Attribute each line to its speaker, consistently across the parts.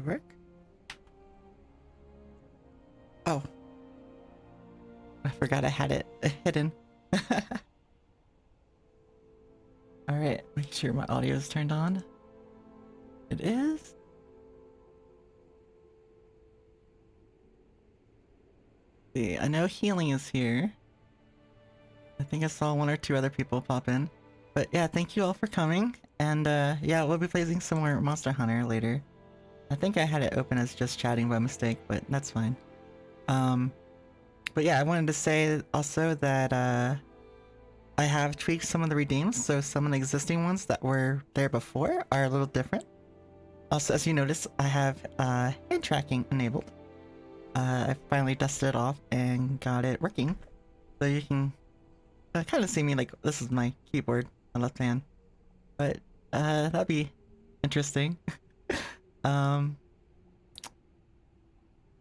Speaker 1: that work? Oh. I forgot I had it hidden. Alright, make sure my audio is turned on. It is? See, I know healing is here. I think I saw one or two other people pop in. But yeah, thank you all for coming. And yeah, we'll be playing some more Monster Hunter later. I think I had it open as just chatting by mistake, but that's fine. But yeah, I wanted to say also that I have tweaked some of the redeems, so some of the existing ones that were there before are a little different. Also, as you notice, I have hand tracking enabled. I finally dusted it off and got it working. So you can kind of see me like this is my keyboard, my left hand. But that'd be interesting.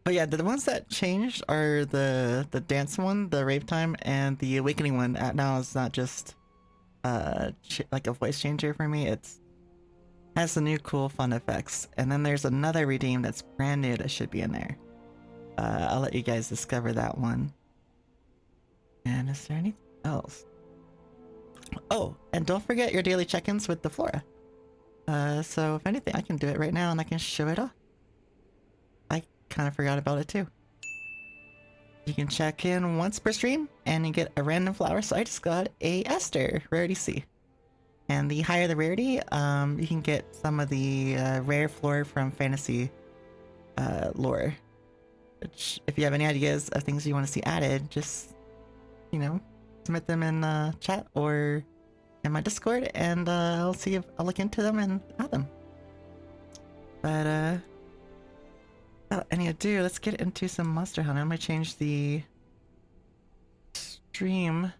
Speaker 1: But yeah, the ones that changed are the dance one, the rave time, and the awakening one. Now it's not just like a voice changer for me. It's has the new cool fun effects. And then there's another redeem that's brand new that should be in there. I'll let you guys discover that one. And is there anything else? Oh, and don't forget your daily check-ins with the Flora. So if anything, I can do it right now and I can show it off. I kind of forgot about it too. You can check in once per stream and you get a random flower. So I just got a Aster, rarity C. And the higher the rarity, you can get some of the rare flora from fantasy lore. Which, if you have any ideas of things you want to see added, just, you know, submit them in chat or in my Discord, and I'll see if I'll look into them and add them. But without any ado, let's get into some Monster Hunter. I'm gonna change the stream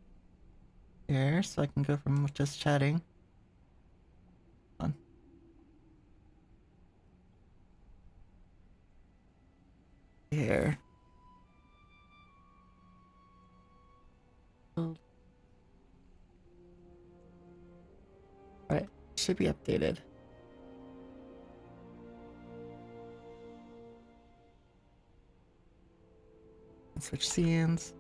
Speaker 1: here so I can go from just chatting. On. Here. Alright, should be updated. Switch scenes.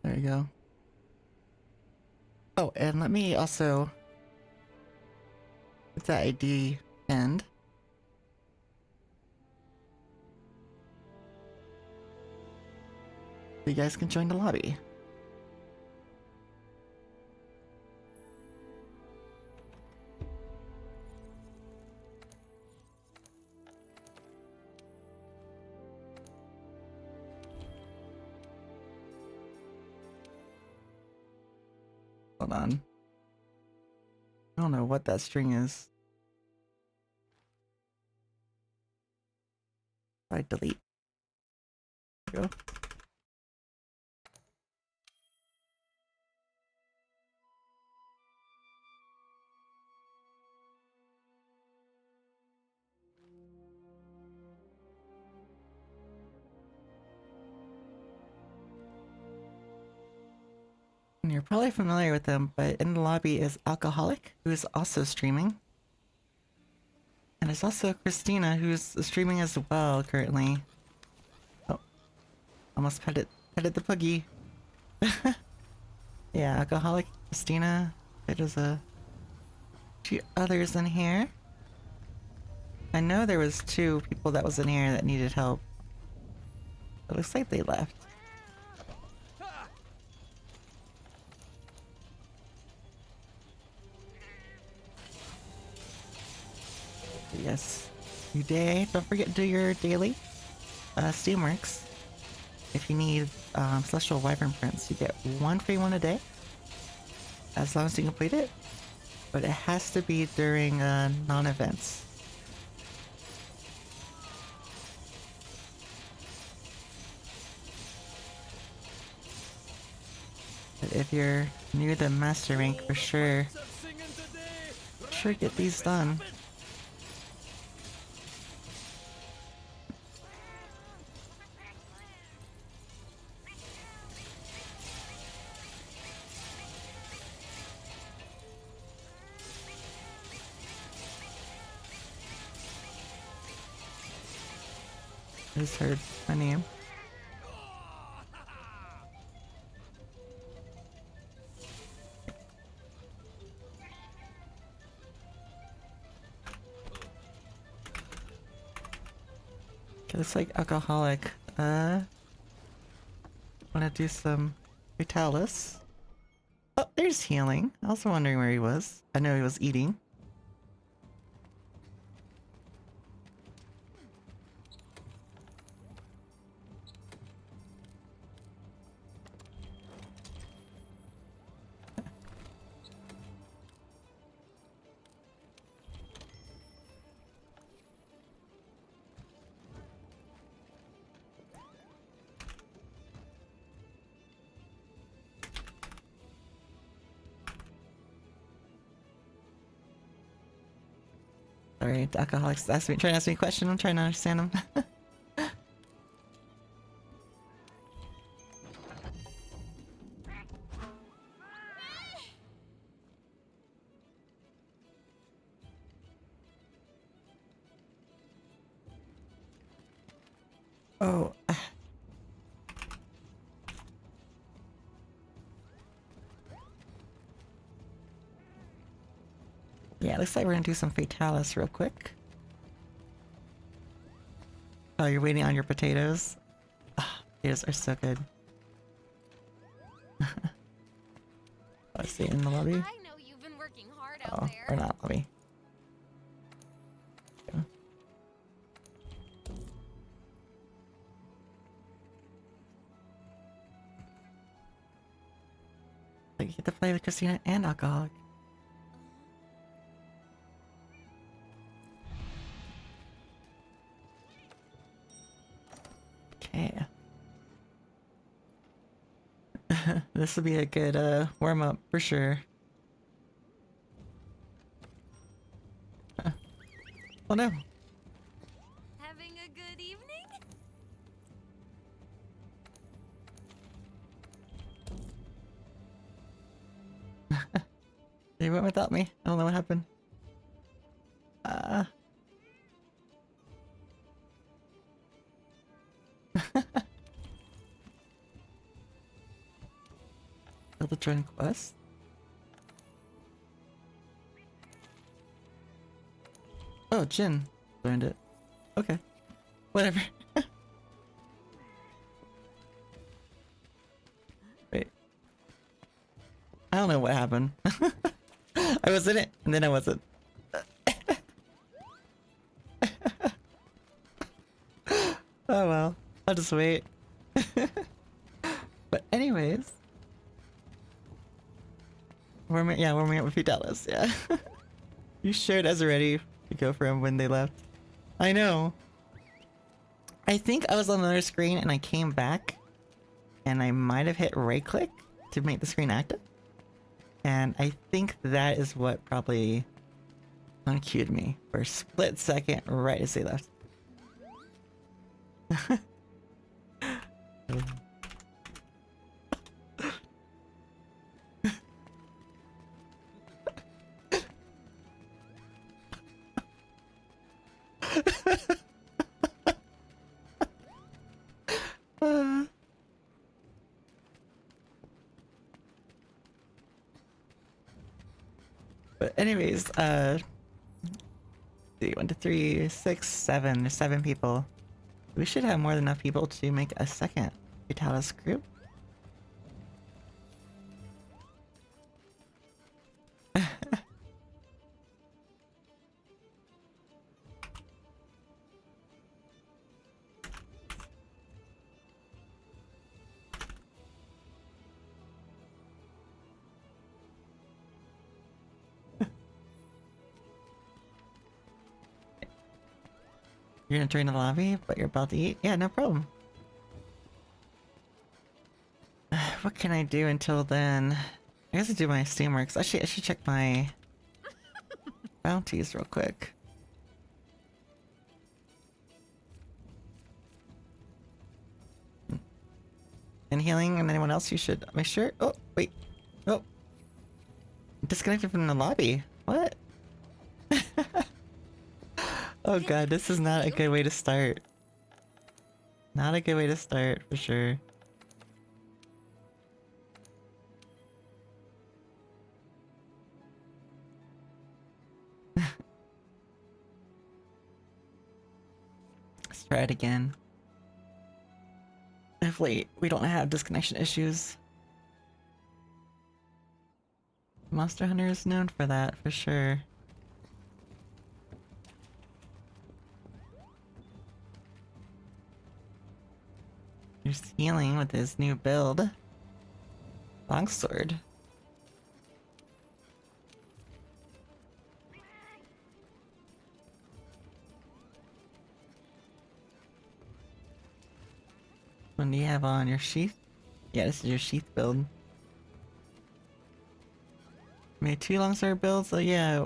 Speaker 1: There you go. Oh, and let me also put that ID end. So you guys can join the lobby. Hold on. I don't know what that string is. I delete. There we go. And you're probably familiar with them, but in the lobby is Alcoholic, who is also streaming. And there's also Christina, who's streaming as well currently. Oh, almost petted the puggy. Yeah, Alcoholic, Christina. There's a few others in here. I know there was two people that was in here that needed help. It looks like they left. Yes, you day. Don't forget to do your daily Steamworks. If you need Celestial Wyvern prints, you get one free one a day, as long as you complete it. But it has to be during non-events. But if you're new to Master Rank, for sure get these done. I just heard my name. Okay, looks like alcoholic. Wanna do some Vitalis? Oh, there's healing. I was wondering where he was. I know he was eating. Sorry, the alcoholics trying to ask me a question. I'm trying to understand them. Oh. Yeah, looks like we're gonna do some Fatalis real quick. Oh, you're waiting on your potatoes? Ah, potatoes are so good. Let's see, in the lobby?
Speaker 2: I know you've been working hard out
Speaker 1: Oh,
Speaker 2: there.
Speaker 1: or not lobby. Yeah. Like, you get to play with Christina and alcoholic. Okay. This will be a good warm up for sure. Oh no.
Speaker 2: Having a good evening?
Speaker 1: They went without me. I don't know what happened. Failed to join quest? Oh, Jin joined it. Okay. Whatever. Wait. I don't know what happened. I was in it, and then I wasn't. Oh well. I'll just wait. But anyways. Warming up with Fidelis, yeah. You showed us already to go for him when they left. I know. I think I was on another screen and I came back and I might have hit right click to make the screen active. And I think that is what probably unqueued me for a split second right as they left. But anyways, 1, 2, 3, 6, 7. There's 7 people. We should have more than enough people to make a second Vitalis group. You're gonna join the lobby, but you're about to eat? Yeah, no problem. What can I do until then? I guess I do my Steamworks. Actually, I should check my bounties real quick. And healing and anyone else you should make sure. Oh, wait. Oh. Disconnected from the lobby. What? Oh god, this is not a good way to start. Not a good way to start, for sure. Let's try it again. Hopefully, we don't have disconnection issues. Monster Hunter is known for that, for sure. He's healing with his new build. Longsword. What do you have on your sheath? Yeah, this is your sheath build. Made 2 longsword builds, so yeah.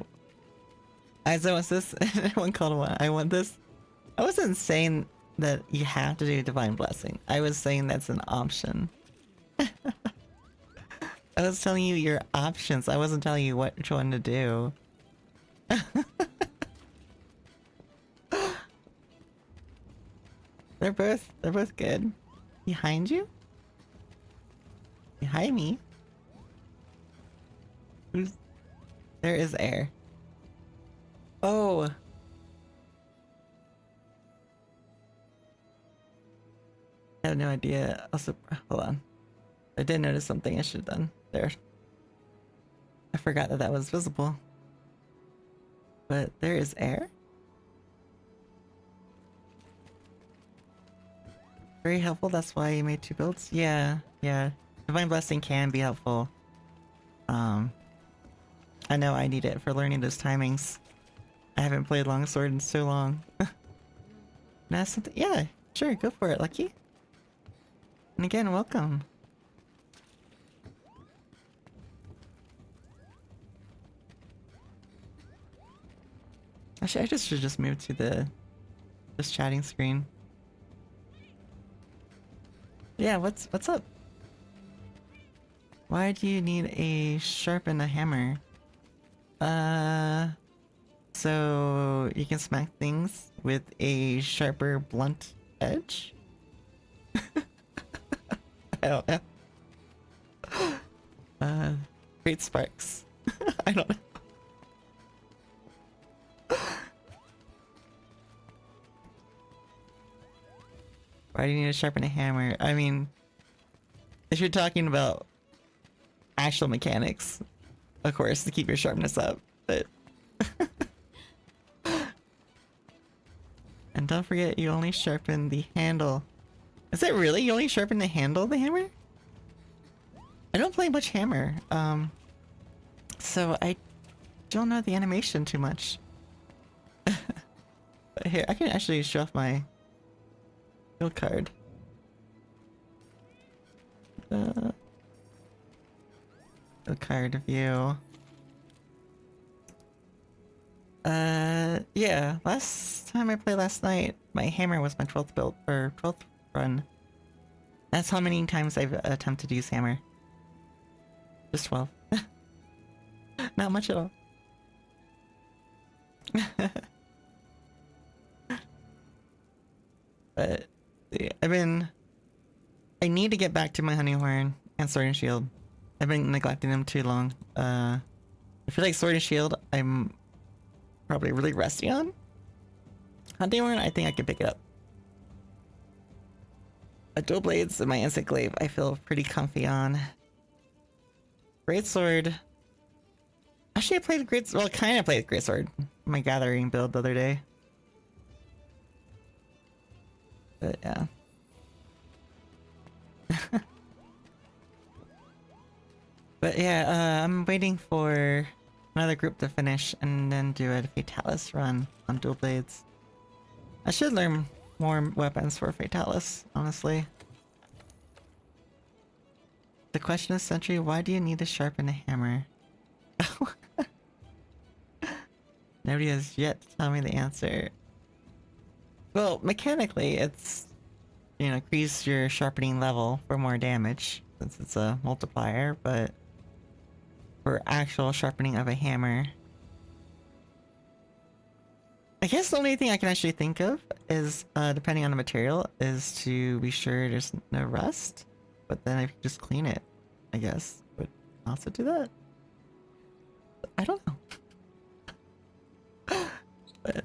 Speaker 1: Aizo wants this, and one called one. I want this. I wasn't saying that you have to do Divine Blessing. I was saying that's an option. I was telling you your options. I wasn't telling you which one to do. They're both good. Behind you? Behind me? Who's... There is air. Oh! I have no idea. Also, hold on. I did notice something I should have done. There. I forgot that that was visible. But there is air? Very helpful, that's why you made 2 builds? Yeah, yeah. Divine Blessing can be helpful. I know I need it for learning those timings. I haven't played Longsword in so long. Now something, yeah, sure, go for it, Lucky. And again, welcome. Actually, I should just move to this chatting screen. Yeah, what's up? Why do you need a sharpen a hammer? So you can smack things with a sharper, blunt edge? I don't know. Great sparks. I don't know. Why do you need to sharpen a hammer? I mean, if you're talking about actual mechanics, of course, to keep your sharpness up, but... And don't forget, you only sharpen the handle. Is it really? You only sharpen the handle of the hammer? I don't play much hammer, so I don't know the animation too much. But here, I can actually show off my build card. Build card view. Yeah, last time I played last night, my hammer was my 12th build, or 12th run. That's how many times I've attempted to use hammer. Just 12. Not much at all. But yeah, I need to get back to my Honeyhorn and Sword and Shield. I've been neglecting them too long. I feel like Sword and Shield I'm probably really rusty on. Honeyhorn, I think I can pick it up. But Dual Blades and my Insect Glaive I feel pretty comfy on. Greatsword. Actually, I played kind of played Greatsword. My Gathering build the other day. But yeah. But yeah, I'm waiting for another group to finish and then do a Fatalis run on Dual Blades. I should learn more weapons for Fatalis, honestly. The question is, Sentry, why do you need to sharpen a hammer? Nobody has yet to tell me the answer. Well, mechanically, it's, you know, increase your sharpening level for more damage, since it's a multiplier, but for actual sharpening of a hammer, I guess the only thing I can actually think of is, depending on the material, is to be sure there's no rust. But then I can just clean it, I guess. Would also do that. I don't know. But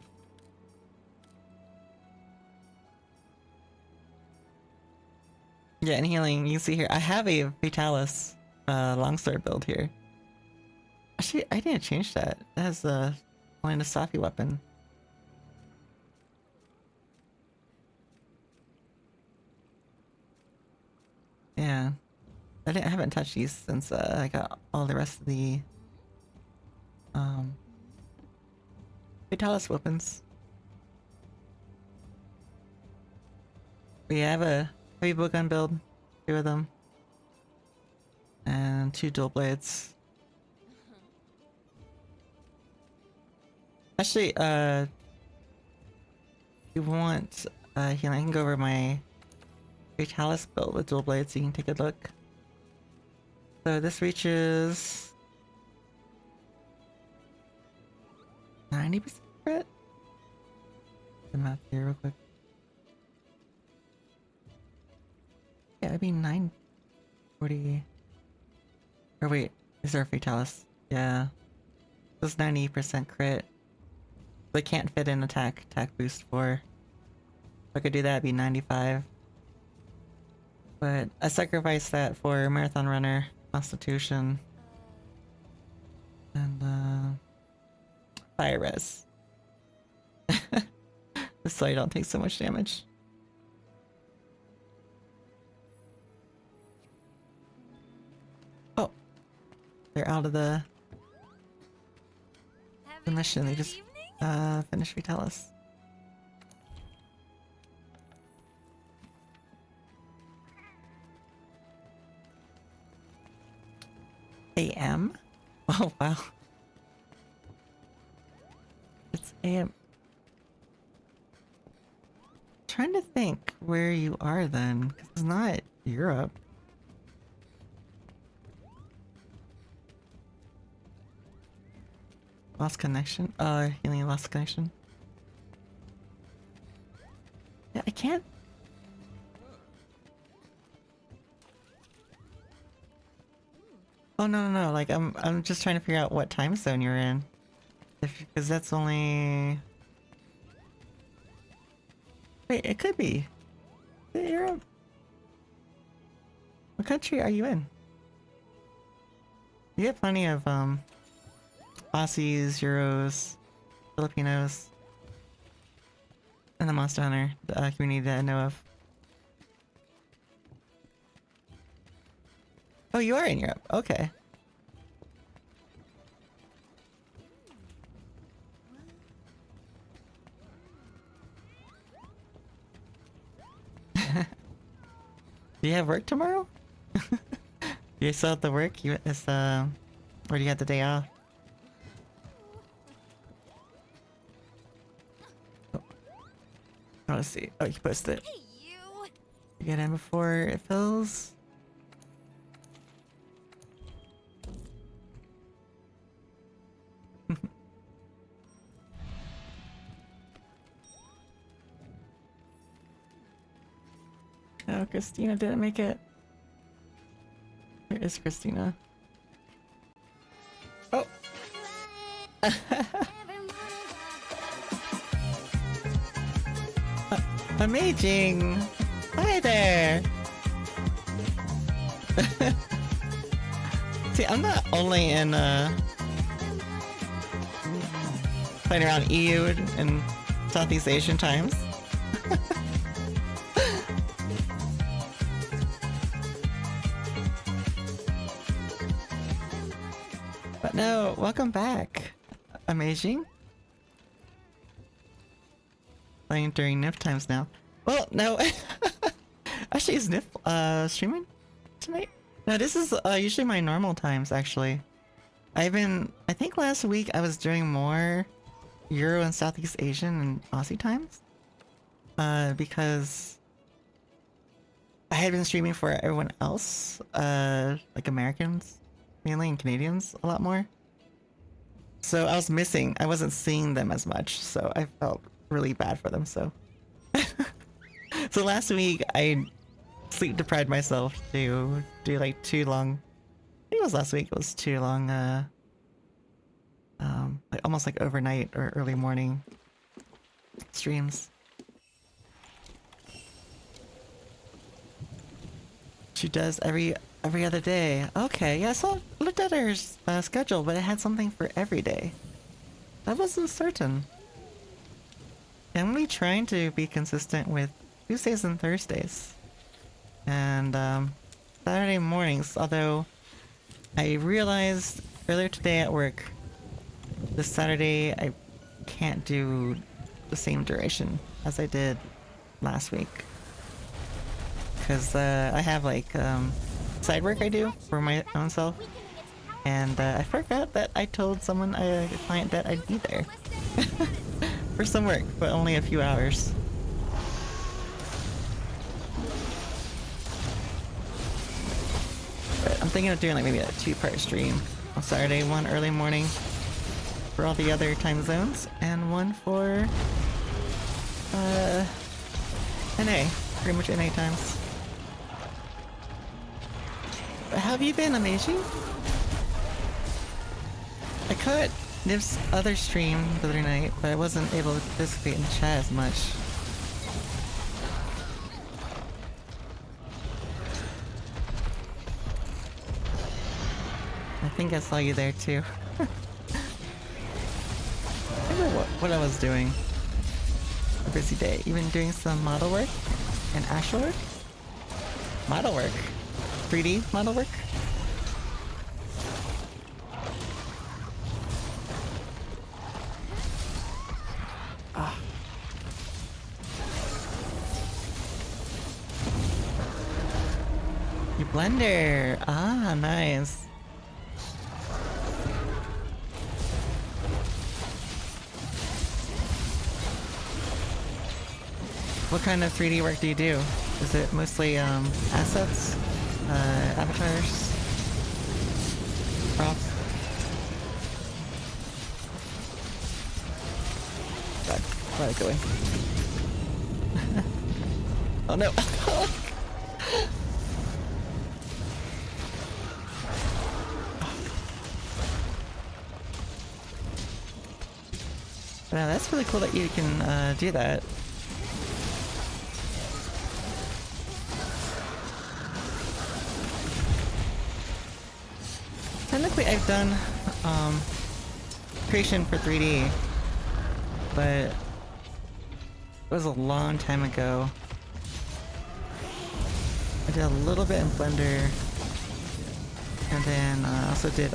Speaker 1: yeah, and healing, you can see here, I have a Fatalis longsword build here. Actually, I didn't change that. It has only the Safi weapon. Yeah. I haven't touched these since I got all the rest of the Fatalis weapons. We have a heavy bowgun build, 2 of them. And 2 dual blades. Actually, you want healing, I can go over my Fatalis build with dual blades so you can take a look. So this reaches 90% crit? The math here real quick. Yeah, it'd be 940. Or wait, is there a Fatalis? Yeah. This is 90% crit. They can't fit in attack boost for. If I could do that, it'd be 95. But I sacrificed that for Marathon Runner, Constitution, and Fire Res. Just so I don't take so much damage. Oh, they're out of the mission. They just finished Vitalis. AM? Oh wow. It's AM. Trying to think where you are then, because it's not Europe. Lost connection? Healing lost connection. Yeah, I can't. Oh no, like I'm just trying to figure out what time zone you're in. Because that's only. Wait, it could be. Is it Europe? What country are you in? You get plenty of Aussies, Euros, Filipinos, and the Monster Hunter community that I know of. Oh, you are in Europe. Okay. Do you have work tomorrow? You still have to work? Or do you have the day off? Oh, let's see. Oh, you posted it.
Speaker 2: Hey, you.
Speaker 1: You get in before it fills. Oh, Christina didn't make it. Where is Christina? Oh! Amazing! Hi there! See, I'm not only in, playing around EU and Southeast Asian times. But no, welcome back. Amazing. Playing during NIF times now. Well, no. Actually, is NIF streaming tonight? No, this is usually my normal times, actually. I think last week I was doing more Euro and Southeast Asian and Aussie times. Because I had been streaming for everyone else, like Americans mainly and Canadians a lot more. So I was missing. I wasn't seeing them as much, so I felt really bad for them. So, so last week I sleep deprived myself to do like 2 long. I think it was last week. It was 2 long. Like almost like overnight or early morning streams. She does every other day. Okay, yeah, so I looked at her schedule, but it had something for every day. I wasn't certain. I'm really trying to be consistent with Tuesdays and Thursdays. And Saturday mornings, although I realized earlier today at work, this Saturday I can't do the same duration as I did last week. Because I have like side work I do for my own self. And I forgot that I told someone, a client, that I'd be there for some work, but only a few hours. But I'm thinking of doing like maybe a 2-part stream on Saturday, one early morning for all the other time zones, and one for NA, pretty much NA times. But how have you been, Amaji? I caught Nib's other stream the other night, but I wasn't able to participate in chat as much. I think I saw you there too. I remember what I was doing. A busy day. Even doing some model work and actual work? Model work? 3D model work? Ah. You Blender! Ah, nice. What kind of 3D work do you do? Is it mostly assets? Avatars? Props? God, where am I going? Oh no! Wow, that's really cool that you can do that. Technically, I've done creation for 3D, but it was a long time ago. I did a little bit in Blender, and then I also did.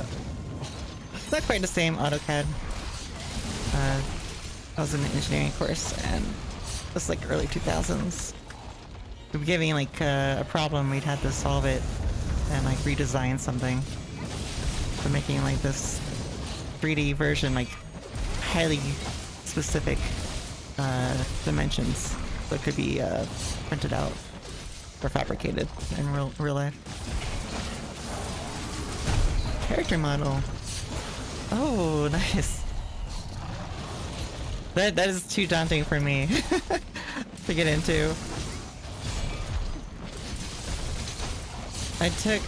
Speaker 1: It's not quite the same AutoCAD. I was in an engineering course, and it was like early 2000s. We were given like a problem, we'd have to solve it and like redesign something. So making like this 3D version, like highly specific dimensions, so it could be printed out or fabricated in real life. Character model. Oh, nice. That is too daunting for me to get into. I took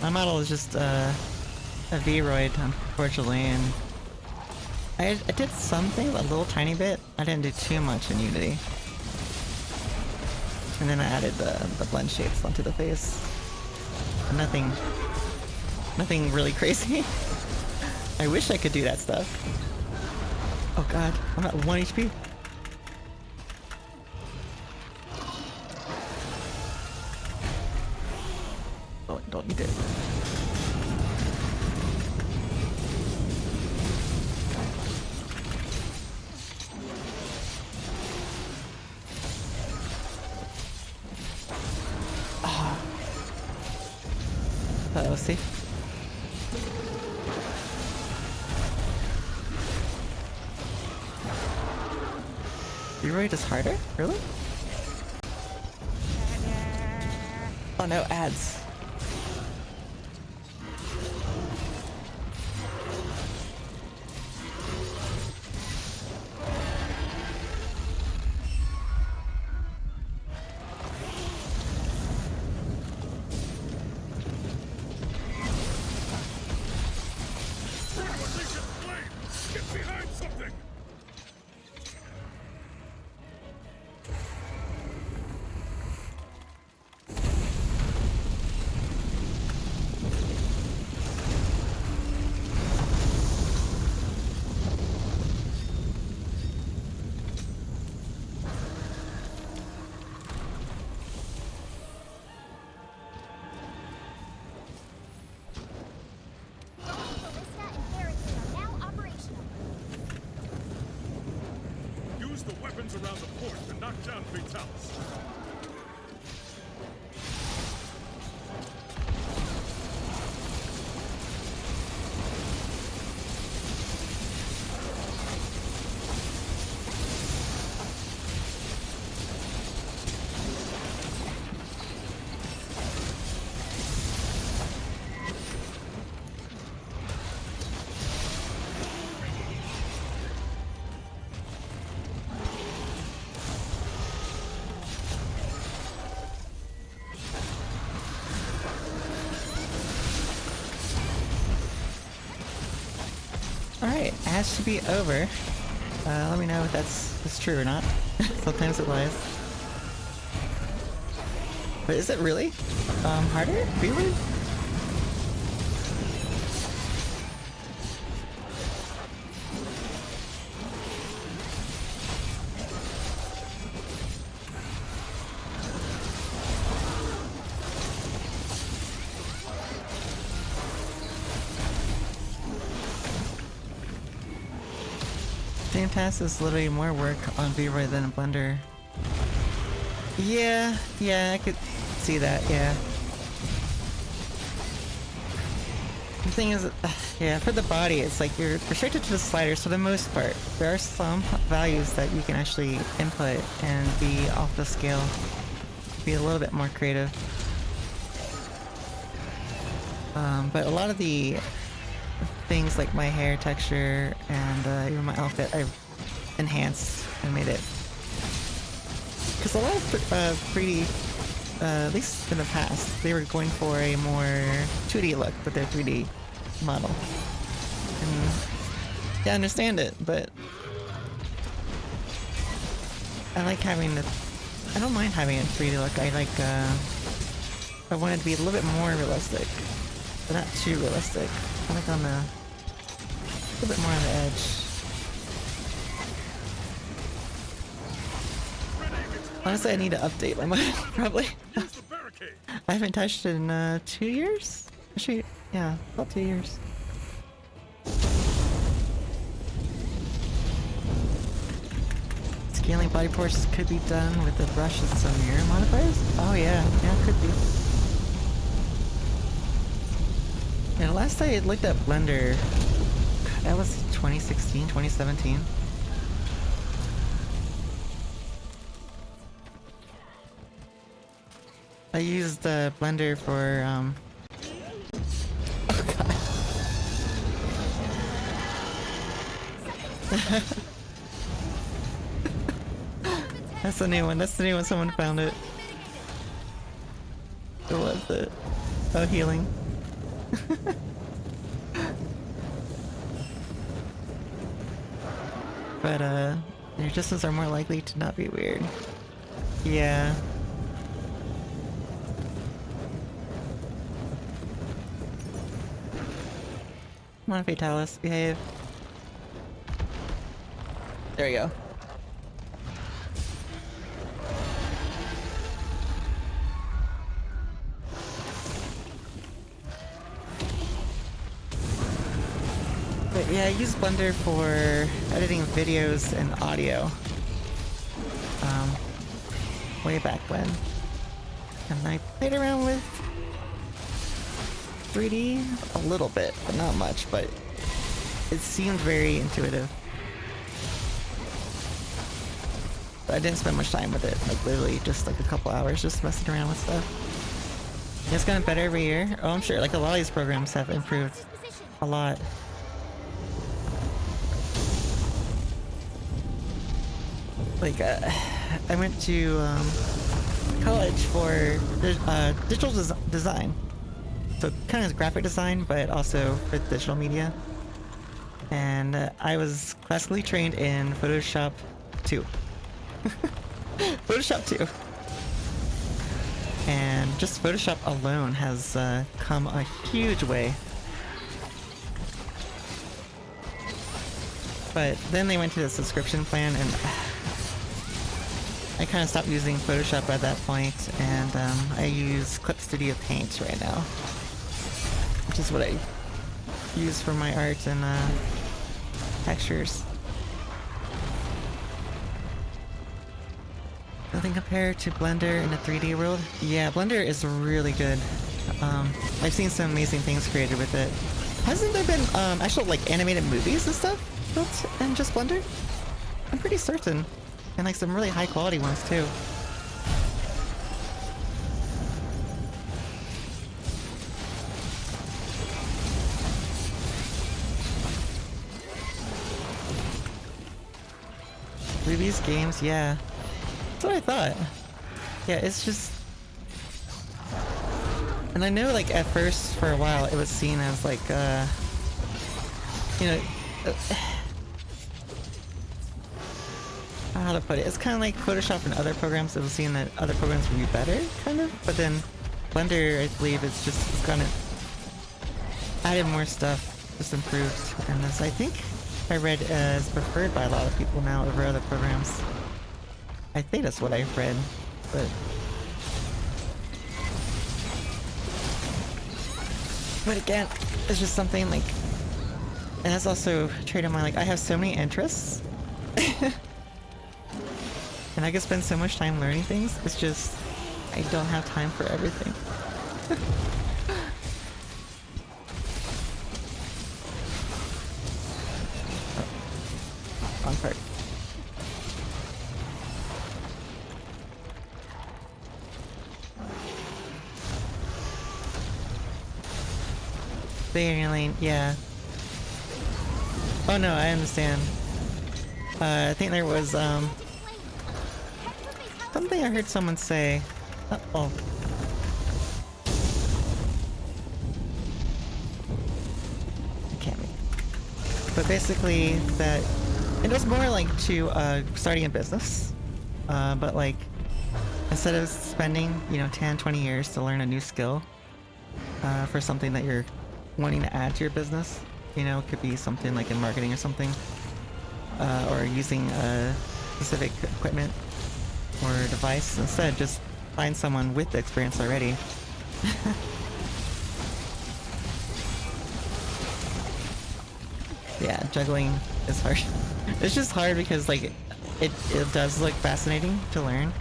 Speaker 1: my model is just a Vroid, unfortunately, and I did something, a little tiny bit. I didn't do too much in Unity. And then I added the blend shapes onto the face. Nothing really crazy. I wish I could do that stuff. Oh god, I'm at 1 HP. Oh, don't need it. Let's see. Vroid is harder? Really? Oh no, ads.
Speaker 3: Zones around the port to knock down Fatalis.
Speaker 1: Alright, has to be over. Let me know if that's true or not. Sometimes it lies. But is it really? Harder? Really? Task is literally more work on V-Ray than a Blender. Yeah, I could see that, yeah. The thing is, yeah, for the body, it's like you're restricted to the sliders for the most part. There are some values that you can actually input and be off the scale. Be a little bit more creative. But a lot of the things like my hair texture and even my outfit, I've enhanced and made it. Because a lot of 3D, at least in the past, they were going for a more 2D look with their 3D model. And yeah, I understand it, but I like having the. I don't mind having a 3D look. I like. I want it to be a little bit more realistic, but not too realistic. I like on the. A little bit more on the edge. Honestly, I need to update my model, probably. I haven't touched it in 2 years? Actually, yeah, about 2 years. Scaling body portions could be done with the brush and some mirror modifiers? Oh yeah, it could be. Yeah, last I looked at Blender, that was 2016, 2017. I used Blender for, oh god. That's the new one, someone found it. What was it? Oh, healing. But, your distance are more likely to not be weird. Yeah. Come on, Fatalis, behave. There you go. But yeah, I use Blender for editing videos and audio. Way back when. And I played around with 3D a little bit, but not much, but it seemed very intuitive. But I didn't spend much time with it, like literally just like a couple hours just messing around with stuff. It's gotten better every year. Oh, I'm sure, like a lot of these programs have improved a lot. Like, I went to college for digital design. So kind of graphic design, but also for digital media. And I was classically trained in Photoshop 2. Photoshop 2. And just Photoshop alone has come a huge way. But then they went to the subscription plan, and I kind of stopped using Photoshop at that point, and I use Clip Studio Paint right now, which is what I use for my art and textures. Nothing compared to Blender in a 3D world. Yeah, Blender is really good. I've seen some amazing things created with it. Hasn't there been actual like animated movies and stuff built in just Blender? I'm pretty certain. And like some really high quality ones too. Movies, games, yeah. That's what I thought. Yeah, it's just... And I know like at first for a while it was seen as like you know how to put it, it's kind of like Photoshop and other programs. It was seen that other programs would be better, kind of, but then Blender, I believe, it's kind of added more stuff, just improved, and this I think I read is preferred by a lot of people now over other programs. I think that's what I've read, but again, it's just something like, it has also traded my, like, I have so many interests. And I can spend so much time learning things, it's just, I don't have time for everything. Oh, wrong part. Staying lane, yeah. Oh no, I understand. I think there was something I heard someone say. Uh-oh. I can't read. But basically that it was more like to starting a business. But like instead of spending, you know, 10, 20 years to learn a new skill for something that you're wanting to add to your business, you know, it could be something like in marketing or something, or using specific equipment or device. Instead, just find someone with the experience already. Yeah, juggling is hard. It's just hard because like it does look fascinating to learn,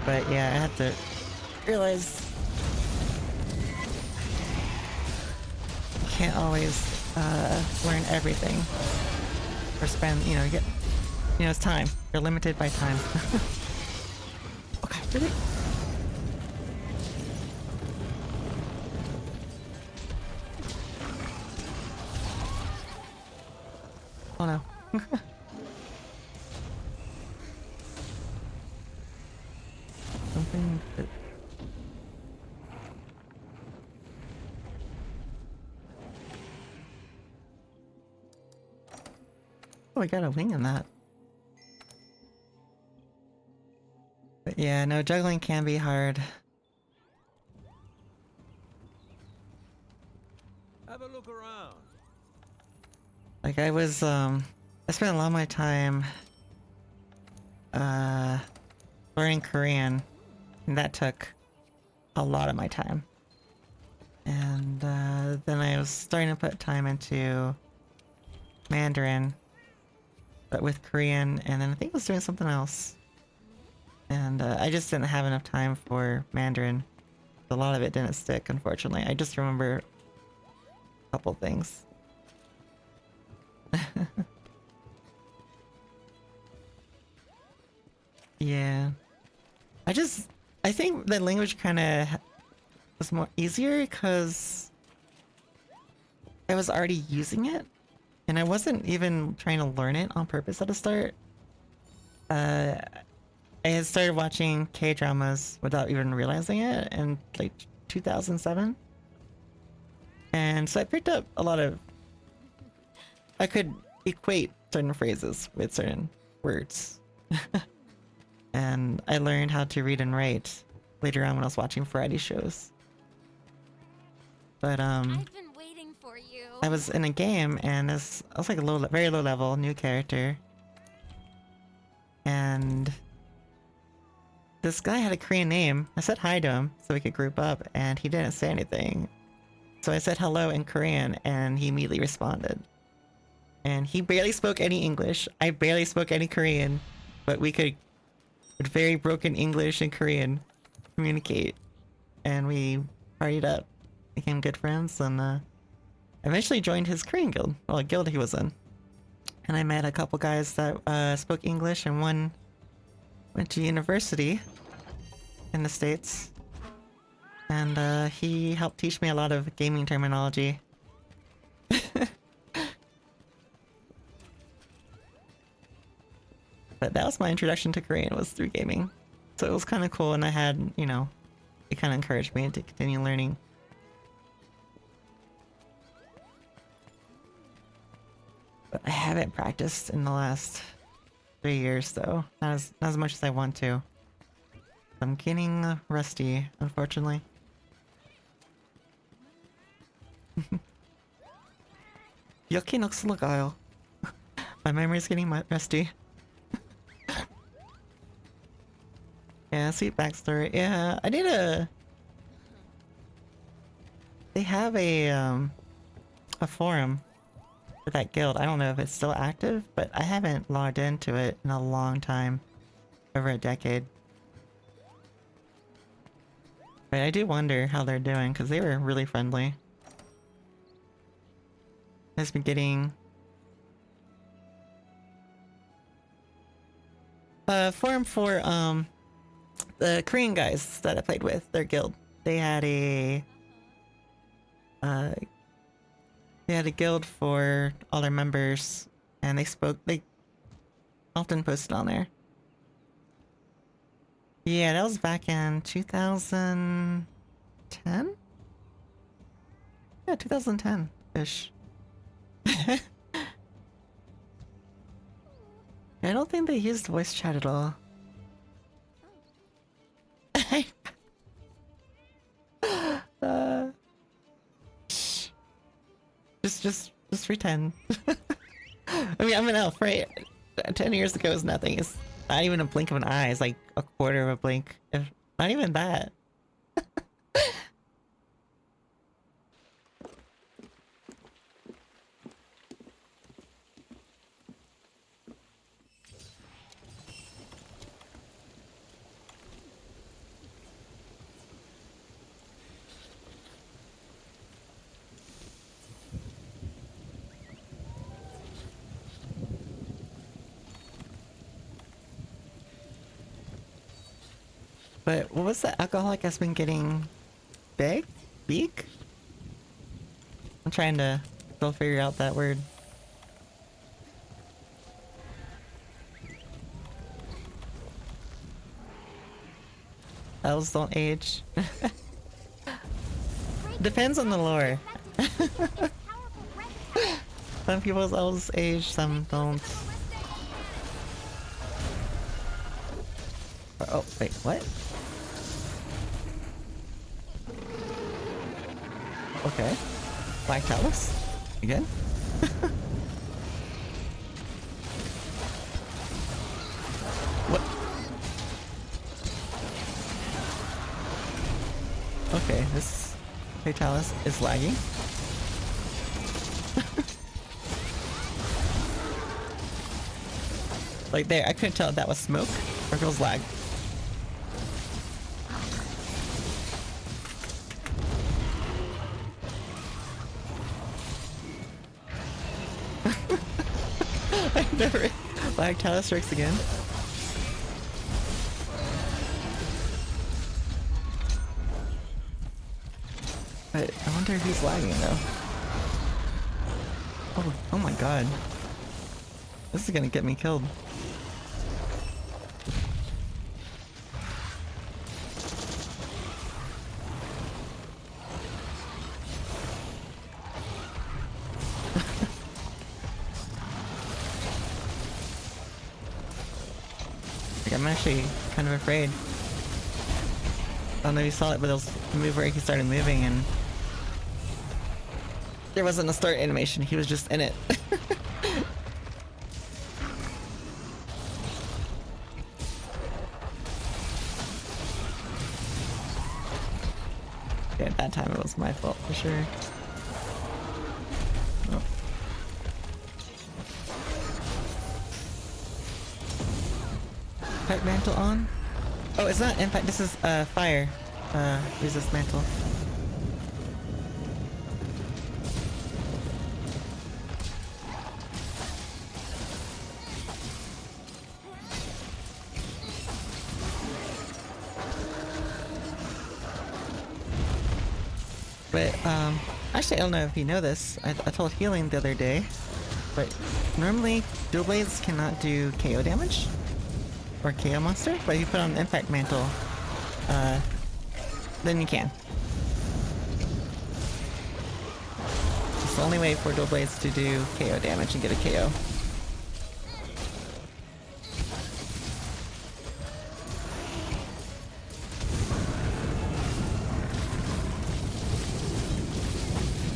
Speaker 1: but yeah, I had to realize you can't always learn everything or spend, you know, it's time. You're limited by time. Okay, really? Oh no. Something that... Oh, I got a wing in that. But yeah, no, juggling can be hard.
Speaker 3: Have a look around.
Speaker 1: Like I was, I spent a lot of my time, learning Korean, and that took a lot of my time. And, then I was starting to put time into Mandarin, but with Korean, and then I think I was doing something else. And, I just didn't have enough time for Mandarin. A lot of it didn't stick, unfortunately. I just remember a couple things. Yeah. I think the language kind of was more easier because I was already using it, and I wasn't even trying to learn it on purpose at the start. I had started watching K-dramas without even realizing it in like 2007. And so I picked up a lot of... I could equate certain phrases with certain words. And I learned how to read and write later on when I was watching variety shows. But
Speaker 2: I've been waiting for you.
Speaker 1: I was in a game and I was like a very low level, new character. And this guy had a Korean name. I said hi to him so we could group up, and he didn't say anything. So I said hello in Korean, and he immediately responded. And he barely spoke any English. I barely spoke any Korean, but we could with very broken English and Korean communicate, and we partied up, became good friends, and eventually joined his Korean guild, well, a guild he was in. And I met a couple guys that spoke English, and one went to university in the States. And he helped teach me a lot of gaming terminology. But that was my introduction to Korean, was through gaming. So it was kind of cool, and I had, you know, it kind of encouraged me to continue learning. But I haven't practiced in the last 3 years, though. Not as much as I want to. I'm getting rusty, unfortunately. Yoki no slugao. My memory's getting rusty. Yeah, sweet backstory. Yeah, I need a... They have a forum for that guild. I don't know if it's still active, but I haven't logged into it in a long time. Over a decade. But I do wonder how they're doing, because they were really friendly. Has been getting... forum for, the Korean guys that I played with, their guild. They had a... they had a guild for all their members, and they often posted on there. Yeah, that was back in 2010? Yeah, 2010-ish. I don't think they used voice chat at all. Just pretend. I mean, I'm an elf, right? 10 years ago is nothing. It's not even a blink of an eye. It's like a quarter of a blink. If not even that. But what was the alcoholic that's been getting big? Beak? I'm trying to still figure out that word. Elves don't age. Depends on the lore. Some people's elves age, some don't. Oh, wait, what? Okay. Black Talus? Again? What? Okay, this Black Talus is lagging. Like there, I couldn't tell if that was smoke or if it was lag. Never. Black Talus strikes again. But I wonder if he's lagging though. Oh my god. This is gonna get me killed. I'm actually kind of afraid. I don't know if you saw it, but there was a move where he started moving and there wasn't a start animation, he was just in it. Yeah, at that time it was my fault for sure. Oh. impact mantle on. Oh, it's not impact. This is fire resist mantle. But, actually I don't know if you know this, I told Healing the other day, but normally Dual Blades cannot do KO damage, or KO monster, but if you put on Impact Mantle, then you can. It's the only way for Dual Blades to do KO damage and get a KO.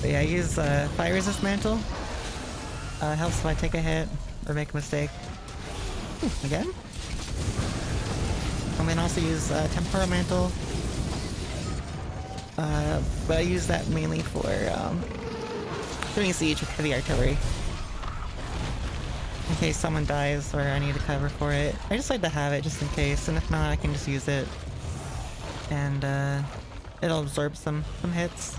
Speaker 1: But yeah, I use Fire Resist Mantle. Helps if I take a hit or make a mistake. Again? And then also use Temporal Mantle. But I use that mainly for doing siege with heavy artillery. In case someone dies or I need to cover for it. I just like to have it just in case, and if not I can just use it. And it'll absorb some hits.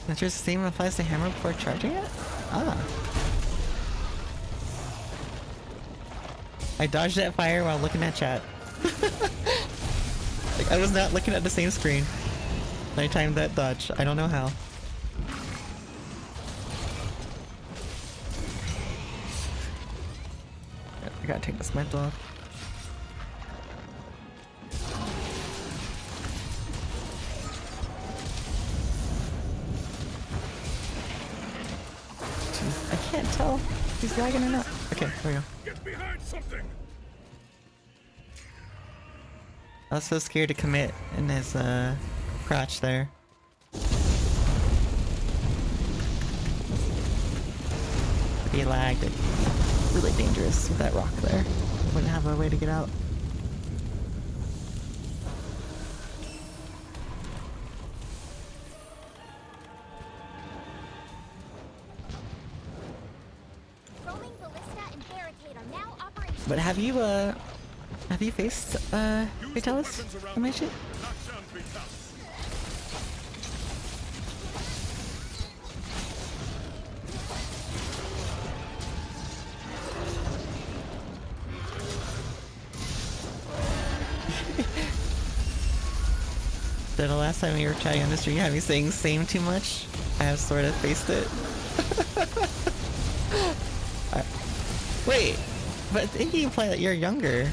Speaker 1: Nature's Steam applies to hammer before charging it? Ah. I dodged that fire while looking at chat. Like, I was not looking at the same screen. I timed that dodge. I don't know how. I gotta take this mantle off. I can't tell if he's lagging or not. Okay, there we go.
Speaker 4: Get behind something.
Speaker 1: I was so scared to commit in his crotch there. But he lagged. It really dangerous with that rock there. Wouldn't have a way to get out.
Speaker 2: Roaming ballista and barricade are now operational.
Speaker 1: But have you faced Vitalis on my ship?
Speaker 4: Knock down Vitalis.
Speaker 1: The last time we were chatting on the stream, you had me saying same too much. I have sort of faced it. Wait, but I think you imply that you're younger.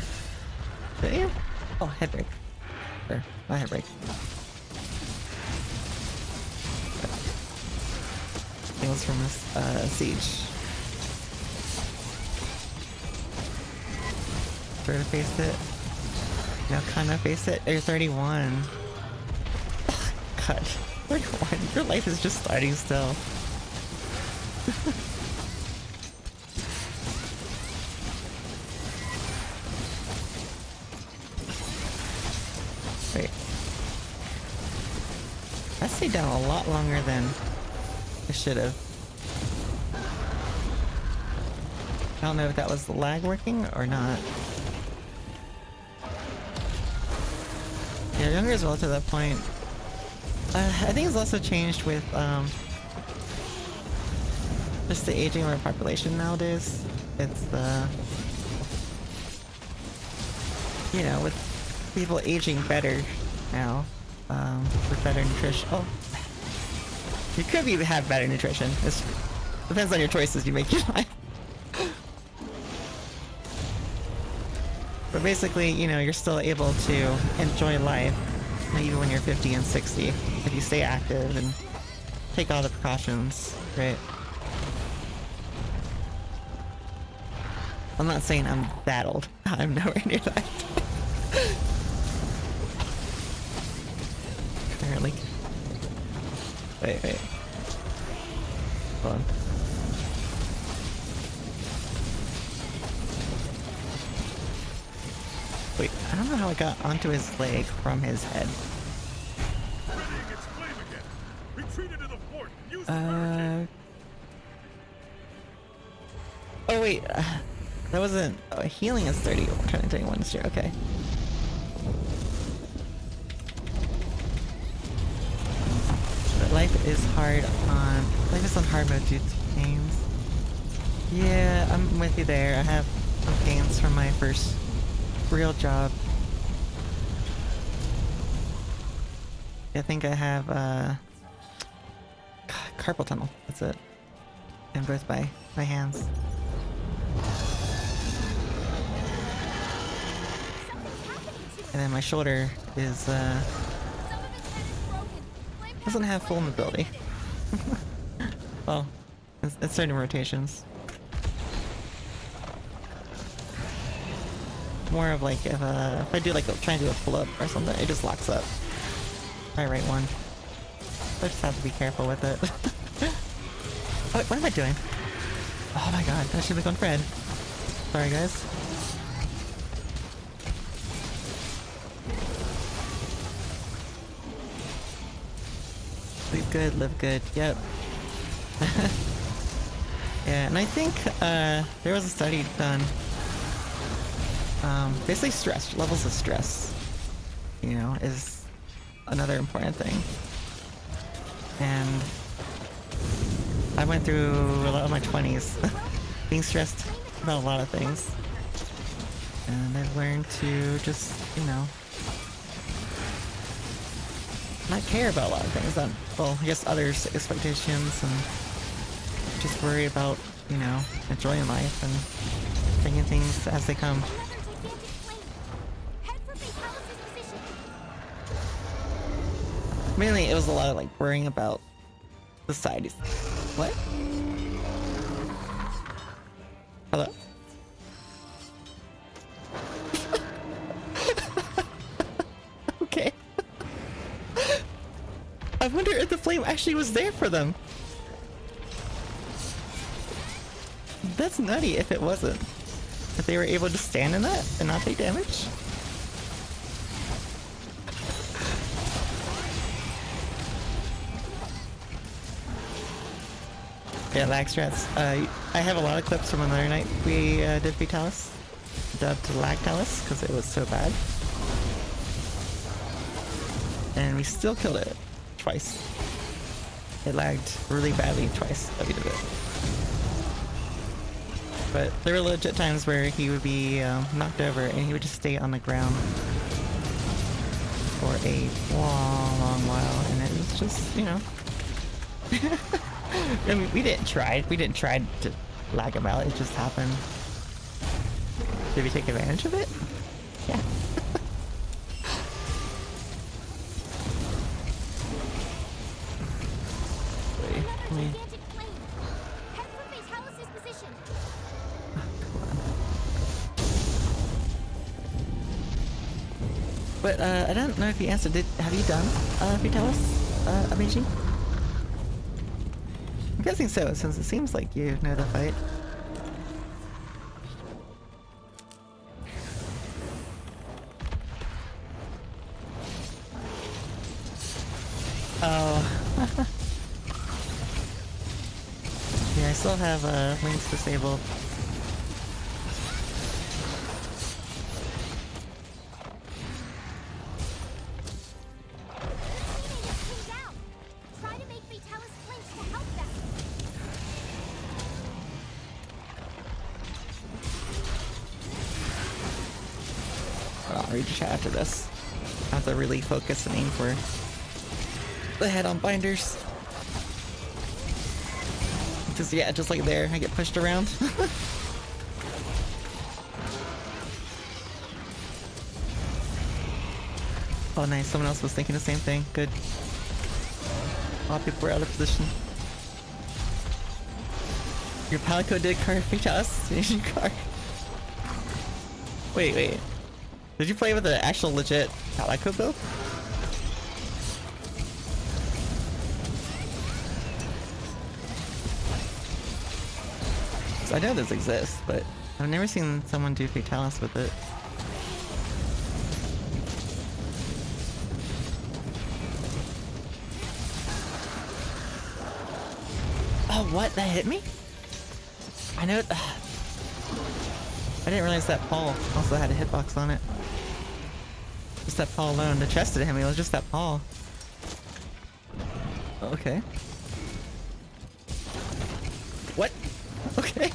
Speaker 1: Didn't you? Oh, head break. Or, not head break. It was from this, Siege. Sort of faced it. Now kind of face it. You're 31. God, 31. Your life is just starting still. Wait. I stayed down a lot longer than I should have. I don't know if that was the lag working or not. Yeah, younger as well to that point. I think it's also changed with just the aging of our population nowadays. It's you know, with people aging better now, with better nutrition. Oh, you could even have better nutrition. It depends on your choices you make in life. But basically, you know, you're still able to enjoy life even when you're 50 and 60 if you stay active and take all the precautions, right? I'm not saying I'm that old. I'm nowhere near that. Apparently. Wait. Hold on. Wait, I don't know how I got onto his leg from his head.
Speaker 4: Readying its flame again. Retreat
Speaker 1: Oh wait, that wasn't. Oh, healing is 30. I'm trying to take one this year. Okay. But life is hard on. Life is on hard mode due to pains. Yeah, I'm with you there. I have some pains from my first real job. I think I have carpal tunnel. That's it. And both by my hands. And then my shoulder is doesn't have full mobility. Well, it's certain rotations. More of like if I do like try and do a pull-up or something, it just locks up. My right one. I just have to be careful with it. Oh, what am I doing? Oh my god, I should have gone Fred. Sorry guys. Live good, live good, yep. Yeah, and I think there was a study done. Basically stress, levels of stress, you know, is another important thing. And I went through a lot of my 20s being stressed about a lot of things. And I've learned to just, you know, not care about a lot of things. Well, I guess others' expectations, and just worry about, you know, enjoying life and taking things as they come. Mainly, it was a lot of like worrying about society's. What? Hello? Okay. I wonder if the flame actually was there for them. That's nutty if it wasn't. If they were able to stand in that and not take damage. Yeah, lag strats. I have a lot of clips from another night we did Vitalis. Dubbed Lactalis because it was so bad. And we still killed it twice. It lagged really badly twice that we did it. But there were legit times where he would be knocked over and he would just stay on the ground for a long while, and it was just, you know. I mean, we didn't try to lag him out, it just happened. Did we take advantage of it? Yeah. Wait. But I don't know if you answered. Have you done Vitalis, Amazing? I'm guessing so, since it seems like you know the fight. Oh. Yeah, I still have links disabled. I'll read your chat after this. I have to really focus and aim for the head-on binders. Because yeah, just like there, I get pushed around. Oh nice, someone else was thinking the same thing. Good. A lot of people were out of position. Your Palico did card Vitalis card. Wait. Did you play with an actual legit Palico build? I know this exists, but I've never seen someone do Fatalis with it. Oh, what? That hit me? I know. I didn't realize that Paul also had a hitbox on it. Just that Paul alone. The chest didn't hit me. It was just that Paul. Okay. What? Okay.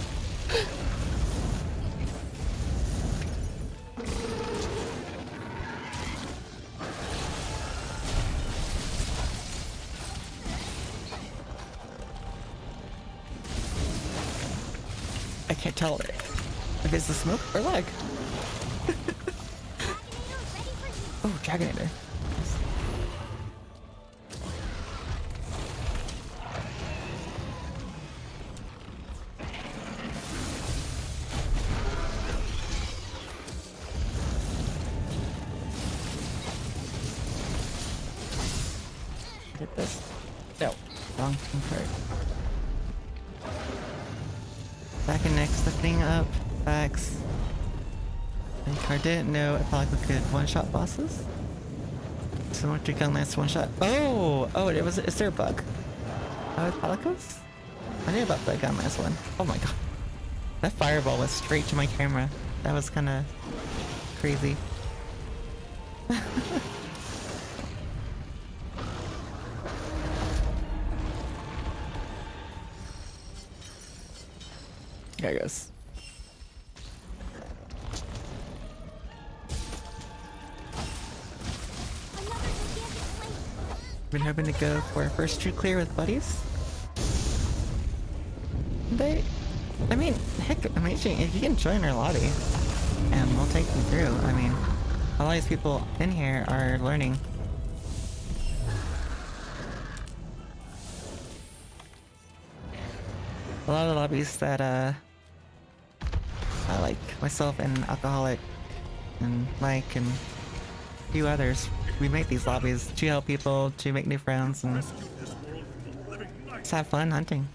Speaker 1: I can't tell if it's the smoke or lag. Oh, Dragonator. Get this. No. Wrong card. Back and next, lifting up. Facts. And card didn't know Apalico could one-shot bosses. So much gun last one-shot. Oh! Oh, is there a bug? With Palicos? I knew about the gun last one. Oh my god. That fireball went straight to my camera. That was kinda crazy. There it goes. Been hoping to go for our first true clear with buddies. I mean, heck, amazing. If you can join our lobby, and we'll take you through. I mean, a lot of these people in here are learning. A lot of the lobbies that, like myself and Alcoholic and Mike and a few others, we make these lobbies to help people, to make new friends, and just have fun hunting.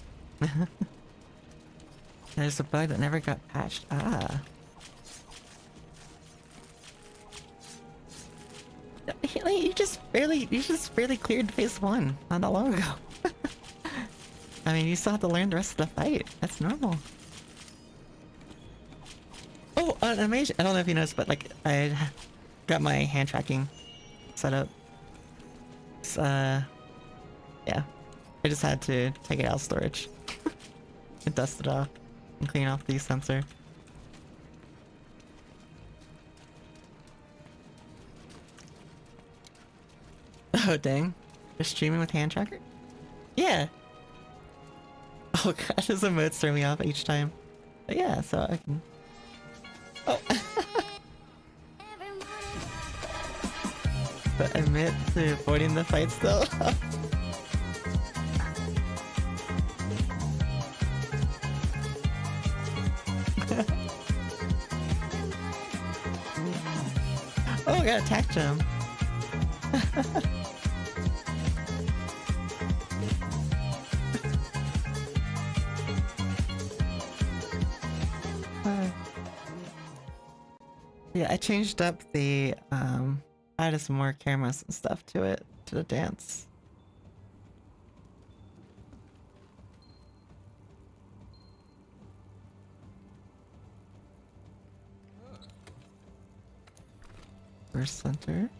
Speaker 1: There's a bug that never got patched. Ah. You just barely cleared phase 1 not that long ago. I mean, you still have to learn the rest of the fight. That's normal. Oh, amazing. I don't know if you noticed, but like, I got my hand tracking set up. It's, yeah. I just had to take it out of storage. And dust it off. And clean off the sensor. Oh, dang. You're streaming with hand tracker? Yeah. Oh god, his emotes throw me off each time. But yeah, so I can... Oh! But admit to avoiding the fight still. Oh, I got attack jump. Yeah, I changed up the, added some more cameras and stuff to it, to the dance. First center.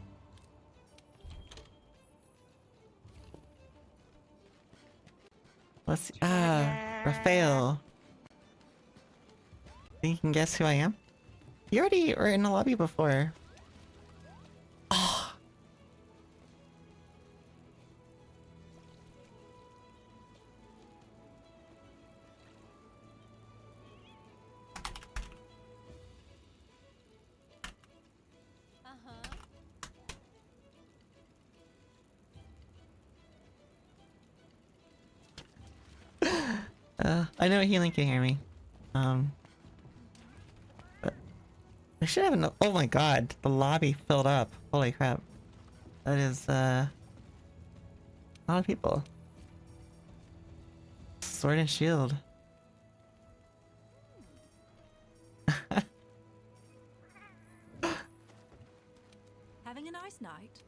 Speaker 1: Let's see. Ah, Raphael. Think you can guess who I am? You already were in the lobby before. Oh. I know healing can hear me. But I should have enough. Oh my god, the lobby filled up. Holy crap. That is, a lot of people. Sword and shield.
Speaker 5: Having a nice night.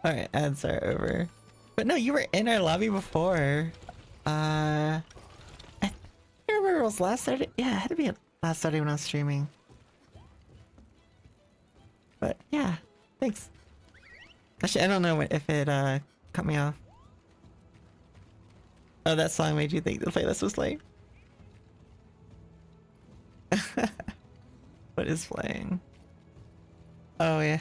Speaker 1: Alright, ads are over. But no, you were in our lobby before. I can't remember if it was last Saturday. Yeah, it had to be last Saturday when I was streaming. But yeah, thanks. Actually, I don't know if it cut me off. Oh, that song made you think the playlist was late? What is playing? Oh yeah.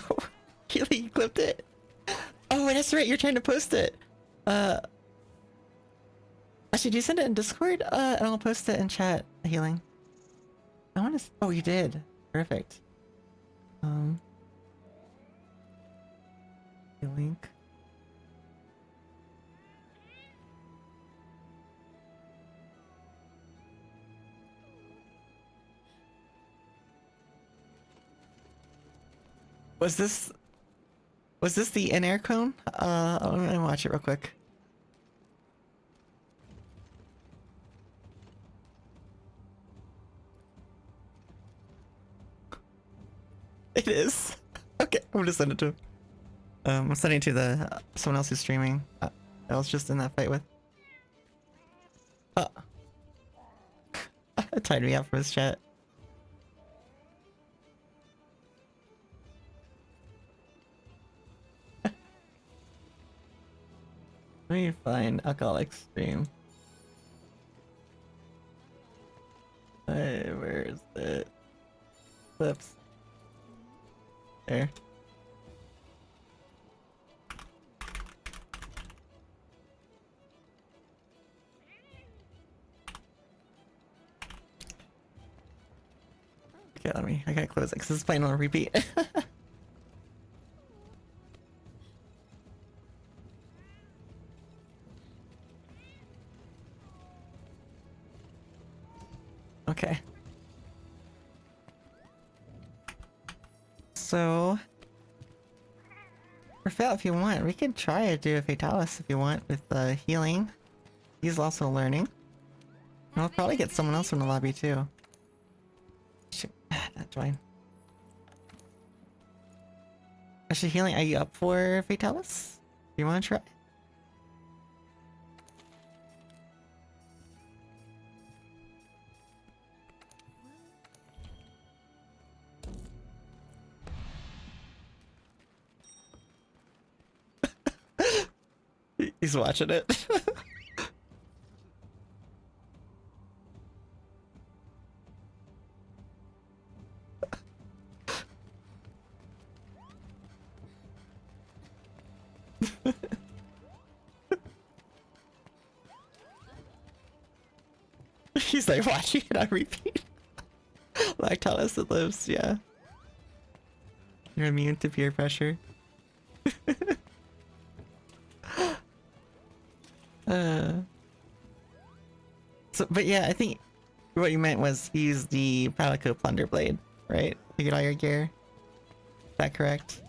Speaker 1: Oh, Keely, you clipped it. Oh, that's right. You're trying to post it. Actually, do you send it in Discord? And I'll post it in chat. Healing. I want to. Oh, you did. Perfect. Link. Was this the in-air cone? I'm gonna watch it real quick. It is. Okay, I'm gonna send it to him. I'm sending it to the someone else who's streaming. I was just in that fight with. It tied me up for his chat. Let me find Alcoholic stream. Hey, where is it? Clips. There. Okay, I gotta close it because it's playing on repeat. Okay. So, Rafael, if you want, we can try to do a Fatalis if you want with healing. He's also learning. And we'll probably get someone else from the lobby too. Should not join. Actually, healing, are you up for Fatalis? Do you want to try? He's watching it. He's like watching it on repeat. Lactalis that lives, yeah. You're immune to peer pressure. So, but yeah, I think what you meant was use the Palico Plunder Blade, right? To get all your gear. Is that correct?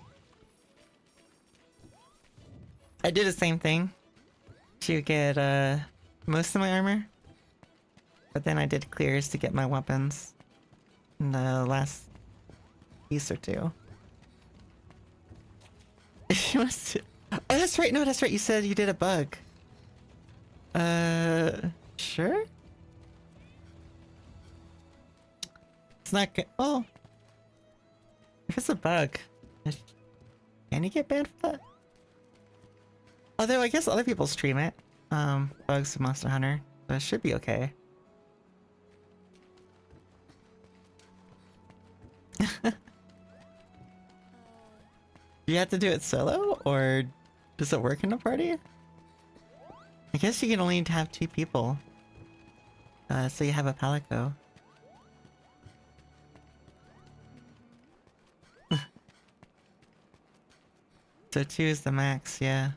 Speaker 1: I did the same thing to get most of my armor, but then I did clears to get my weapons in the last piece or two. If you want to... Oh, that's right. No, that's right. You said you did a bug. Sure? It's not good. Oh. If it's a bug, can you get banned for that? Although I guess other people stream it. Bugs of Monster Hunter. So it should be okay. Do you have to do it solo, or does it work in a party? I guess you can only have 2 people. So you have a Palico. So 2 is the max, yeah.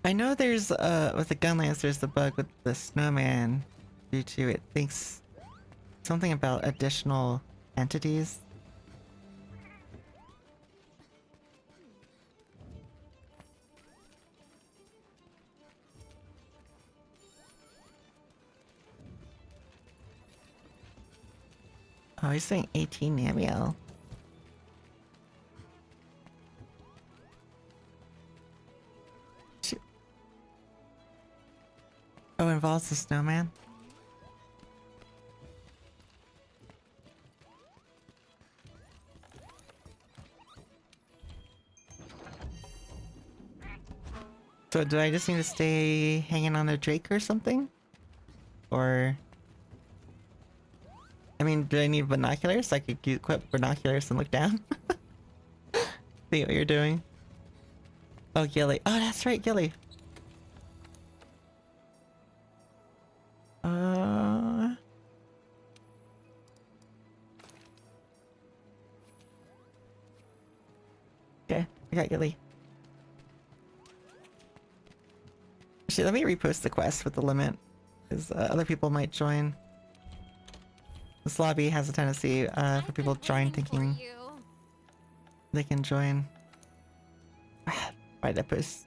Speaker 1: I know there's with the Gunlance there's the bug with the snowman due to it thinks something about additional entities. Oh, he's saying 18 Namiel. Oh, involves the snowman? So do I just need to stay hanging on a Drake or something? Or... I mean, do I need binoculars? I could equip binoculars and look down? See what you're doing. Oh, Gilly. Oh, that's right, Gilly. Okay, I got Gilly. Actually, let me repost the quest with the limit, because other people might join. This lobby has a tendency for people to join thinking they can join. Why did I post?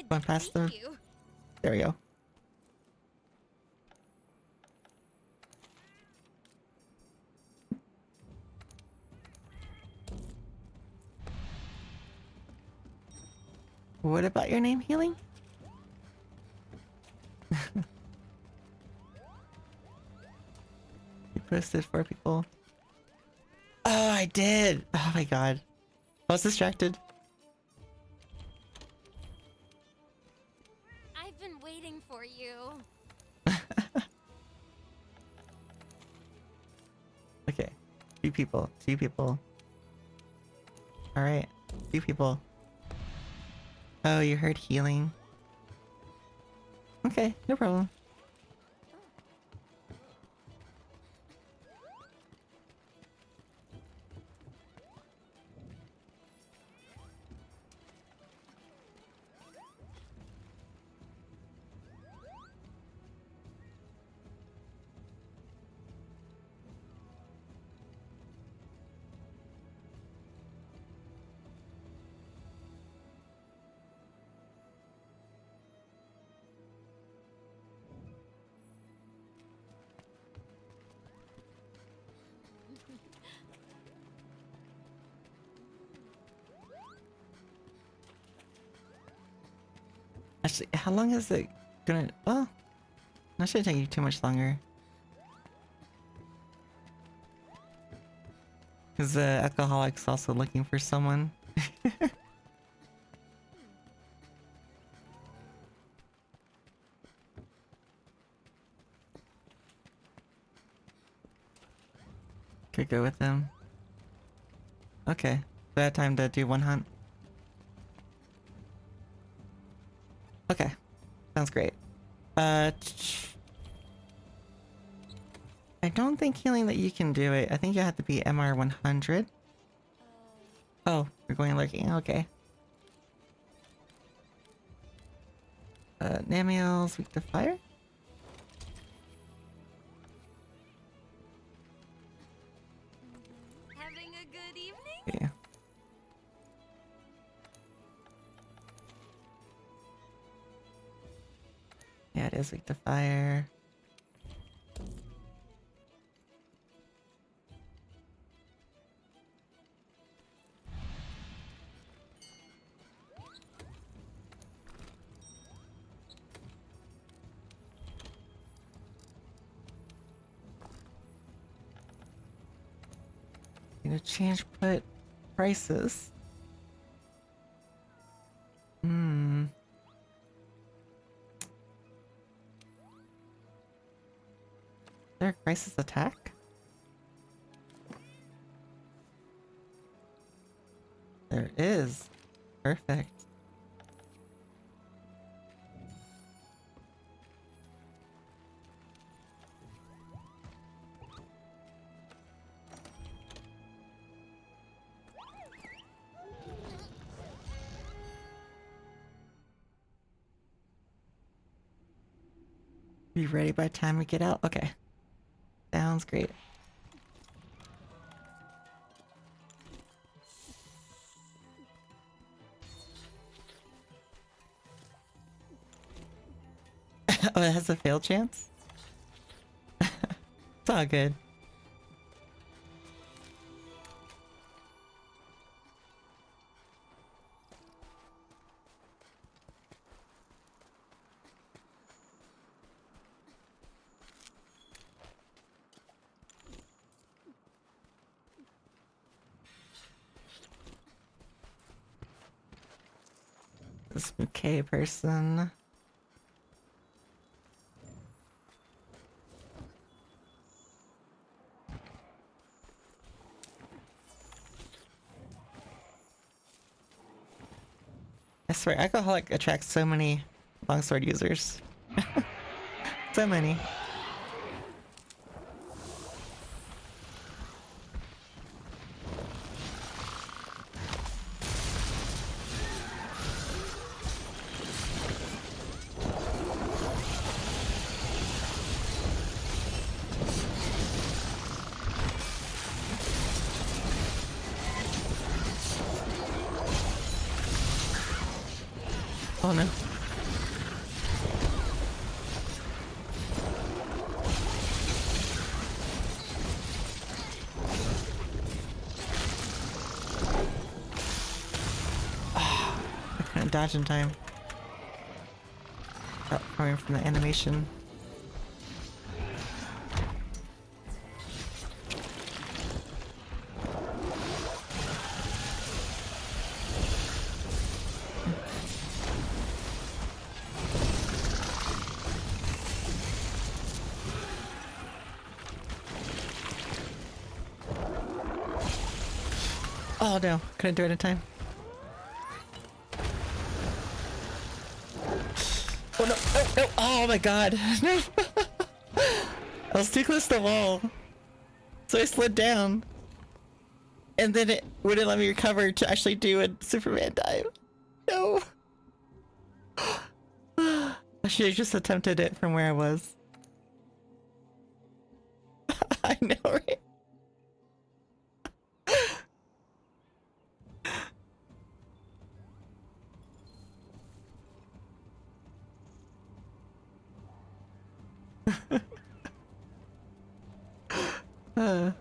Speaker 1: Going past the... There we go. What about your name, Healing? You posted for people. Oh, I did! Oh my god. I was distracted.
Speaker 2: I've been waiting for you.
Speaker 1: Okay. 2 people. 2 people. Alright. 2 people. Oh, you heard healing. Okay, no problem. Actually, how long is it gonna... Well, that shouldn't take you too much longer. Because the alcoholic's also looking for someone. Could go with them. Okay. So I have time to do 1 hunt. Okay. Sounds great. I don't think healing that you can do it. I think you have to be MR 100. Oh, you're going lurking. Okay. Namiel's weak to fire?
Speaker 2: Having a good evening?
Speaker 1: Yeah. Yeah, it is weak to fire. You know, change put prices. Hmm. Is there a crisis attack? There is. Perfect. Be ready by the time we get out? Okay. Sounds great. Oh, it has a fail chance? It's all good. This bouquet person. I swear, alcoholic attracts so many longsword users. So many. Oh no. I couldn't dodge in time. Oh, coming from the animation. Oh no, couldn't do it in time. Oh no, no, no, oh my god. No. I was too close to the wall. So I slid down. And then it wouldn't let me recover to actually do a Superman dive. No. I should have just attempted it from where I was. I know, right? uh.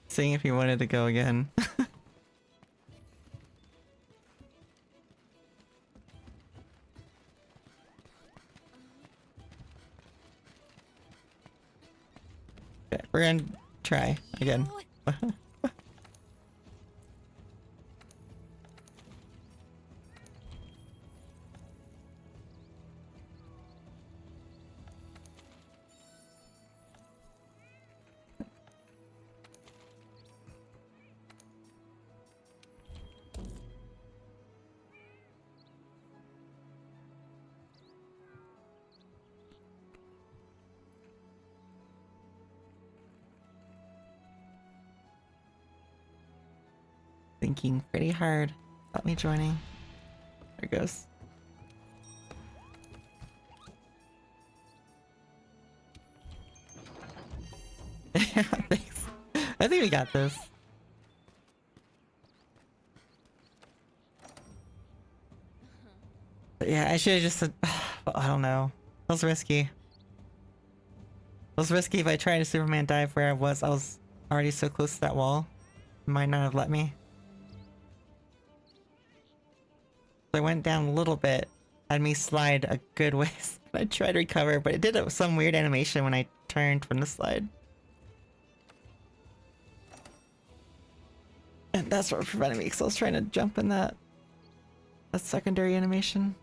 Speaker 1: Seeing if he wanted to go again. Okay, we're gonna try again. Thinking pretty hard about me joining. There it goes. Thanks. I think we got this. But yeah, I should have just said, I don't know. That was risky. It was risky if I tried to Superman dive where I was already so close to that wall. It might not have let me. I went down a little bit, had me slide a good ways. I tried to recover, but it did some weird animation when I turned from the slide. And that's what prevented me, because I was trying to jump in that secondary animation.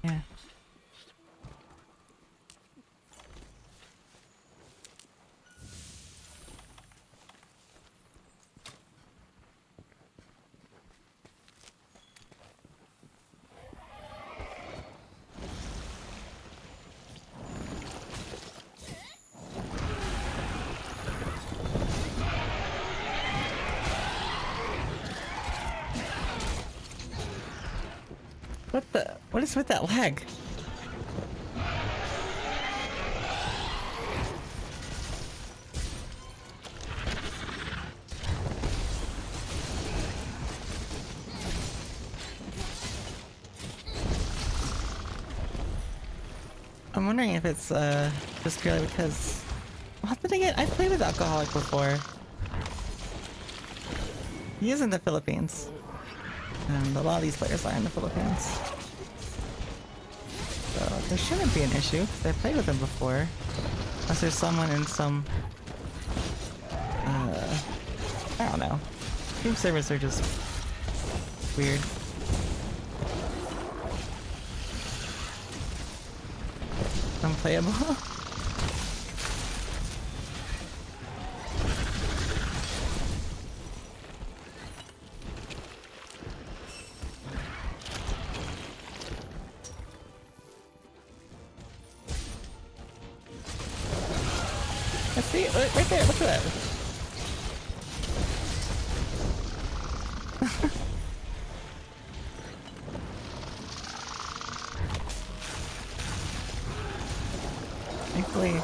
Speaker 1: Yeah. What is with that lag? I'm wondering if it's just purely because, well, then again, I've played with Alcoholic before. He is in the Philippines. And a lot of these players are in the Philippines. So there shouldn't be an issue, because I've played with him before. Unless there's someone in some... I don't know. Game servers are just... weird. Unplayable? Let's see, right there, look at that. Thankfully,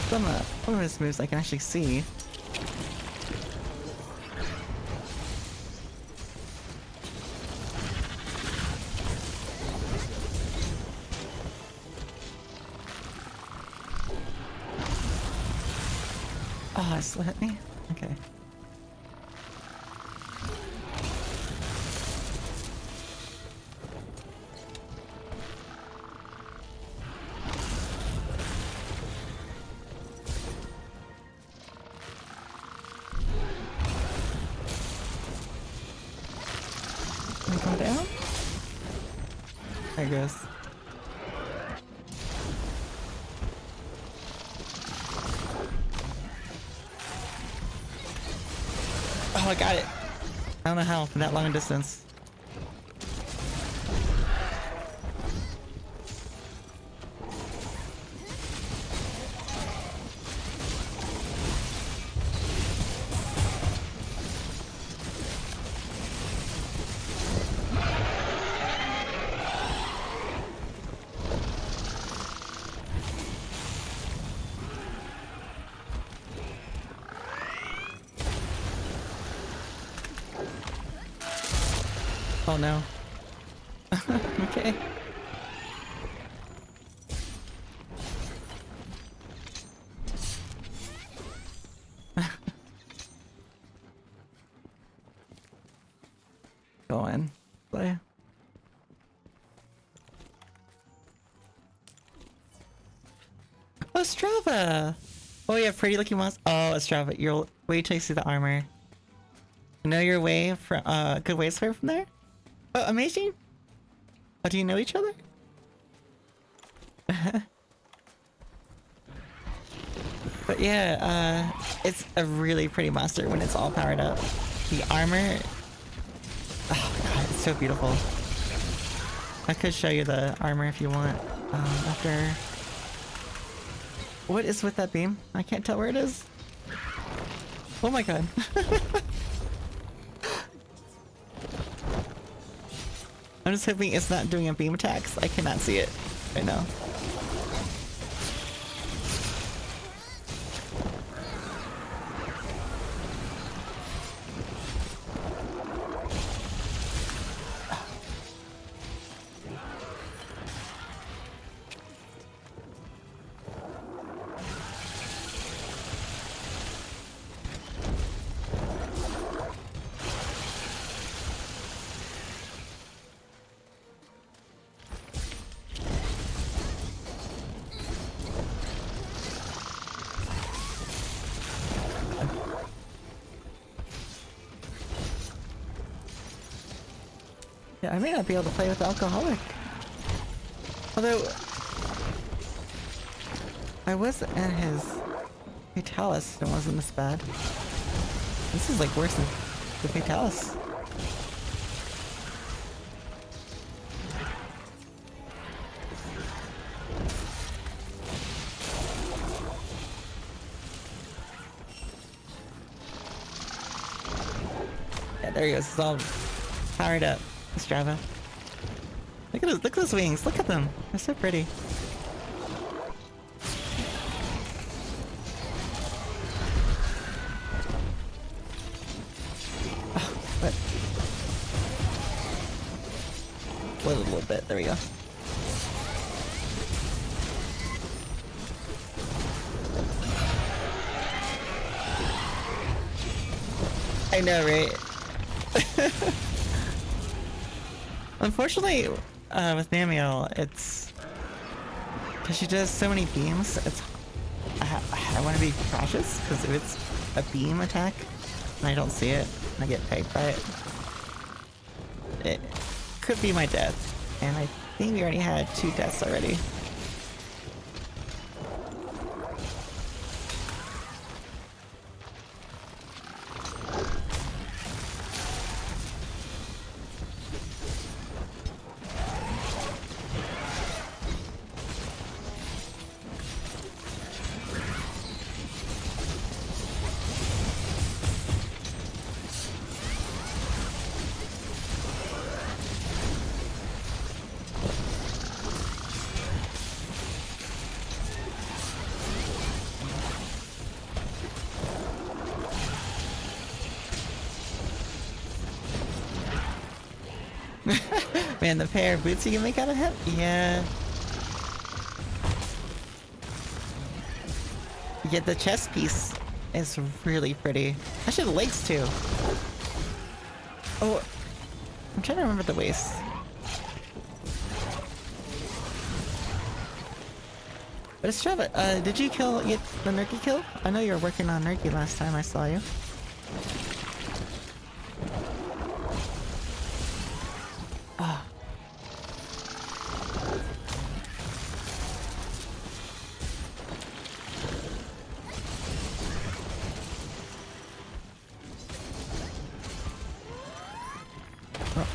Speaker 1: some of his moves I can actually see. Oh, it still hit me? Okay. Can we come down? There it goes. Oh, I got it. I don't know how from that long a distance. Oh no. Okay. Go in. Play. Oh, Strava! Oh, you have pretty looking monster. Oh, Strava, your way takes you the armor. Know your way from good ways from there? Oh, amazing! Oh, do you know each other? But yeah, it's a really pretty monster when it's all powered up. The armor... Oh god, it's so beautiful. I could show you the armor if you want. After... What is with that beam? I can't tell where it is. Oh my god. I'm just hoping it's not doing a beam attacks. I cannot see it right now. Yeah, I may not be able to play with the alcoholic. Although I was in his Fatalis and it wasn't this bad. This is like worse than the Fatalis. Yeah, there he goes. It's all powered up. Strava. Look at those wings. Look at them. They're so pretty. Oh, what? Wait a little bit. There we go. I know, right? Unfortunately, with Namiel, it's because she does so many beams. It's I want to be cautious because if it's a beam attack and I don't see it and I get pegged by it, it could be my death. And I think we already had 2 deaths already. Man, the pair of boots you can make out of him? Yeah. Yeah, the chest piece is really pretty. Actually, the legs too. Oh, I'm trying to remember the waist. But it's Strava, did you get the Nerky kill? I know you were working on Nerky last time I saw you. Ah. Oh.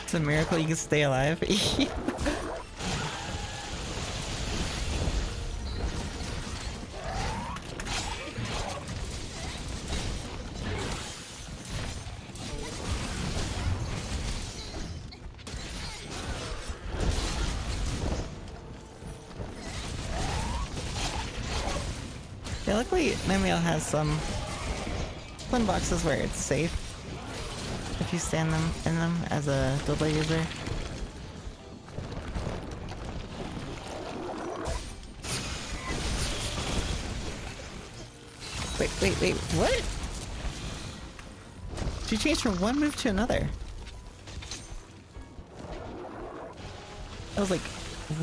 Speaker 1: It's a miracle you can stay alive. Yeah, luckily Namiel has some fun boxes where it's safe if you stand in them as a Double user. Wait, what? She changed from one move to another. That was like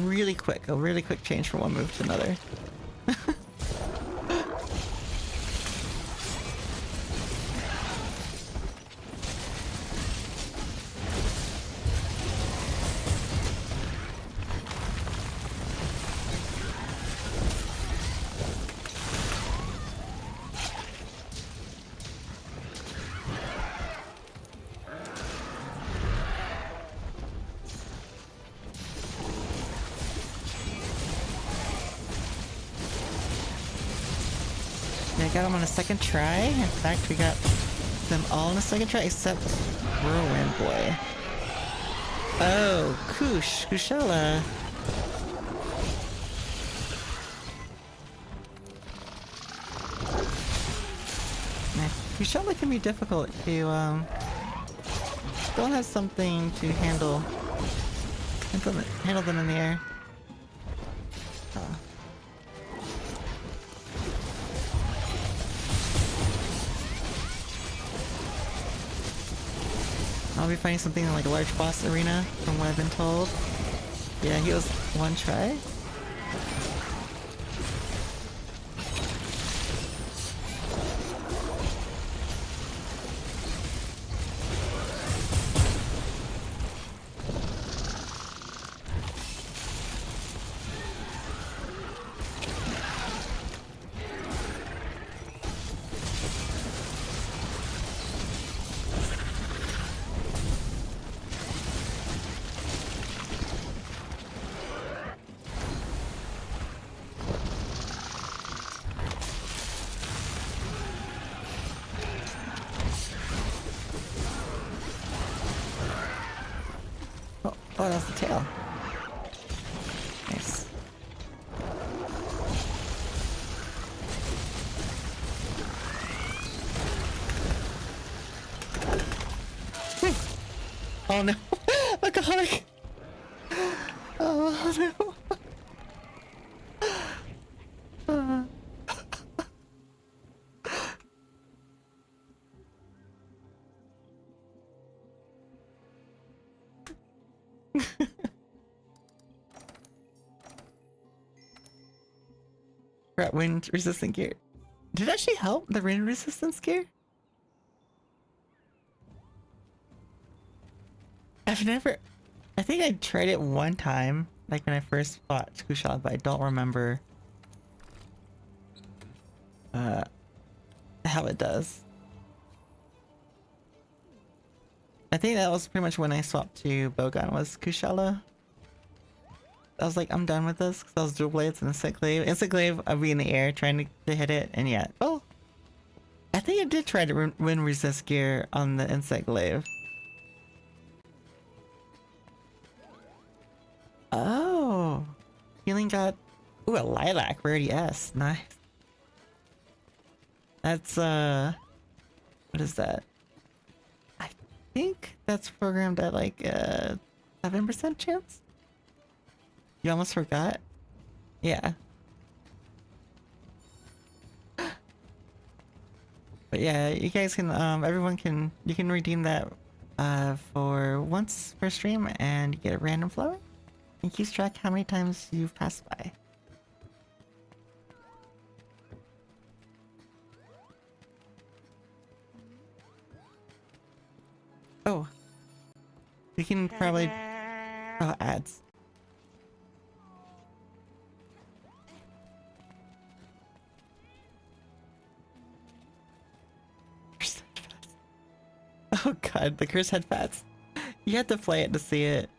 Speaker 1: really quick, a really quick change from one move to another. Yeah, I got them on a second try. In fact, we got them all on a second try except Whirlwind Boy. Oh, Kushala. Man, Kushala can be difficult if you don't have something to handle them in the air. I'll be fighting something like a large boss arena, from what I've been told. Yeah, he was one try. Oh, that's the tail. Nice. Oh no. Alcoholic. Oh no. Rat wind resistant gear. Did it actually help the wind resistance gear? I've never. I think I tried it one time, like when I first fought Kushala, but I don't remember how it does. I think that was pretty much when I swapped to Bogan was Kushala. I was like, I'm done with this because I was dual blades and insect glaive. Insect glaive, I'd be in the air trying to hit it, and yeah. Oh, I think I did try to wind resist gear on the insect glaive. Oh, healing got ooh, a lilac rarity S. Nice. That's what is that? I think that's programmed at like 7% chance. You almost forgot? Yeah. But yeah, you guys can everyone can you can redeem that for once per stream and you get a random flower. And keeps track how many times you've passed by. Oh. We can probably oh ads. Oh god, the curse head fats. You had to play it to see it.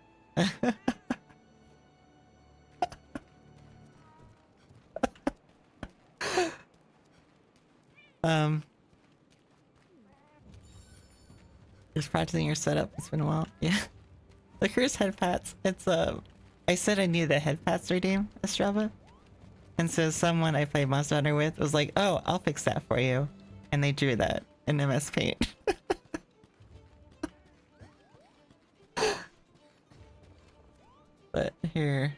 Speaker 1: Just practicing your setup. It's been a while. Yeah. The curse head pats. It's I said I needed the head pats to redeem Estrava. And so someone I played Monster Hunter with was like, oh, I'll fix that for you. And they drew that in MS Paint. But here.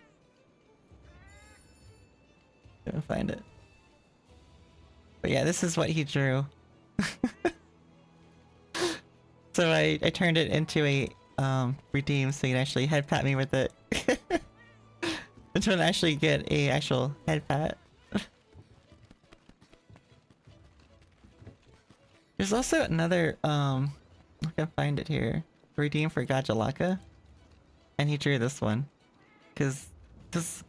Speaker 1: Couldn't find it. But yeah, this is what he drew. So I turned it into a redeem so you can actually head pat me with it. Until I actually get a actual head pat. There's also another I can find it here. Redeem for Gajalaka. And he drew this one. Cause this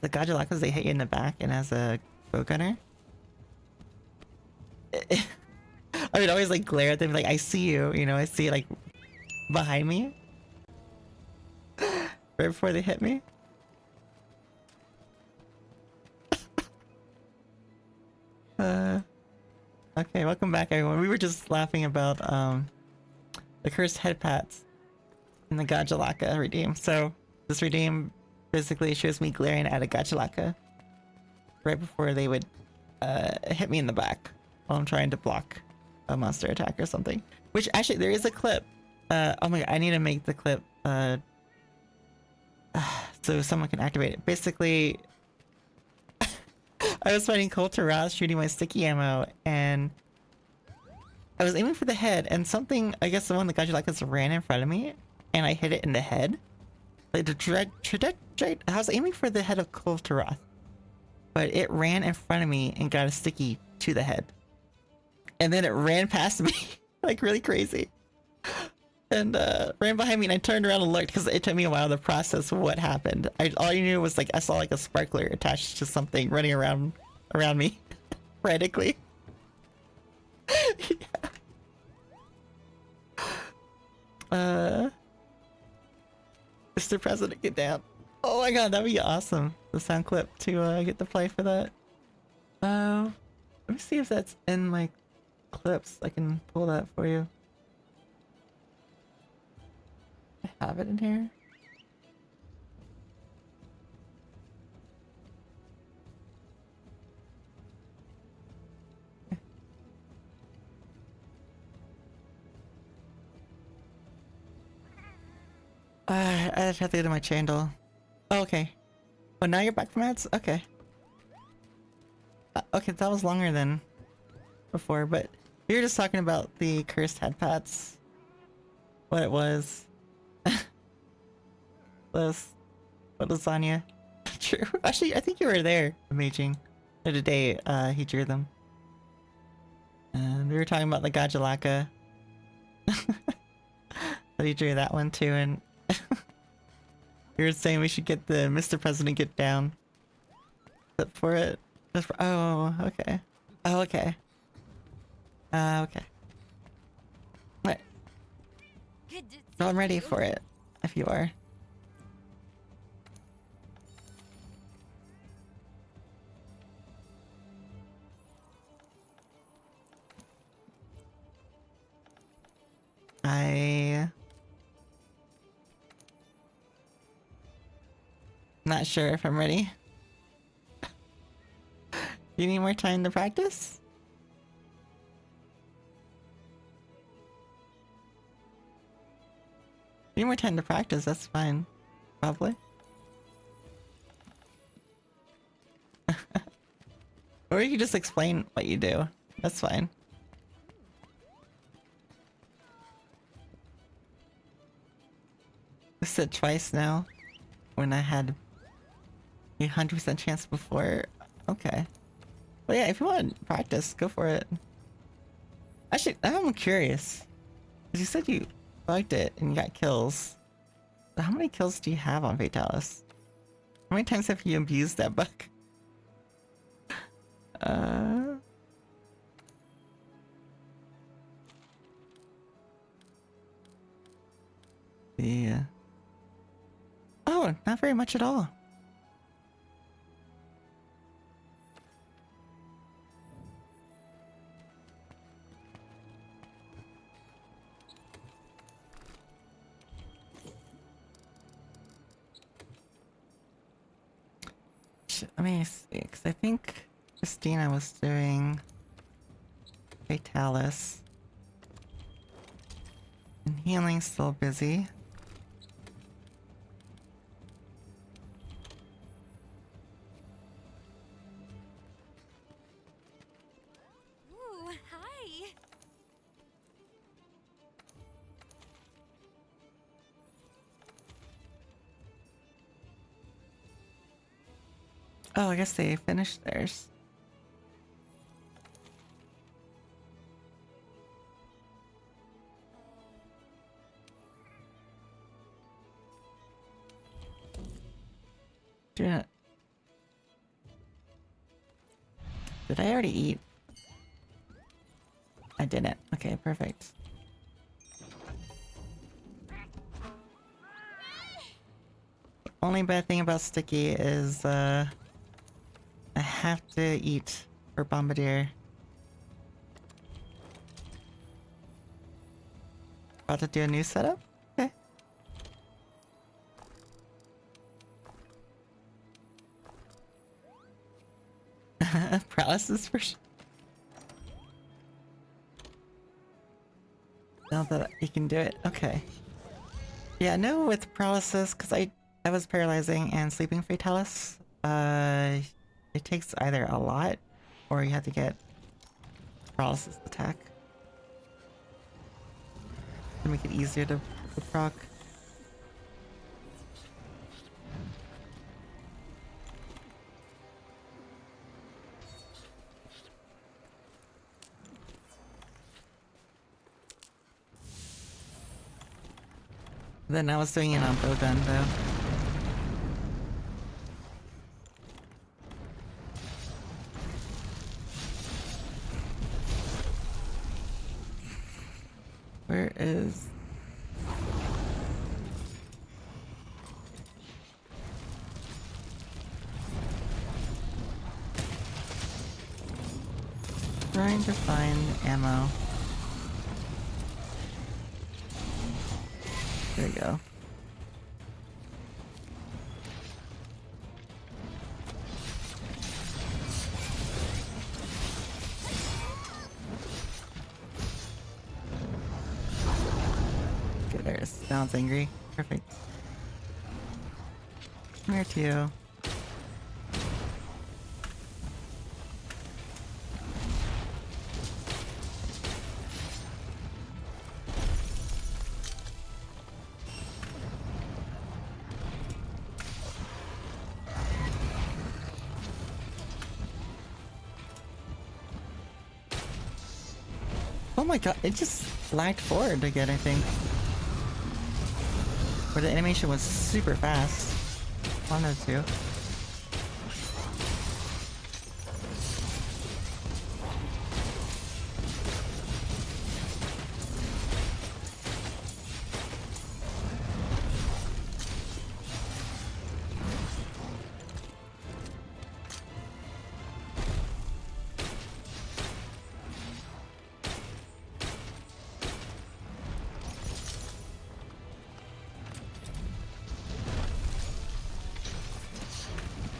Speaker 1: the Gajalakas, they hit you in the back and as a bow gunner. I would always like glare at them like I see you, you know, I see like behind me. Right before they hit me. Okay, welcome back everyone. We were just laughing about the cursed head pats in the Gajalaka redeem. So this redeem basically shows me glaring at a Gajalaka right before they would hit me in the back while I'm trying to block a monster attack or something. Which actually there is a clip. Oh my god, I need to make the clip so someone can activate it. Basically, I was fighting Kol'Taraz shooting my sticky ammo and I was aiming for the head and something, I guess the one that Gajalakas ran in front of me and I hit it in the head. Like the trajectory, I was aiming for the head of Kol'Taraz, but it ran in front of me and got a sticky to the head. And then it ran past me, like really crazy. And ran behind me and I turned around and looked because it took me a while to process what happened. All I knew was like I saw like a sparkler attached to something running around me frantically. Yeah. Mr. President, get down. Oh my god, that'd be awesome. The sound clip to get to play for that. Let me see if that's in my clips. I can pull that for you. I have it in here. I'd have to go to my channel. Oh, okay. Oh, now you're back from ads? Okay. Okay, that was longer than before, but we were just talking about the cursed head pats. What it was. What lasagna? True. Actually, I think you were there, Amazing. The day he drew them. And we were talking about the Gajalaka. But he drew that one too, and you were saying we should get the Mr. President get down. Except for it. Just for, oh, okay. Oh, okay. Okay. Right.
Speaker 2: Good to
Speaker 1: So I'm
Speaker 2: see
Speaker 1: ready
Speaker 2: you.
Speaker 1: for it, if you are. Not sure if I'm ready. You need more time to practice? You need more time to practice, that's fine. Probably. Or you can just explain what you do. That's fine. I said twice now. When I had a 100% chance before. Okay. But yeah, if you want to practice, go for it. Actually, I'm curious. Because you said you liked it and you got kills. So how many kills do you have on Fatalis? How many times have you abused that bug? Yeah. Oh, not very much at all. Let me see, because I think Christina was doing Fatalis. And healing's still busy.
Speaker 2: Ooh, hi.
Speaker 1: Oh, I guess they finished theirs. Did I already eat? I didn't. Okay, perfect. Only bad thing about Sticky is I have to eat for Bombardier. About to do a new setup? Okay. Paralysis for sure. Now that you can do it, okay. Yeah, no with paralysis, because I was paralyzing and sleeping Fatalis. It takes either a lot, or you have to get paralysis attack to make it easier to proc. Then I was doing it on Bowgun though. Where is... Trying to find ammo. There we go. Okay, there's. Now it's angry. Perfect. Come here too. Oh my god, it just lagged forward again, I think. Where the animation was super fast. One of the two.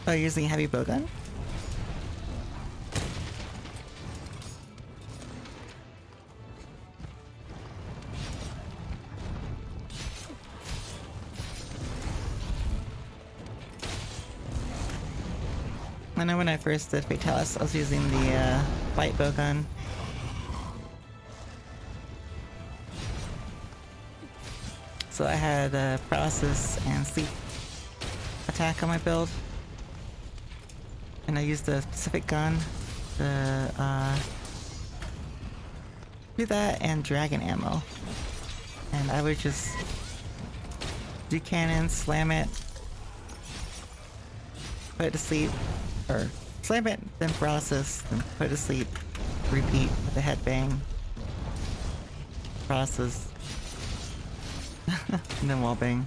Speaker 1: Oh, you're using a heavy bowgun? I know when I first did Fatalis, I was using the light bowgun. So I had paralysis and sleep attack on my build. And I used a specific gun to do that and dragon ammo. And I would just do cannon, slam it, put it to sleep, or slam it, then paralysis, then put it to sleep, repeat with the headbang, paralysis, and then wallbang.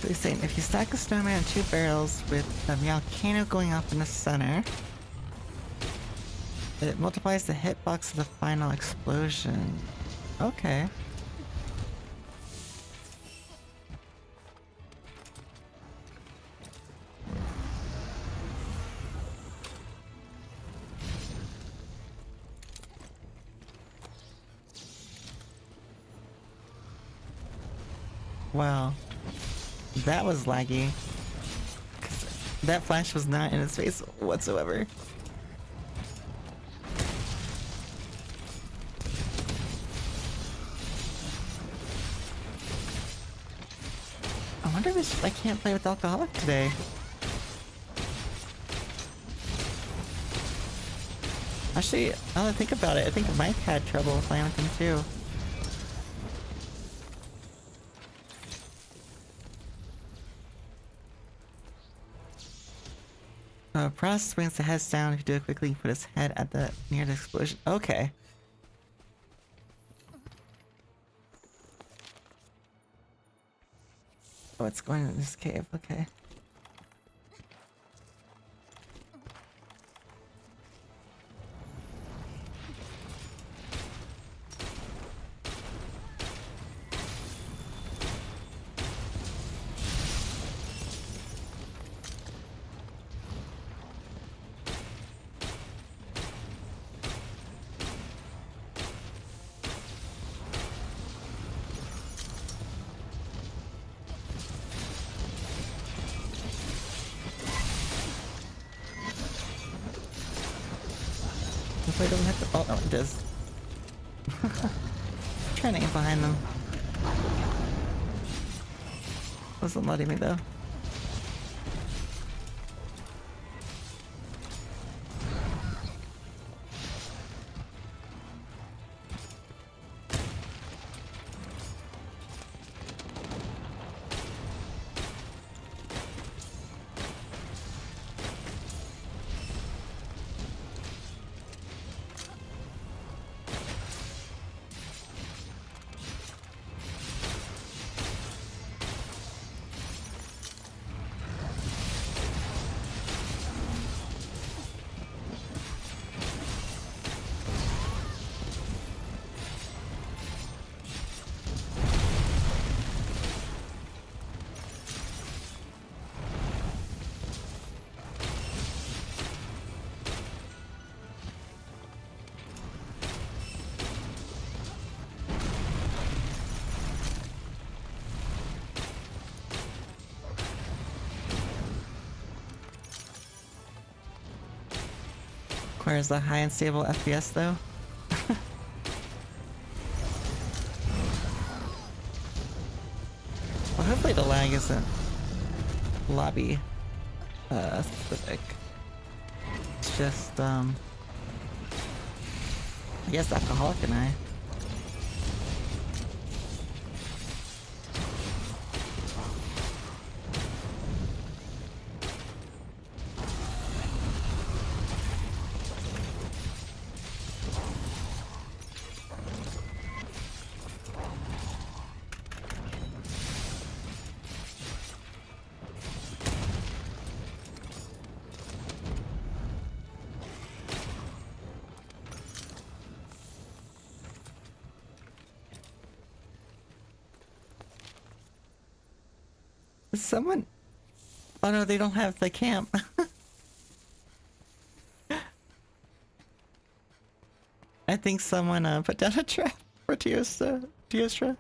Speaker 1: He's saying if you stack a snowman and 2 barrels with a volcano going off in the center, it multiplies the hitbox of the final explosion. Okay. Wow. That was laggy. 'Cause that flash was not in his face whatsoever. I wonder if I can't play with Alcoholic today. Actually, now that I think about it, I think Mike had trouble playing with him too. Pross swings the heads down. If you do it quickly, put his head at the near the explosion. Okay. Oh, it's going in this cave. Okay. Hopefully it doesn't hit the— oh no, it does. Trying to aim behind them. Wasn't letting me though. Requires a high and stable FPS though. Well, hopefully the lag isn't lobby specific. It's just I guess Alcoholic and I. Is someone? Oh no, they don't have the camp. I think someone put down a trap for Teostra.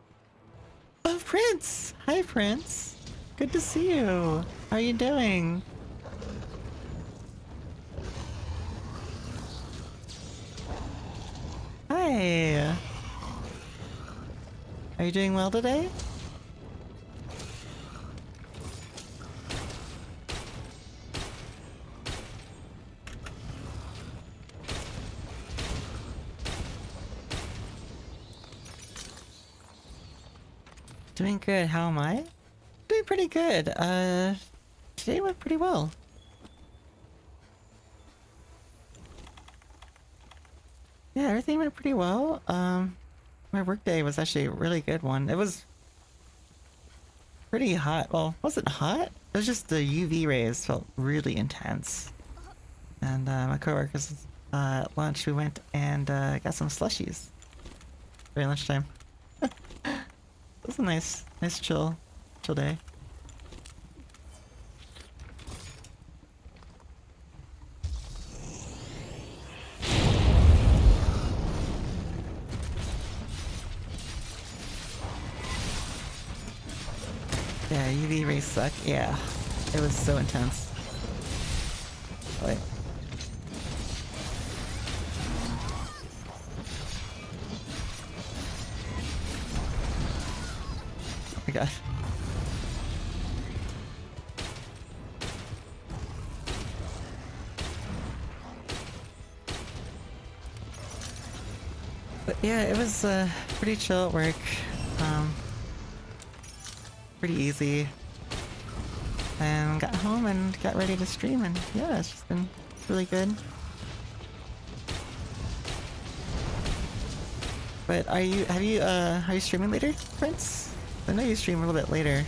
Speaker 1: Oh, Prince! Hi, Prince. Good to see you. How are you doing? Hi. Are you doing well today? Doing good. How am I? Doing pretty good. Today went pretty well. Yeah, everything went pretty well. My workday was actually a really good one. It was pretty hot. Well, it wasn't hot. It was just the UV rays felt really intense. And my coworkers at lunch, we went and got some slushies during lunchtime. It was a nice chill day. Yeah, UV rays suck. Yeah, it was so intense. Wait. Oh my god. But yeah, it was pretty chill at work. Pretty easy. And got home and got ready to stream, and yeah, it's just been really good. But are you streaming later, Prince? I know you stream a little bit later.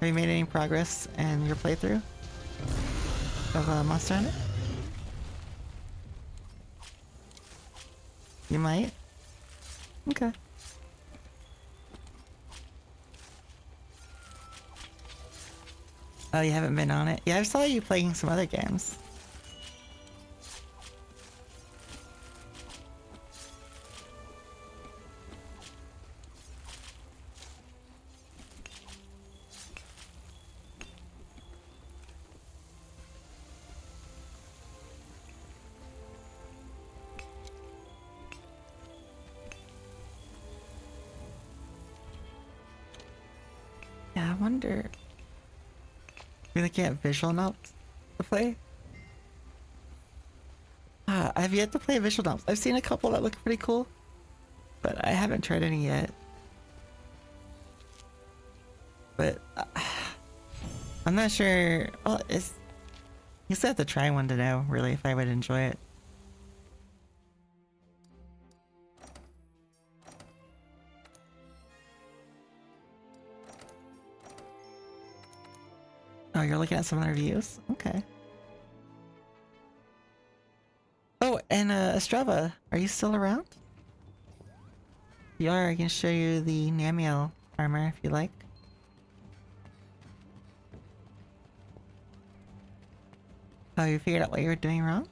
Speaker 1: Have you made any progress in your playthrough of Monster Hunter? You might? Okay. Oh, you haven't been on it? Yeah, I saw you playing some other games. Yeah, I wonder... You're looking at visual novels to play? I've yet to play visual novels. I've seen a couple that look pretty cool, but I haven't tried any yet. But I'm not sure. Well, you still have to try one to know, really, if I would enjoy it. Oh, you're looking at some of the reviews? Okay. Oh, and Estrava, are you still around? If you are, I can show you the Namiel armor if you like. Oh, you figured out what you were doing wrong?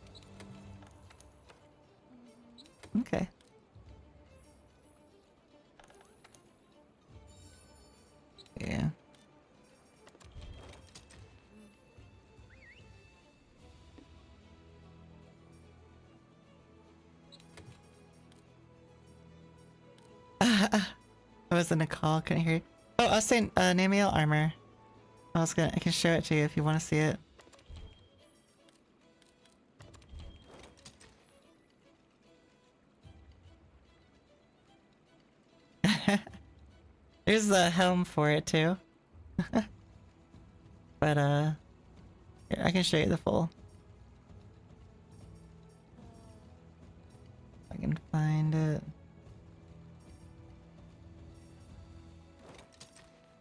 Speaker 1: Okay. Yeah. I was in a call, couldn't hear you. Oh, I was saying, Namiel armor. I can show it to you if you want to see it. There's the helm for it too. But here, I can show you the full. If I can find it.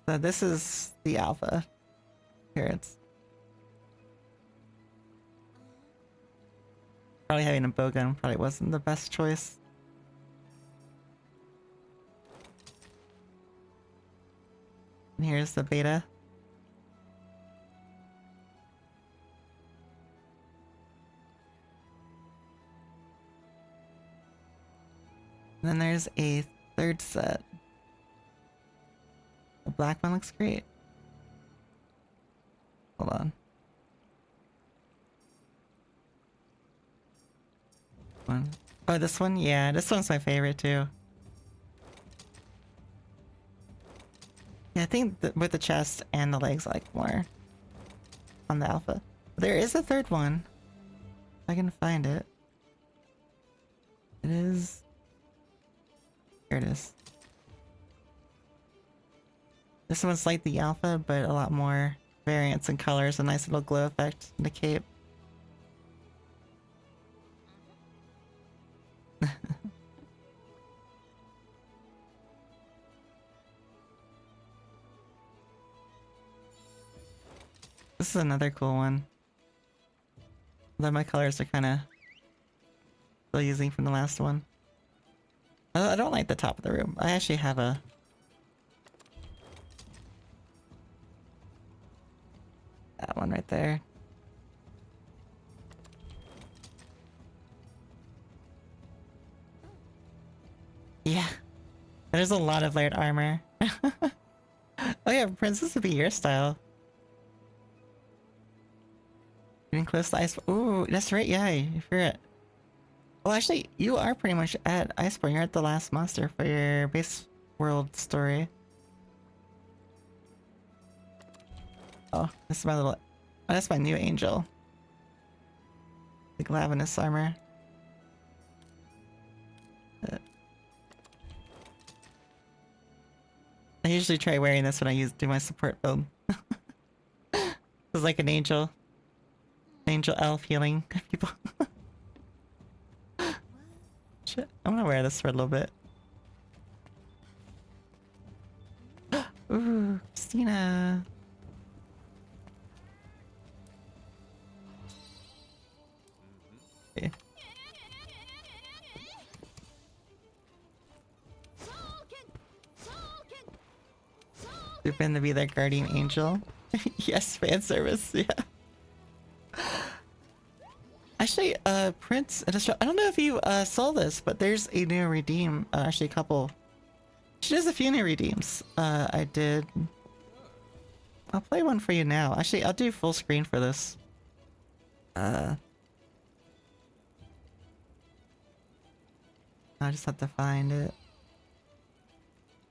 Speaker 1: So this is the alpha. Here it's probably having a bowgun probably wasn't the best choice. And here's the beta. And then there's a third set. The black one looks great. Hold on. One. Oh, this one? Yeah, this one's my favorite too. Yeah, I think with the chest and the legs I like more on the alpha. There is a third one. If I can find it. It is... Here it is. This one's like the alpha, but a lot more variants and colors. A nice little glow effect in the cape. This is another cool one. Although my colors are kind of still using from the last one. I don't like the top of the room. I actually have a... That one right there. Yeah. There's a lot of layered armor. Oh yeah, Princess would be your style. Getting close to ice. Ooh, that's right. Yeah, if you're at. Well, actually, you are pretty much at Iceborne. You're at the last monster for your base world story. Oh, this is my little. Oh, that's my new angel. The Glavenus armor. I usually try wearing this when I do my support build. It's like an angel. Angel elf healing people. Shit, I'm gonna wear this for a little bit. Ooh, Christina. Okay. Stupid to be their guardian angel. Yes, fan service, yeah. Actually, Prince, I don't know if you saw this, but there's a new redeem. Actually, a couple. She does a few new redeems. I did. I'll play one for you now. Actually, I'll do full screen for this. I just have to find it.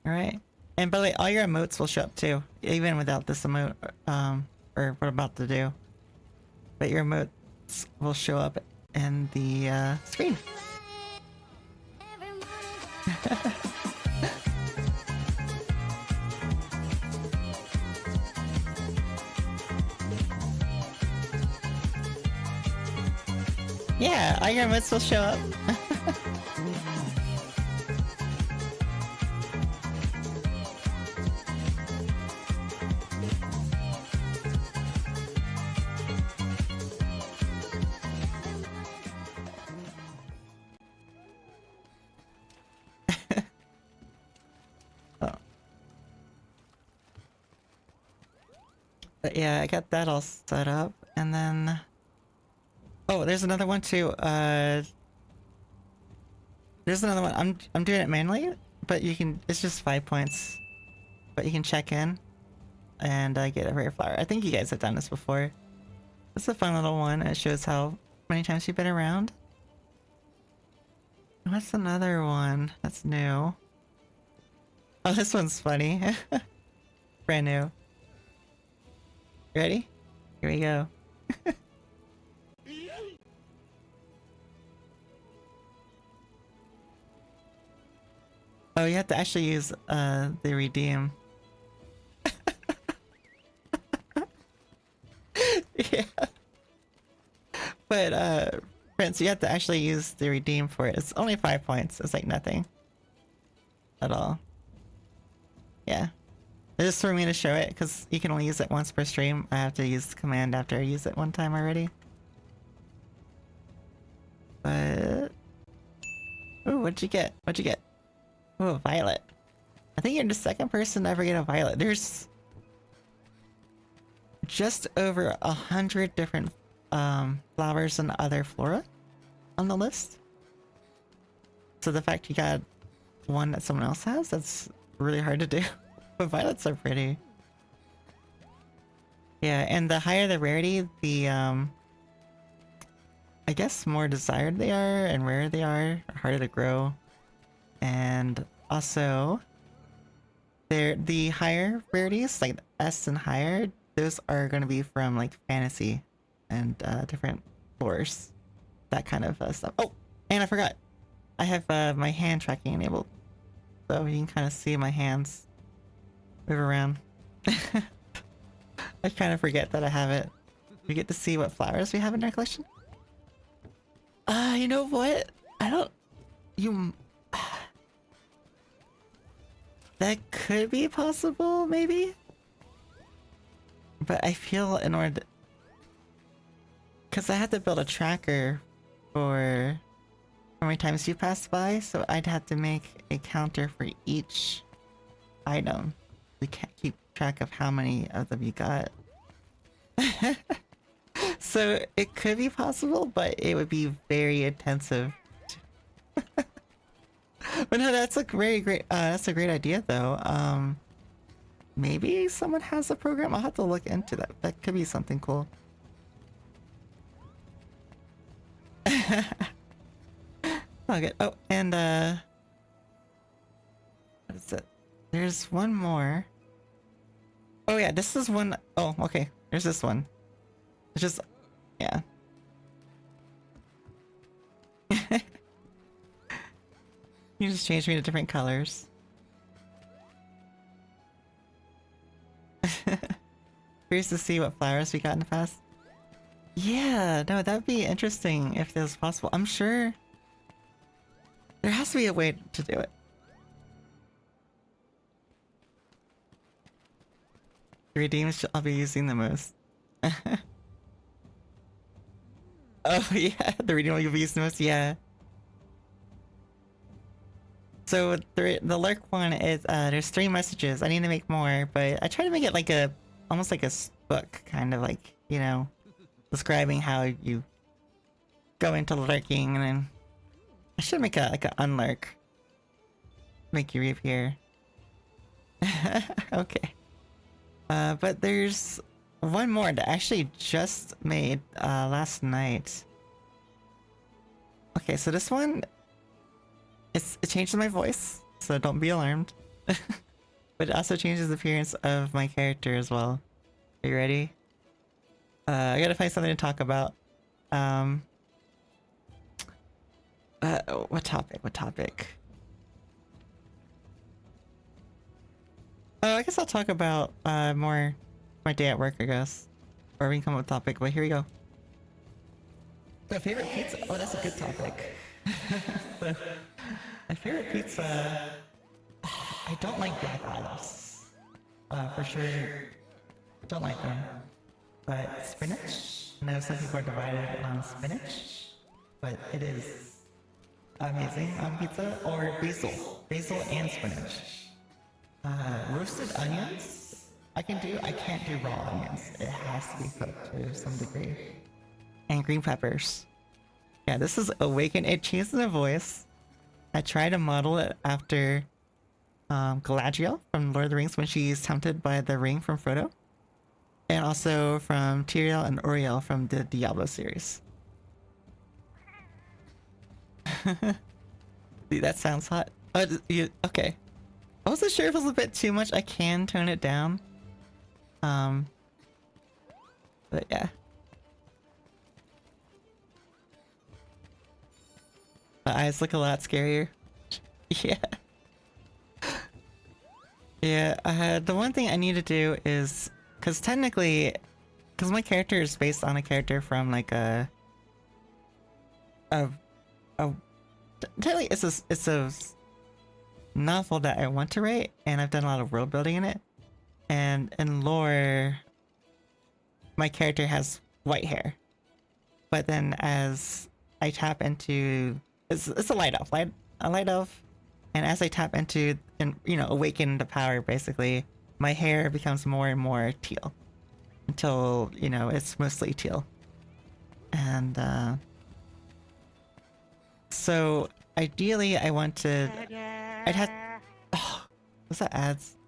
Speaker 1: Alright. And by the way, all your emotes will show up too, even without this emote, or what I'm about to do. But your emotes will show up in the screen. Yeah, all your emotes will show up. But yeah, I got that all set up, and then... Oh, there's another one too. There's another one. I'm doing it manually, but you can... It's just 5 points. But you can check in, and get a rare flower. I think you guys have done this before. It's a fun little one. It shows how many times you've been around. What's another one that's new? Oh, this one's funny. Brand new. Ready? Here we go. Oh, you have to actually use the redeem. Yeah. But Prince, you have to actually use the redeem for it. It's only 5 points. It's like nothing at all. Yeah. It's just for me to show it because you can only use it once per stream. I have to use the command after I use it one time already. But ooh, what'd you get? What'd you get? Ooh, a violet. I think you're the second person to ever get a violet. There's just over 100 different flowers and other flora on the list. So the fact you got one that someone else has, that's really hard to do. But violets are pretty. Yeah, and the higher the rarity, the I guess more desired they are and rarer they are, harder to grow. And also the higher rarities, like S and higher, those are gonna be from like fantasy and different floors. That kind of stuff. Oh, and I forgot. I have my hand tracking enabled. So you can kind of see my hands move around. I kind of forget that I have it. We get to see what flowers we have in our collection. You know what? I don't... You... That could be possible, maybe? But I feel in order... Because I had to build a tracker for how many times you passed by, so I'd have to make a counter for each item. We can't keep track of how many of them you got. So it could be possible, but it would be very intensive. But no, that's a great that's a great idea though. Maybe someone has a program. I'll have to look into that. That could be something cool. Oh, good. Oh, and what is it? There's one more. Oh yeah, this is one. Oh, okay. There's this one. It's just, yeah. You just changed me to different colors. Curious to see what flowers we got in the past. Yeah, no, that'd be interesting if it was possible. I'm sure there has to be a way to do it. The redeems I'll be using the most. Oh yeah, the redeem you'll be using the most, yeah. So the lurk one is there's 3 messages. I need to make more, but I try to make it like a almost like a book, kind of like, you know, describing how you go into lurking, and then I should make a like an unlurk. Make you reappear. Okay. But there's one more that I actually just made last night. Okay, so this one, it changes my voice, so don't be alarmed. But it also changes the appearance of my character as well. Are you ready? I gotta find something to talk about. What topic? What topic? Oh, I guess I'll talk about more my day at work, I guess. Or we can come up with a topic, but here we go. My favorite pizza? Oh, that's a good topic. My favorite pizza... I don't like Black Olives. For sure, don't like them. But spinach? I know some people are divided on spinach, but it is amazing on pizza. Or basil. Basil and spinach. Roasted onions, I can't do raw onions. It has to be cooked to some degree. And green peppers. Yeah, this is Awaken. It changes the voice. I try to model it after Galadriel from Lord of the Rings when she's tempted by the ring from Frodo. And also from Tyrael and Uriel from the Diablo series. Dude, that sounds hot. Oh, okay. I wasn't sure if it was a bit too much. I can tone it down. But yeah. My eyes look a lot scarier. Yeah. Yeah, the one thing I need to do is... Because technically... Because my character is based on a character from like technically it's a novel that I want to write, and I've done a lot of world building in it. And in lore, my character has white hair. But then as I tap into... It's a light elf, a light elf. And as I tap into, and you know, awaken the power, basically, my hair becomes more and more teal. Until, you know, it's mostly teal. And, so, ideally, I want to... I'd have... Oh, what's that ads?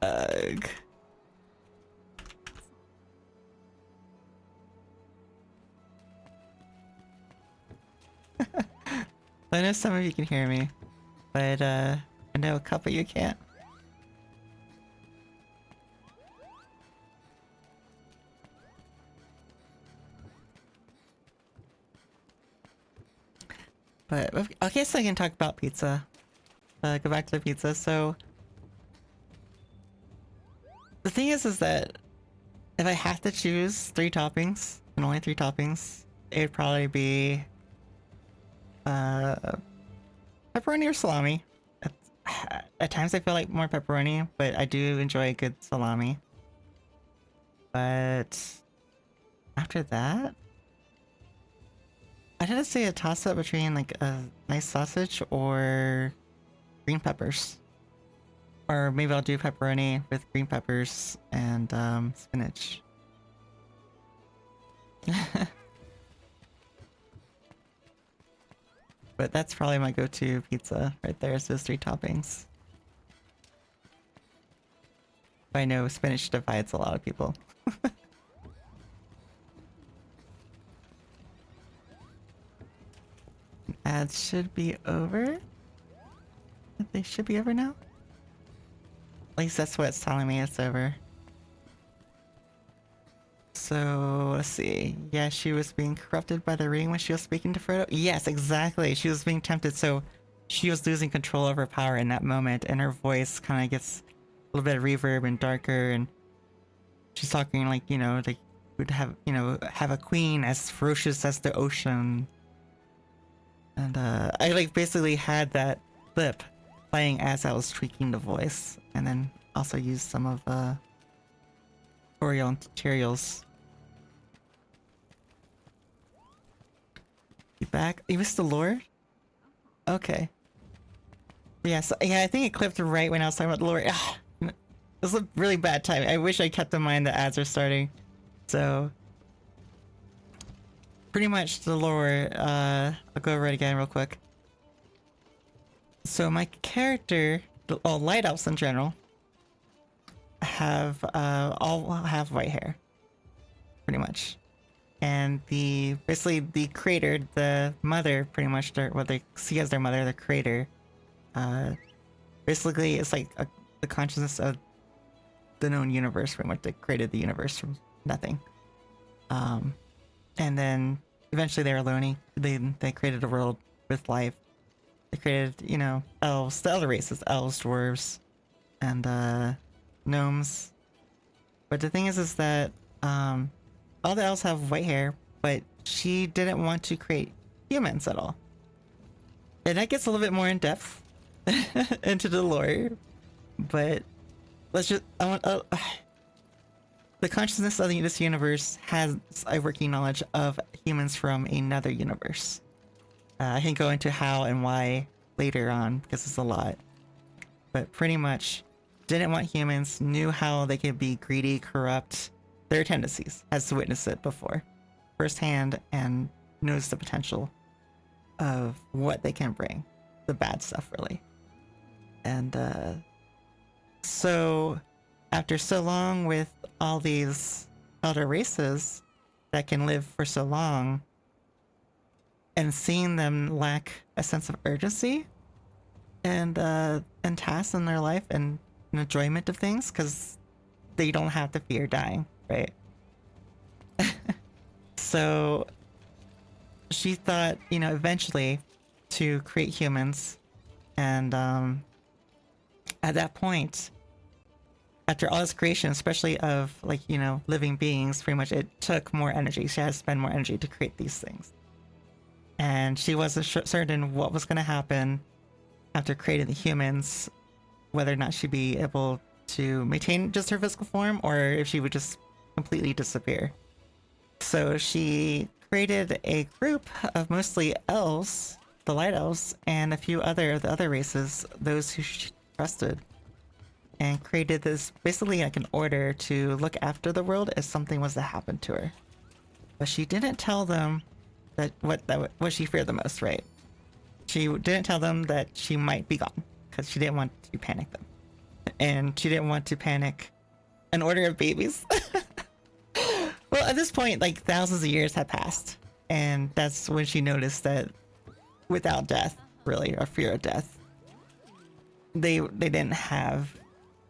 Speaker 1: Ugh. I know some of you can hear me, but I know a couple you can't. But I guess I can talk about pizza. Go back to the pizza. So the thing is that if I have to choose 3 toppings and only 3 toppings, it would probably be pepperoni or salami. At times I feel like more pepperoni, but I do enjoy a good salami. But after that, I'd have to say a toss-up between like a nice sausage or green peppers. Or maybe I'll do pepperoni with green peppers and spinach. But that's probably my go-to pizza right there, is those 3 toppings. I know spinach divides a lot of people. Ads should be over. They should be over now. At least that's what it's telling me, it's over. So, let's see. Yeah, she was being corrupted by the ring when she was speaking to Frodo. Yes, exactly. She was being tempted, so she was losing control of her power in that moment, and her voice kind of gets a little bit of reverb and darker, and she's talking like, you know, like would have, you know, have a queen as ferocious as the ocean. And I like basically had that clip playing as I was tweaking the voice, and then also used some of tutorial materials. You back? You missed the lore? Okay. Yeah, so, yeah, I think it clipped right when I was talking about the lore. Ah, it was a really bad time. I wish I kept in mind the ads are starting. So, pretty much the lore, I'll go over it again real quick. So my character, well, light elves in general, have all have white hair, pretty much. And basically the creator, the mother, pretty much what they see as their mother, the creator, basically it's like the consciousness of the known universe, pretty much. They created the universe from nothing. And then eventually they were lonely. They created a world with life. They created, you know, elves, the other races, elves, dwarves, and gnomes. But the thing is that all the elves have white hair, but she didn't want to create humans at all. And that gets a little bit more in depth into the lore. But let's just, the consciousness of this universe has a working knowledge of humans from another universe. I can go into how and why later on, because it's a lot. But pretty much, didn't want humans, knew how they could be greedy, corrupt, their tendencies, has witnessed it before, firsthand, and knows the potential of what they can bring. The bad stuff, really. And so, after so long with all these other races that can live for so long, and seeing them lack a sense of urgency and tasks in their life and an enjoyment of things because they don't have to fear dying, right? So she thought, you know, eventually to create humans, and at that point, after all this creation, especially of like, you know, living beings, pretty much it took more energy. She had to spend more energy to create these things, and she wasn't certain what was going to happen after creating the humans, whether or not she'd be able to maintain just her physical form or if she would just completely disappear. So she created a group of mostly elves, the light elves, and a few of the other races, those who she trusted, and created this basically like an order to look after the world if something was to happen to her. But she didn't tell them that what she feared the most, right? She didn't tell them that she might be gone because she didn't want to panic them, and she didn't want to panic an order of babies. Well, at this point, like thousands of years had passed, and that's when she noticed that without death, really, or fear of death, they didn't have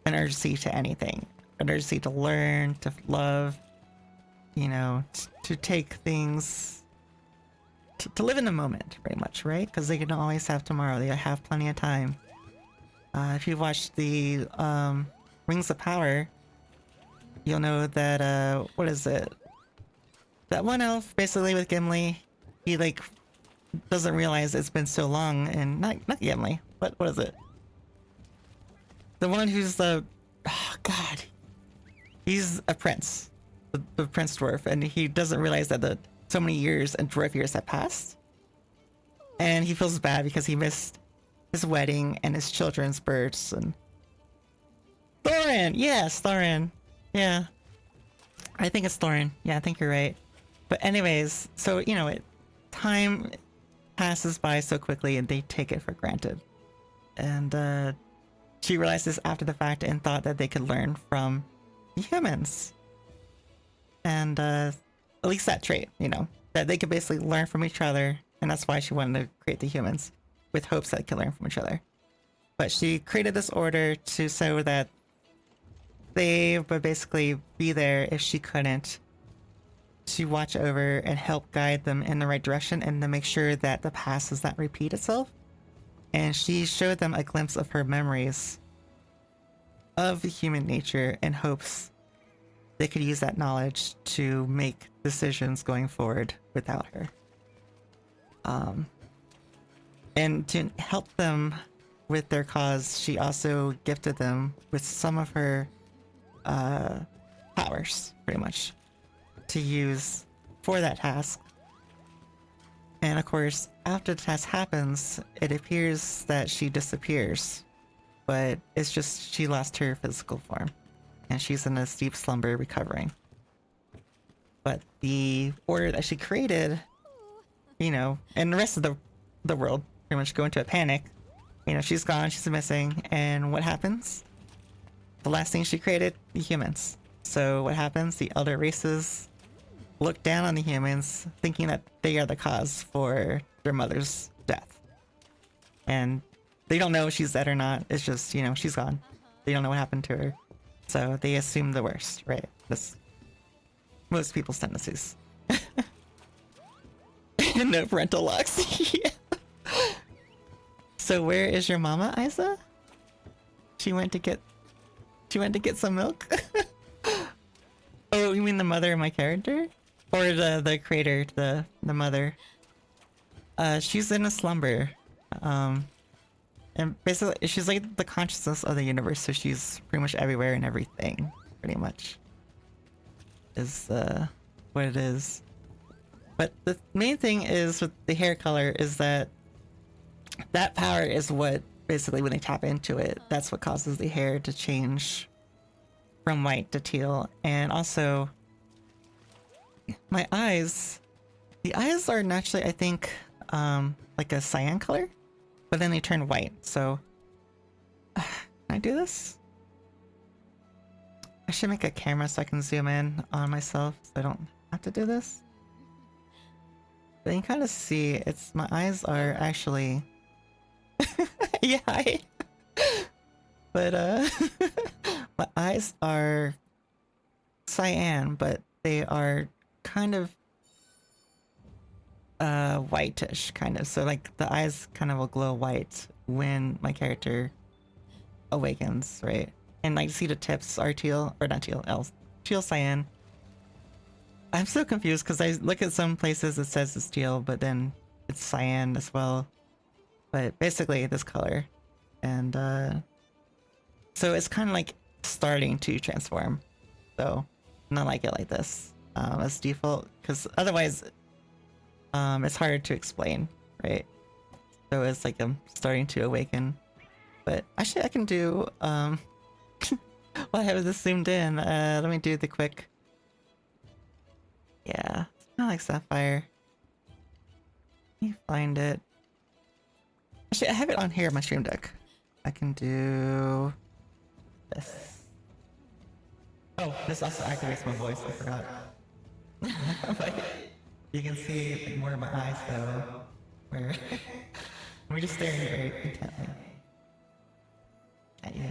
Speaker 1: an urgency to anything, an urgency to learn, to love, you know, to take things, to live in the moment, pretty much, right? Because they can always have tomorrow. They have plenty of time. If you've watched the Rings of Power, you'll know that what is it? That one elf, basically with Gimli, he like doesn't realize it's been so long, and not Gimli, but what is it? The one who's the oh god, he's a prince, the prince dwarf, and he doesn't realize that so many years and dwarf years have passed, and he feels bad because he missed his wedding and his children's births. And Thorin, yes, Thorin, yeah, I think it's Thorin. Yeah, I think you're right. But anyways, so you know, time passes by so quickly, and they take it for granted. And she realized this after the fact and thought that they could learn from the humans. And at least that trait, you know, that they could basically learn from each other, and that's why she wanted to create the humans, with hopes that they could learn from each other. But she created this order so that they would basically be there if she couldn't, to watch over and help guide them in the right direction and to make sure that the past does not repeat itself. And she showed them a glimpse of her memories of human nature in hopes they could use that knowledge to make decisions going forward without her. And to help them with their cause, she also gifted them with some of her powers, pretty much, to use for that task. And of course, after the task happens, it appears that she disappears, but it's just she lost her physical form, and she's in a deep slumber recovering. But the order that she created, you know, and the rest of the world pretty much go into a panic. You know, she's gone, she's missing, and what happens? The last thing she created, the humans. So what happens? The elder races look down on the humans, thinking that they are the cause for their mother's death. And they don't know if she's dead or not. It's just, you know, she's gone. They don't know what happened to her. So they assume the worst, right? That's most people's tendencies. No parental locks. Yeah. So where is your mama, Isa? She went to get some milk? Oh, you mean the mother of my character? Or the creator, the mother? She's in a slumber. And basically she's like the consciousness of the universe, so she's pretty much everywhere and everything, pretty much. Is what it is. But the main thing is with the hair color is that power is what basically when they tap into it, that's what causes the hair to change from white to teal. And also my eyes, the eyes are naturally, I think, like a cyan color, but then they turn white. So can I do this? I should make a camera so I can zoom in on myself so I don't have to do this. But you can kind of see it's my eyes are actually yeah, but my eyes are cyan, but they are kind of whitish kind of. So like the eyes kind of will glow white when my character awakens, right? And like see the tips are teal or not teal, else teal cyan. I'm so confused because I look at some places it says it's teal, but then it's cyan as well. But basically this color. And so it's kind of like starting to transform. So not like it like this as default, because otherwise it's harder to explain, right? So it's like I'm starting to awaken. But actually I can do well, I have this zoomed in. Let me do the quick. Yeah, it's kind of like Sapphire. Let me find it. Actually, I have it on here on my stream deck. I can do this. Oh, this also activates my voice, I forgot. But you can see like, more of my eyes though. Where we're just staring very intently at you.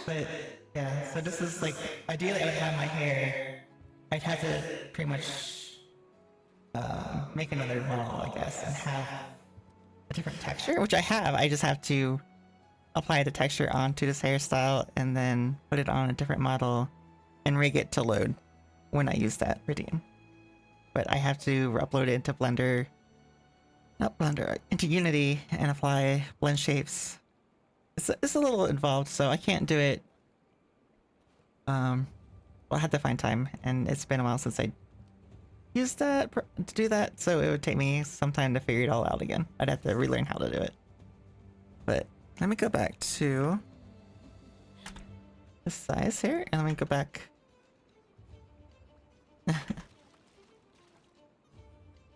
Speaker 1: But yeah, so this is like ideally I would have my hair. I'd have to pretty much make another model, I guess, and have a different texture, which I have. I just have to apply the texture onto this hairstyle and then put it on a different model and rig it to load when I use that routine. But I have to upload it into Blender, not Blender, into Unity and apply blend shapes. It's a little involved, so I can't do it. Well, I had to find time, and it's been a while since I used that to do that, so it would take me some time to figure it all out again. I'd have to relearn how to do it. But let me go back to the size here, and let me go back.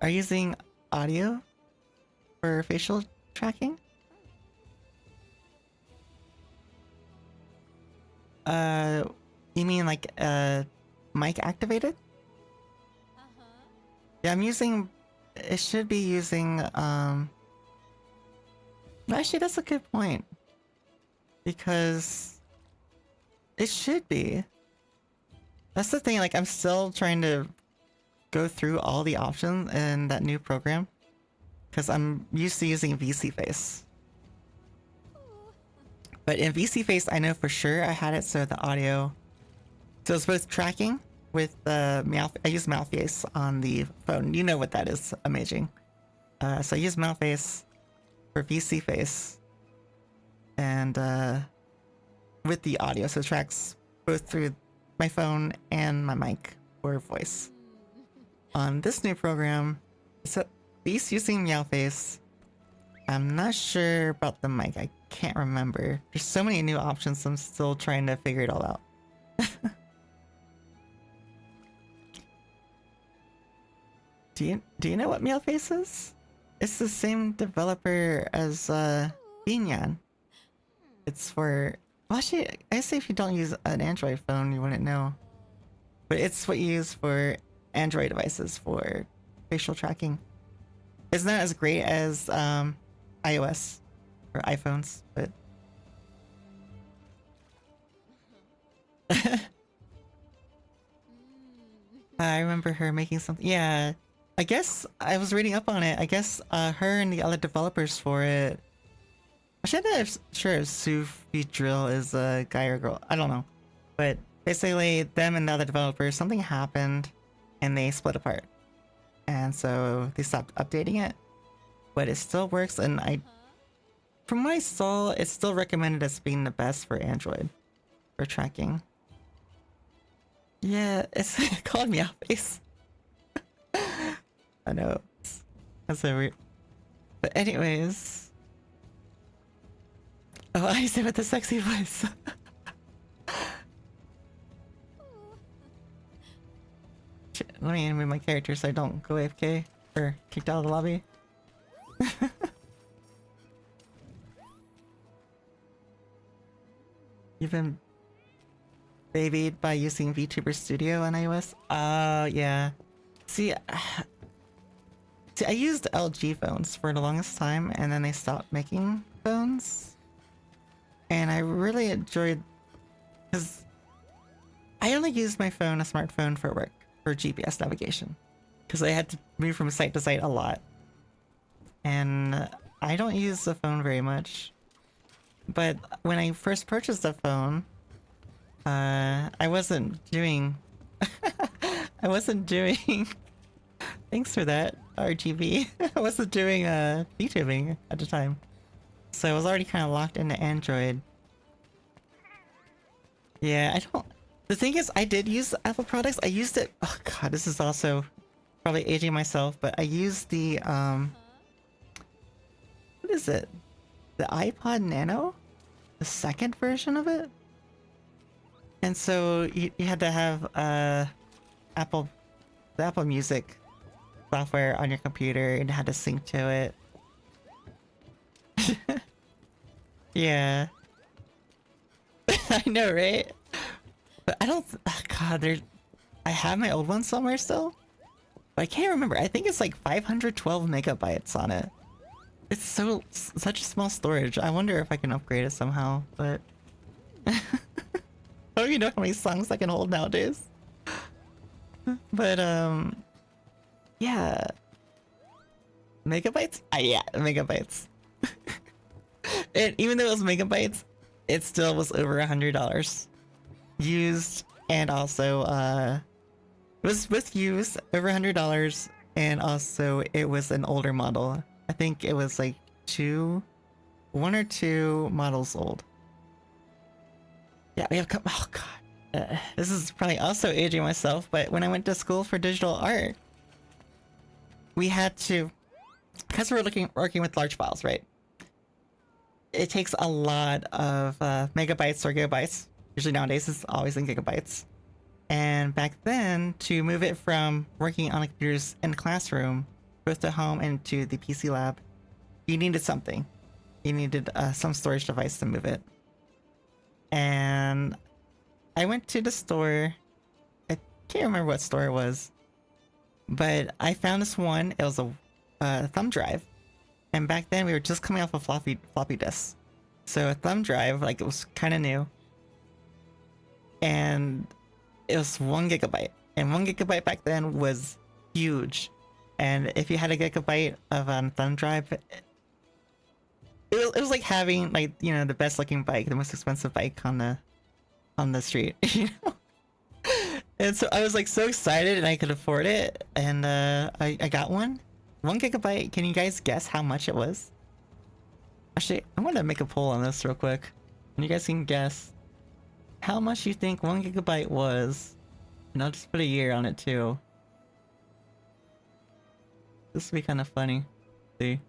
Speaker 1: Are you using audio for facial tracking? You mean like mic activated? Yeah, I'm using. It should be using. Actually, that's a good point. Because it should be. That's the thing. Like, I'm still trying to go through all the options in that new program, because I'm used to using VC Face. But in VC Face, I know for sure I had it so the audio. So it's both tracking with the mouth. I use mouth face on the phone. You know what that is, Amazing. So I use mouth face for VC Face, and with the audio, so it tracks both through my phone and my mic or voice. On this new program, it's at least using Meow Face. I'm not sure about the mic. I can't remember. There's so many new options. I'm still trying to figure it all out. Do you know what Meowface is? It's the same developer as Binyan. It's for, well, actually, I say if you don't use an Android phone, you wouldn't know. But it's what you use for Android devices for facial tracking. It's not as great as iOS or iPhones, but I remember her making something. Yeah, I guess I was reading up on it. I guess her and the other developers for it. Actually, I'm not sure if Sufi Drill is a guy or girl. I don't know, but basically, them and the other developers, something happened, and they split apart, and so they stopped updating it. But it still works, and from what I saw, it's still recommended as being the best for Android for tracking. Yeah, it's called Meowface. I know. That's so weird. But anyways. Oh, I say with the sexy voice. Shit, let me animate my character so I don't go AFK or kicked out of the lobby. You've been babied by using VTuber Studio on iOS. Yeah. See, see, I used LG phones for the longest time, and then they stopped making phones. And I really enjoyed, because I only used my phone, a smartphone, for work, for GPS navigation. Because I had to move from site to site a lot. And I don't use the phone very much. But when I first purchased the phone, I wasn't doing... I wasn't doing... Thanks for that, RGB. I wasn't doing VTubing at the time. So I was already kind of locked into Android. Yeah, I don't... The thing is, I did use Apple products. I used it... Oh god, this is also probably aging myself, but I used the, what is it? The iPod Nano? The second version of it? And so you had to have the Apple Music software on your computer and had to sync to it. Yeah. I know, right? But I don't... God, I have my old one somewhere still. But I can't remember. I think it's like 512 megabytes on it. It's such a small storage. I wonder if I can upgrade it somehow, but... I don't even know how many songs I can hold nowadays. But, yeah. Megabytes? Yeah, megabytes. And even though it was megabytes, it still was over $100. Used, and also, it was with use, over $100, and also it was an older model. I think it was like one or two models old. Yeah, we have oh god. This is probably also aging myself, but when I went to school for digital art, we had to, because we're working with large files, right? It takes a lot of megabytes or gigabytes. Usually nowadays it's always in gigabytes. And back then, to move it from working on the computers in the classroom, both to home and to the PC lab, you needed something. You needed some storage device to move it. And I went to the store. I can't remember what store it was, but I found this one. It was a thumb drive, and back then we were just coming off of floppy disks, so a thumb drive, like, it was kind of new, and it was 1 gigabyte, and 1 gigabyte back then was huge. And if you had a gigabyte of a thumb drive, it was like having, like, you know, the best looking bike, the most expensive bike on the street, you know? And so I was like so excited, and I could afford it, and I got one. 1 gigabyte. Can you guys guess how much it was? Actually, I'm gonna make a poll on this real quick, and you guys can guess how much you think 1 gigabyte was, and I'll just put a year on it too. This would be kind of funny. See?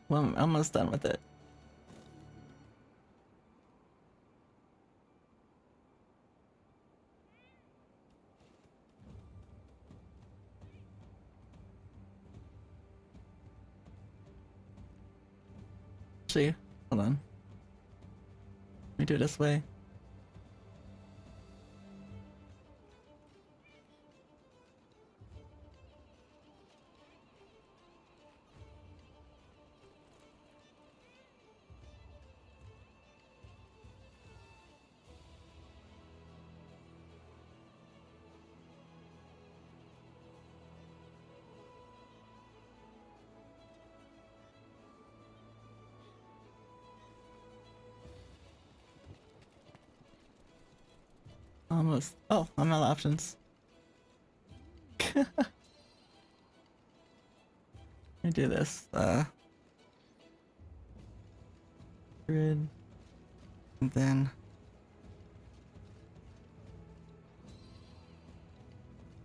Speaker 1: Well, I'm almost done with it. Actually, hold on. Let me do it this way. Almost. Oh, I'm out of options. Let me do this. Grid. And then.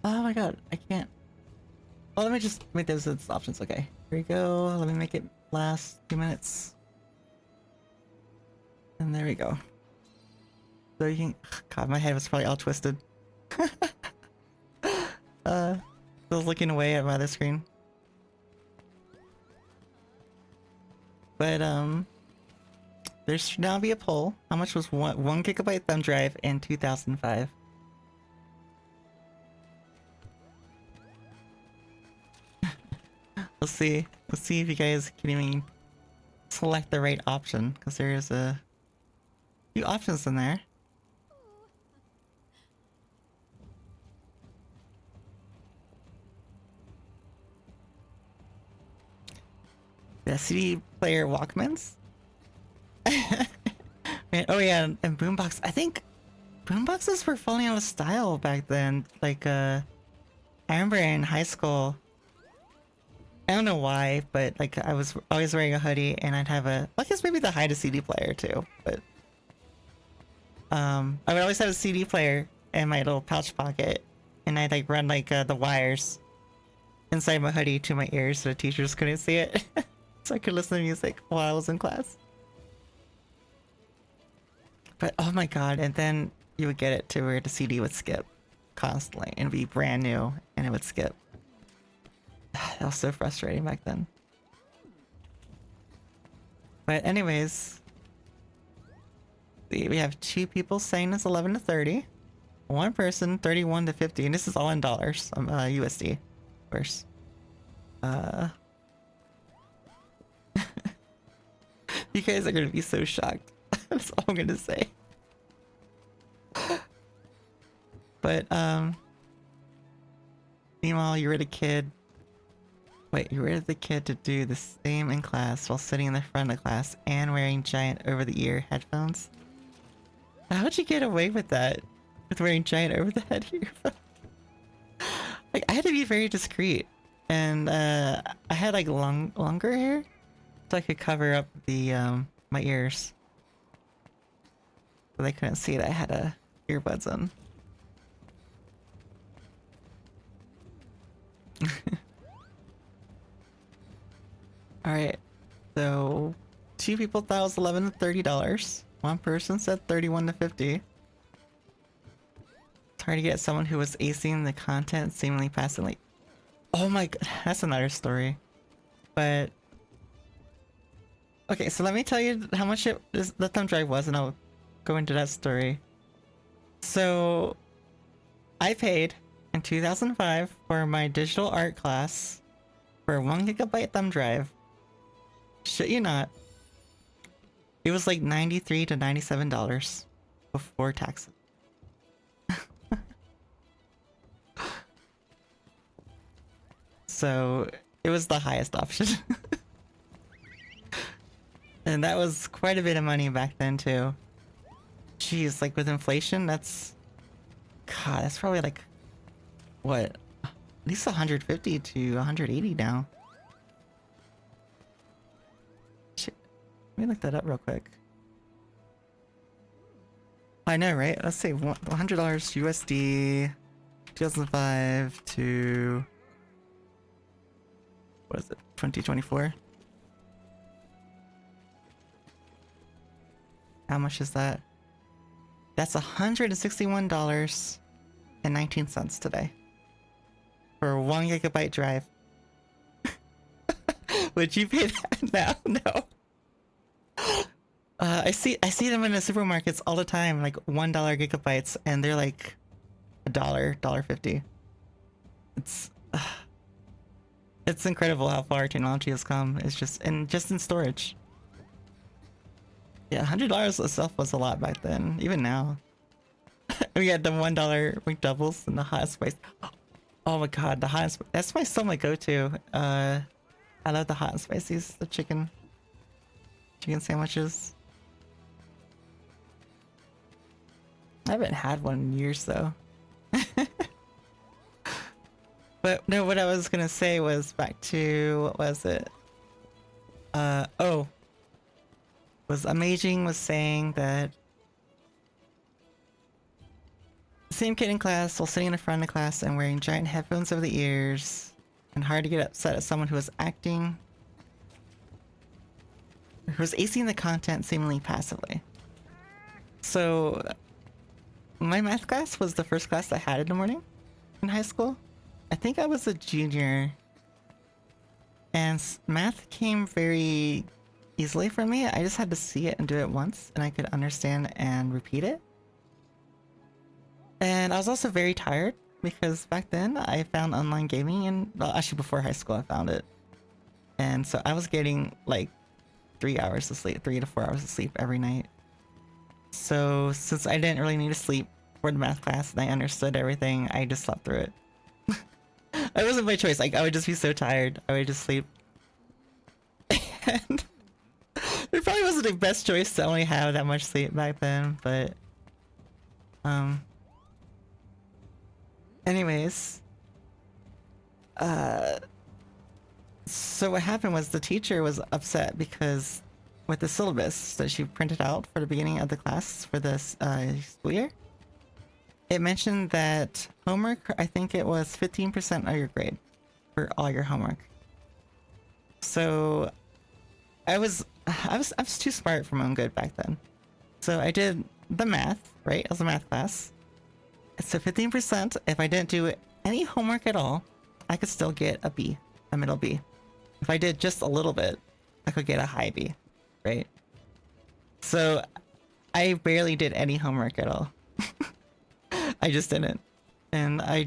Speaker 1: Oh my god, I can't. Oh, let me just make those as options. Okay, here we go. Let me make it last 2 minutes. And there we go. So you can. God, my head was probably all twisted. I was looking away at my other screen. But there should now be a poll. How much was one gigabyte thumb drive in 2005? Let's see. Let's see if you guys can even select the right option, because there's a few options in there. The CD player Walkmans. Man, oh yeah, and boombox. I think boomboxes were falling out of style back then. Like, I remember in high school. I don't know why, but like I was always wearing a hoodie, and I'd have a. I guess maybe the hide a CD player too, but I would always have a CD player in my little pouch pocket, and I'd like run like the wires inside my hoodie to my ears so the teachers couldn't see it, so I could listen to music while I was in class. But oh my god, and then you would get it to where the CD would skip constantly and be brand new, and it would skip. That was so frustrating back then. But anyways, we have 2 people saying it's 11 to 30. 1 person 31 to 50, and this is all in dollars, USD, of course. You guys are gonna be so shocked. That's all I'm gonna say. But meanwhile, you were the kid. Wait, you were the kid to do the same in class while sitting in the front of class and wearing giant over-the-ear headphones? How'd you get away with that? With wearing giant over-the-head earphones? Like, I had to be very discreet. And I had like longer hair, so I could cover up the my ears. So they couldn't see that I had earbuds on. Alright, so 2 people thought it was $11 to $30. 1 person said 31 to 50. It's hard to get someone who was acing the content seemingly passively. Oh my god, that's another story. But okay, so let me tell you how much the thumb drive was, and I'll go into that story. So I paid in 2005 for my digital art class for a 1 gigabyte thumb drive. Shit you not. It was like $93 to $97 before taxes. So it was the highest option. And that was quite a bit of money back then too. Jeez, like with inflation, that's... God, that's probably like... What? At least 150 to 180 now. Shit. Let me look that up real quick. I know, right? Let's say $100 USD 2005 to... What is it? 2024? How much is that? That's $161.19 today. For a 1 gigabyte drive. Would you pay that now? No. I see them in the supermarkets all the time, like $1 gigabytes, and they're like $1.50. It's incredible how far technology has come. It's just in storage. Yeah, $100 itself was a lot back then, even now. We had the $1 McDoubles and the hot spice. Oh my god, the hot spice. That's still my go-to. I love the hot and spices, the chicken sandwiches. I haven't had one in years though. But no, what I was gonna say was back to, what was it? Was Amazing was saying that the same kid in class while sitting in the front of class and wearing giant headphones over the ears and hard to get upset at someone who was acing the content seemingly passively. So, my math class was the first class I had in the morning in high school. I think I was a junior, and math came very easily for me. I just had to see it and do it once, and I could understand and repeat it. And I was also very tired because back then I found online gaming, and well, actually before high school I found it. And so I was getting like 3 hours of sleep, 3 to 4 hours of sleep every night. So since I didn't really need to sleep for the math class and I understood everything, I just slept through it. It wasn't my choice. Like, I would just be so tired, I would just sleep. And it probably wasn't the best choice to only have that much sleep back then, but anyways, so what happened was the teacher was upset because with the syllabus that she printed out for the beginning of the class for this school year, it mentioned that homework, I think it was 15% of your grade for all your homework. So I was too smart for my own good back then. So I did the math, right? It was a math class. So 15%, if I didn't do any homework at all, I could still get a B, a middle B. If I did just a little bit, I could get a high B, right? So I barely did any homework at all. I just didn't. And I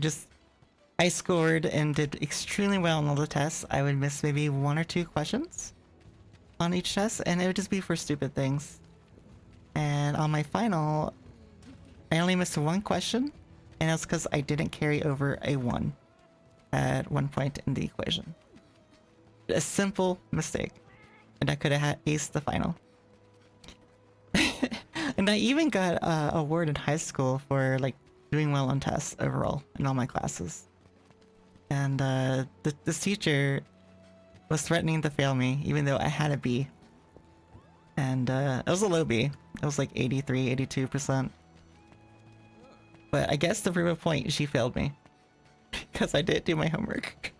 Speaker 1: scored and did extremely well on all the tests. I would miss maybe 1 or 2 questions on each test, and it would just be for stupid things. And on my final, I only missed 1 question, and that's because I didn't carry over a 1 at one point in the equation. A simple mistake, and I could have aced the final. And I even got an award in high school for like doing well on tests overall in all my classes. And this teacher was threatening to fail me even though I had a B. And it was a low B. It was like 83, 82%. But I guess to prove a point, she failed me because I didn't do my homework.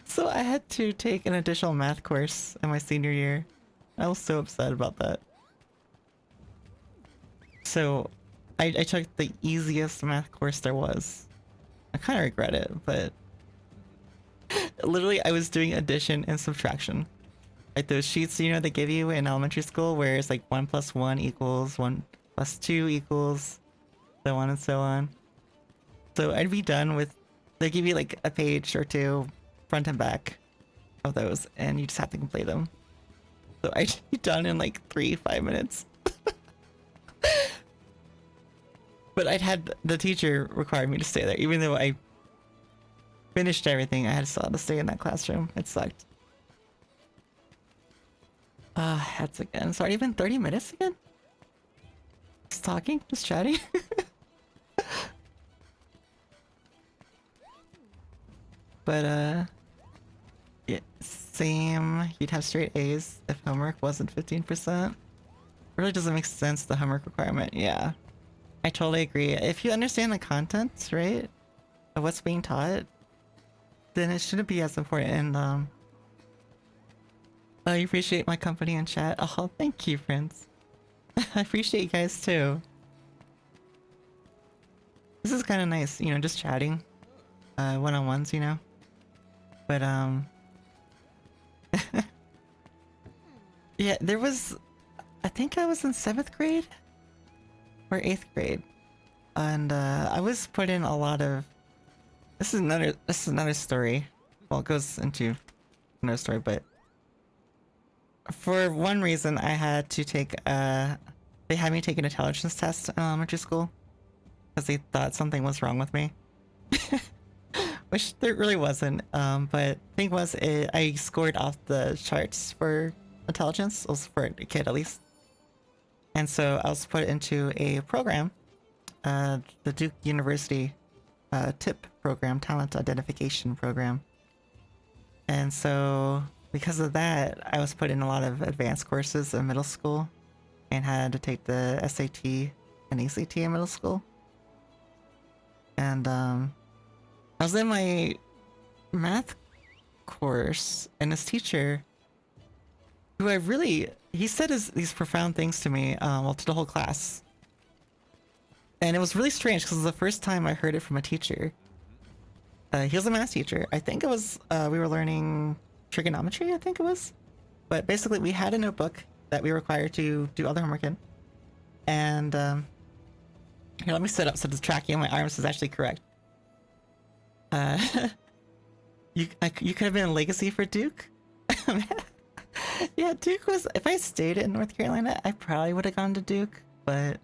Speaker 1: So I had to take an additional math course in my senior year. I was so upset about that. So I took the easiest math course there was. I kind of regret it, but literally I was doing addition and subtraction. Like those sheets, you know, they give you in elementary school where it's like 1 + 1 = 1 + 2 = so on and so on. So I'd be done with, they give you like a page or 2 front and back of those, and you just have to complete them. So I'd be done in like 3-5 minutes. But I'd had the teacher require me to stay there, even though I finished everything. I had still had to stay in that classroom. It sucked. That's again. It's already been 30 minutes again. Just talking, just chatting. But yeah, same. You'd have straight A's if homework wasn't 15%. It really doesn't make sense, the homework requirement. Yeah, I totally agree. If you understand the content, right, of what's being taught, then it shouldn't be as important. And I appreciate my company in chat. Oh, thank you, friends. I appreciate you guys too. This is kind of nice, you know, just chatting, one-on-ones, you know. But yeah, there was, I think I was in 7th grade or 8th grade, and I was put in a lot of. This is another story. Well, it goes into another story, but for one reason, I had to take they had me take an intelligence test in elementary school because they thought something was wrong with me. Which there really wasn't, but thing was, I scored off the charts for intelligence. It was for a kid, at least. And so I was put into a program, the Duke University TIP program, Talent Identification Program. And so because of that, I was put in a lot of advanced courses in middle school and had to take the SAT and ACT in middle school. And I was in my math course, and this teacher, who he said these profound things to me, well, to the whole class. And it was really strange because it was the first time I heard it from a teacher. He was a math teacher. I think it was, we were learning trigonometry, I think it was. But basically, we had a notebook that we were required to do all the homework in. And, here, let me sit up so the tracking of my arms is actually correct. You could have been a legacy for Duke. Yeah, Duke was. If I stayed in North Carolina, I probably would have gone to Duke. But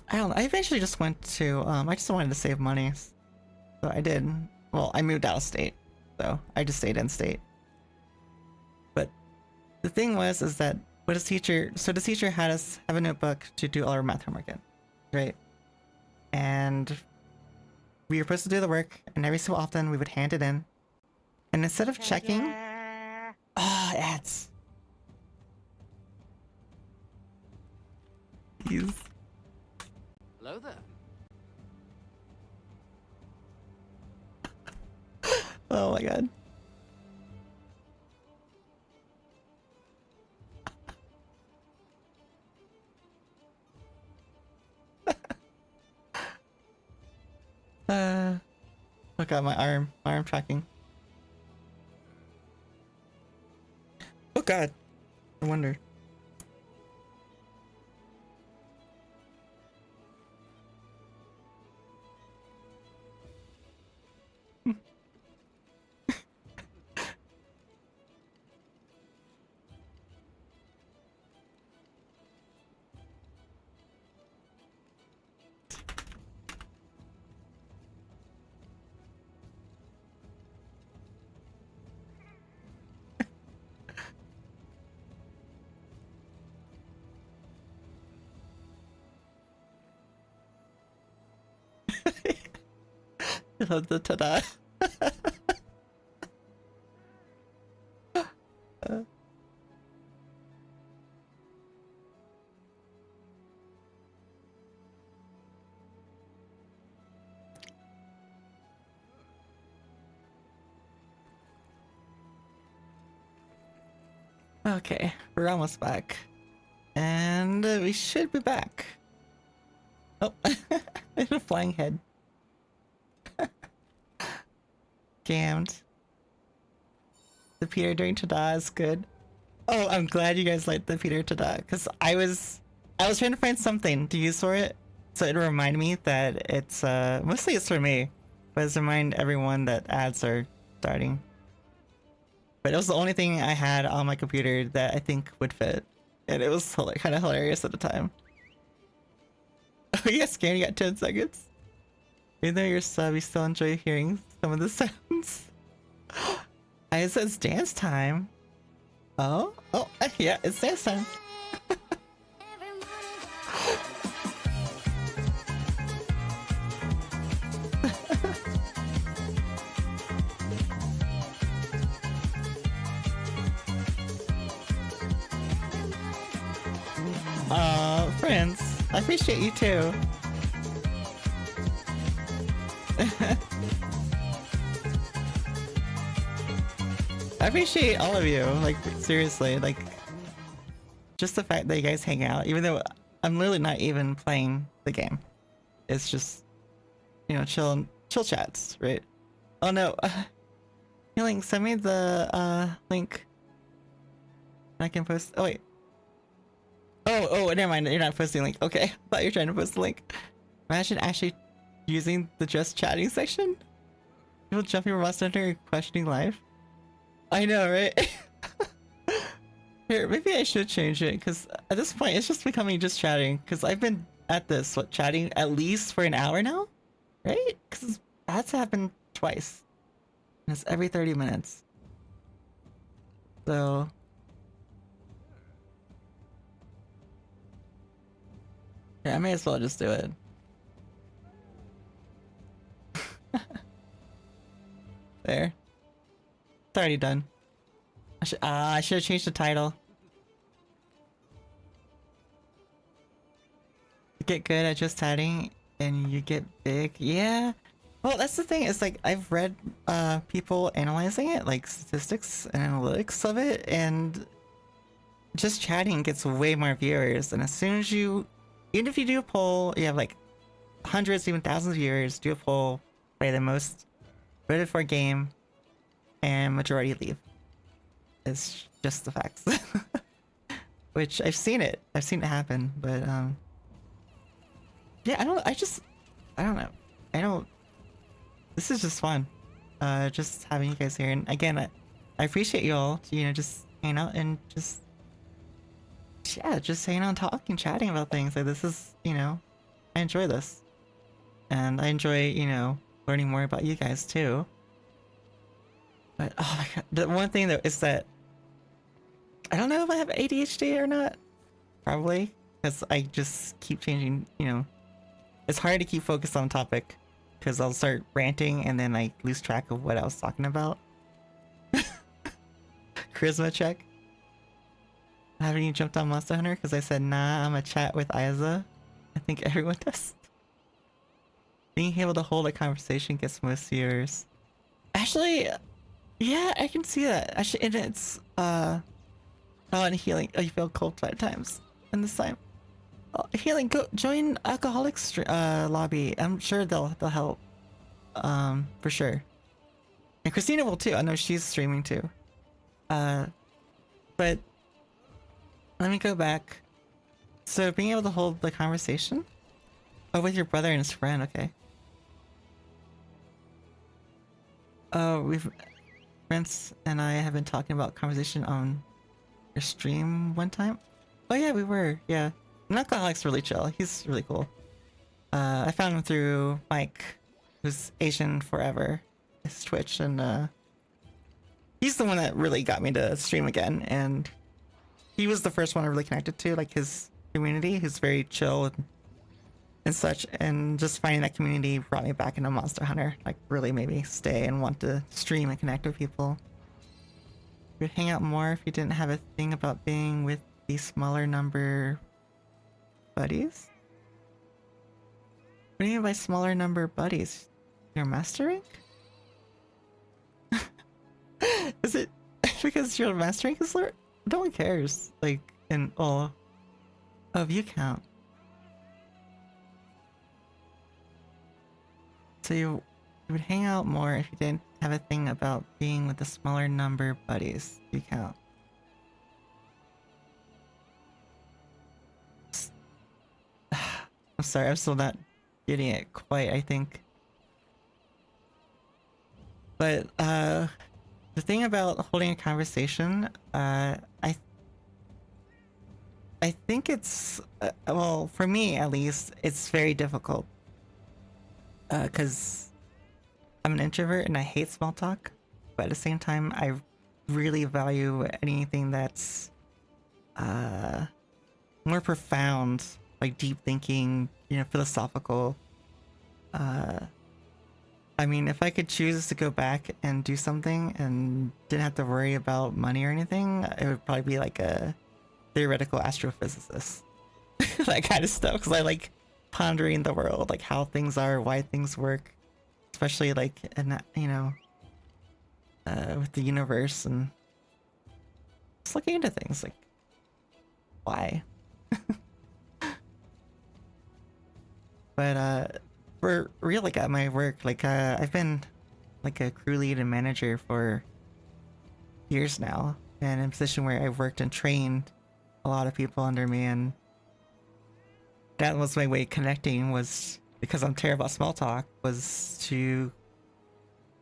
Speaker 1: I don't know. I eventually just went to. I just wanted to save money, so I did. Well, I moved out of state, so I just stayed in state. But the thing was, is that what his teacher. So the teacher had us have a notebook to do all our math homework in, right? And we were supposed to do the work, and every so often we would hand it in. And instead of checking... ads. Jeez.
Speaker 3: Hello there.
Speaker 1: Oh my god. Oh god, my arm tracking. Oh god, I wonder. I love the ta-da. Okay, we're almost back. And we should be back. Oh, there's a flying head. Jammed. The Peter during Tada is good. Oh, I'm glad you guys liked the Peter Tada, because I was trying to find something to use for it, so it remind me that it's mostly it's for me, but it's to remind everyone that ads are starting. But it was the only thing I had on my computer that I think would fit, and it was kind of hilarious at the time. Oh, you got scared. You got 10 seconds. Even though you're sub, you still enjoy hearing some of the sounds. I said it's dance time. Oh, yeah, it's dance time. Friends, I appreciate you too. I appreciate all of you, like, seriously, like, just the fact that you guys hang out, even though I'm literally not even playing the game. It's just, you know, chill chats, right? Oh no, Healing, send me the, link. I can post, oh wait. Oh, never mind, you're not posting a link. Okay, I thought you were trying to post a link. Imagine actually using the just chatting section. People jumping from Monster Hunter and questioning life. I know, right? Here, maybe I should change it, because at this point it's just becoming just chatting, because I've been at this, chatting at least for an hour now? Right? Because that's happened twice. And it's every 30 minutes. So... yeah, I may as well just do it. There. It's already done. I should have changed the title. You get good at just chatting and you get big. Yeah. Well, that's the thing. Is like I've read people analyzing it, like statistics and analytics of it, and just chatting gets way more viewers. And as soon as you, even if you do a poll, you have like hundreds, even thousands of viewers. Do a poll, play the most voted for game, and majority leave. It's just the facts. Which I've seen it. I've seen it happen, but yeah, I don't know. I don't. This is just fun. Just having you guys here, and again, I appreciate you all. Just hanging out and just hanging out, talking, chatting about things. Like this is, I enjoy this, and I enjoy, learning more about you guys too. But oh my god, the one thing though is that I don't know if I have ADHD or not. Probably, because I just keep changing. It's hard to keep focused on topic because I'll start ranting and then I lose track of what I was talking about. Charisma check. Haven't you jumped on Monster Hunter? Because I said, nah, I'm a chat with Aiza. I think everyone does. Being able to hold a conversation gets most viewers. Actually, yeah, I can see that. Actually, and it's, oh, and healing. Oh, you feel cold 5 times in this time. Oh, healing, go join Alcoholics lobby. I'm sure they'll help. For sure. And Christina will too. I know she's streaming too. But let me go back. So being able to hold the conversation? Oh, with your brother and his friend, okay. Oh, Prince and I have been talking about conversation on your stream one time. Oh yeah, we were, yeah. Alcoholic's really chill. He's really cool. I found him through Mike, who's Asian Forever. His Twitch, and he's the one that really got me to stream again, and he was the first one I really connected to, like his community. He's very chill and such, and just finding that community brought me back into Monster Hunter. Like really made me stay and want to stream and connect with people. You'd hang out more if you didn't have a thing about being with the smaller number buddies? What do you mean by smaller number buddies? Your master rank? Is it because your master rank is lower? No one cares. Like, in all of you count. So you would hang out more if you didn't have a thing about being with a smaller number buddies. You count. I'm sorry, I'm still not getting it quite, I think. But, the thing about holding a conversation, I think it's, well, for me at least, it's very difficult. Because I'm an introvert and I hate small talk, but at the same time, I really value anything that's, more profound, like deep thinking, philosophical. I mean, if I could choose to go back and do something and didn't have to worry about money or anything, it would probably be like a theoretical astrophysicist. That kind of stuff, because I like pondering the world, like how things are, why things work, especially like in that, with the universe, and just looking into things like why. But for real, like at my work, like I've been like a crew lead and manager for years now, and in a position where I've worked and trained a lot of people under me, and that was my way of connecting, was because I'm terrible at small talk, was to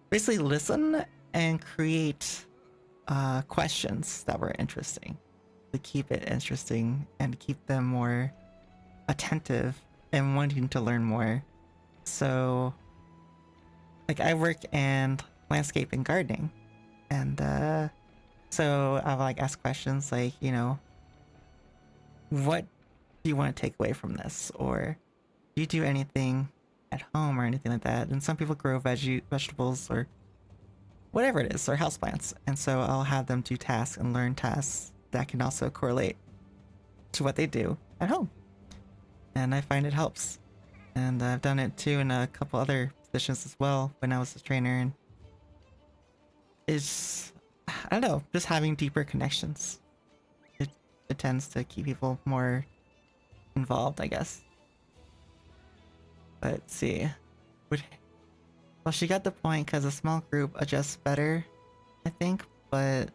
Speaker 1: basically listen and create questions that were interesting, to keep it interesting and keep them more attentive and wanting to learn more. So like I work in landscape and gardening, and so I'll like ask questions like, what do you want to take away from this, or do you do anything at home or anything like that? And some people grow vegetables or whatever it is, or houseplants, and so I'll have them do tasks and learn tasks that can also correlate to what they do at home, and I find it helps. And I've done it too in a couple other competitions as well when I was a trainer, and it's, I don't know, just having deeper connections. It tends to keep people more involved, I guess. But let's see. Well, she got the point because a small group adjusts better, I think, but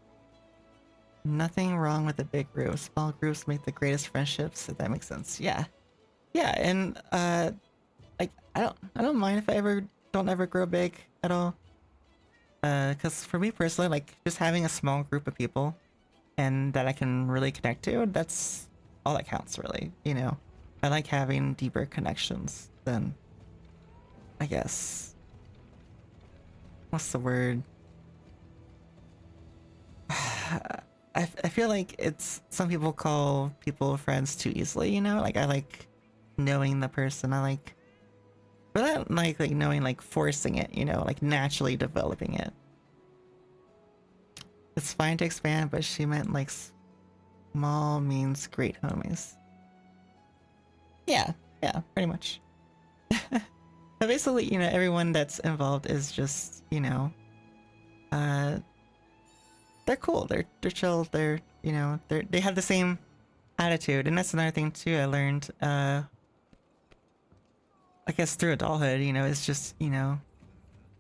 Speaker 1: nothing wrong with a big group. Small groups make the greatest friendships, if that makes sense. Yeah. Yeah, and like I don't mind if I don't ever grow big at all. Cause for me personally, like just having a small group of people and that I can really connect to, that's all that counts really, you know. I like having deeper connections than, I guess, what's the word? I feel like it's, some people call people friends too easily, you know? Like I like knowing the person. I like, but I don't like knowing, like forcing it, you know, like naturally developing it. It's fine to expand, but she meant like small means great homies. Yeah, pretty much. But basically, you know, everyone that's involved is just, you know, they're cool, they're chill, they're, you know, they have the same attitude, and that's another thing too I learned, I guess through adulthood, you know, it's just, you know,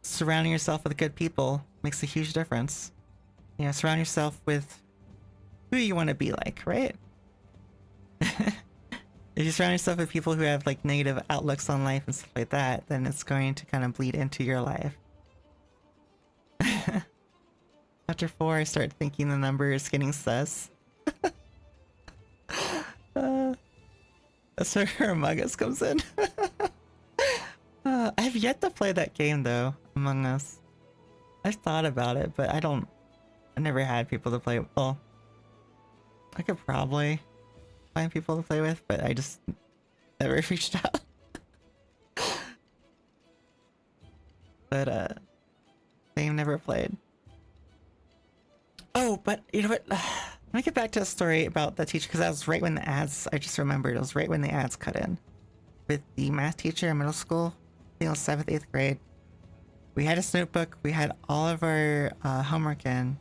Speaker 1: surrounding yourself with good people makes a huge difference. You know, surround yourself with who you want to be like, right? If you surround yourself with people who have like negative outlooks on life and stuff like that, then it's going to kind of bleed into your life. After 4, I start thinking the number is getting sus. That's where Among Us comes in. I have yet to play that game though, Among Us. I've thought about it, but I never had people to play. Well, I could probably find people to play with, but I just never reached out. But same, never played. Oh, but you know what? Let me get back to a story about the teacher, because that was right when the ads, I just remembered, it was right when the ads cut in. With the math teacher in middle school, I think it was 7th, 8th grade. We had his notebook, we had all of our homework in,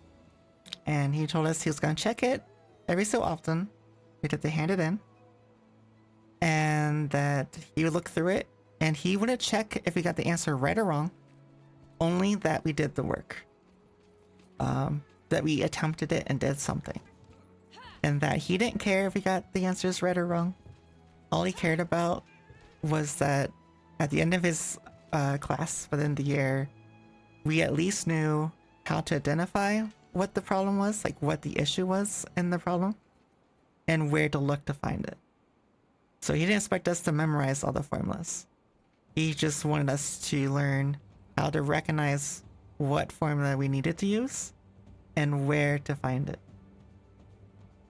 Speaker 1: and he told us he was going to check it every so often. We had to hand it in, and that he would look through it, and he wouldn't check if we got the answer right or wrong, only that we did the work. That we attempted it and did something. And that he didn't care if we got the answers right or wrong. All he cared about was that at the end of his class within the year, we at least knew how to identify what the problem was, like what the issue was in the problem, and where to look to find it. So he didn't expect us to memorize all the formulas. He just wanted us to learn how to recognize what formula we needed to use and where to find it,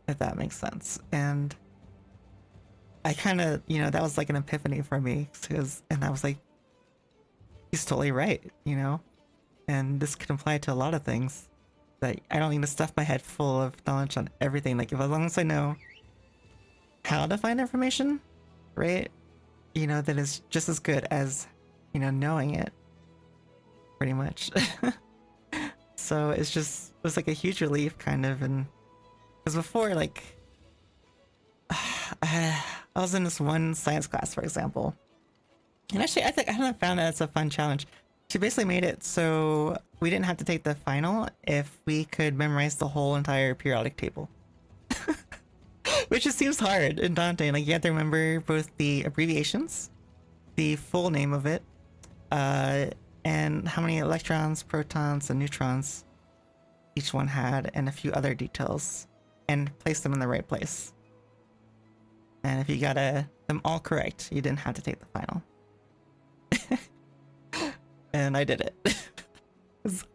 Speaker 1: if that makes sense. And I kind of, you know, that was like an epiphany for me, and I was like, he's totally right, you know? And this could apply to a lot of things, that I don't need to stuff my head full of knowledge on everything. Like, if as long as I know how to find information, right? You know, that is just as good as, you know, knowing it, pretty much. So it was like a huge relief, kind of. And because before, like, I was in this one science class, for example, and actually I kind of found that it's a fun challenge. She basically made it so we didn't have to take the final if we could memorize the whole entire periodic table. Which just seems hard and daunting. Like, you have to remember both the abbreviations, the full name of it, and how many electrons, protons, and neutrons each one had, and a few other details, and place them in the right place. And if you got them all correct, you didn't have to take the final. And I did it.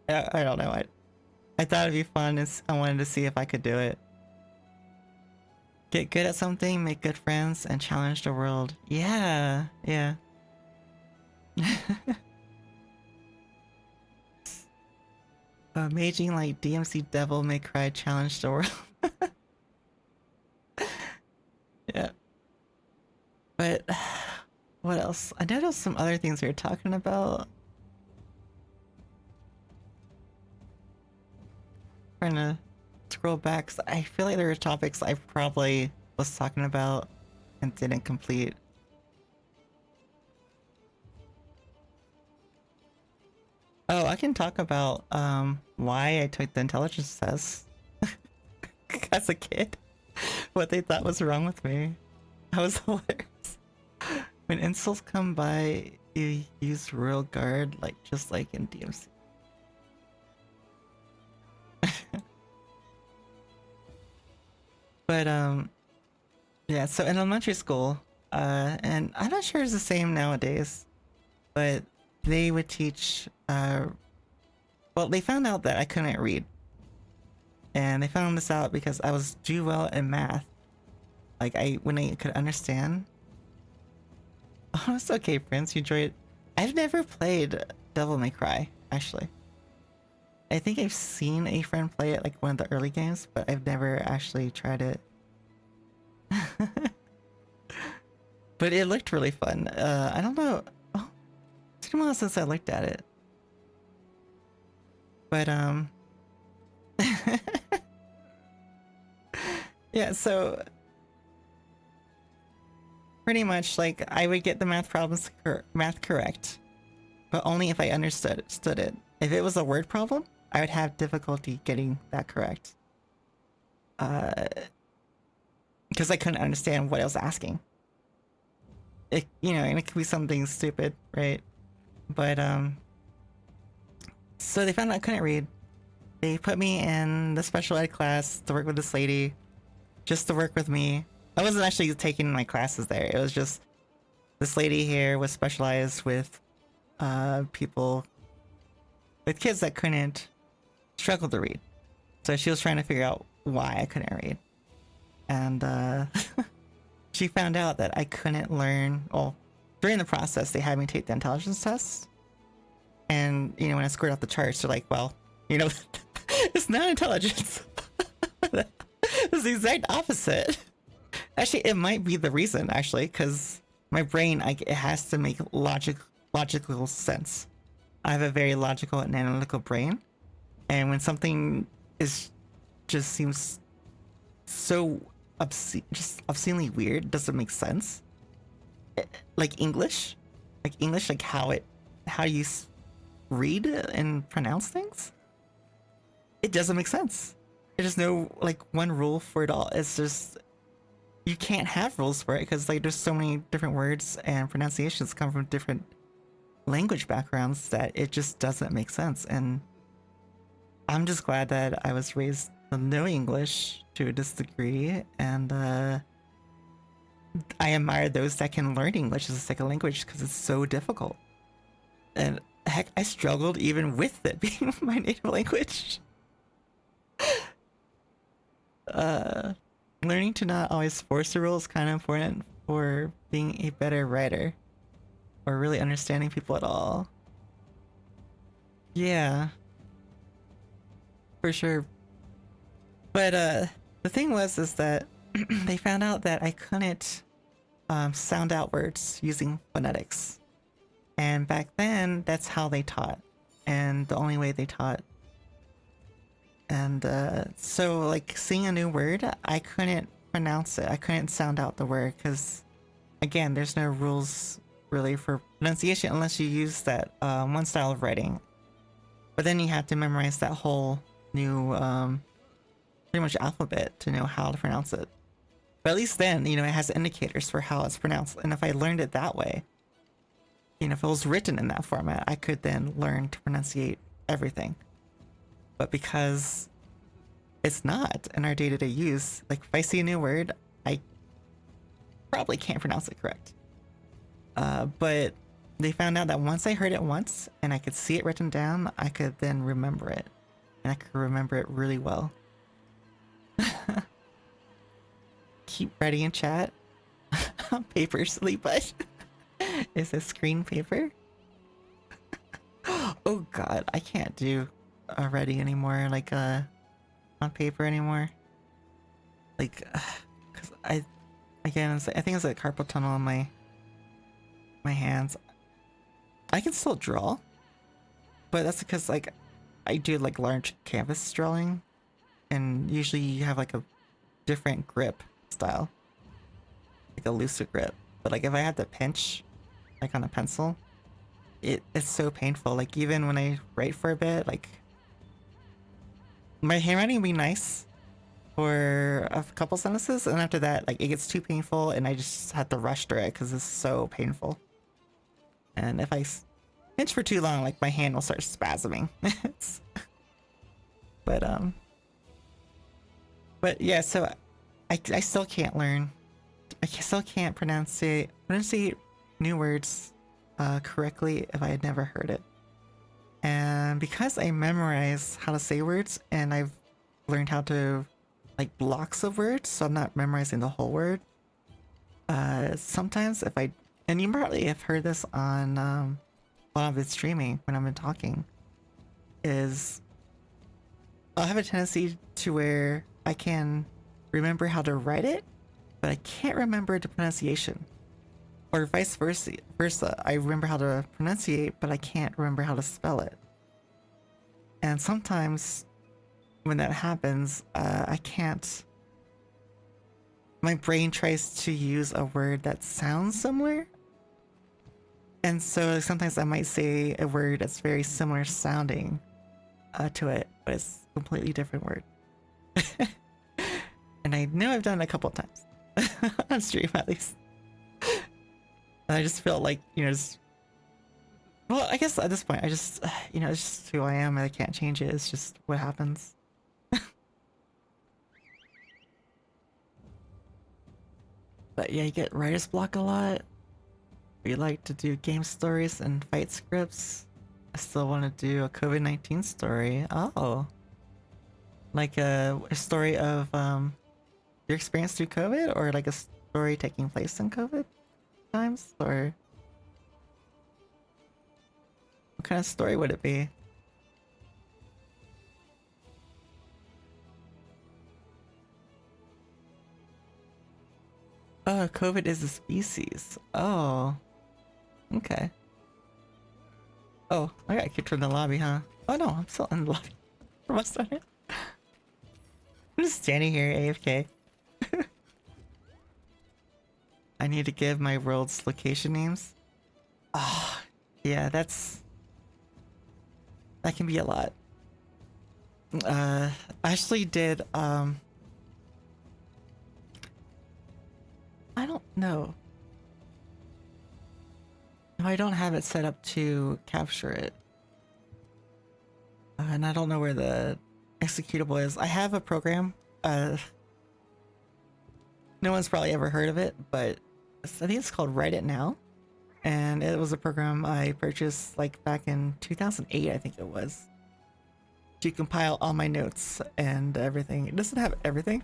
Speaker 1: I don't know. I thought it'd be fun. I wanted to see if I could do it. Get good at something, make good friends, and challenge the world. Yeah. Maging like DMC Devil May Cry challenge the world. Yeah. But what else? I know there's some other things we were talking about. trying to scroll back 'cause I feel like there were topics I probably was talking about and didn't complete. Oh, I can talk about why I took the intelligence test as a kid. What they thought was wrong with me. That was hilarious. When insults come by, you use Royal Guard, like just like in DMC. But yeah, so in elementary school, and I'm not sure it's the same nowadays, but they would teach well, they found out that I couldn't read. And they found this out because I was do well in math. Like when I could understand. Oh, it's okay, Prince. You enjoy it. I've never played Devil May Cry, actually. I think I've seen a friend play it, like one of the early games, but I've never actually tried it. But it looked really fun. I don't know. Oh, it's been a while since I looked at it. But yeah, so pretty much like I would get the math problems math correct, but only if I understood it. If it was a word problem, I would have difficulty getting that correct. Because I couldn't understand what I was asking. It, you know, and it could be something stupid, right? But so they found out I couldn't read. They put me in the special ed class to work with this lady, just to work with me. I wasn't actually taking my classes there. It was just this lady here was specialized with people, with kids that couldn't struggle to read. So she was trying to figure out why I couldn't read. And she found out that I couldn't learn. Well, during the process, they had me take the intelligence test. And, you know, when I scored off the charts, they're like, well, you know, it's not intelligence. It's the exact opposite. Actually, it might be the reason, actually, because my brain, it has to make logical sense. I have a very logical and analytical brain. And when something just seems so obscenely weird, doesn't make sense. Like English, like how you read and pronounce things. It doesn't make sense. There's no like one rule for it all. It's just you can't have rules for it because like there's so many different words and pronunciations come from different language backgrounds that it just doesn't make sense. And I'm just glad that I was raised to know English to this degree, and I admire those that can learn English as a second language because it's so difficult. And heck, I struggled even with it being my native language. Learning to not always force the rules is kind of important for being a better writer or really understanding people at all. Yeah, for sure. But the thing is that they found out that I couldn't sound out words using phonetics. And back then, that's how they taught. And the only way they taught. And so, like, seeing a new word, I couldn't pronounce it. I couldn't sound out the word because, again, there's no rules really for pronunciation unless you use that one style of writing. But then you have to memorize that whole new, pretty much alphabet to know how to pronounce it. But at least then, you know, it has indicators for how it's pronounced. And if I learned it that way, you know, if it was written in that format, I could then learn to pronunciate everything. But because it's not in our day-to-day use, like if I see a new word, I probably can't pronounce it correct. But they found out that once I heard it once and I could see it written down, I could then remember it. And I could remember it really well. Keep writing in chat. Paper silly butt. Is it screen paper? Oh god, I can't do writing anymore, like on paper anymore. Like, cause I think it's a carpal tunnel in my hands. I can still draw, but that's because like I do like large canvas drawing, and usually you have like a different grip style, like a looser grip. But like if I had to pinch, like on a pencil, it's so painful. Like even when I write for a bit, like my handwriting will be nice for a couple sentences, and after that, like it gets too painful, and I just have to rush through it because it's so painful. And if I pinch for too long, like my hand will start spasming. But yeah, so I still can't learn. I still can't pronunciate new words correctly if I had never heard it. And because I memorize how to say words, and I've learned how to like blocks of words, so I'm not memorizing the whole word. Sometimes if I, and you probably have heard this on while I've been streaming when I've been talking, is I'll have a tendency to where I can remember how to write it, but I can't remember the pronunciation. Or vice versa. I remember how to pronunciate, but I can't remember how to spell it. And sometimes when that happens, I can't. My brain tries to use a word that sounds similar. And so sometimes I might say a word that's very similar sounding to it, but it's a completely different word. And I know I've done it a couple of times. On stream, at least. And I just feel like, well, I guess at this point, I just, it's just who I am and I can't change it. It's just what happens. But yeah, you get writer's block a lot. We like to do game stories and fight scripts. I still want to do a COVID-19 story. Oh. Like a story of your experience through COVID, or like a story taking place in COVID times, or what kind of story would it be? Oh, COVID is a species. Oh. Okay. Oh, I got kicked from the lobby, huh? Oh no, I'm still in the lobby. Where must I? I'm just standing here AFK. I need to give my world's location names. Ah, yeah, that can be a lot. I actually did, I don't know. No, I don't have it set up to capture it. And I don't know where the executable is. I have a program. No one's probably ever heard of it, but I think it's called Write It Now. And it was a program I purchased like back in 2008, I think it was, to compile all my notes and everything. It doesn't have everything,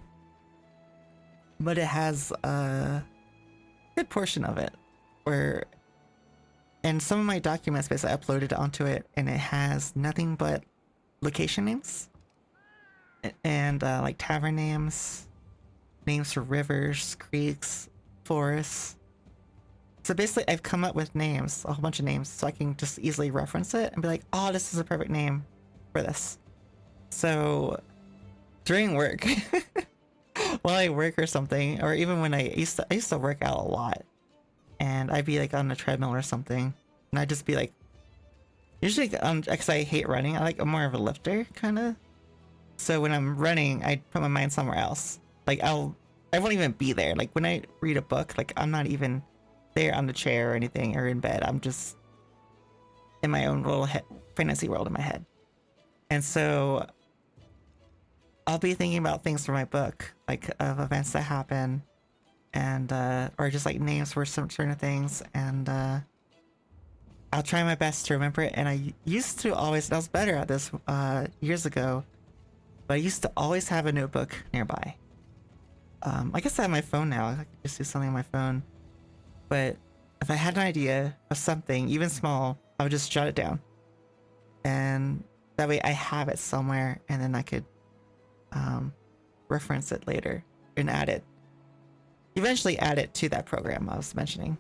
Speaker 1: but it has a good portion of it. And some of my documents basically uploaded onto it, and it has nothing but location names and like tavern names, names for rivers, creeks, forests. So basically I've come up with names, a whole bunch of names, so I can just easily reference it and be like, oh, this is a perfect name for this. So during work, while I work or something, or even when I used to work out a lot, and I'd be like on the treadmill or something, and I'd just be like, usually because I hate running, I'm more of a lifter kind of. So when I'm running, I put my mind somewhere else. Like I won't even be there. Like when I read a book, like I'm not even there on the chair or anything or in bed. I'm just in my own little fantasy world in my head. And so I'll be thinking about things for my book, like of events that happen, and or just like names for some certain things, and I'll try my best to remember it. And I used to always, I was better at this years ago, but I used to always have a notebook nearby. I guess I have my phone now. I can just do something on my phone. But if I had an idea of something, even small, I would just jot it down. And that way I have it somewhere, and then I could reference it later and eventually add it to that program I was mentioning.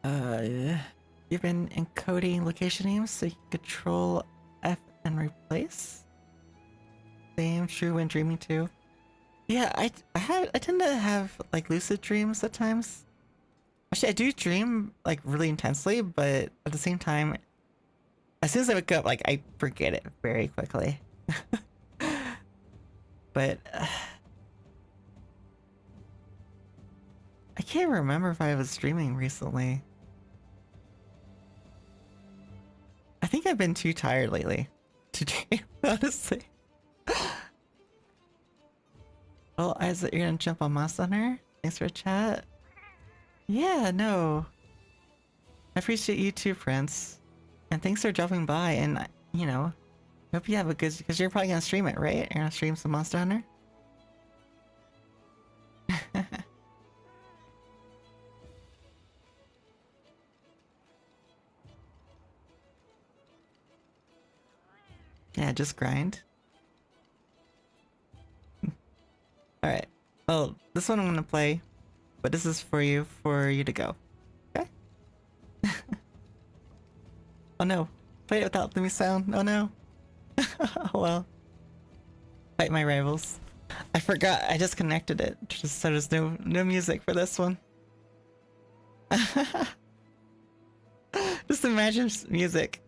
Speaker 1: Yeah. You've been encoding location names so you can control F and replace. Same true when dreaming too. Yeah, I tend to have like lucid dreams at times. Actually, I do dream like really intensely, but at the same time, as soon as I wake up, like I forget it very quickly. But I can't remember if I was dreaming recently. I think I've been too tired lately to dream, honestly. Well, Isaac, you're gonna jump on Monster Hunter? Thanks for chat. Yeah, no. I appreciate you too, Prince. And thanks for dropping by, and, you know, hope you have a good... Because you're probably gonna stream it, right? You're gonna stream some Monster Hunter? Yeah, just grind. Alright. Oh, this one I'm gonna play, but this is for you to go. Okay? Oh no. Play it without the sound. Oh no. Oh well. Fight my rivals. I forgot, I just connected it. Just so there's no music for this one. Just imagine music.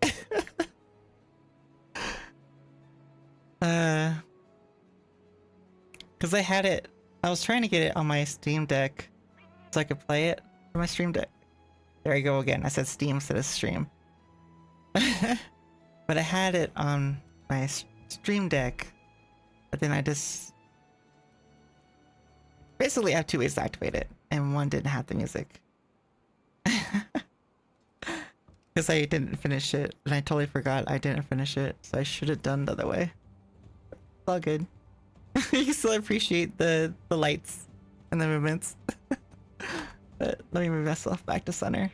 Speaker 1: Cause I was trying to get it on my Steam Deck so I could play it for my Stream Deck. There I go again. I said Steam instead of stream. But I had it on my Stream Deck, but then I just basically have two ways to activate it, and one didn't have the music. Because I didn't finish it, and I totally forgot I didn't finish it, so I should have done the other way. It's all good. You can still appreciate the lights and the movements. But let me move myself back to center.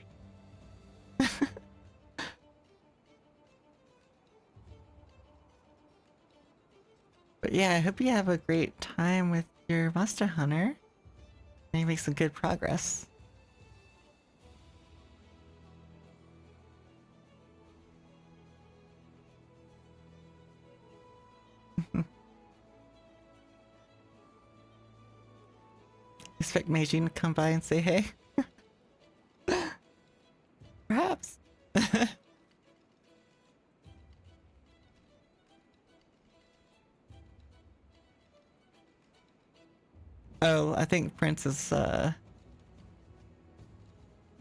Speaker 1: But yeah, I hope you have a great time with your Monster Hunter. And you make some good progress. Expect Meijin to come by and say hey? Perhaps. Oh, I think Prince is, I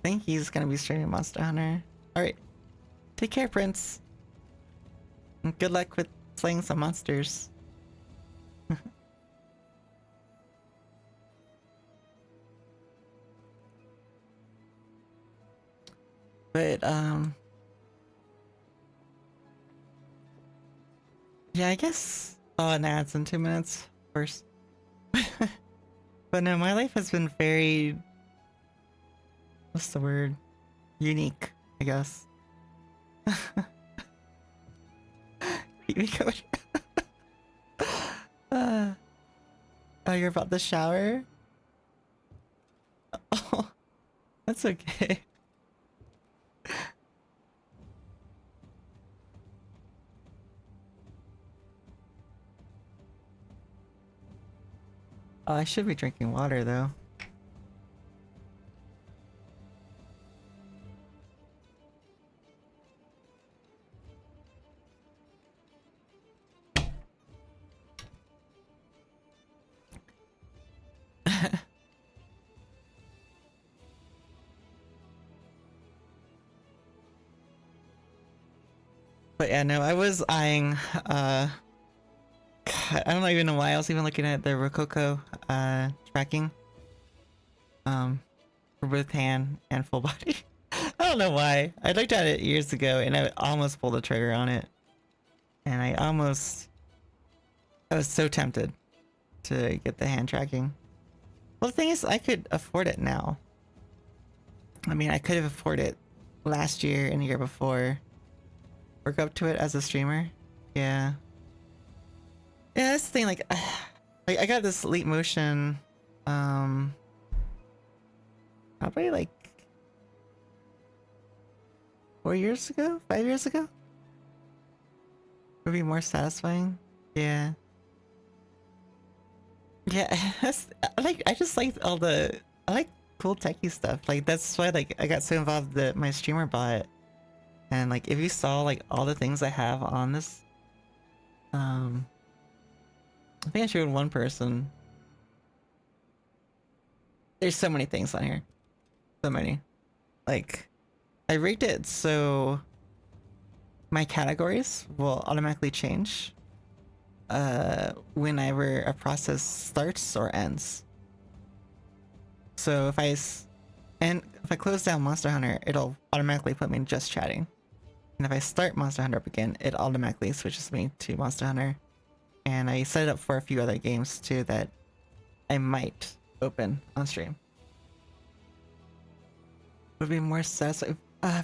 Speaker 1: think he's gonna be streaming Monster Hunter. Alright. Take care, Prince. And good luck with slaying some monsters. But, yeah, I guess I'll ads in 2 minutes first. But no, my life has been very... What's the word? Unique, I guess. Keep me going. Oh, you're about to shower? Oh, that's okay. Oh, I should be drinking water though. But yeah, no, I was eyeing, God, I don't even know why I was even looking at the Rococo, tracking. For both hand and full body. I don't know why. I looked at it years ago and I almost pulled the trigger on it. And I was so tempted to get the hand tracking. Well, the thing is, I could afford it now. I mean, I could have afforded it last year and the year before. Work up to it as a streamer. Yeah. Yeah, that's the thing, like I got this Leap Motion, probably like 4 years ago, 5 years ago, would be more satisfying. Yeah. Yeah, I just like I like cool techie stuff. Like that's why like I got so involved that my streamer bot. And like if you saw like all the things I have on this, I think I showed one person. There's so many things on here. So many. Like I rigged it so my categories will automatically change whenever a process starts or ends. So if I close down Monster Hunter, it'll automatically put me in just chatting. And if I start Monster Hunter up again, it automatically switches me to Monster Hunter. And I set it up for a few other games too that I might open on stream. Would be more satisfying.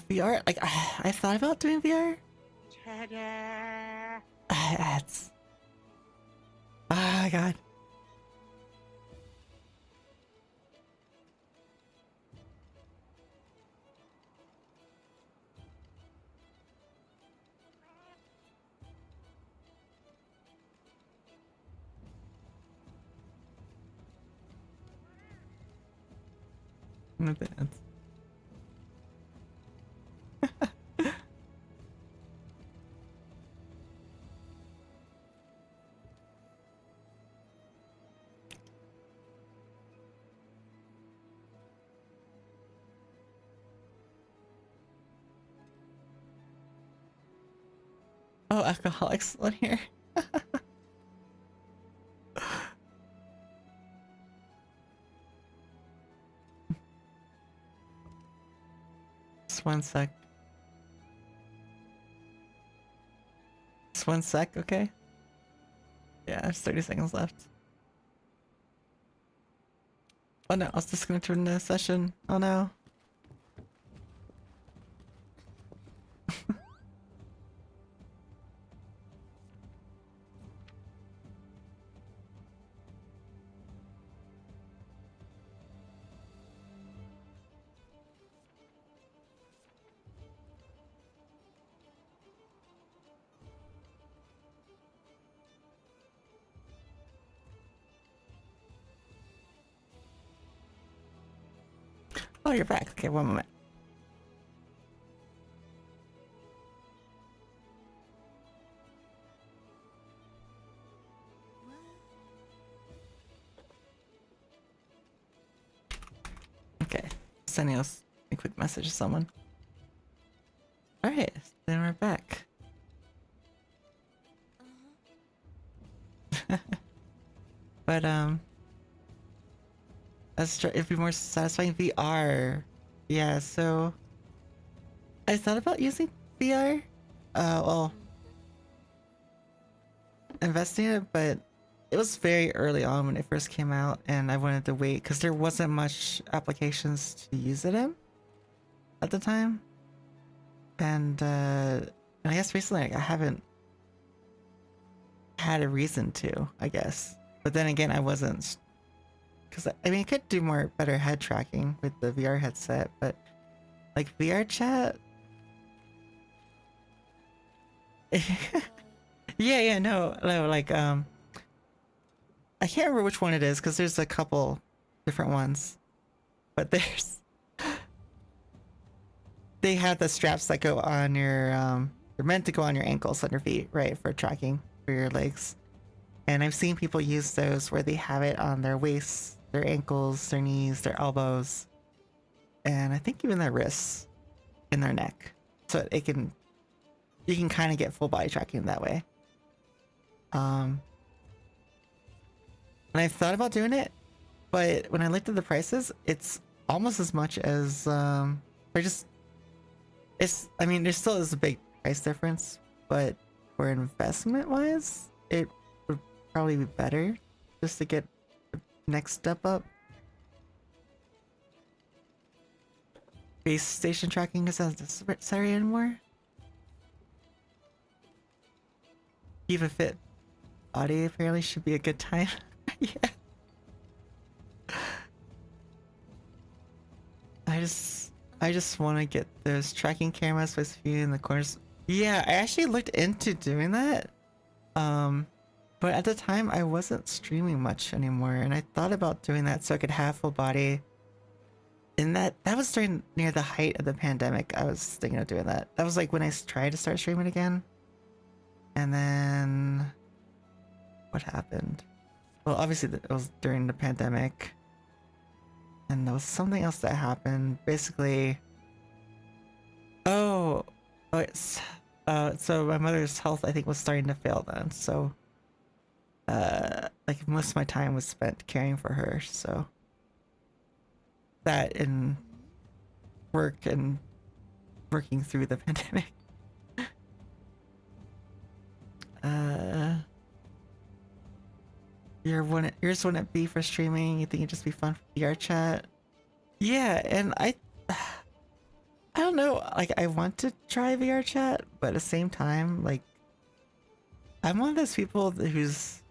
Speaker 1: VR, like I thought about doing VR. It's oh my god. No dance. Oh, alcoholics on here. Just one sec. Just one sec, okay? Yeah, there's 30 seconds left. Oh no, I was disconnected from the session. Oh no. Oh, you're back. Okay, one moment. Okay, sending us a quick message to someone. Alright, then we're back. But it'd be more satisfying VR. Yeah, so I thought about using VR. Well, investing in it, but it was very early on when it first came out, and I wanted to wait because there wasn't much applications to use it in at the time. And I guess recently like, I haven't had a reason to, I guess. But then again, I wasn't. Because, I mean, I could do better head tracking with the VR headset, but, like, VR chat? Yeah, no, like, I can't remember which one it is, because there's a couple different ones. But they have the straps that go on your, they're meant to go on your ankles, on your feet, right, for tracking for your legs. And I've seen people use those where they have it on their waists, their ankles, their knees, their elbows, and I think even their wrists and their neck. So you can kind of get full body tracking that way. And I've thought about doing it, but when I looked at the prices, it's almost as much as I mean, there still is a big price difference, but for investment wise, it would probably be better just to get next step up. Base station tracking isn't necessary anymore. Keep a fit body apparently should be a good time. Yeah. I just want to get those tracking cameras with you in the corners. Yeah, I actually looked into doing that. But at the time I wasn't streaming much anymore, and I thought about doing that so I could have full body. And that was during near the height of the pandemic. I was thinking of doing that. That was like when I tried to start streaming again. And then what happened? Well, obviously it was during the pandemic. And there was something else that happened. Basically, oh, it's so my mother's health I think was starting to fail then. So like most of my time was spent caring for her. So that and work and working through the pandemic. Yours wouldn't be for streaming. You think it'd just be fun for VR chat? Yeah, and I don't know. Like, I want to try VR chat, but at the same time, like, I'm one of those people who's,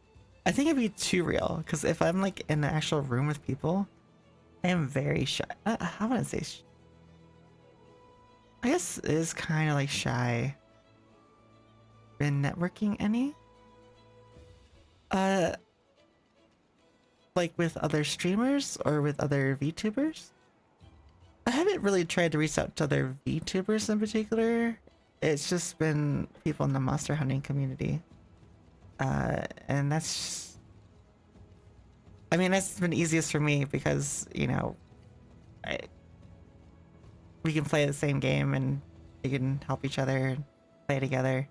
Speaker 1: I think it'd be too real. Because if I'm like in the actual room with people, I am very shy. I wouldn't say. I guess it is kind of like shy. Been networking any? Like with other streamers or with other VTubers? I haven't really tried to reach out to other VTubers in particular. It's just been people in the monster hunting community. And that's... I mean, that's been easiest for me because, you know, we can play the same game and we can help each other and play together.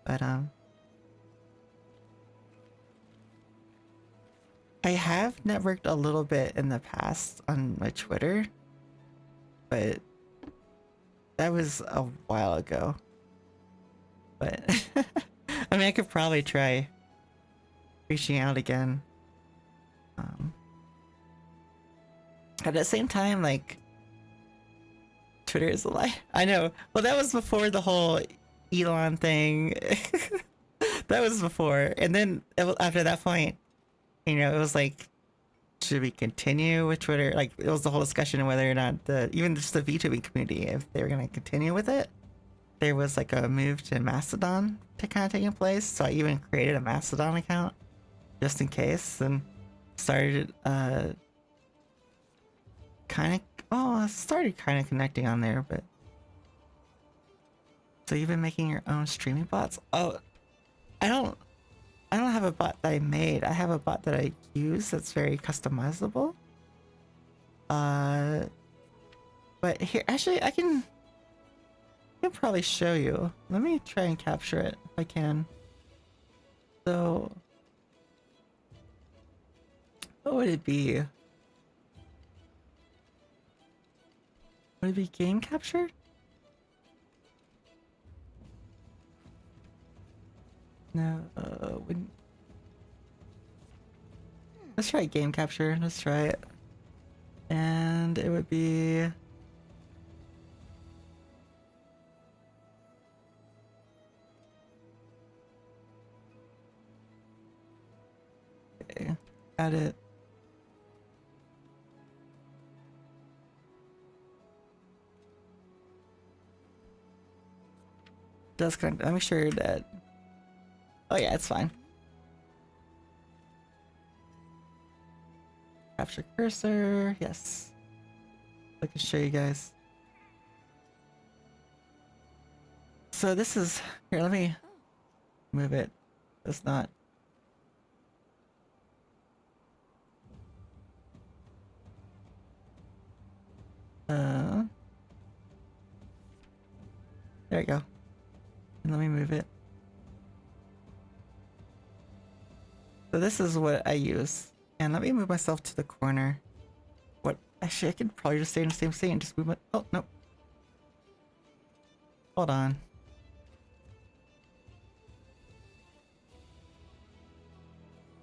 Speaker 1: But, I have networked a little bit in the past on my Twitter, but that was a while ago. But I mean, I could probably try reaching out again. At the same time, like, Twitter is a lie. I know. Well, that was before the whole Elon thing. That was before, and then after that point, you know, it was like, should we continue with Twitter? Like, it was the whole discussion of whether or not even just the VTubing community, if they were going to continue with it. There was like a move to Mastodon to kind of taking place, so I even created a Mastodon account just in case, and started I started kind of connecting on there. But so you've been making your own streaming bots? Oh, I don't have a bot that I made. I have a bot that I use that's very customizable. But here, actually, I can probably show you. Let me try and capture it if I can. So, what would it be? Would it be game capture? No, let's try game capture. Let's try it. And it would be... Okay, got it. Does connect. Let me make sure that... Oh yeah, it's fine. Capture cursor, yes. I can show you guys. So this is, here, let me move it. It's not. There we go. And let me move it. So this is what I use. And let me move myself to the corner. What? Actually, I could probably just stay in the same seat and just move my... Oh, no. Hold on.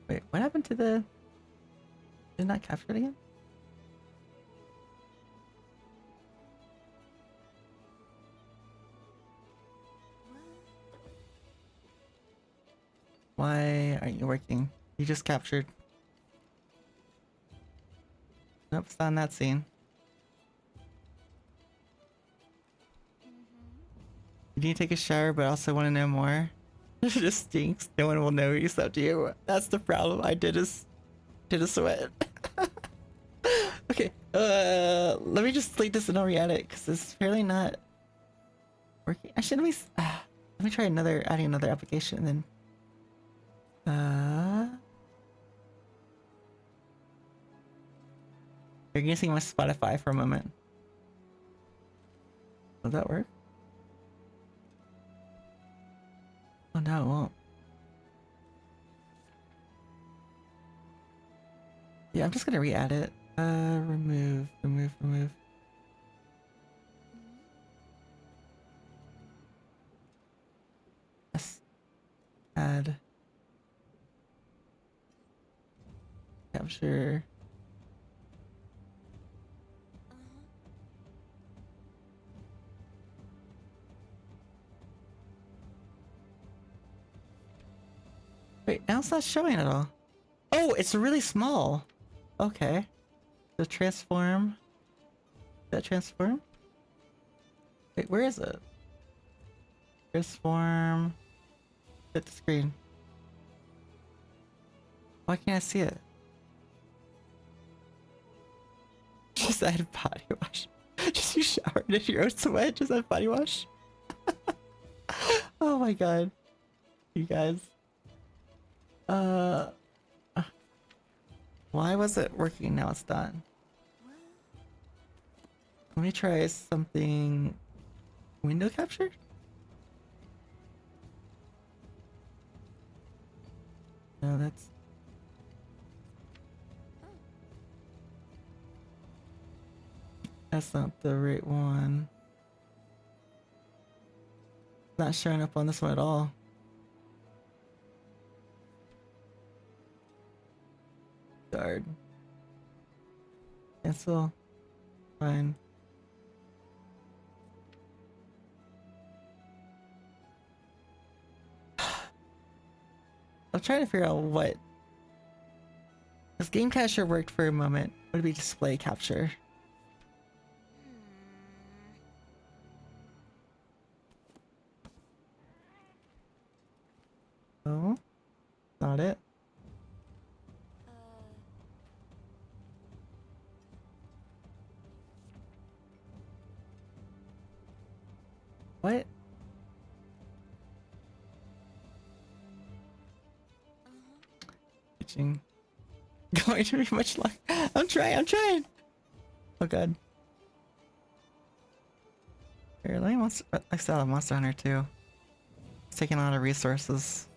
Speaker 1: Wait, what happened to the... Did it not capture it again? Why aren't you working? You just captured. Nope, it's not in that scene. need to take a shower, but also want to know more. It just stinks. No one will know except you. That's the problem. I did a sweat. Okay. Let me just delete this and I'll re-add it because it's fairly not working. I should let me try adding another application then. You're using my Spotify for a moment. Will that work? Oh no, it won't. Yeah, I'm just gonna re-add it. Remove. Yes. Add. Capture. Wait, now it's not showing at all. Oh, it's really small. Okay. The transform. That transform? Wait, where is it? Transform. Hit the screen. Why can't I see it? Just add body wash. Just you showered in your own sweat. Just add body wash. Oh my god. You guys. Why was it working? Now it's done. Let me try something. Window capture? No, that's not the right one. It's not showing up on this one at all. Guard. Cancel. Fine. I'm trying to figure out what. This game capture worked for a moment. Would it be display capture? No, not it. What? Itching. Going to be much luck. I'm trying. Oh god. Here, let me I still have Monster Hunter too. It's taking a lot of resources.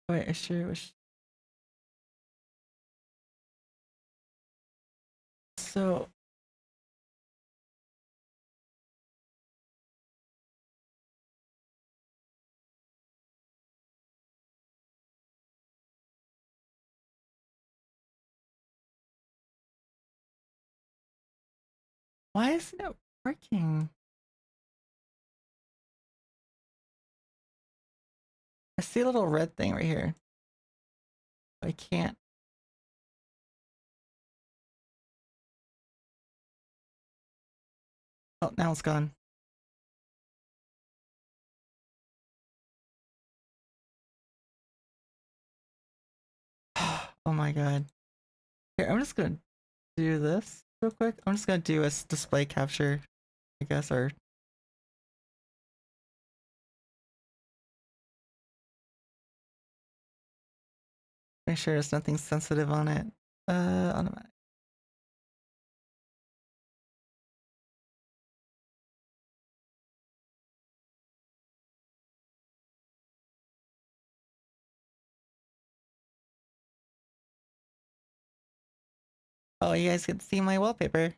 Speaker 1: Wait, I sure wish. So. Why isn't it working? I see a little red thing right here. I can't. Oh, now it's gone. Oh my god. Here, I'm just gonna do this real quick. I'm just gonna do a display capture, I guess, or make sure there's nothing sensitive on it. Automatic. Oh, you guys can see my wallpaper.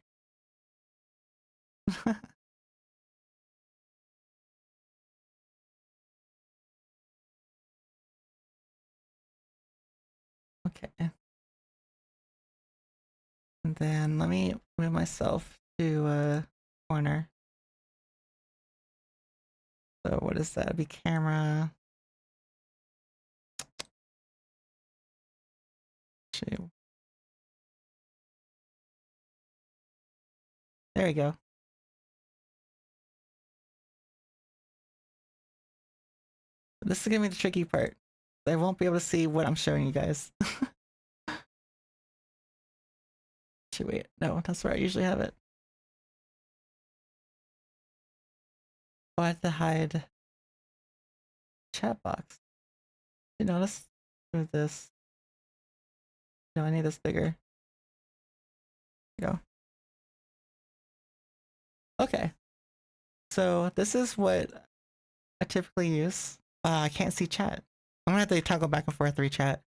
Speaker 1: Okay. And then let me move myself to a corner. So what is that? It'd be camera. Shoot. There we go. This is gonna be the tricky part. I won't be able to see what I'm showing you guys. Should wait. No, that's where I usually have it. Oh, I have to hide chat box. You notice? Move this. No, I need this bigger. There you go. Okay. So this is what I typically use. I can't see chat. I'm gonna have to toggle back and forth through chat.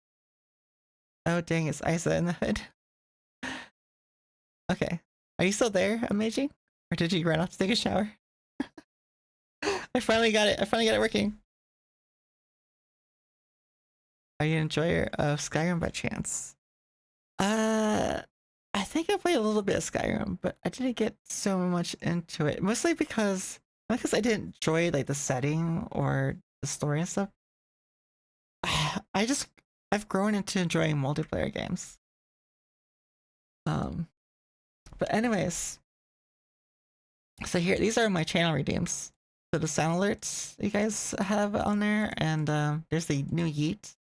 Speaker 1: Oh dang, it's Isa in the hood. Okay. Are you still there, Amazing? Or did you run off to take a shower? I finally got it. I finally got it working. Are you an enjoyer of Skyrim by chance? I think I played a little bit of Skyrim, but I didn't get so much into it. Mostly because, not because I didn't enjoy like the setting or the story and stuff. I've grown into enjoying multiplayer games. But anyways, so here, these are my channel redeems. So the sound alerts you guys have on there, and there's the new Yeet.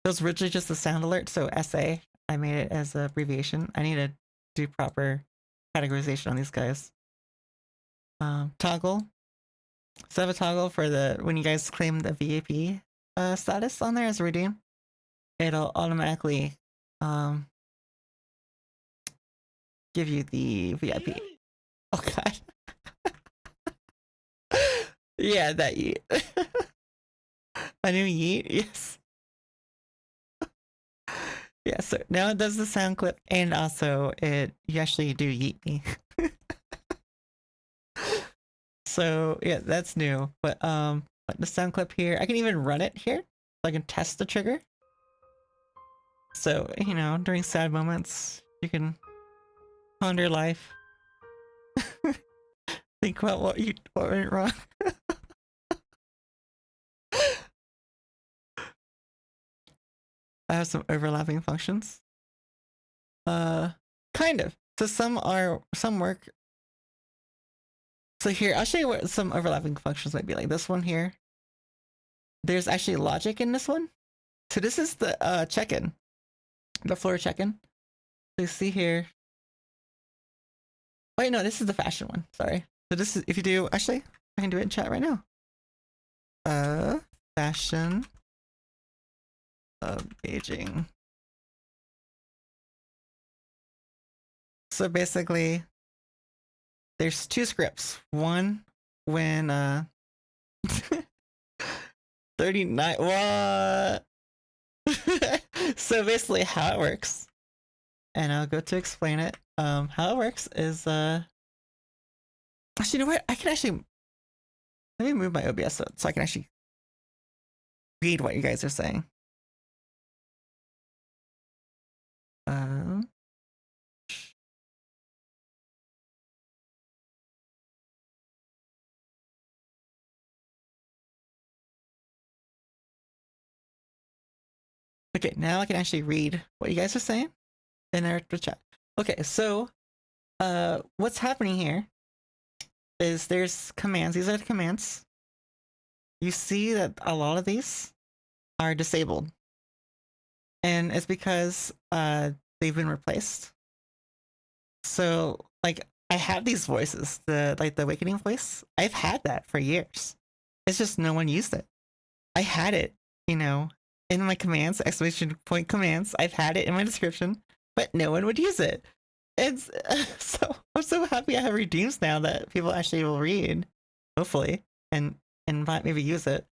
Speaker 1: It was originally just the sound alert, so SA. I made it as an abbreviation. I need to do proper categorization on these guys. Toggle. So I have a toggle for the when you guys claim the VIP status on there as a redeem. It'll automatically give you the VIP. Oh god. Yeah, that Yeet. A new Yeet, yes. Yeah, so now it does the sound clip, and also you actually do Yeet me. So yeah, that's new. But the sound clip here, I can even run it here, so I can test the trigger. So, you know, during sad moments, you can ponder life. Think about what went wrong. I have some overlapping functions. Kind of. So some work. So here, I'll show you what some overlapping functions might be like. This one here. There's actually logic in this one. So this is the check-in. The floor check-in. So you see here. Wait, no, this is the fashion one. Sorry. So this is, if you do, actually, I can do it in chat right now. Fashion of Beijing. So basically, there's two scripts. One when 39 what? So basically how it works, and I'll go to explain it. How it works is actually, you know what? I can actually let me move my OBS so I can actually read what you guys are saying. Okay, now I can actually read what you guys are saying in the chat. Okay, so what's happening here is there's commands. These are the commands. You see that a lot of these are disabled, and it's because they've been replaced. So like I have these voices, the awakening voice. I've had that for years. It's just no one used it. I had it, you know, in my commands, exclamation point commands. I've had it in my description, but no one would use it. It's so I'm so happy I have redeems now that people actually will read, hopefully, and might maybe use it.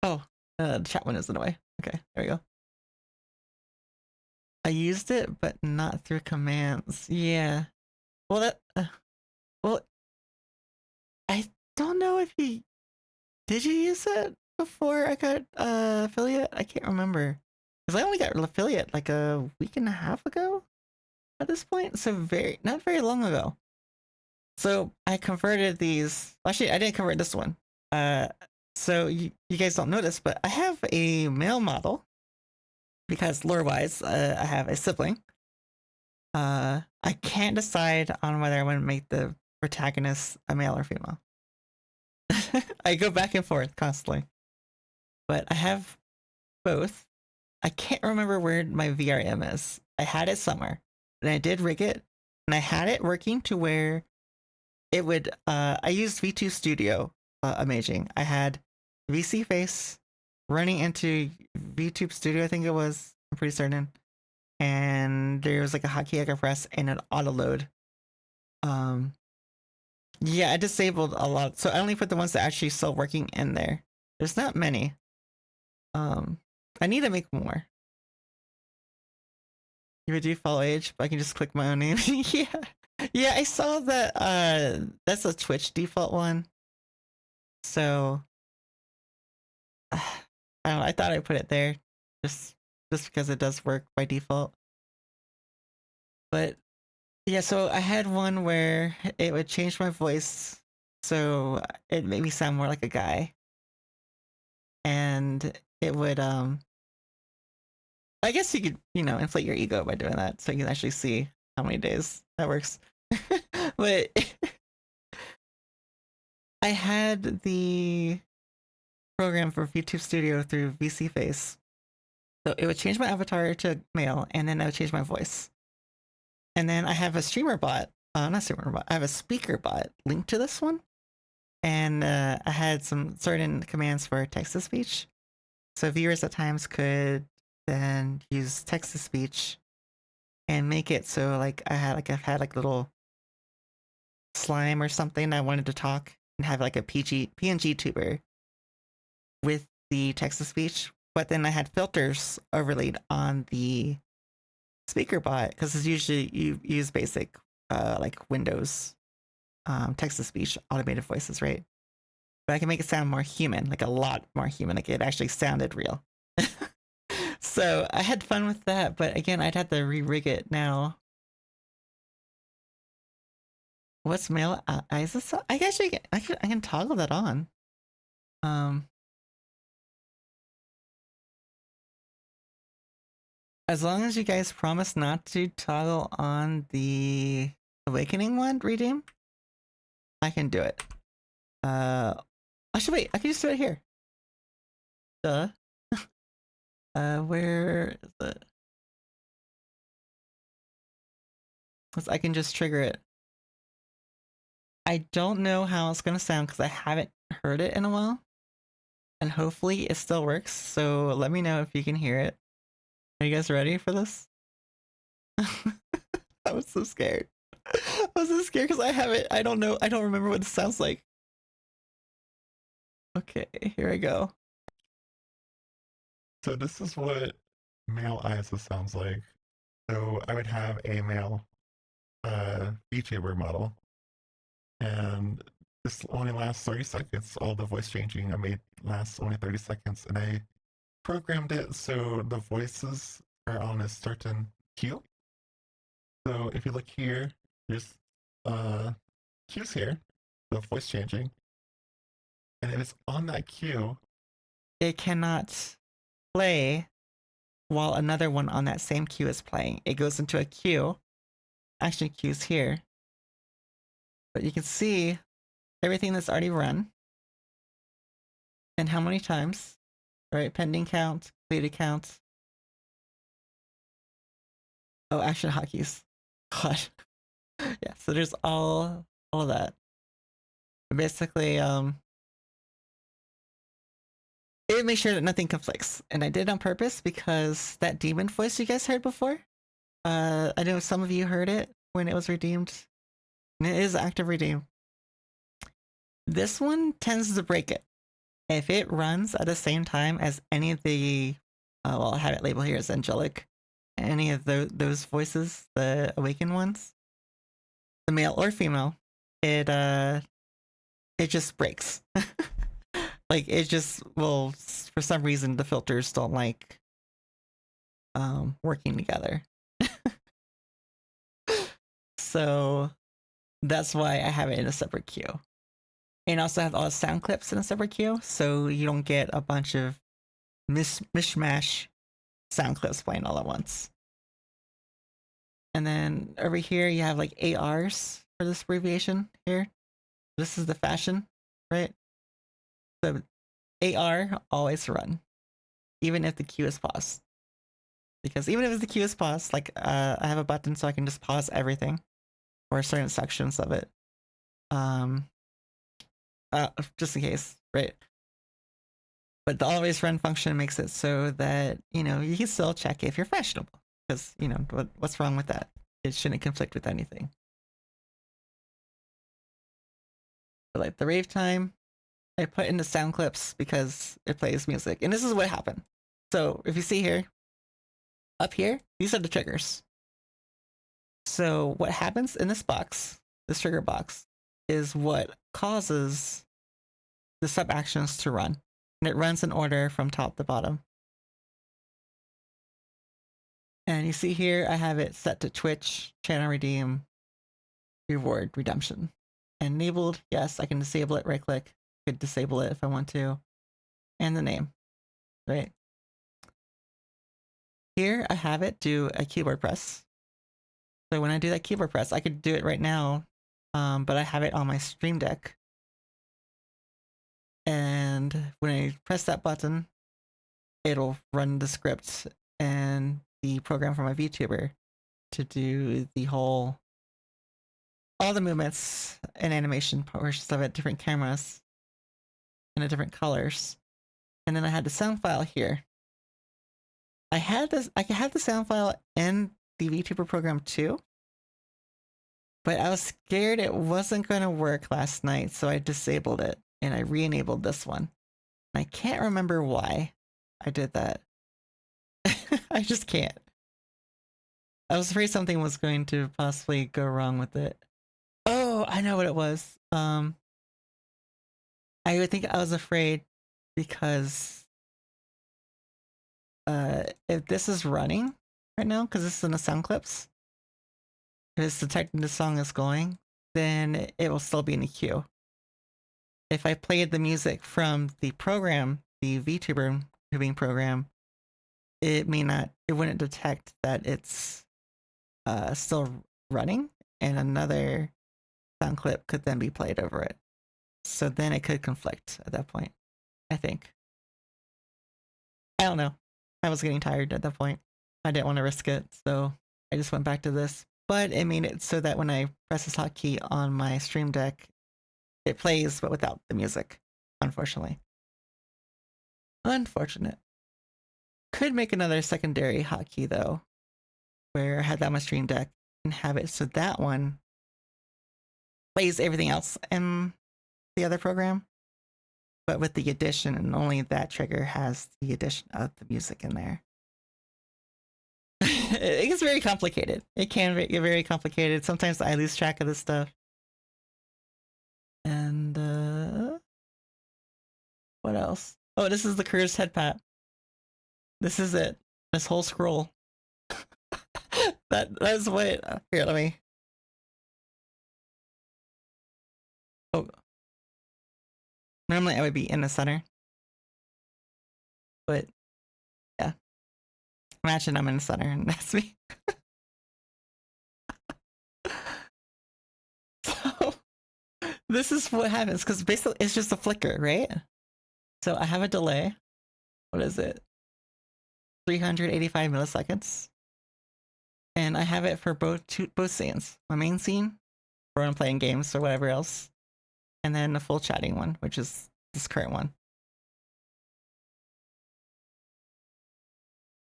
Speaker 1: Oh, the chat window is in the way. Okay, there we go. I used it, but not through commands. Yeah. Well, well, I don't know if did you use it before I got affiliate? I can't remember, because I only got affiliate like a week and a half ago at this point, so not very long ago. So I converted these. Actually, I didn't convert this one. So you guys don't know this, but I have a male model because lore-wise, I have a sibling. I can't decide on whether I want to make the protagonist a male or female. I go back and forth constantly, but I have both. I can't remember where my VRM is. I had it somewhere, and I did rig it, and I had it working to where it would. I used V2 Studio Imaging. I had VC Face running into VTube Studio, I think it was. I'm pretty certain. And there was like a hotkey I could press and an auto load. Yeah, I disabled a lot, so I only put the ones that actually still working in there. There's not many. I need to make more. You would default age, but I can just click my own name. Yeah, yeah, I saw that. That's a Twitch default one. So I don't know, I thought I put it there, just because it does work by default. But yeah, so I had one where it would change my voice, so it made me sound more like a guy, and it would I guess you could, inflate your ego by doing that, so you can actually see how many days that works. But I had the program for VTube Studio through VC Face, so it would change my avatar to male, and then I would change my voice. And then I have a streamer bot, not streamer bot, I have a speaker bot linked to this one. And I had some certain commands for text to speech. So viewers at times could then use text to speech and make it so like I've had like little slime or something I wanted to talk and have like a PNG tuber with the text to speech. But then I had filters overlaid on the speaker bot because it's usually you use basic like Windows text to speech automated voices, right? But I can make it sound more human, like a lot more human, like it actually sounded real. So I had fun with that, but again, I'd have to re-rig it now. What's male ISIS? I guess I can toggle that on. As long as you guys promise not to toggle on the Awakening one redeem, I can do it. Actually, wait, I can just do it here. Duh. Where is it? I can just trigger it. I don't know how it's gonna sound because I haven't heard it in a while. And hopefully it still works, so let me know if you can hear it. Are you guys ready for this? I was so scared. I was so scared because I don't know, I don't remember what it sounds like. Okay, here I go.
Speaker 6: So this is what male ISIS sounds like. So I would have a male VTuber model, and this only lasts 30 seconds. All the voice changing I made lasts only 30 seconds, and I programmed it so the voices are on a certain cue. So if you look here, there's cues here, the voice changing, and if it's on that cue,
Speaker 1: it cannot play while another one on that same queue is playing. It goes into a queue, action queues here, but you can see everything that's already run and how many times, right? Pending count, completed count. Oh, action hotkeys. God. Yeah, so there's all of that. Basically, it would make sure that nothing conflicts, and I did it on purpose because that demon voice you guys heard before, I know some of you heard it when it was redeemed, and it is active redeem. This one tends to break it. If it runs at the same time as any of the, well, I have it labeled here as angelic, any of those voices, the awakened ones, the male or female, it just breaks. Like it just will, for some reason, the filters don't like working together. So that's why I have it in a separate queue. And also have all the sound clips in a separate queue, so you don't get a bunch of mishmash sound clips playing all at once. And then over here you have like ARs for this abbreviation here. This is the fashion, right? So AR always run, even if the queue is paused. Because even if the queue is paused, like I have a button so I can just pause everything or certain sections of it. Just in case, right? But the always run function makes it so that, you know, you can still check if you're fashionable. Because, you know, what's wrong with that? It shouldn't conflict with anything. But like the rave time, I put in the sound clips because it plays music. And this is what happened. So if you see here, up here, these are the triggers. So what happens in this box, this trigger box, is what causes the sub actions to run. And it runs in order from top to bottom. And you see here, I have it set to Twitch, channel redeem, reward, redemption. And enabled, yes, I can disable it, right click. I could disable it if I want to. And the name, right? Here I have it do a keyboard press. So when I do that keyboard press, I could do it right now, but I have it on my Stream Deck. And when I press that button, it'll run the script and the program for my VTuber to do the whole, all the movements and animation portions of it, different cameras and the different colors. And then I had the sound file here. I could have the sound file in the VTuber program too, but I was scared it wasn't going to work last night, so I disabled it and I re-enabled this one. And I can't remember why I did that. I just can't. I was afraid something was going to possibly go wrong with it. Oh, I know what it was. I would think I was afraid because if this is running right now, because this is in the sound clips, if it's detecting the song is going, then it will still be in the queue. If I played the music from the program, the VTuber tubing program, it wouldn't detect that it's still running, and another sound clip could then be played over it. So then it could conflict at that point, I think. I don't know. I was getting tired at that point. I didn't want to risk it, so I just went back to this. But it made it so that when I press this hotkey on my Stream Deck, it plays, but without the music, unfortunately. Unfortunate. Could make another secondary hotkey, though, where I had that on my Stream Deck and have it so that one plays everything else in the other program, but with the addition, and only that trigger has the addition of the music in there. It gets very complicated. It can get very complicated. Sometimes I lose track of this stuff. And what else? Oh, this is the Curse head pat. This is it. This whole scroll. That's what. Here, let me. Oh. Normally I would be in the center. But yeah. Imagine I'm in the center and that's me. So this is what happens, because basically it's just a flicker, right? So I have a delay. What is it? 385 milliseconds. And I have it for both scenes. My main scene, for when I'm playing games or whatever else. And then the full chatting one, which is this current one.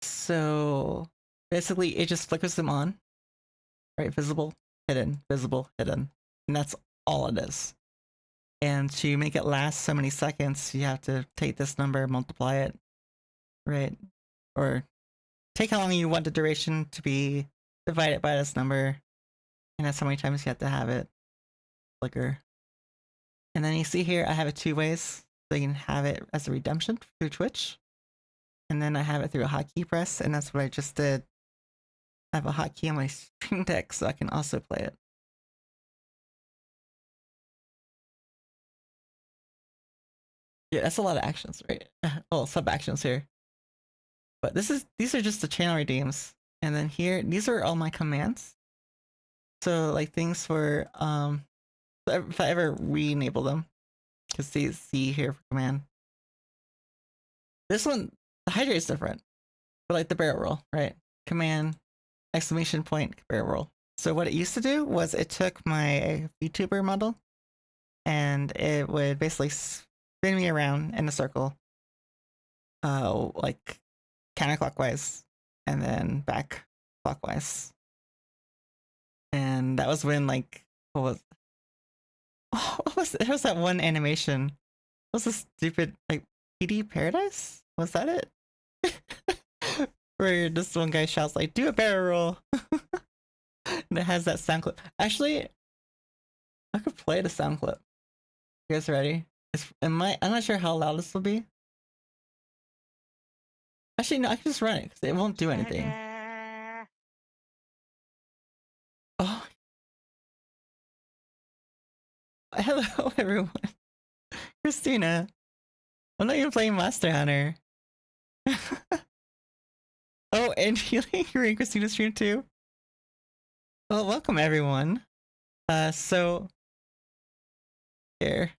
Speaker 1: So basically it just flickers them on. Right? Visible, hidden, visible, hidden. And that's all it is. And to make it last so many seconds, you have to take this number, multiply it, right? Or take how long you want the duration to be, divide it by this number, and that's how many times you have to have it flicker. And then you see here, I have it two ways. So you can have it as a redemption through Twitch, and then I have it through a hotkey press, and that's what I just did. I have a hotkey on my Stream Deck, so I can also play it. Yeah, that's a lot of actions, right? Well, sub actions here. But these are just the channel redeems. And then here, these are all my commands. So like things for if I ever re-enable them, because these see here for command. This one, the hydrate is different, but like the barrel roll, right? Command exclamation point barrel roll. So what it used to do was it took my VTuber model, and it would basically spin me around in a circle, like counterclockwise, and then back clockwise. And that was when like what was there was that one animation? What was the stupid like PD Paradise? Was that it? Where this one guy shouts like, "Do a barrel roll," and it has that sound clip. Actually, I could play the sound clip. You guys ready? I'm not sure how loud this will be. Actually, no, I can just run it because it won't do anything. Oh, hello everyone. Christina, I'm not even playing Monster Hunter. Oh, and you're in Christina's stream too. Well, welcome everyone. So here,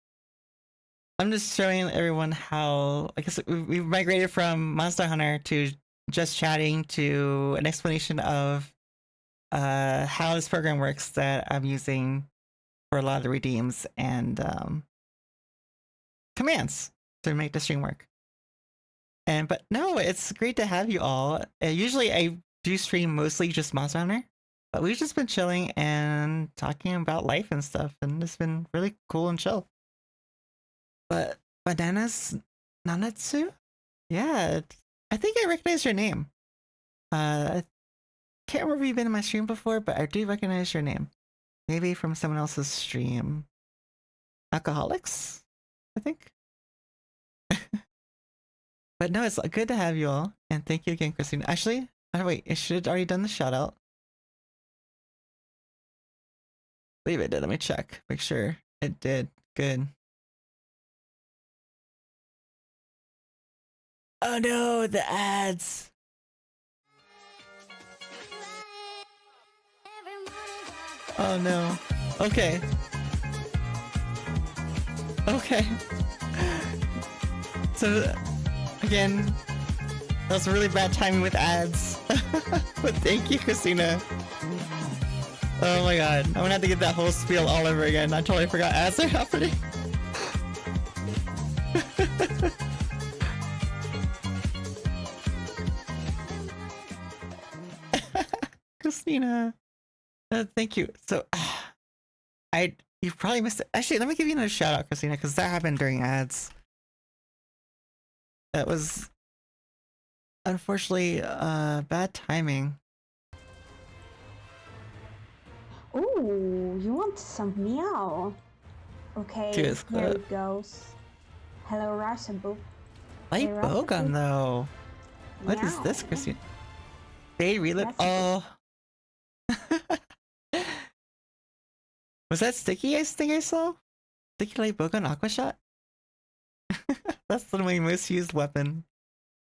Speaker 1: I'm just showing everyone how I guess we've migrated from Monster Hunter to just chatting to an explanation of how this program works that I'm using for a lot of the redeems and commands to make the stream work. But no, it's great to have you all. Usually I do stream mostly just Monster Hunter, but we've just been chilling and talking about life and stuff, and it's been really cool and chill. But Bananas Nanatsu? Yeah, I think I recognize your name. I can't remember if you've been in my stream before, but I do recognize your name. Maybe from someone else's stream. Alcoholics, I think. But no, it's good to have you all, and thank you again, Christina. Actually, oh wait, it should have already done the shout out. I believe it did. Let me check. Make sure it did. Good. Oh no, the ads. Oh no. Okay. Okay. So again, that was really bad timing with ads. But thank you, Christina. Oh my god. I'm gonna have to get that whole spiel all over again. I totally forgot ads are happening. Christina. Thank you. So you probably missed it. Actually, let me give you another shout out, Christina, because that happened during ads. That was unfortunately bad timing.
Speaker 7: Ooh, you want some meow? Okay,
Speaker 1: Dude, it's
Speaker 7: here
Speaker 1: good.
Speaker 7: it goes. Hello, Rasaboop.
Speaker 1: Light
Speaker 7: Hey,
Speaker 1: bowgun
Speaker 7: Rasaboop.
Speaker 1: though. What is this,
Speaker 7: Meow.
Speaker 1: Christina? They relit.
Speaker 7: Rasaboop.
Speaker 1: Oh. Was that Sticky I think I saw? Sticky Light Bowgun Aqua Shot? That's the my most used weapon.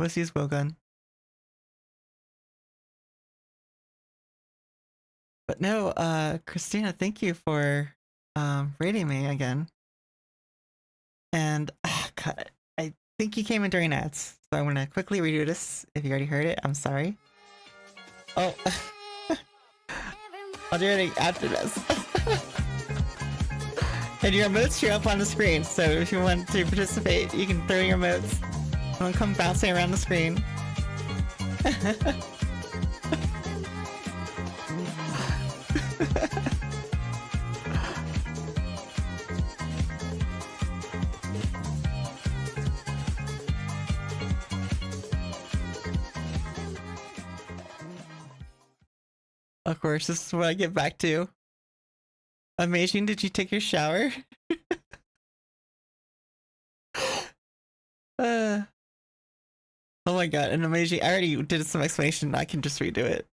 Speaker 1: Most used bowgun. But no, Christina, thank you for rating me again. And God, I think you came in during ads, so I'm gonna quickly redo this. If you already heard it, I'm sorry. Oh, I'll do it after this. And your emotes show up on the screen, so if you want to participate, you can throw your emotes. And they'll come bouncing around the screen. Of course, this is what I get back to. Amazing, did you take your shower? Oh my god, and amazing. I already did some explanation, I can just redo it.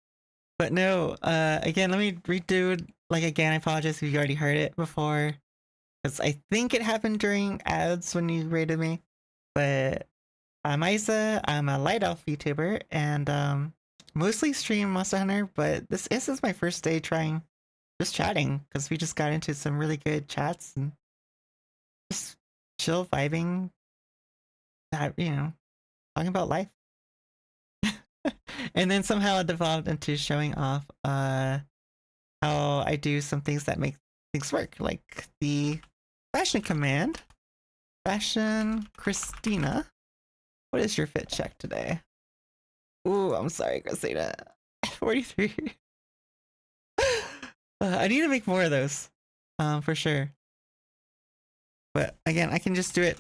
Speaker 1: But no, again, let me redo it. Like again, I apologize if you already heard it before. Because I think it happened during ads when you rated me. But I'm Isa. I'm a light elf YouTuber and mostly stream Monster Hunter, but this is my first day trying just chatting because we just got into some really good chats and just chill vibing, you know, talking about life. And then somehow it devolved into showing off how I do some things that make things work, like the fashion command. Fashion Christina. What is your fit check today? Ooh, I'm sorry, Christina. 43. I need to make more of those. For sure. But again, I can just do it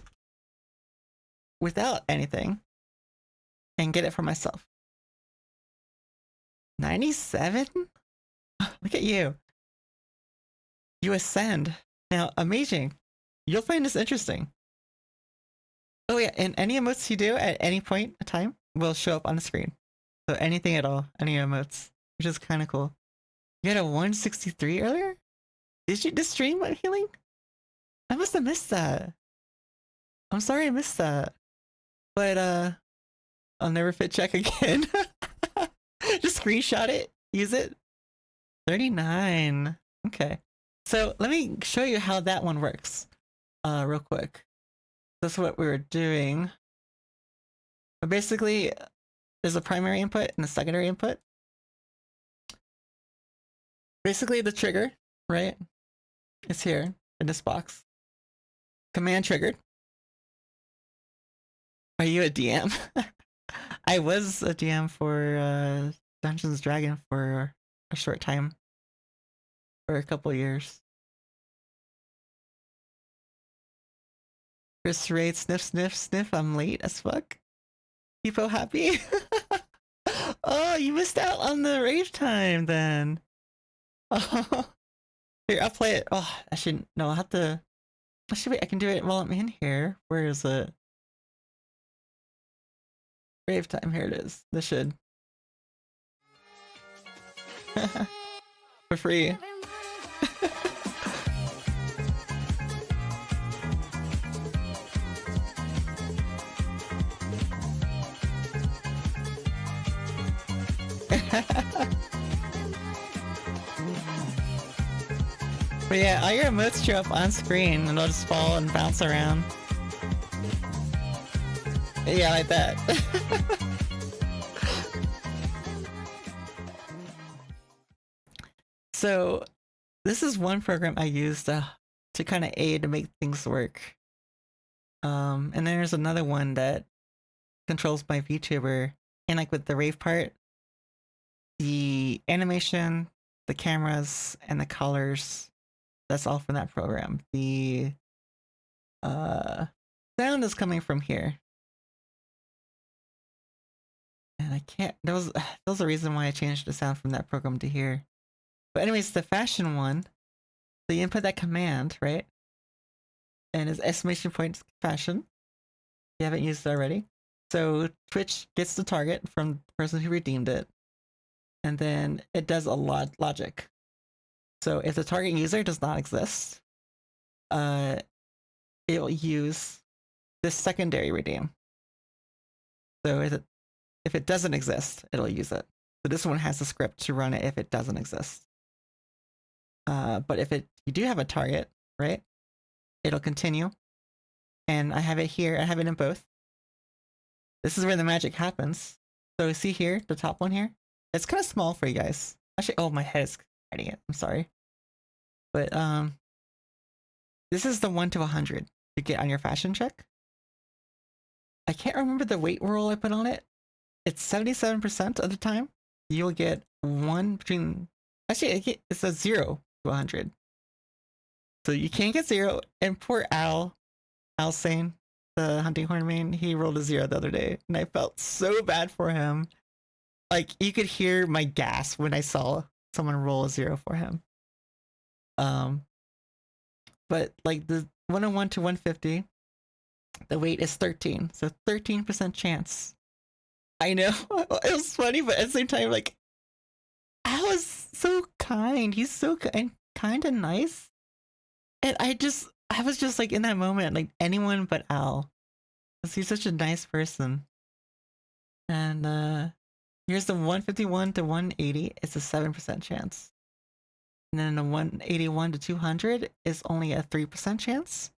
Speaker 1: without anything and get it for myself. 97? Look at you. You ascend. Now, amazing. You'll find this interesting. Oh yeah, and any emotes you do at any point in time will show up on the screen. So anything at all, any emotes, which is kind of cool. You had a 163 earlier? Did you just stream what healing? I must have missed that. I'm sorry I missed that. But I'll never fit check again. Just screenshot it, use it. 39. Okay. So let me show you how that one works. Real quick. That's what we were doing. But basically, there's a primary input and a secondary input. Basically, the trigger, right, is here in this box. Command triggered. Are you a DM? I was a DM for Dungeons & Dragons for a short time. For a couple years. Chris Raid, sniff, sniff, sniff. I'm late as fuck. Hippo happy? Oh, you missed out on the rave time then. Oh, here, I'll play it. Oh, I shouldn't. No, I'll have to. Actually, wait, I can do it while I'm in here. Where is it? Rave time. Here it is. This should. For free. But yeah, all your emotes show up on screen and they'll just fall and bounce around. Yeah, like that. So this is one program I use to kind of aid to make things work. And then there's another one that controls my VTuber. And like with the rave part, the animation, the cameras, and the colors, that's all from that program. The sound is coming from here. And I can't, that was the reason why I changed the sound from that program to here. But anyways, the fashion one, so you input that command, right? And it's exclamation point fashion. You haven't used it already. So Twitch gets the target from the person who redeemed it. And then it does a logic. So if the target user does not exist, it will use this secondary redeem. So if it doesn't exist, it'll use it. So this one has the script to run it if it doesn't exist. But if you do have a target, right, it'll continue. And I have it here. I have it in both. This is where the magic happens. So see here, the top one here? It's kind of small for you guys. Actually, oh, my head is hiding it. I'm sorry. But this is the 1 to 100 to get on your fashion check. I can't remember the weight roll I put on it. It's 77% of the time. You'll get one between. Actually, it's a 0 to 100. So you can't get 0. And poor Alsane, the hunting horn main, he rolled a 0 the other day, and I felt so bad for him. Like, you could hear my gasp when I saw someone roll a 0 for him. But like the 101 to 150, the weight is 13, so 13% chance. I know, it was funny, but at the same time, like, Al was so kind. He's so kind and nice. And I was just like in that moment, like anyone but Al 'Cause he's such a nice person. And here's the 151 to 180. It's a 7% chance. And then the 181 to 200 is only a 3% chance.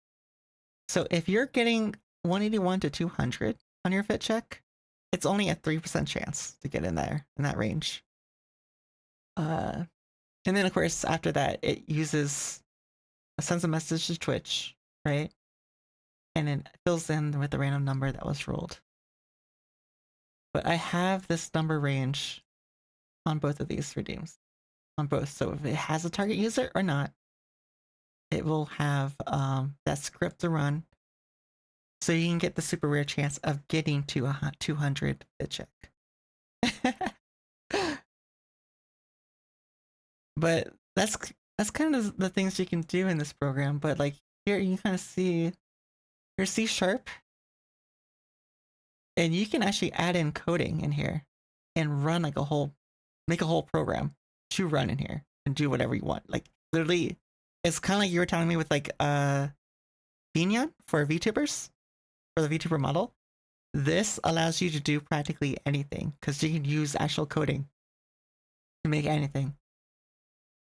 Speaker 1: So if you're getting 181 to 200 on your fit check, it's only a 3% chance to get in there, in that range. And then of course after that it sends a message to Twitch, right? And then it fills in with the random number that was rolled. But I have this number range on both of these redeems. On both. So if it has a target user or not, it will have that script to run. So you can get the super rare chance of getting to a 200 fit check. But that's kind of the things you can do in this program. But like here you can kind of see your C#, and you can actually add in coding in here and run like make a whole program to run in here and do whatever you want. Like literally, it's kind of like you were telling me with like Binyan for VTubers, for the VTuber model. This allows you to do practically anything because you can use actual coding to make anything.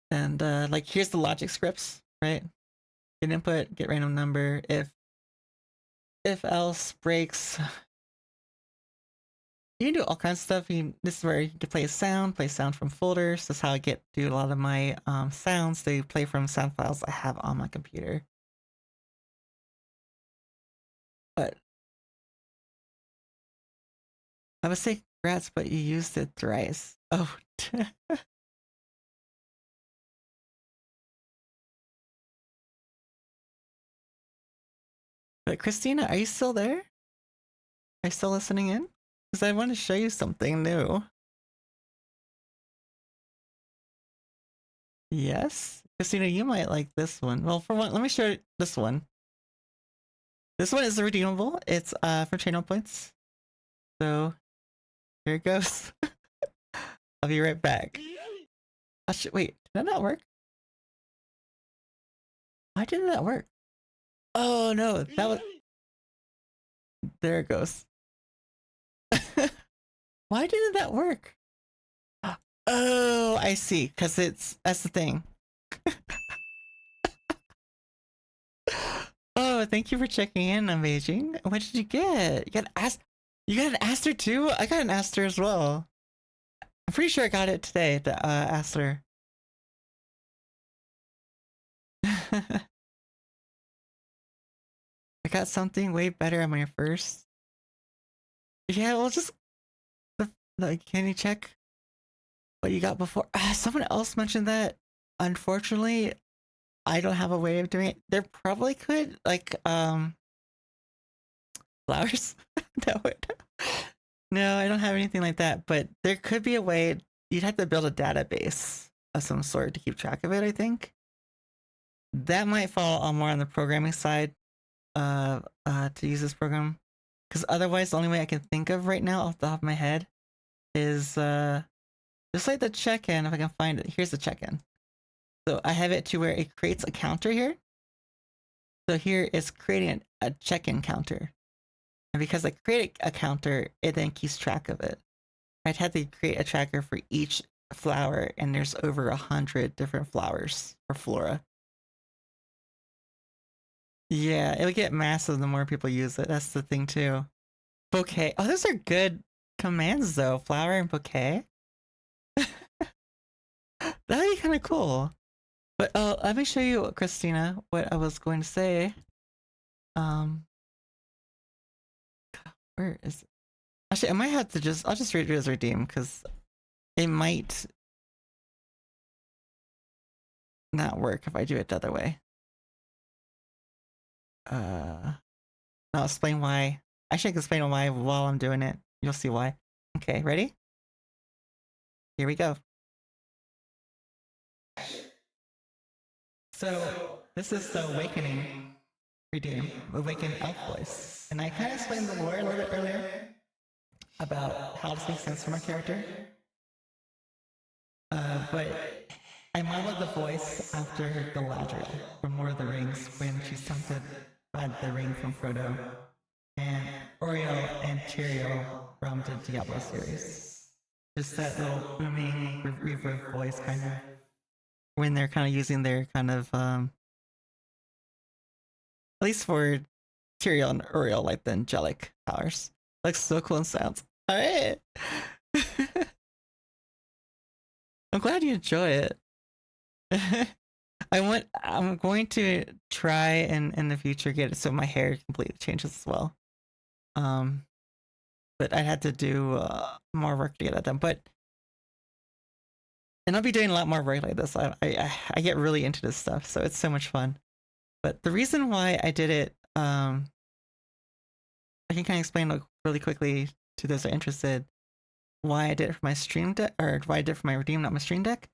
Speaker 1: And like here's the logic scripts, right? Get input, get random number, if else breaks. You can do all kinds of stuff. This is where you can play sound from folders. That's how I do a lot of my sounds. They play from sound files I have on my computer. But I would say congrats, but you used it thrice. Oh. But Christina, are you still there? Are you still listening in? Because I want to show you something new. Yes? Christina, you might like this one. Well, for one, let me show you this one. This one is redeemable. It's for channel points. So, here it goes. I'll be right back. Wait, did that not work? Why didn't that work? Oh no, that was... There it goes. Why didn't that work? Oh, I see. Because that's the thing. Oh, thank you for checking in, Amazing. What did you get? You got an Aster too? I got an Aster as well. I'm pretty sure I got it today, the Aster. I got something way better on my first. Yeah, well, just like, can you check what you got before? Someone else mentioned that. Unfortunately, I don't have a way of doing it. There probably could, like, flowers. No, I don't have anything like that. But there could be a way. You'd have to build a database of some sort to keep track of it. I think that might fall more on the programming side. To use this program, because otherwise the only way I can think of right now off the top of my head is just like the check-in. If I can find it, here's the check-in. So I have it to where it creates a counter here. So here it's creating a check-in counter, and because I create a counter, it then keeps track of it. I'd have to create a tracker for each flower, and there's over 100 different flowers or flora. Yeah, it'll get massive the more people use it. That's the thing too. Bouquet. Oh, those are good commands though. Flower and bouquet. That'd be kind of cool. But let me show you, Christina, what I was going to say. Where is it? Actually, I might have to I'll just read it as redeem because it might not work if I do it the other way. I'll explain why. I should explain why while I'm doing it. You'll see why. Okay, ready? Here we go. So this is the Awakening redeem, Awaken Elf Voice. And I kind of explained the lore a little bit earlier about how this makes sense from our character. But I modeled the voice after Galadriel from Lord of the Rings when she's tempted by the ring from Frodo. and Oreo and Cheerio from the Diablo series. Just that little booming reverb voice, kind of when they're kind of using their kind of at least for Cheerio and Oreo, like the angelic powers. Like so cool and sounds. All right. I'm glad you enjoy it. I'm going to try and in the future get it so my hair completely changes as well. But I had to do more work to get that done. And I'll be doing a lot more work like this. I get really into this stuff, so it's so much fun. But the reason why I did it, I can kind of explain like, really quickly to those who are interested why I did it for my stream deck, or why I did it for my Redeem, not my stream deck.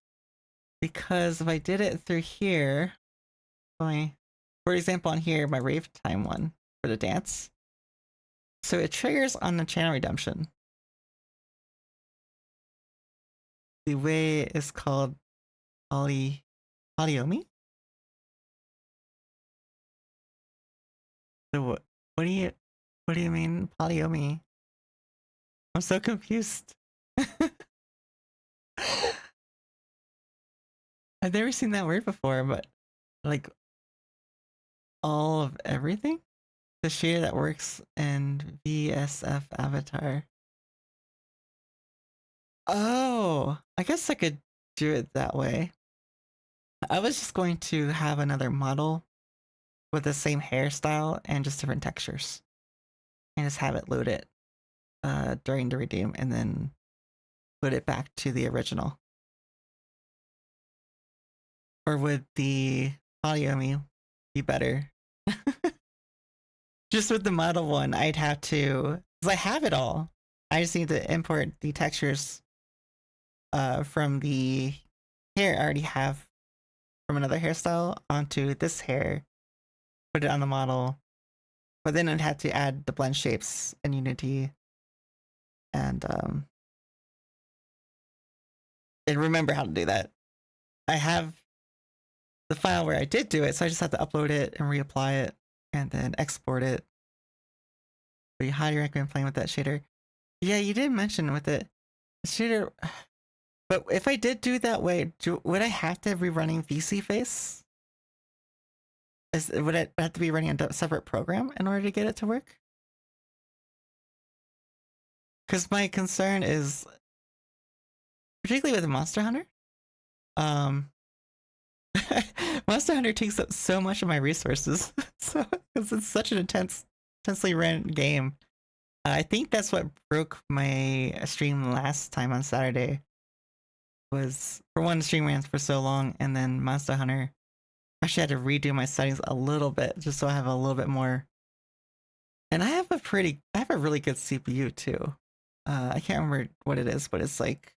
Speaker 1: Because if I did it through here, for example, on here, my Rave Time one for the dance, so it triggers on the channel redemption. The way it's called Polyomi? So what do you mean Polyomi? I'm so confused. I've never seen that word before, but like all of everything? The shader that works in VSF avatar. Oh, I guess I could do it that way. I was just going to have another model with the same hairstyle and just different textures. And just have it load it during the redeem and then put it back to the original. Or would the Polyomi be better? Just with the model one, I'd have to, because I have it all. I just need to import the textures from the hair I already have from another hairstyle onto this hair, put it on the model, but then I'd have to add the blend shapes in Unity and remember how to do that. I have the file where I did do it, so I just have to upload it and reapply it and then export it. But you highly recommend playing with that shader. Yeah, you did mention with it. Shader, but if I did do that way, would I have to be running VC Face? Would I have to be running a separate program in order to get it to work? Because my concern is, particularly with Monster Hunter, Monster Hunter takes up so much of my resources. So it's such an intensely ran game. I think that's what broke my stream last time on Saturday. Was for one, the stream ran for so long, and then Monster Hunter. I actually had to redo my settings a little bit just so I have a little bit more. And I have a really good CPU too. I can't remember what it is, but it's like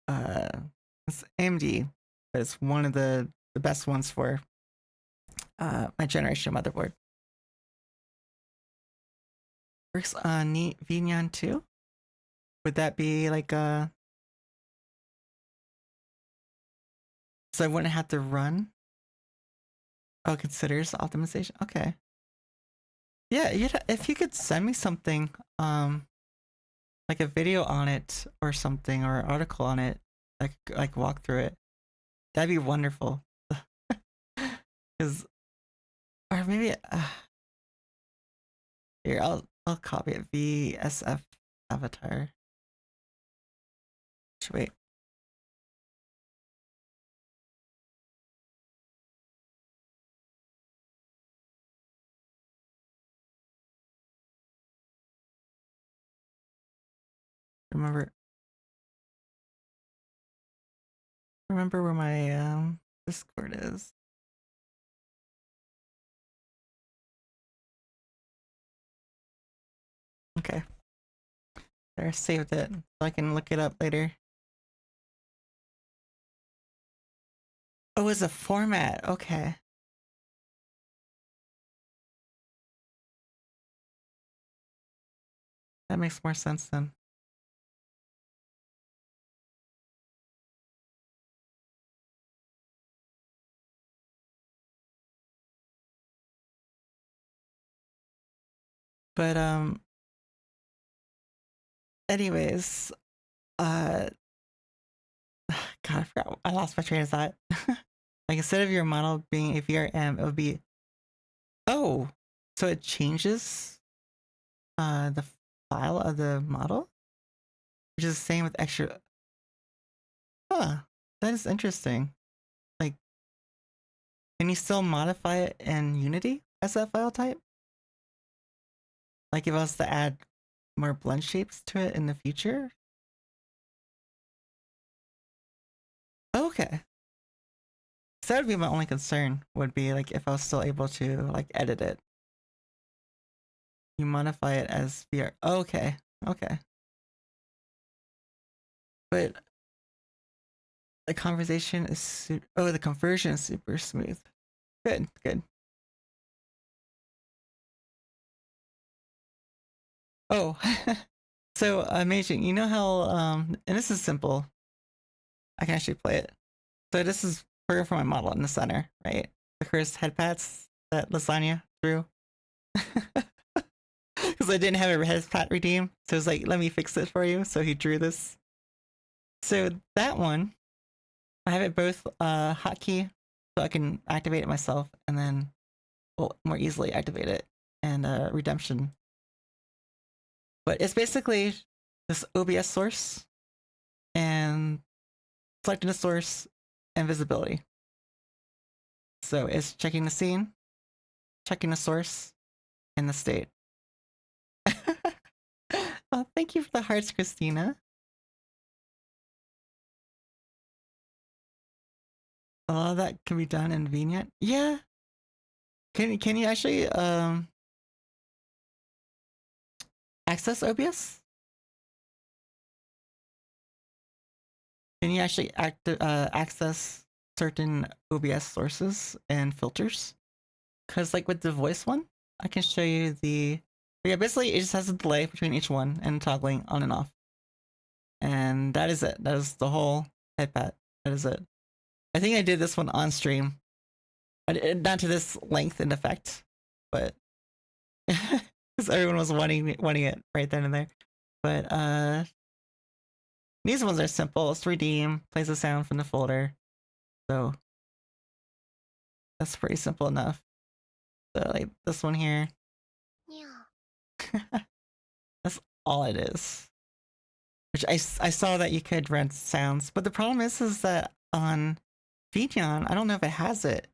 Speaker 1: it's AMD, but it's one of the best ones for my generation motherboard. Works on VNyan too? Would that be like so I wouldn't have to run? Oh, considers optimization. Okay. Yeah, if you could send me something, like a video on it or something, or an article on it, like walk through it, that'd be wonderful. Cause, or maybe here I'll copy it. VSF avatar. Wait. Remember where my Discord is. Okay. There, saved it so I can look it up later. Oh, it's a format. Okay. That makes more sense then. But anyways, uh God, I forgot. I lost my train of thought. Like instead of your model being a VRM, it would be oh, so it changes the file of the model, which is the same with extra. Huh, that is interesting. Like, can you still modify it in Unity as that file type? Like if I was to add more blend shapes to it in the future? Okay. So that would be my only concern, would be like if I was still able to like edit it. You modify it as VR. Okay, okay. But the conversation is the conversion is super smooth. Good, good. Oh, so amazing. You know how and this is simple. I can actually play it. So this is for my model in the center, right? The cursed head pats that Lasagna drew. Because I didn't have a head pat redeem. So it's like, let me fix it for you. So he drew this. So that one, I have it both hotkey, so I can activate it myself, and then more easily activate it, and redemption. But it's basically this OBS source, and selecting the source, and visibility. So it's checking the scene, checking the source, and the state. Oh, thank you for the hearts, Christina. A lot of that can be done in Vignette. Yeah. Can you actually access OBS? Can you actually access certain OBS sources and filters? Because like with the voice one, I can show you the... Yeah, basically it just has a delay between each one and toggling on and off. And that is it. That is the whole head pat. That is it. I think I did this one on stream. Not to this length and effect, but because everyone was wanting it right then and there. But these ones are simple. It's redeem, plays a sound from the folder. So that's pretty simple enough. So like this one here.
Speaker 2: Yeah.
Speaker 1: That's all it is. Which I saw that you could rent sounds, but the problem is that on Vdyan, I don't know if it has it.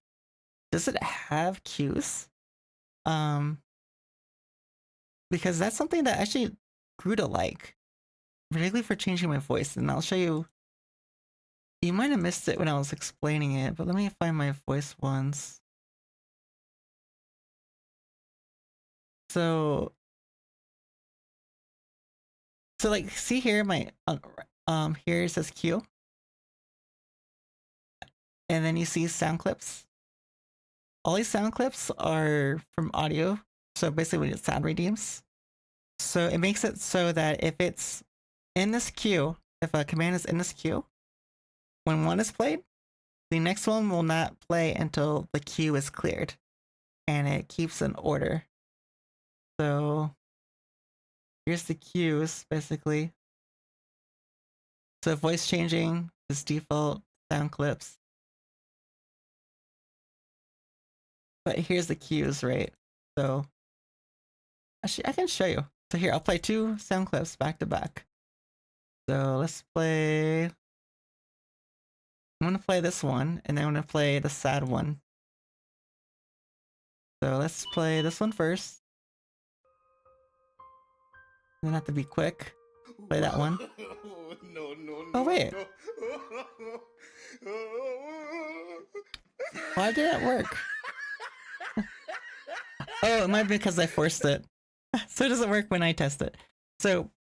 Speaker 1: Does it have cues? Because that's something that actually grew to like, particularly for changing my voice. And I'll show you. You might have missed it when I was explaining it, but let me find my voice ones. So like, see here, my here it says Q, and then you see sound clips. All these sound clips are from audio, so basically it's sound redeems. So it makes it so that if it's in this queue, if a command is in this queue, when one is played, the next one will not play until the queue is cleared, and it keeps an order. So here's the cues, basically. So voice changing is default sound clips. But here's the cues, right? So actually, I can show you. So here, I'll play 2 sound clips back to back. So let's play... I'm gonna play this one, and then I'm gonna play the sad one. So let's play this one first. I'm gonna have to be quick. Play that one. Oh wait. Why did it work? Oh, it might be because I forced it. So it doesn't work when I test it. So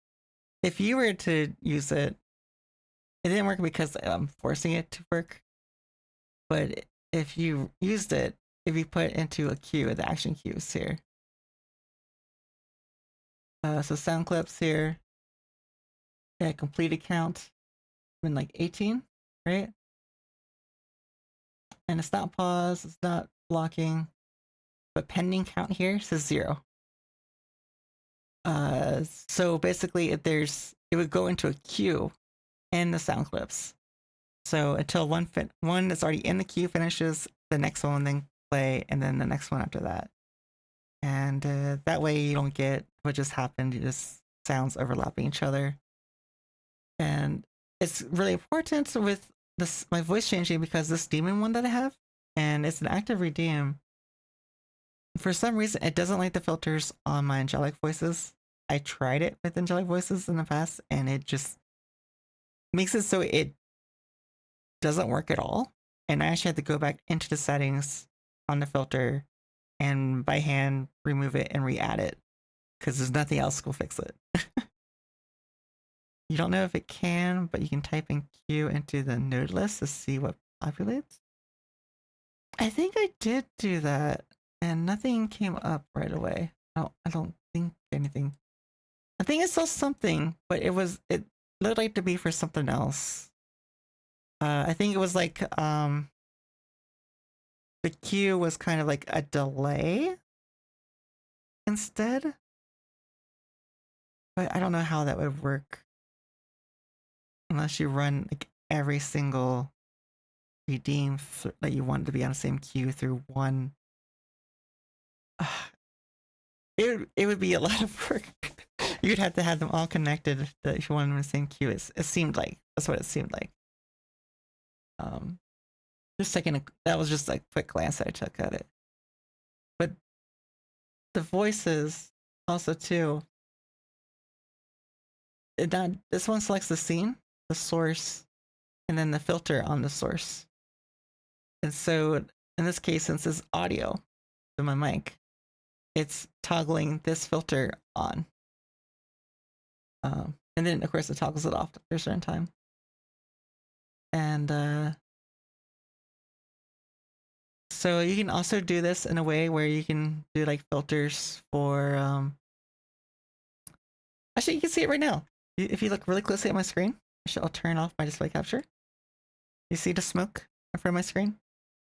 Speaker 1: if you were to use it, it didn't work because I'm forcing it to work. But if you used it, if you put it into a queue, the action queues here. So sound clips here. Yeah, completed count. Been like 18, right? And it's not pause, it's not blocking. But pending count here says 0. So basically, it would go into a queue in the sound clips. So until one that's already in the queue finishes, the next one then play, and then the next one after that. And that way you don't get what just happened. You just sounds overlapping each other. And it's really important with this my voice changing because this demon one that I have, and it's an active redeem. For some reason, it doesn't like the filters on my angelic voices. I tried it with angelic voices in the past, and it just makes it so it doesn't work at all. And I actually had to go back into the settings on the filter and by hand remove it and re-add it because there's nothing else will fix it. You don't know if it can, but you can type in Q into the node list to see what populates. I think I did do that and nothing came up right away. I don't think anything. I think I saw something, but it looked like to be for something else. I think it was like the queue was kind of like a delay instead. But I don't know how that would work unless you run like every single redeem that you want to be on the same queue through one. It would be a lot of work. You'd have to have them all connected if you want them in the same queue. It seemed like that's what it seemed like. Just taking that was just like a quick glance that I took at it. But the voices also too. This one selects the scene, the source, and then the filter on the source. And so in this case, since it's audio to my mic, it's toggling this filter on. And then of course it toggles it off after a certain time. And so you can also do this in a way where you can do like filters for actually you can see it right now. If you look really closely at my screen, I'll turn off my display capture. You see the smoke in front of my screen?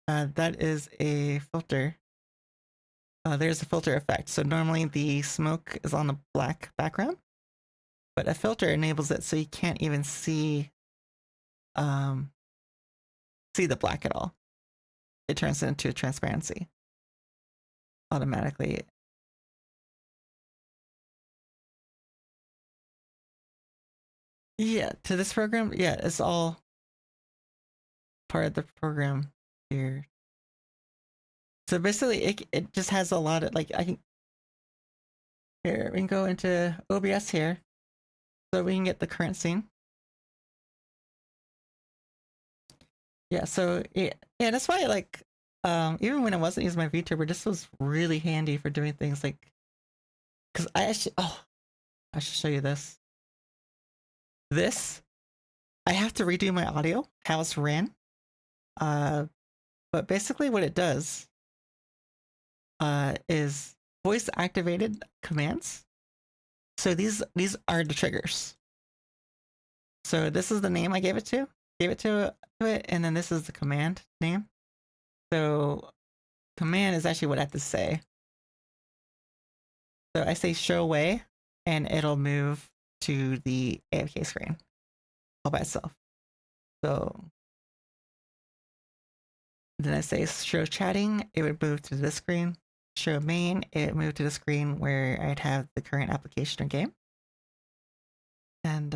Speaker 1: That is a filter. There's a filter effect. So normally the smoke is on a black background, but a filter enables it so you can't even see the black at all. It turns it into transparency automatically. Yeah, to this program, yeah, it's all part of the program here. So basically, it just has a lot of like here we can go into OBS here, so we can get the current scene. Yeah, so yeah, that's why like even when I wasn't using my VTuber, this was really handy for doing things like because I should show you this. This I have to redo my audio, how it's ran. But basically what it does is voice activated commands. So these are the triggers. So this is the name I gave it to it, and then this is the command name. So command is actually what I have to say. So I say show away, and it'll move to the AFK screen all by itself. So then I say show chatting, it would move to this screen. Show main, it would move to the screen where I'd have the current application or game. And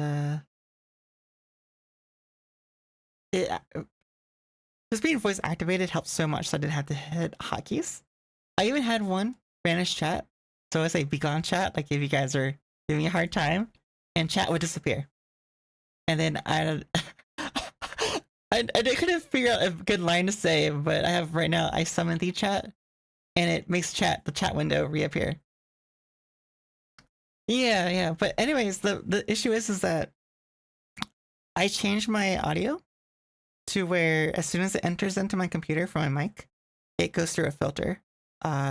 Speaker 1: just being voice activated helps so much, so I didn't have to hit hotkeys. I even had one vanish chat. So I say be gone chat, like if you guys are giving me a hard time, and chat would disappear. And then I couldn't figure out a good line to say, but I have right now, I summon the chat, and it makes the chat window reappear. Yeah. But anyways, the issue is that I changed my audio to where as soon as it enters into my computer from my mic, it goes through a filter.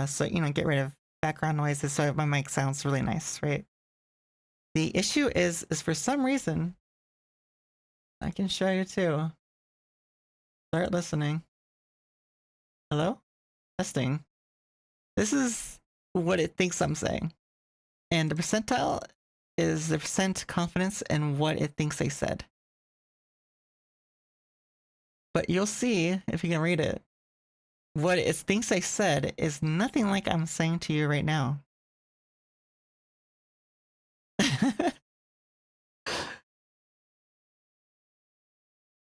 Speaker 1: So, get rid of background noises so my mic sounds really nice, right? The issue is for some reason, I can show you too. Start listening. Hello? Testing. This is what it thinks I'm saying. And the percentile is the percent confidence in what it thinks they said. But you'll see, if you can read it, what it thinks they said is nothing like I'm saying to you right now.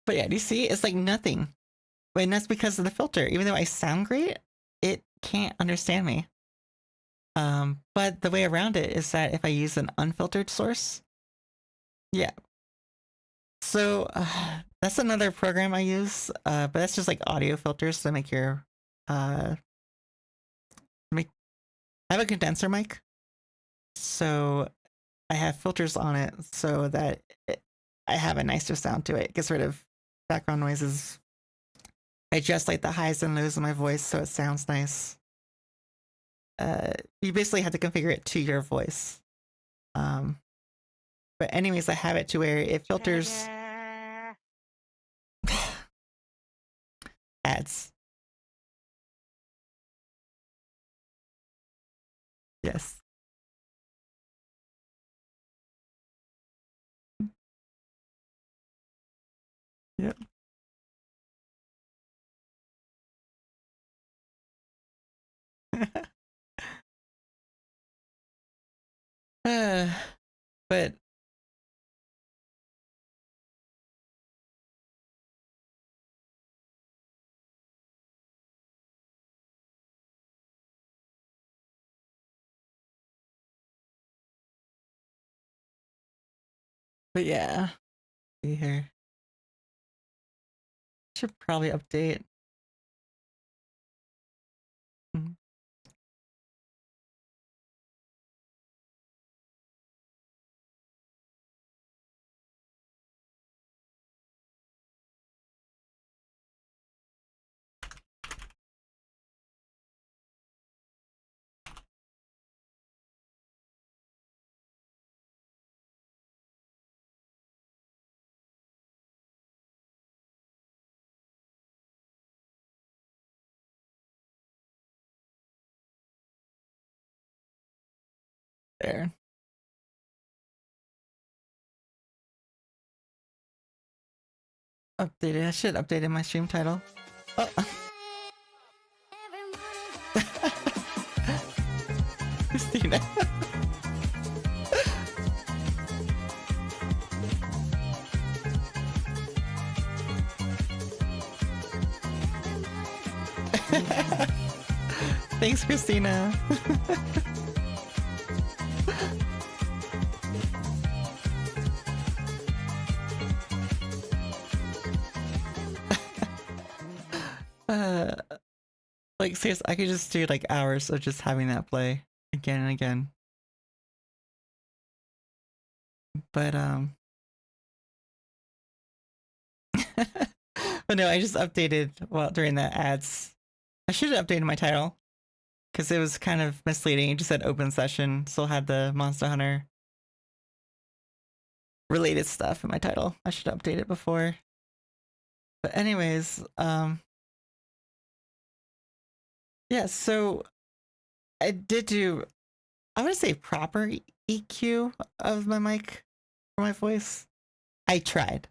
Speaker 1: But yeah, do you see? It's like nothing. And that's because of the filter. Even though I sound great, it can't understand me. But the way around it is that if I use an unfiltered source, yeah. So that's another program I use, but that's just like audio filters to make your I have a condenser mic, so I have filters on it so that I have a nicer sound to it. It gets rid of background noises. I adjust like the highs and lows of my voice so it sounds nice. You basically have to configure it to your voice. But anyways, I have it to where it filters ads. Yes. Yep. But yeah, see here. Should probably update. Mhm. There. Updated. I should have updated my stream title. Oh. Christina. Thanks, Christina. Like seriously, I could just do like hours of just having that play again and again. But but no, I just updated during the ads. I should have updated my title because it was kind of misleading. It just said open session, still had the Monster Hunter related stuff in my title. I should update it before. But anyways, yeah, so I did do, I would say proper EQ of my mic for my voice. I tried.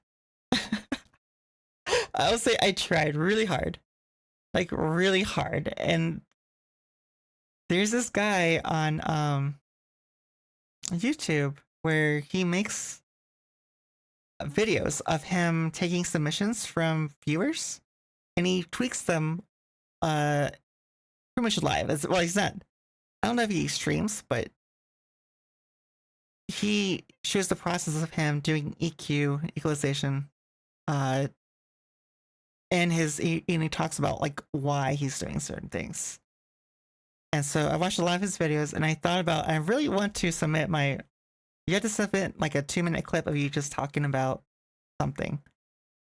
Speaker 1: I would say I tried really hard. Like really hard. And there's this guy on YouTube where he makes videos of him taking submissions from viewers and he tweaks them pretty much live. Well, he's not, I don't know if he streams, but he shows the process of him doing EQ, equalization, and and he talks about like why he's doing certain things. And so I watched a lot of his videos and I thought about, I really want to submit you have to submit like a 2-minute clip of you just talking about something.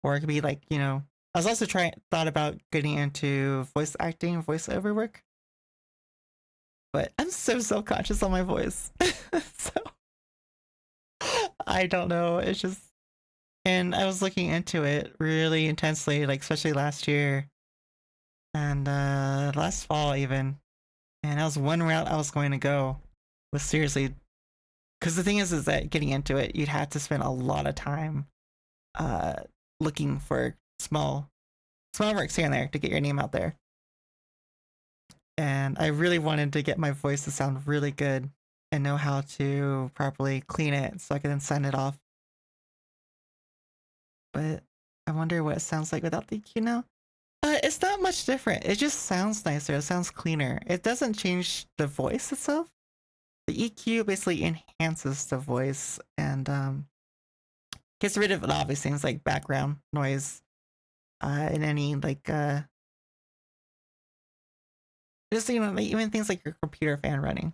Speaker 1: Or it could be like, I was also thought about getting into voice acting, voiceover work. But I'm so self-conscious on my voice. So I don't know. It's just, and I was looking into it really intensely, like especially last year and last fall even. And that was one route I was going to go, was seriously because the thing is that getting into it, you'd have to spend a lot of time looking for small works here and there to get your name out there. And I really wanted to get my voice to sound really good and know how to properly clean it so I could then send it off. But I wonder what it sounds like without the EQ now. It's not much different. It just sounds nicer. It sounds cleaner. It doesn't change the voice itself. The EQ basically enhances the voice and gets rid of obvious things like background noise and any like just like, even things like your computer fan running.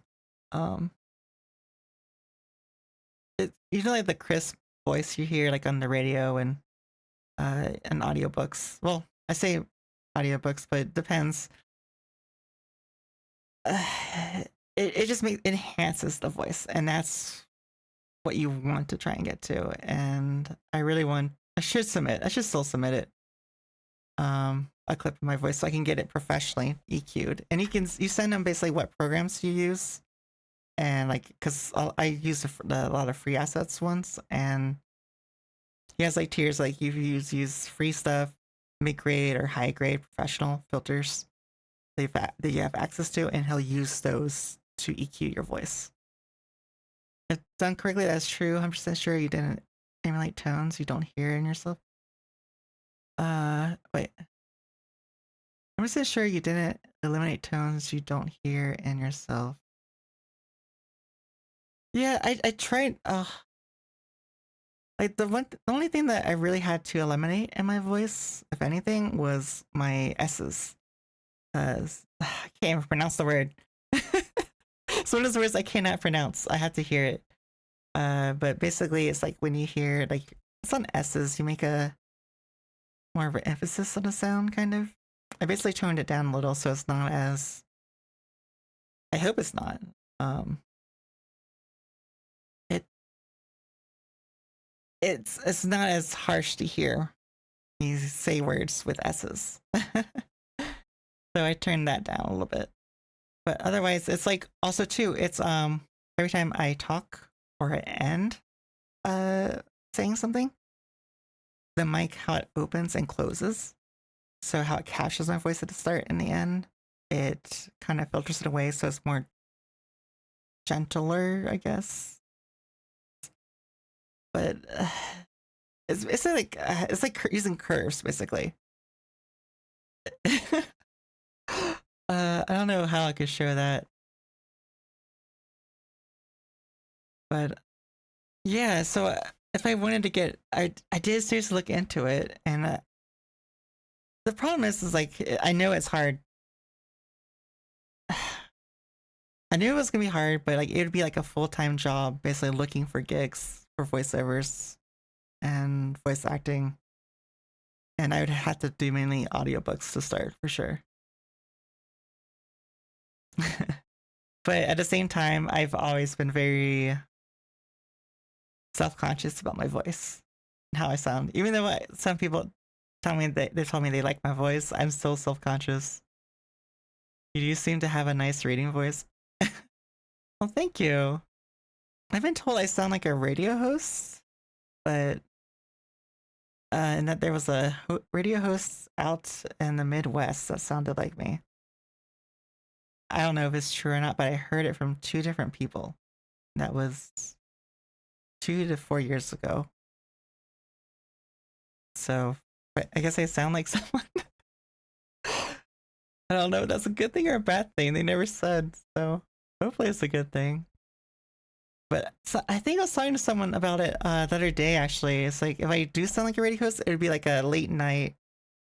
Speaker 1: Like the crisp voice you hear like on the radio and audiobooks. Well, I say audiobooks, but it depends. It just enhances the voice, and that's what you want to try and get to. And I should still submit it. A clip of my voice so I can get it professionally EQ'd. And you send them basically what programs you use, and like because I use a lot of free assets ones, and he has like tiers like you use free stuff, mid grade or high grade professional filters that you have access to, and he'll use those to EQ your voice. If done correctly, that's true. 100% sure you didn't emulate tones you don't hear in yourself. Wait. I'm just sure you didn't eliminate tones you don't hear in yourself. Yeah, I tried. Like the only thing that I really had to eliminate in my voice, if anything, was my S's. I can't even pronounce the word. It's one of those words I cannot pronounce. I have to hear it. But basically, it's like when you hear like it's on S's, you make a more of an emphasis on the sound, kind of. I basically toned it down a little so it's not as. I hope it's not. It's not as harsh to hear. You say words with S's. So I turned that down a little bit. But otherwise, it's like also too. It's every time I talk or I end saying something, the mic how it opens and closes. So how it captures my voice at the start and the end, it kind of filters it away so it's more gentler, I guess. But it's like using curves basically. I don't know how I could show that, but yeah. So if I wanted to get, I did seriously look into it, and the problem is like I know it's hard. I knew it was gonna be hard, but like it would be like a full-time job, basically looking for gigs for voiceovers and voice acting, and I would have to do mainly audiobooks to start for sure. But at the same time, I've always been very self-conscious about my voice and how I sound. Even though some people tell me they told me they like my voice, I'm still self-conscious. You do seem to have a nice reading voice. Well, thank you. I've been told I sound like a radio host, but and that there was a radio host out in the Midwest that sounded like me. I don't know if it's true or not, but I heard it from 2 different people. That was 2 to 4 years ago. So I guess I sound like someone. I don't know if that's a good thing or a bad thing. They never said, so hopefully it's a good thing. But so I think I was talking to someone about it the other day, actually. It's like if I do sound like a radio host, it would be like a late night,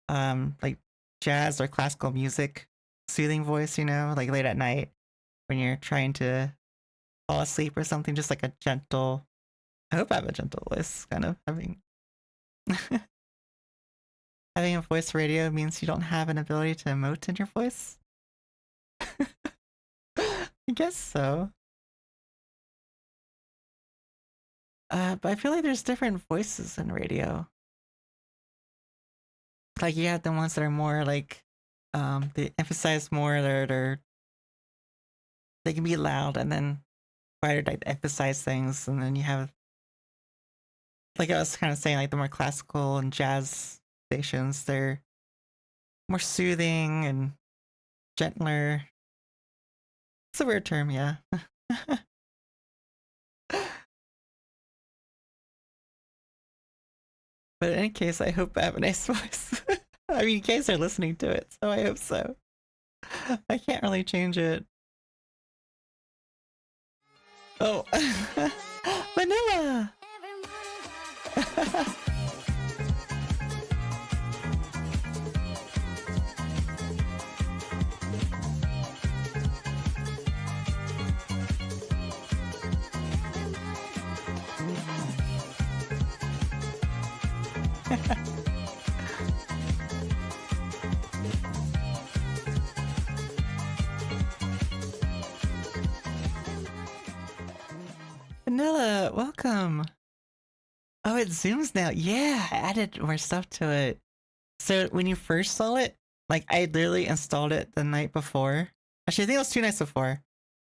Speaker 1: like jazz or classical music soothing voice, like late at night when you're trying to fall asleep or something, just like a gentle, I hope I have a gentle voice, kind of having having a voice radio means you don't have an ability to emote in your voice. I guess so. But I feel like there's different voices in radio. Like you have the ones that are more like they emphasize more, they can be loud and then quieter, like emphasize things, and then you have, like I was kind of saying, like the more classical and jazz stations, they're more soothing and gentler. It's a weird term, yeah. But in any case, I hope I have a nice voice. I mean, you guys are listening to it, so I hope so. I can't really change it. Oh, Vanilla! Vanilla, welcome. Oh, it zooms now. Yeah, I added more stuff to it. So when you first saw it, like I literally installed it the night before. Actually, I think it was 2 nights before.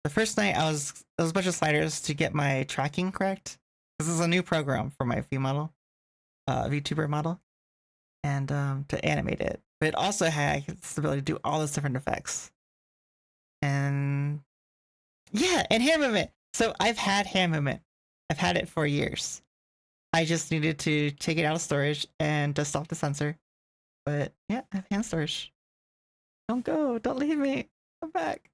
Speaker 1: The first night it was a bunch of sliders to get my tracking correct. This is a new program for my VTuber model, and to animate it. But it also had the ability to do all those different effects. And yeah, and hand movement. So I've had hand movement. I've had it for years. I just needed to take it out of storage and dust off the sensor. But yeah, I have hand storage. Don't go. Don't leave me. Come back.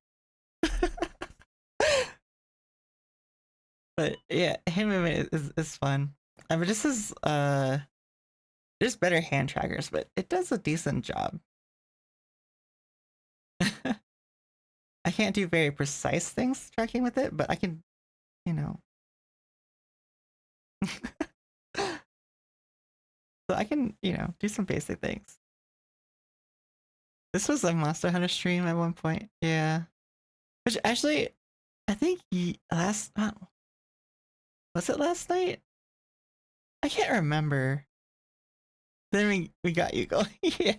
Speaker 1: But yeah, hand movement is fun. I mean, this is there's better hand trackers, but it does a decent job. I can't do very precise things tracking with it, but I can, you know. So I can, you know, do some basic things. This was a Monster Hunter stream at one point, yeah. Which actually, I think was it last night? I can't remember. Then we got you going, yeah.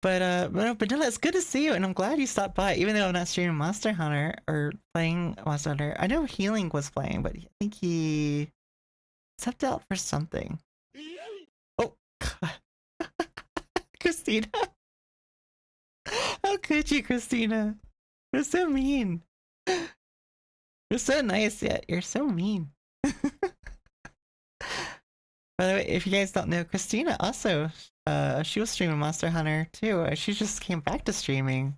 Speaker 1: But no, Vanilla, it's good to see you, and I'm glad you stopped by, even though I'm not streaming Monster Hunter or playing Monster Hunter. I know Healing was playing, but I think he stepped out for something. Oh, God. Christina. How could you, Christina? You're so mean. You're so nice, yet you're so mean. By the way, if you guys don't know, Christina also, she was streaming Monster Hunter too. She just came back to streaming.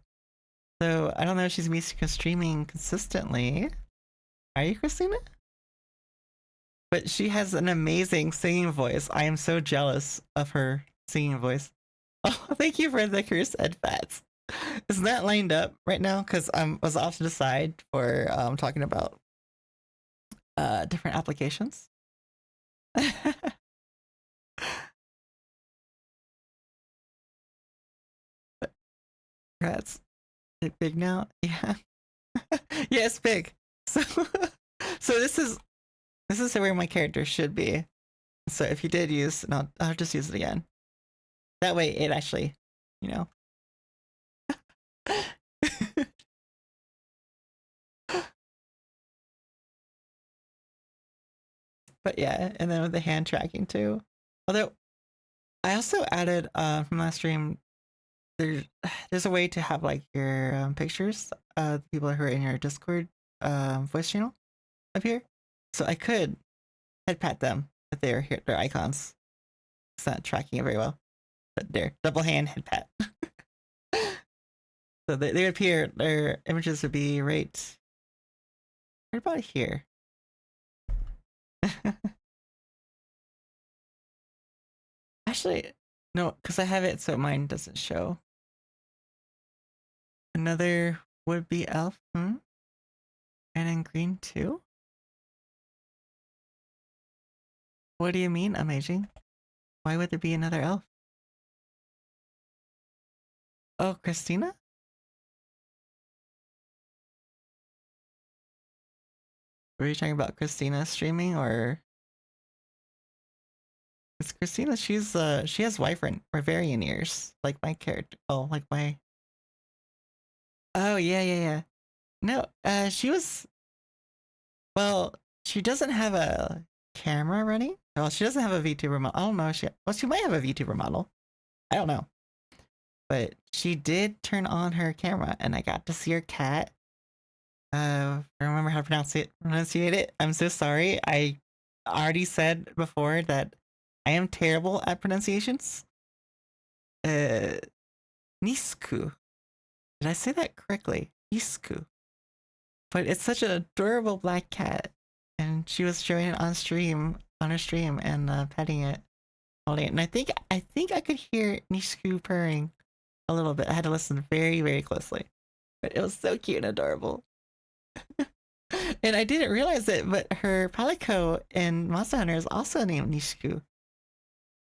Speaker 1: So I don't know if she's used to streaming consistently. Are you, Christina? But she has an amazing singing voice. I am so jealous of her singing voice. Oh, thank you for the cursed headpats. Isn't that lined up right now? Because I was off to the side for talking about different applications. Congrats. Is it big now? Yeah. Yeah, it's big. So so this is where my character should be. So if you did use, no, I'll just use it again. That way it actually, you know. But yeah, and then with the hand tracking too. Although I also added from last stream, there's a way to have like your pictures of the people who are in your Discord voice channel up here. So I could head pat them if they're here, their icons. It's not tracking it very well. But they're double hand head pat. So they appear, their images would be right about here. Actually, no, because I have it so mine doesn't show. Another would-be elf, And in green too? What do you mean, amazing? Why would there be another elf? Oh, Christina? Were you talking about Christina streaming, or? It's Christina, she has Wyverian ears, like my character. Oh, like my... Oh, yeah. No, she was. Well, she doesn't have a camera running. Well, she doesn't have a VTuber model. I don't know. She might have a VTuber model. I don't know. But she did turn on her camera, and I got to see her cat. I remember how to pronunciate it. I'm so sorry. I already said before that I am terrible at pronunciations. Nisku. Did I say that correctly? Nisku. But it's such an adorable black cat, and she was showing it on her stream, and petting it, holding it. And I think I could hear Nisku purring a little bit. I had to listen very, very closely, but it was so cute and adorable. And I didn't realize it, but her Palico in Monster Hunter is also named Nisku.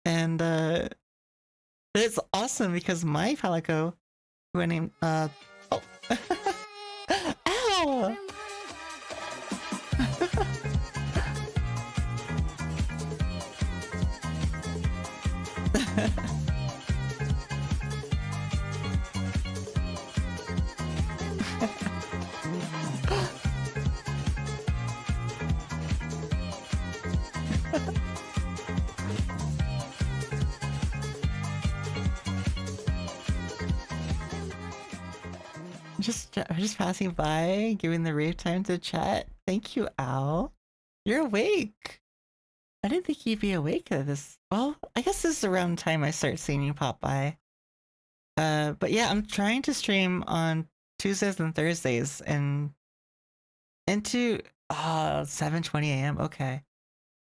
Speaker 1: And it's awesome because my Palico, who I named oh ow! just passing by, giving the rave time to chat. Thank you, Al. You're awake. I didn't think you'd be awake at this. Well, I guess this is around the time I start seeing you pop by. But yeah, I'm trying to stream on Tuesdays and Thursdays and into 7:20 a.m. Okay.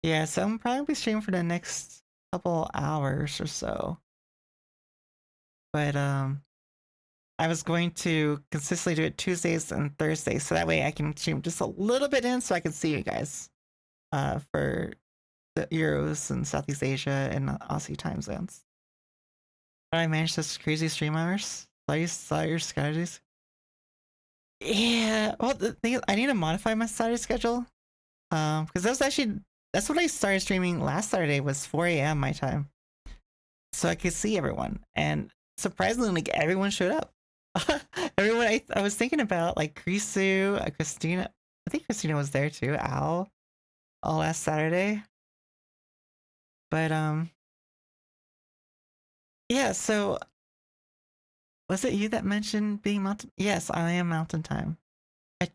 Speaker 1: Yeah, so I'm probably streaming for the next couple hours or so. But I was going to consistently do it Tuesdays and Thursdays, so that way I can stream just a little bit in so I can see you guys for the Euros and Southeast Asia and Aussie time zones. But I managed this crazy stream hours. Saw your strategies. Yeah, well, the thing is, I need to modify my Saturday schedule. Because that's what I started streaming last Saturday was 4 a.m. my time, so I could see everyone. And surprisingly, like everyone showed up. Everyone I was thinking about, like Krisu, Christina. I think Christina was there too. Al, all last Saturday. But yeah. So was it you that mentioned being mountain? Yes, I am Mountain Time. I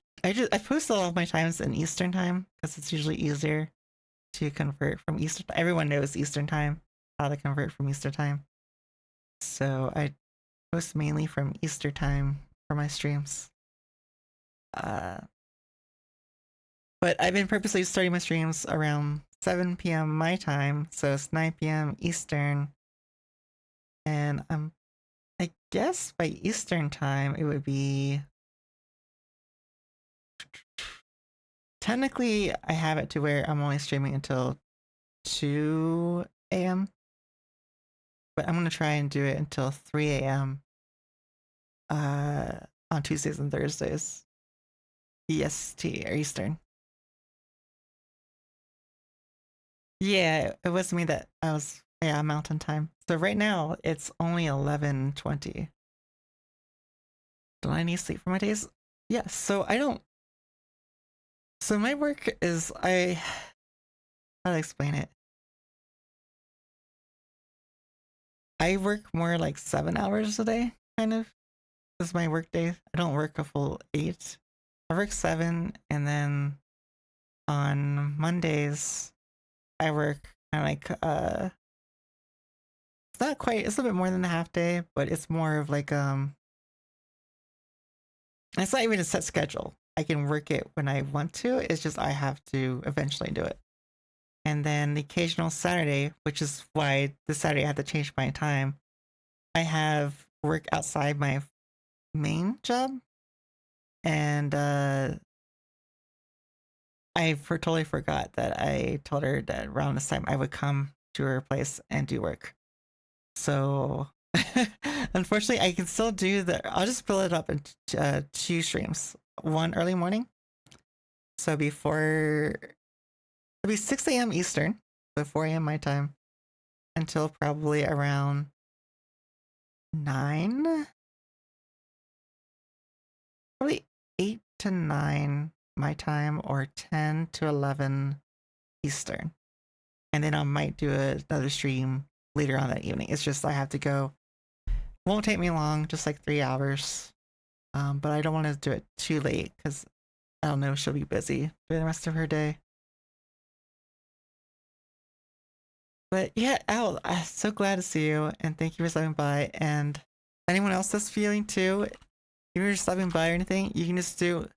Speaker 1: post all of my times in Eastern Time because it's usually easier to convert from Eastern. Everyone knows Eastern Time, how to convert from Eastern Time. So I post mainly from Eastern Time for my streams. But I've been purposely starting my streams around 7 p.m. my time, so it's 9 p.m. Eastern. And I guess by Eastern Time it would be. Technically, I have it to where I'm only streaming until 2 a.m. But I'm gonna try and do it until 3 a.m. On Tuesdays and Thursdays. EST or Eastern. Yeah, it was me that I was Mountain Time. So right now it's only 11:20. Do I need sleep for my days? Yes, so I don't. So my work is how to explain it? I work more like 7 hours a day, kind of. This is my work day. I don't work a full 8. I work 7, and then on Mondays I work kind of like it's not quite, it's a little bit more than a half day, but it's more of like it's not even a set schedule. I can work it when I want to. It's just I have to eventually do it. And then the occasional Saturday, which is why this Saturday I had to change my time, I have work outside my main job. And totally forgot that I told her that around this time I would come to her place and do work. So unfortunately, I can still do I'll just split it up into 2 streams. One early morning. So it'll be 6 a.m. Eastern, so 4 a.m. my time, until probably around 9. Probably 8 to 9 my time or 10 to 11 Eastern. And then I might do another stream later on that evening. It's just I have to go. Won't take me long, just like 3 hours. But I don't want to do it too late because I don't know, she'll be busy during the rest of her day. But yeah, Al, I'm so glad to see you, and thank you for stopping by. And anyone else that's feeling too, if you're just stopping by or anything, you can just do.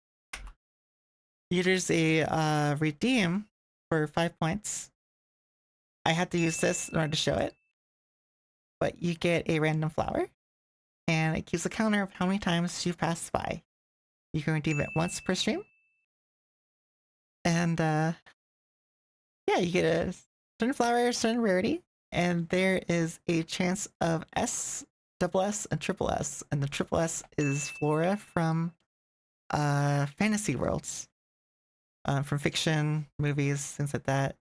Speaker 1: There's a redeem for 5 points. I had to use this in order to show it, but you get a random flower, and it keeps a counter of how many times you've passed by. You can redeem it once per stream, and yeah, you get a certain flower, certain rarity, and there is a chance of S, double S, and triple S, and the triple S is flora from fantasy worlds, from fiction, movies, things like that.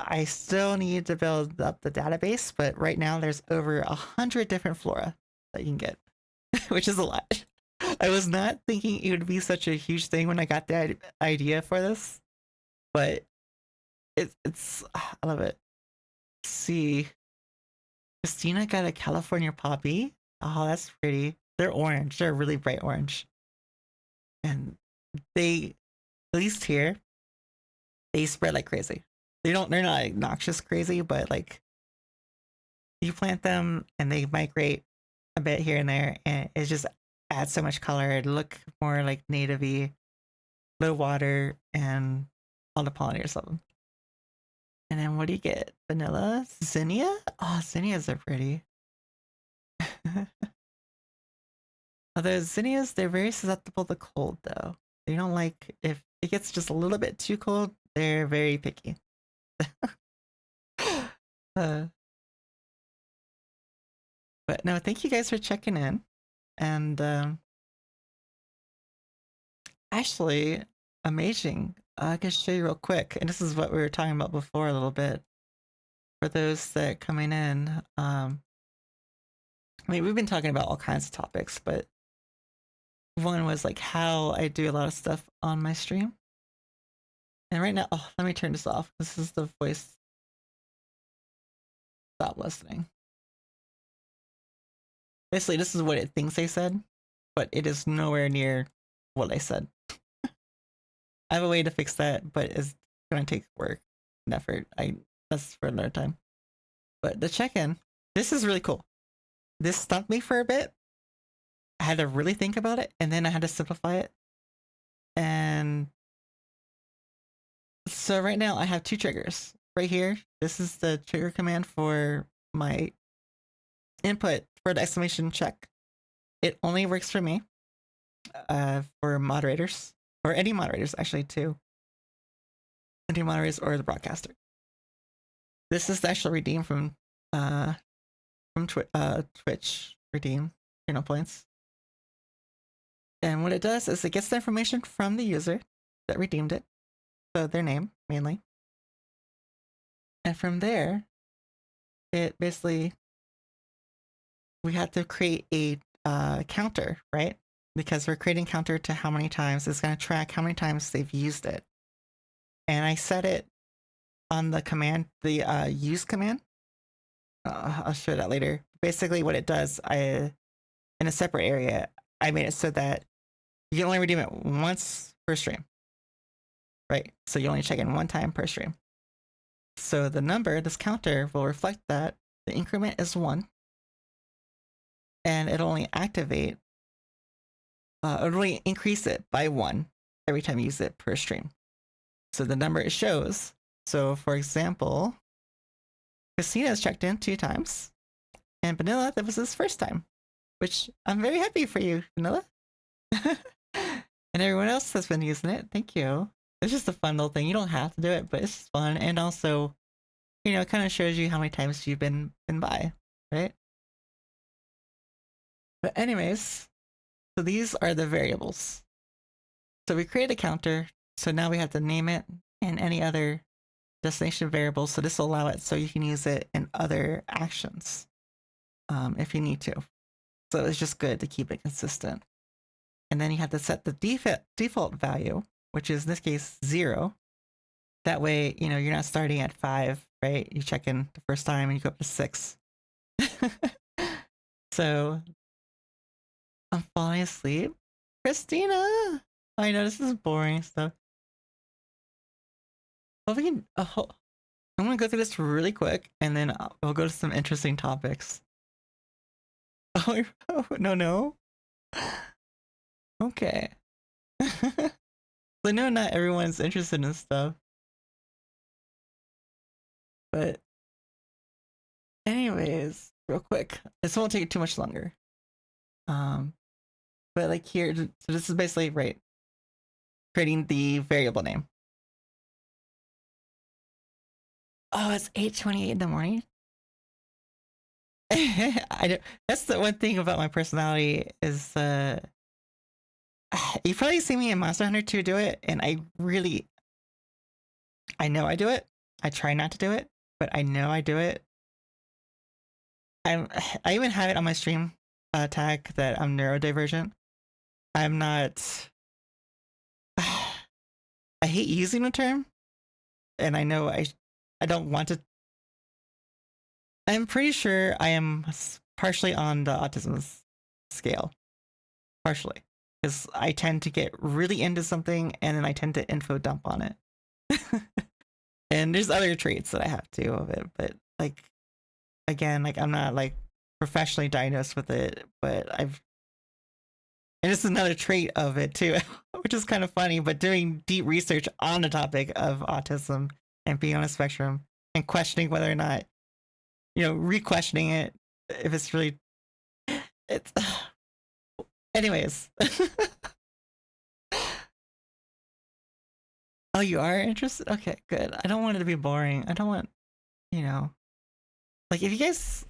Speaker 1: I still need to build up the database, but right now there's over 100 different flora that you can get, which is a lot. I was not thinking it would be such a huge thing when I got the idea for this, but it's I love it. Let's see, Christina got a California poppy. Oh, that's pretty. They're orange. They're really bright orange, and they, at least here, they spread like crazy. They're not like noxious crazy, but like you plant them and they migrate a bit here and there, and it just adds so much color. It look more like native-y, low water, and all the pollinators love them. And then what do you get? Vanilla? Zinnia? Oh, zinnias are pretty. Although zinnias, they're very susceptible to cold though. They don't like, if it gets just a little bit too cold, they're very picky. But no, thank you guys for checking in. And actually, amazing. I can show you real quick, and this is what we were talking about before a little bit. For those that are coming in, I mean, we've been talking about all kinds of topics, but one was like how I do a lot of stuff on my stream. And right now, oh, let me turn this off. This is the voice. Stop listening. Basically, this is what it thinks I said, but it is nowhere near what I said. I have a way to fix that, but it's gonna take work and effort. That's for another time. But the check-in, this is really cool. This stumped me for a bit. I had to really think about it, and then I had to simplify it. And so right now I have 2 triggers. Right here, this is the trigger command for my input for the exclamation check. It only works for me, for moderators, or any moderators actually too. Any moderators or the broadcaster. This is the actual redeem from Twitch redeem channel points. And what it does is it gets the information from the user that redeemed it, so their name mainly. And from there, it basically, we have to create a counter, right? Because we're creating counter to how many times. It's going to track how many times they've used it. And I set it on the command, the use command. I'll show that later. Basically what it does, in a separate area, I made it so that you can only redeem it once per stream, right? So you only check in 1 time per stream. So the number, this counter, will reflect that the increment is 1, and it'll only activate, it'll only increase it by 1 every time you use it per stream. So the number it shows. So for example, Christina has checked in 2 times, and Vanilla, that was his first time, which I'm very happy for you, Vanilla. And everyone else has been using it. Thank you. It's just a fun little thing. You don't have to do it, but it's fun. And also, you know, it kind of shows you how many times you've been by, right? But anyways, so these are the variables. So we create a counter. So now we have to name it and any other destination variable. So this will allow it so you can use it in other actions if you need to. So it's just good to keep it consistent. and then you have to set the default value, which is in this case 0. That way, you know, you're not starting at 5, right? You check in the first time and you go up to 6. So I'm falling asleep. Christina! I know this is boring stuff. Hope we can, I'm gonna go through this really quick and then we'll go to some interesting topics. Oh, no. Okay. I know not everyone's interested in stuff. But anyways, real quick. This won't take too much longer. But like here, so this is basically right. Creating the variable name. Oh, it's 8:28 in the morning. I don't, that's the one thing about my personality is you probably see me in Monster Hunter 2 do it, and I know I do it. I try not to do it, but I know I do it. I even have it on my stream tag that I'm neurodivergent. I'm not. I hate using the term, and I know I don't want to. I'm pretty sure I am partially on the autism scale. Partially. Because I tend to get really into something and then I tend to info dump on it. And there's other traits that I have too of it. But like, again, like I'm not like professionally diagnosed with it, but and it's another trait of it too, which is kind of funny, but doing deep research on the topic of autism and being on a spectrum and questioning whether or not, you know, re-questioning it if it's really, it's, anyways. Oh, you are interested? Okay, good. I don't want it to be boring. I don't want, you know, like if you guys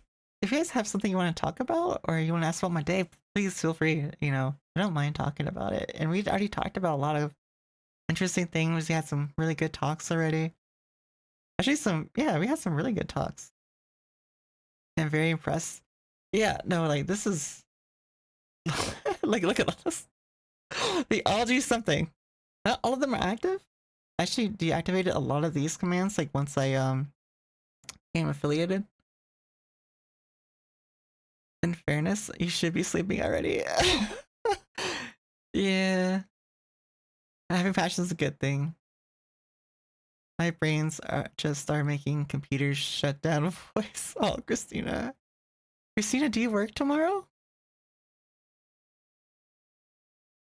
Speaker 1: have something you want to talk about or you want to ask about my day, please feel free. You know, I don't mind talking about it. And we already talked about a lot of interesting things. We had some really good talks already. Actually, we had some really good talks. I'm very impressed. Yeah, no, like this is like look at this. They all do something. Not all of them are active. I actually deactivated a lot of these commands like once I became affiliated. In fairness, you should be sleeping already. Yeah. Having passion is a good thing. My brains are making computers shut down voice. Oh, Christina. Christina, do you work tomorrow?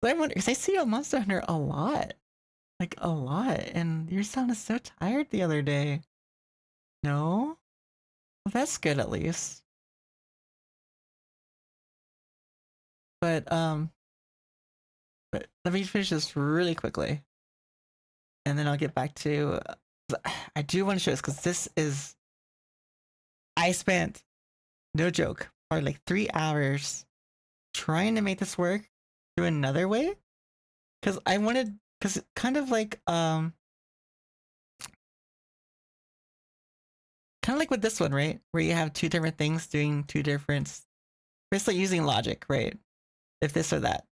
Speaker 1: I wonder, because I see you on Monster Hunter a lot. Like, a lot. And you sounded so tired the other day. No? Well, that's good at least. But let me finish this really quickly. And then I'll get back to... I do want to show this, because this is... I spent, no joke, probably like 3 hours trying to make this work through another way. Because I wanted... Because kind of like... kind of like with this one, right? Where you have two different things doing two different... Basically using logic, right? If this or that.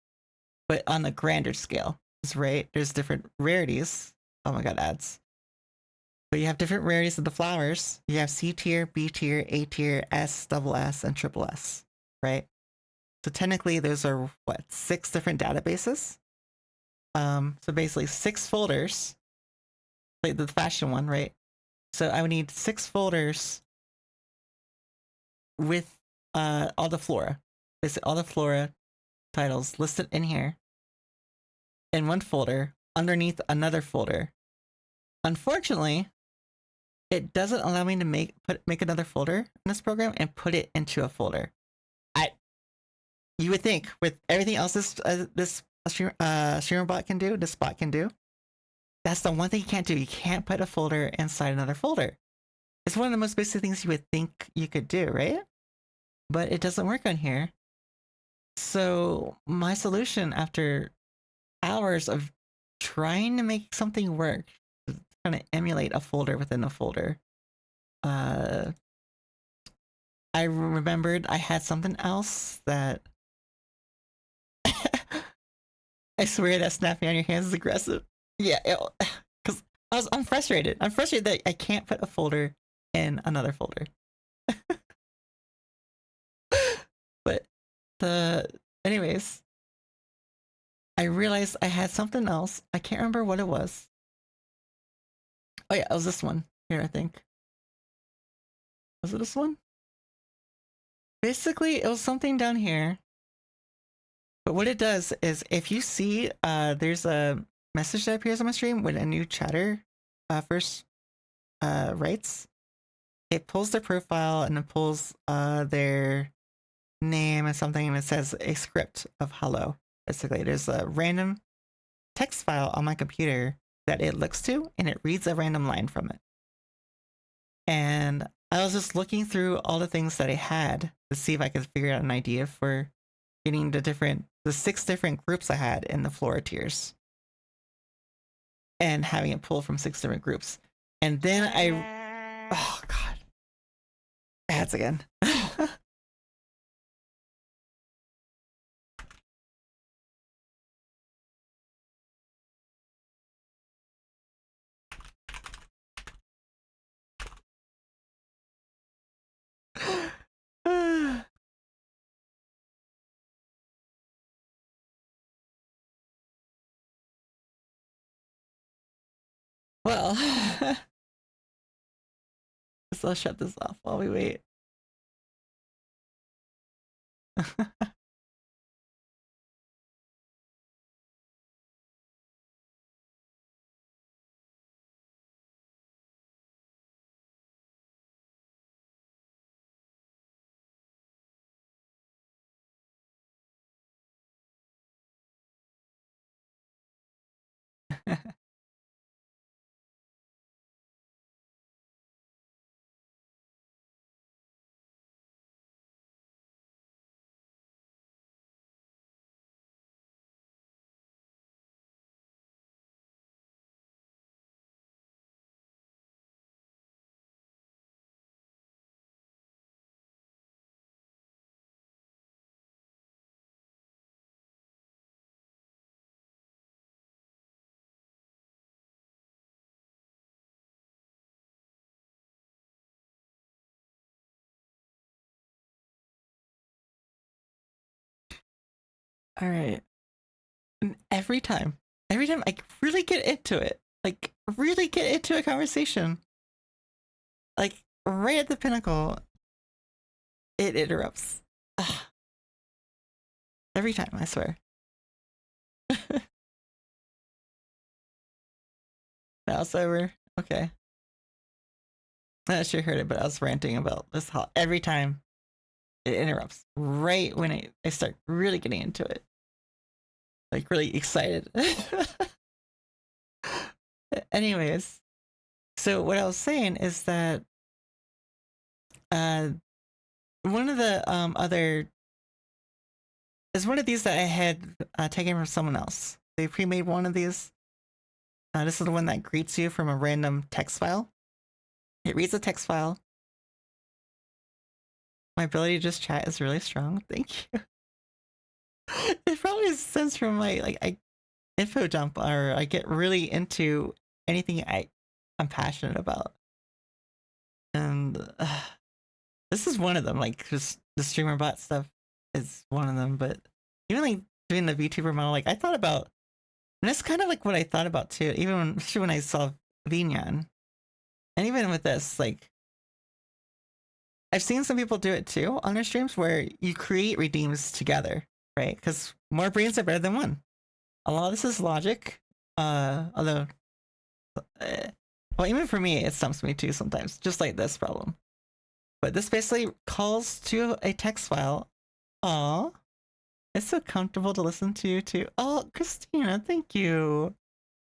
Speaker 1: But on a grander scale, right? There's different rarities. Oh my god, ads. But you have different rarities of the flowers. You have C tier, B tier, A tier, S, double S, and triple S, right? So technically those are what, 6 different databases? So basically 6 folders. Like the fashion one, right? So I would need 6 folders with all the flora. Basically all the flora titles listed in here. In one folder, underneath another folder. Unfortunately, it doesn't allow me to make another folder in this program and put it into a folder. You would think with everything else this streamer bot can do, this bot can do, that's the one thing you can't do. You can't put a folder inside another folder. It's one of the most basic things you would think you could do, right? But it doesn't work on here. So my solution after hours of trying to make something work, trying to emulate a folder within a folder, I remembered I had something else that I swear that snapping on your hands is aggressive. Yeah, because I'm frustrated. I'm frustrated that I can't put a folder in another folder. But anyways, I realized I had something else. I can't remember what it was. Oh yeah, it was this one here, I think. Was it this one? Basically, it was something down here. But what it does is if you see there's a message that appears on my stream when a new chatter first writes, it pulls their profile and it pulls their name and something, and it says a script of hello. Basically, there's a random text file on my computer that it looks to, and it reads a random line from it. And I was just looking through all the things that I had to see if I could figure out an idea for getting the 6 different groups I had in the Flora tiers, and having it pull from 6 different groups. And then oh god, ads again. Well, guess I'll shut this off while we wait. All right. And every time I really get into it, like really get into a conversation, like right at the pinnacle, it interrupts. Ugh. Every time, I swear. Now it's over. Okay. I actually heard it, but I was ranting about this every time it interrupts right when I start really getting into it. Like really excited. Anyways, so what I was saying is that one of the other is one of these that I had taken from someone else. They pre-made one of these. This is the one that greets you from a random text file. It reads a text file. My ability to just chat is really strong. Thank you. It probably stems from my I info dump, or I get really into anything I'm passionate about, and this is one of them. Like just the streamer bot stuff is one of them, but even like doing the VTuber model, like I thought about, and that's kind of like what I thought about too. Even when I saw Vinyan, and even with this, like I've seen some people do it too on their streams where you create redeems together. Right, because more brains are better than one. A lot of this is logic, although, well, even for me, it stumps me too sometimes, just like this problem. But this basically calls to a text file. Aw, it's so comfortable to listen to you too. Oh, Christina, thank you.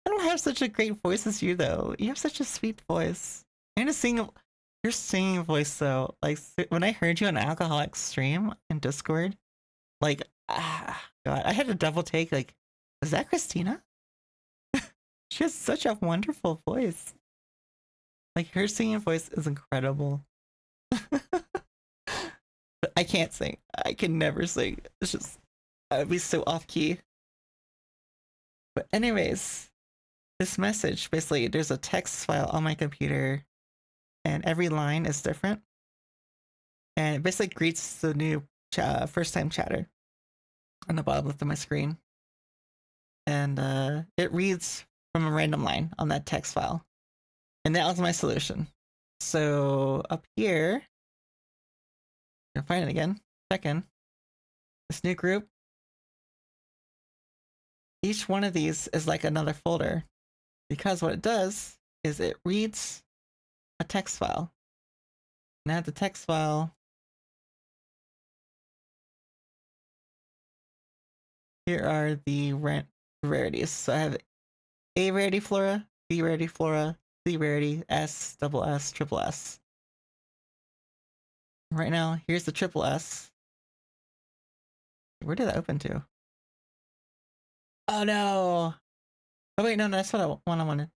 Speaker 1: I don't have such a great voice as you though. You have such a sweet voice. And your singing voice though. Like when I heard you on Alcoholic stream in Discord, like. God, I had a double take. Like, is that Christina? She has such a wonderful voice. Like, her singing voice is incredible. I can't sing. I can never sing. It's just, I would be so off key. But anyways, this message, basically there's a text file on my computer and every line is different. And it basically greets the new first time chatter on the bottom left of my screen. And it reads from a random line on that text file. And that was my solution. So up here, you'll find it again, check in. This new group. Each one of these is like another folder because what it does is it reads a text file. Now the text file, here are the rarities. So I have A rarity flora, B rarity flora, C rarity, S, double S, triple S. Right now, here's the triple S. Where did that open to? Oh no! Oh wait, no, that's what I wanted.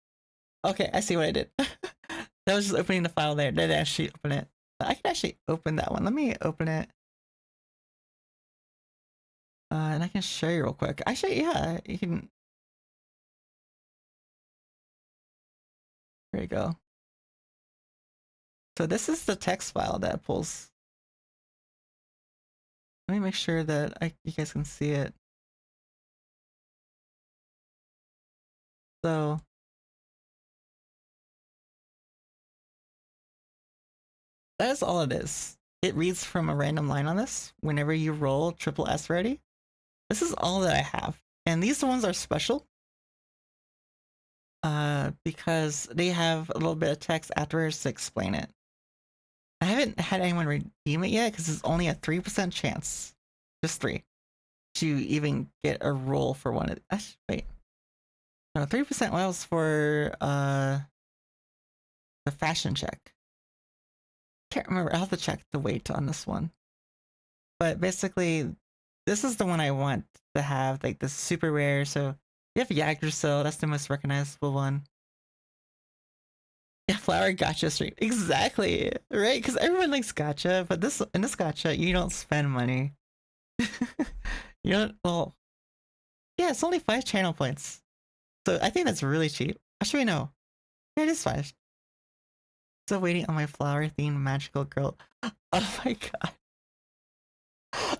Speaker 1: Okay, I see what I did. That was just opening the file there. Did actually open it? I can actually open that one. Let me open it. And I can show you real quick. Actually, yeah, you can. There you go. So this is the text file that pulls. Let me make sure that you guys can see it. So that is all it is. It reads from a random line on this whenever you roll triple S ready. This is all that I have. And these ones are special. Because they have a little bit of text afterwards to explain it. I haven't had anyone redeem it yet because it's only a 3% chance, just 3, to even get a roll for one of these. Wait. No, 3% was for the fashion check. Can't remember. I'll have to check the weight on this one. But basically, this is the one I want to have, like the super rare. So you have Yggdrasil, that's the most recognizable one. Yeah, flower gacha stream. Exactly. Right? Because everyone likes gacha, but in this gacha, you don't spend money. You don't, well, yeah, it's only 5 channel points. So I think that's really cheap. Actually, no. Yeah, it is 5. Still waiting on my flower themed magical girl. Oh my god.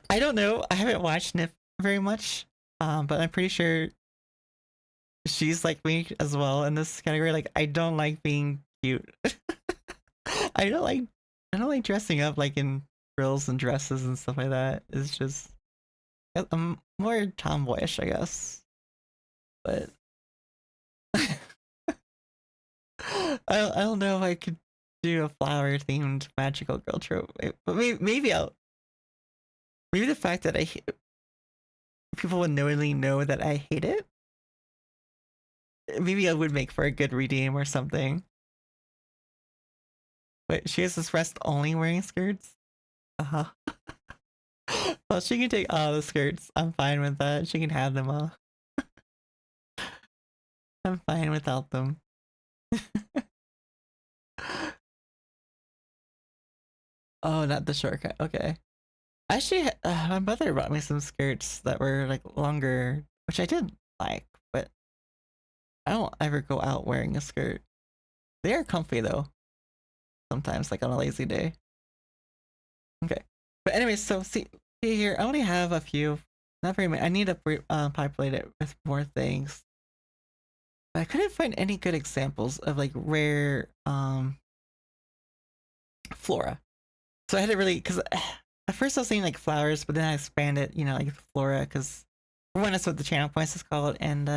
Speaker 1: I don't know. I haven't watched Nip very much. But I'm pretty sure she's like me as well in this category. Like, I don't like being cute. I don't like dressing up like in frills and dresses and stuff like that. It's just I'm more tomboyish, I guess. But I don't know if I could do a flower themed magical girl trope. But maybe the fact that people would knowingly know that I hate it. Maybe I would make for a good redeem or something. But she has this rest only wearing skirts. Uh-huh. Well, she can take all the skirts. I'm fine with that. She can have them all. I'm fine without them. Oh, not the shortcut. Okay. Actually, my mother brought me some skirts that were like longer, which I did like, but I don't ever go out wearing a skirt. They are comfy though. Sometimes, like on a lazy day. Okay. But anyway, so see here, I only have a few. Not very many. I need to populate it with more things. But I couldn't find any good examples of like rare flora. So I had to really, because at first I was saying like flowers, but then I expanded, you know, like flora, because for one, that's what the channel points is called, and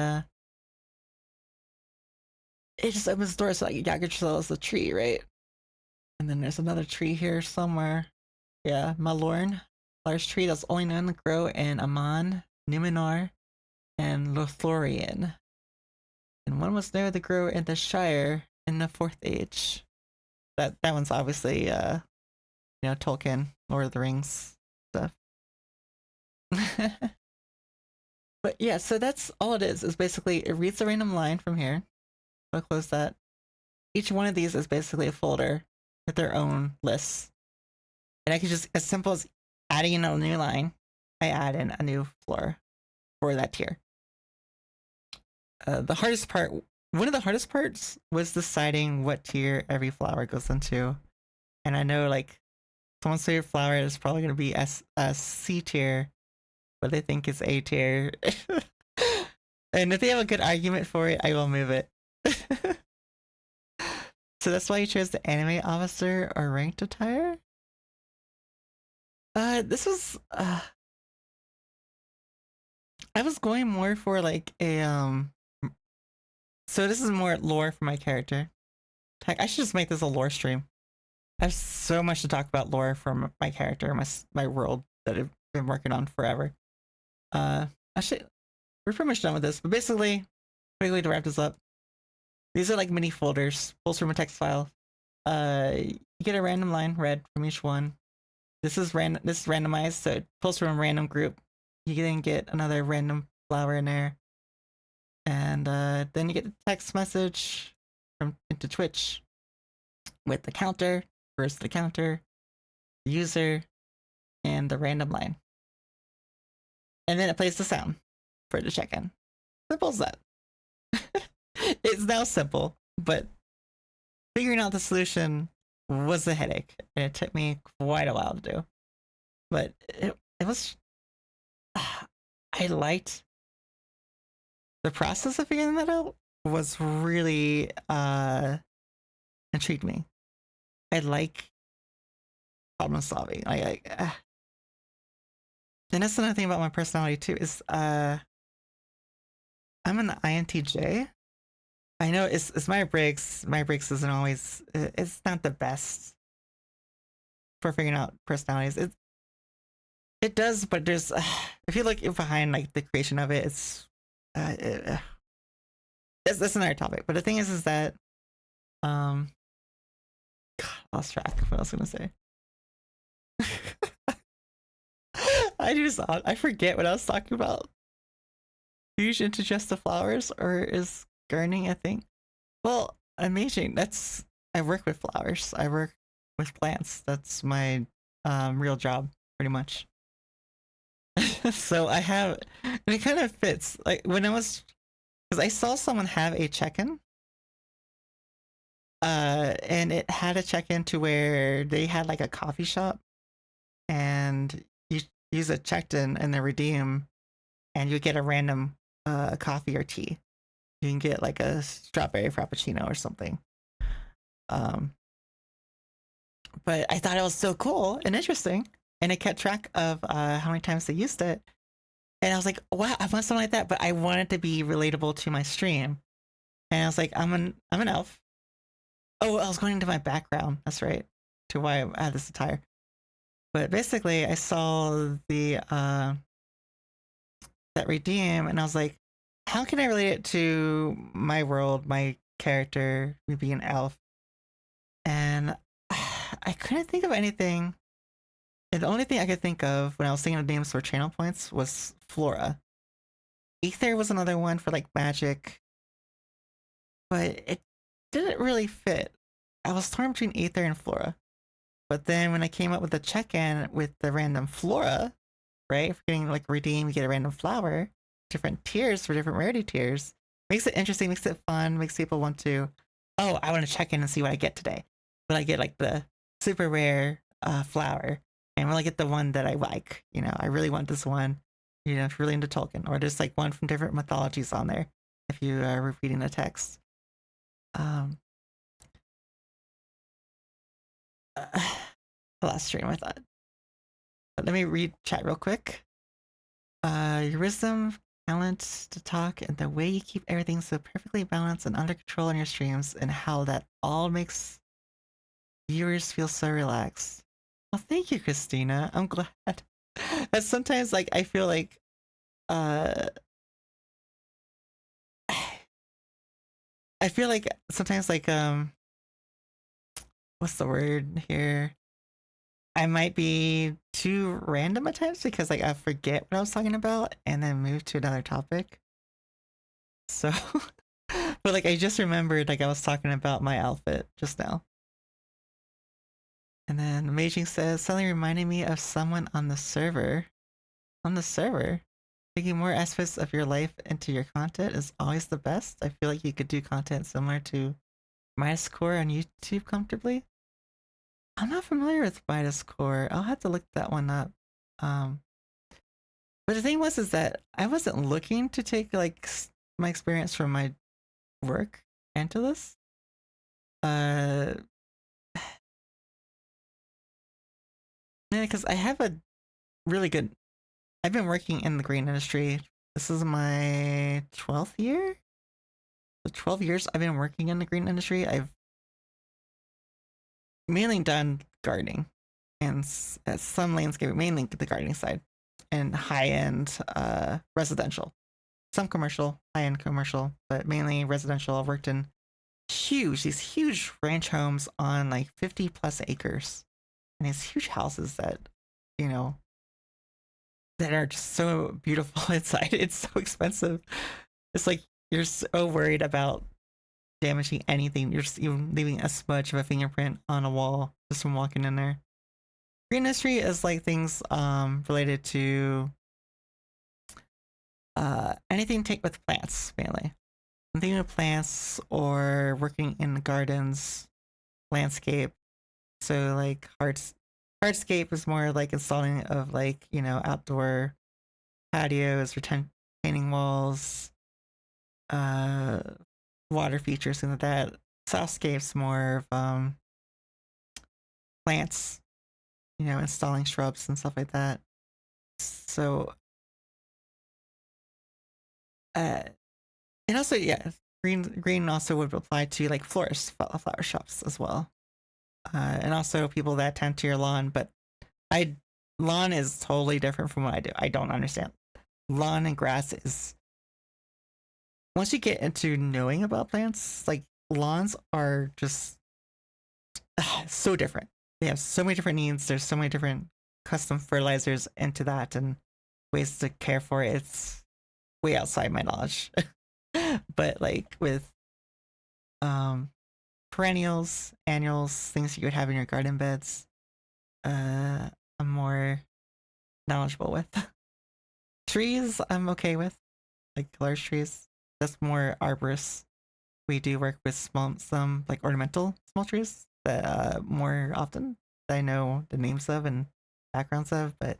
Speaker 1: it just opens the door. So like Yggdrasil is a tree, right? And then there's another tree here somewhere. Yeah, Malorn, large tree that's only known to grow in Amon, Numenor, and Lothlorien. And one was known to grow in the Shire in the 4th Age. That one's obviously you know, Tolkien, Lord of the Rings stuff. But yeah, so that's all it is basically it reads a random line from here. I'll close that. Each one of these is basically a folder with their own lists. And I can just, as simple as adding in a new line, I add in a new floor for that tier. the hardest part, one of the hardest parts was deciding what tier every flower goes into. And I know like someone's favorite flower is probably gonna be C tier, but they think it's A tier. And if they have a good argument for it, I will move it. So that's why you chose the anime officer or ranked attire? This was I was going more for like a so this is more lore for my character. Heck, I should just make this a lore stream. I have so much to talk about lore from my character, my world that I've been working on forever. Actually, we're pretty much done with this, but basically, quickly to wrap this up, these are like mini folders, pulls from a text file. You get a random line read from each one. This is randomized, so it pulls from a random group. You then get another random flower in there, and then you get a text message from into Twitch with the counter, first the counter, the user, and the random line. And then it plays the sound for it to check in. Simple as that. It's now simple, but figuring out the solution was a headache, and it took me quite a while to do. But it was... I liked the process of figuring that out was really intrigued me. I like problem solving. And that's another thing about my personality too, is I'm an INTJ. I know it's Myers-Briggs. Myers-Briggs isn't always, it's not the best for figuring out personalities. It does, but there's, if you look behind like the creation of it, it's, that's another topic. But the thing is that, God, I lost track of what I was gonna say. I forget what I was talking about. Fusion into just the flowers, or is gardening a thing? Well, amazing. I work with flowers. I work with plants. That's my real job, pretty much. So I have, and it kind of fits. Like when I was, because I saw someone have a check-in, and it had a check-in to where they had like a coffee shop, and you use a check-in and then redeem, and you get a random coffee or tea. You can get like a strawberry frappuccino or something. But I thought it was so cool and interesting, and I kept track of how many times they used it, and I was like, wow, I want something like that, but I want it to be relatable to my stream. And I was like, I'm an elf. Oh, I was going into my background. That's right, to why I had this attire. But basically, I saw the that redeem, and I was like, how can I relate it to my world, my character, me being an elf? And I couldn't think of anything. And the only thing I could think of when I was thinking of names for channel points was Flora. Aether was another one for like magic, but it didn't really fit. I was torn between Aether and Flora. But then when I came up with the check-in with the random Flora, right? If you're getting like redeem, you get a random flower, different tiers for different rarity tiers. Makes it interesting, makes it fun, makes people want to, oh, I want to check in and see what I get today. But I get like the super rare flower, and will I get the one that I like? You know, I really want this one. You know, if you're really into Tolkien, or just like one from different mythologies on there, if you are repeating the text. Last stream, I thought. But let me read chat real quick. Your wisdom, talent to talk, and the way you keep everything so perfectly balanced and under control in your streams, and how that all makes viewers feel so relaxed. Well, thank you, Christina. I'm glad. And sometimes, like, I feel like, I feel like sometimes, like, what's the word here? I might be too random at times because like I forget what I was talking about and then move to another topic. So, but like I just remembered like I was talking about my outfit just now. And then Amazing says, suddenly reminded me of someone on the server. On the server? taking more aspects of your life into your content is always the best. I feel like you could do content similar to Midas Core on YouTube comfortably. I'm not familiar with Midas Core. I'll have to look that one up. But the thing was is that I wasn't looking to take like my experience from my work into this. Yeah, because I have a really good. I've been working in the green industry. This is my 12th year. The 12 years I've been working in the green industry, I've mainly done gardening and some landscaping, mainly the gardening side, and high-end residential. Some commercial, high-end commercial, but mainly residential. I've worked in these huge ranch homes on like 50 plus acres, and these huge houses that, you know, that are just so beautiful inside. It's so expensive. It's like you're so worried about damaging anything. You're just even leaving a smudge of a fingerprint on a wall just from walking in there. Green industry is like things related to anything take with plants mainly. Anything with plants or working in gardens, landscape. So like hardscape is more like installing of like, you know, outdoor patios, retaining walls, water features, things like that. Softscape's more of plants, you know, installing shrubs and stuff like that. So and also, yeah, green also would apply to like florists, flower shops as well, and also people that tend to your lawn. But lawn is totally different from what I do. I don't understand. Lawn and grass is, once you get into knowing about plants, like lawns are just so different. They have so many different needs. There's so many different custom fertilizers into that and ways to care for it. It's way outside my knowledge. But like with perennials, annuals, things you would have in your garden beds, I'm more knowledgeable with. Trees, I'm okay with, like large trees. That's more arborist. We do work with some like ornamental small trees that more often that I know the names of and backgrounds of, but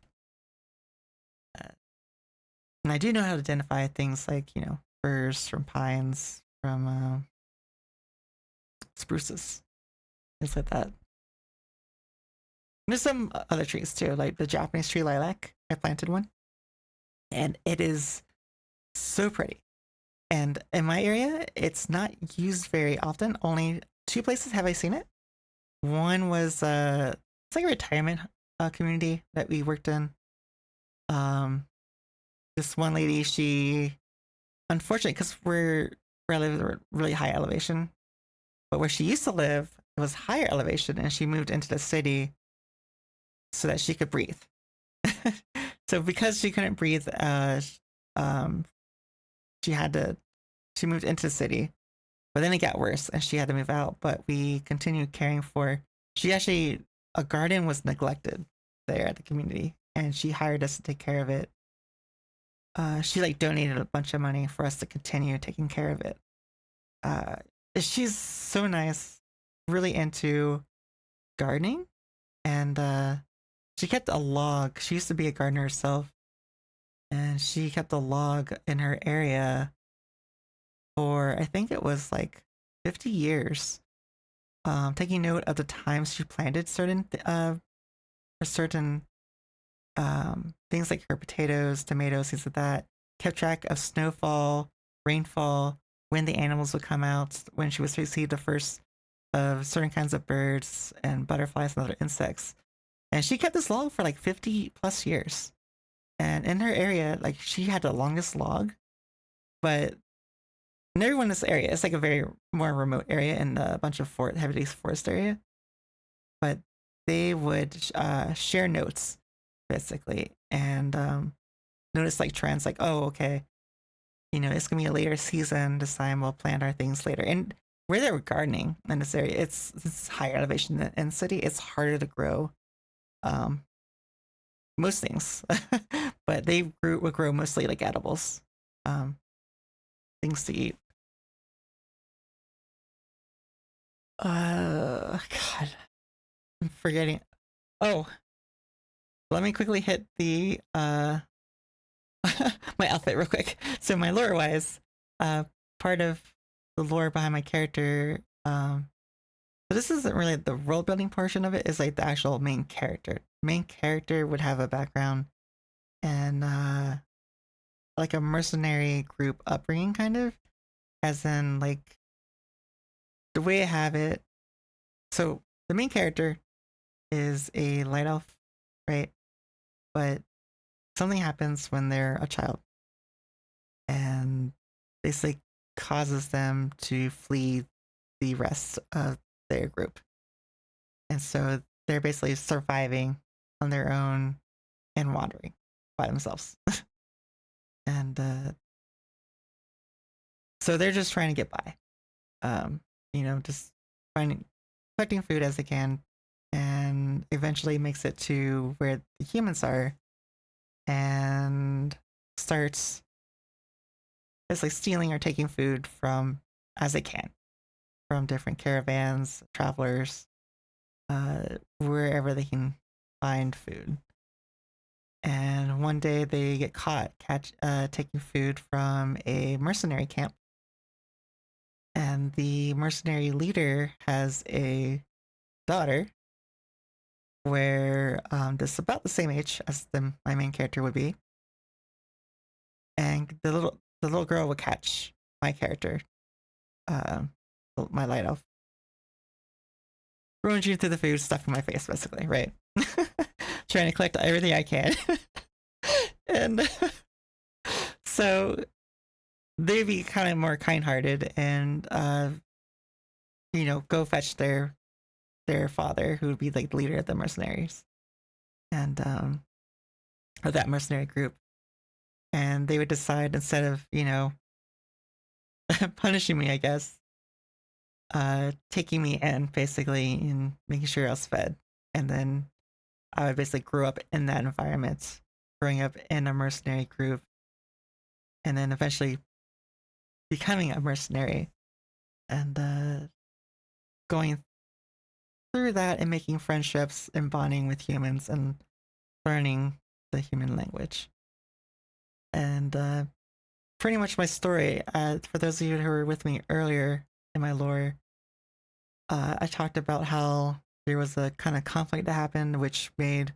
Speaker 1: and I do know how to identify things like, you know, firs from pines, from spruces, things like that. There's some other trees too, like the Japanese tree lilac. I planted one, and it is so pretty. And in my area, it's not used very often. Only 2 places have I seen it. One was it's like a retirement community that we worked in. This one lady, she, unfortunately, because we're really high elevation, but where she used to live, it was higher elevation, and she moved into the city so that she could breathe. So because she couldn't breathe, she moved into the city, but then it got worse and she had to move out. But we continued caring for, a garden was neglected there at the community, and she hired us to take care of it. She like donated a bunch of money for us to continue taking care of it. She's so nice, really into gardening, and she kept a log. She used to be a gardener herself, and she kept a log in her area for, I think it was like 50 years, taking note of the times she planted certain things like her potatoes, tomatoes, things like that. Kept track of snowfall, rainfall, when the animals would come out, when she was to see the first of certain kinds of birds and butterflies and other insects. And she kept this log for like 50 plus years. And in her area, like she had the longest log, but and everyone in this area, it's like a very more remote area in a bunch of heavily forest area. But they would share notes, basically, and notice like trends, like, oh, okay, you know, it's gonna be a later season. This time we'll plant our things later. And where they were gardening in this area, it's higher elevation than in city. It's harder to grow most things, but they would grow mostly like edibles, things to eat. God, I'm forgetting. Oh, let me quickly hit the my outfit real quick. So my lore wise, part of the lore behind my character, so this isn't really the world building portion of it, is like the actual main character. Main character would have a background and like a mercenary group upbringing, kind of, as in like the way I have it. So the main character is a light elf, right? But something happens when they're a child and basically causes them to flee the rest of their group. And so they're basically surviving on their own and wandering by themselves. And so they're just trying to get by. Just collecting food as they can, and eventually makes it to where the humans are and starts basically stealing or taking food from as they can from different caravans, travelers, wherever they can find food. And one day they get caught taking food from a mercenary camp. And the mercenary leader has a daughter where that's about the same age as my main character would be. And the little girl would catch my character, my light elf, rummaging through the food, stuffing my face, basically, right? Trying to collect everything I can. And so they'd be kind of more kind-hearted and go fetch their father, who would be like the leader of the mercenaries and of that mercenary group. And they would decide, instead of punishing me, I guess, taking me in basically and making sure I was fed. And then I would basically grow up in that environment, growing up in a mercenary group, and then eventually becoming a mercenary and going through that and making friendships and bonding with humans and learning the human language. And pretty much my story, for those of you who were with me earlier in my lore, I talked about how there was a kind of conflict that happened which made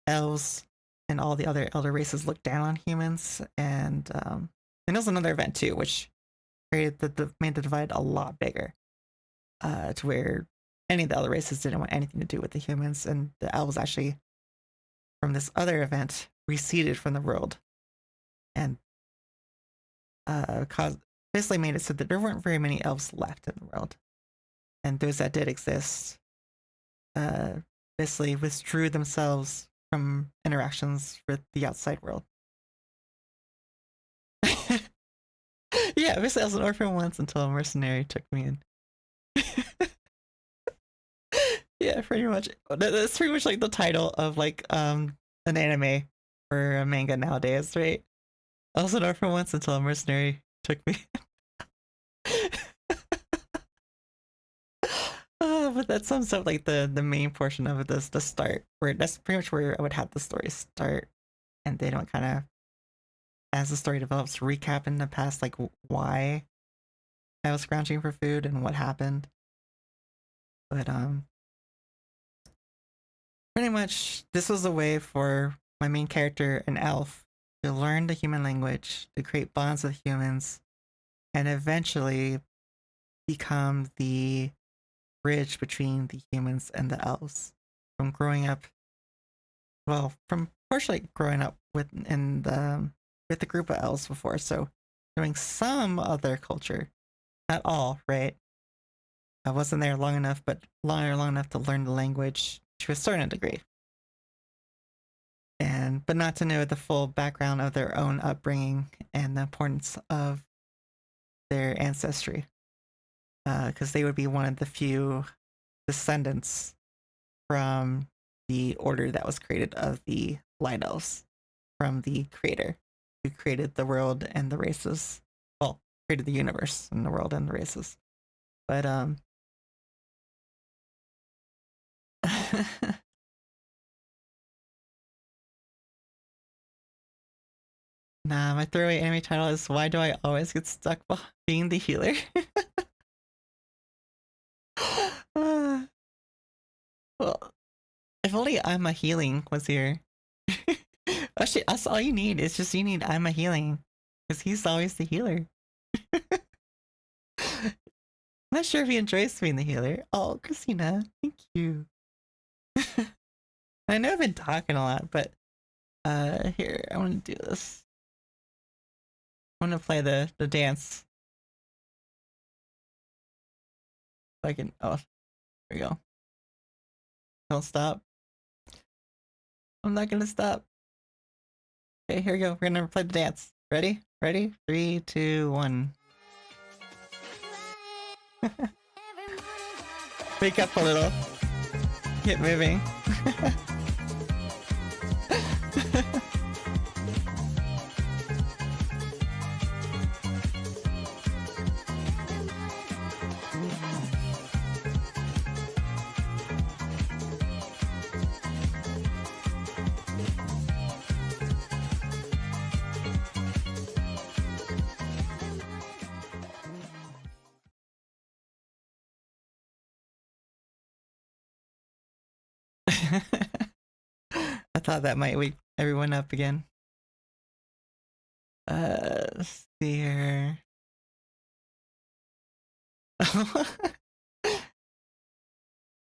Speaker 1: elves and all the other elder races look down on humans. And there was another event too, which made the divide a lot bigger, to where any of the other races didn't want anything to do with the humans, and the elves actually, from this other event, receded from the world, and basically made it so that there weren't very many elves left in the world, and those that did exist basically withdrew themselves from interactions with the outside world. Yeah, basically I was an orphan once until a mercenary took me in. Yeah, pretty much. That's pretty much like the title of like an anime or a manga nowadays, right? I was an orphan once until a mercenary took me. But that sums up like the main portion of it, is the start, where that's pretty much where I would have the story start, and they don't kind of, as the story develops, recap in the past, like why I was scrounging for food and what happened. But pretty much this was a way for my main character, an elf, to learn the human language, to create bonds with humans, and eventually become the bridge between the humans and the elves. From partially growing up with the group of elves before, so knowing some of their culture, not all, right? I wasn't there long enough, but long enough to learn the language to a certain degree, but not to know the full background of their own upbringing and the importance of their ancestry, because they would be one of the few descendants from the order that was created of the light elves from the creator who created the world and the races. Well, created the universe and the world and the races. But nah, my throwaway anime title is Why Do I Always Get Stuck Being the Healer? Well, if only I'm a Healing was here. Actually, that's all you need. It's just you need I'm a Healing. Because he's always the healer. I'm not sure if he enjoys being the healer. Oh, Christina, thank you. I know I've been talking a lot, but here, I want to do this. I want to play the dance. So I can, oh, there we go. Don't stop. I'm not gonna stop. Okay, here we go. We're gonna play the dance. Ready? Ready? 3, 2, 1. Wake up a little. Get moving. I thought that might wake everyone up again. Let's see here.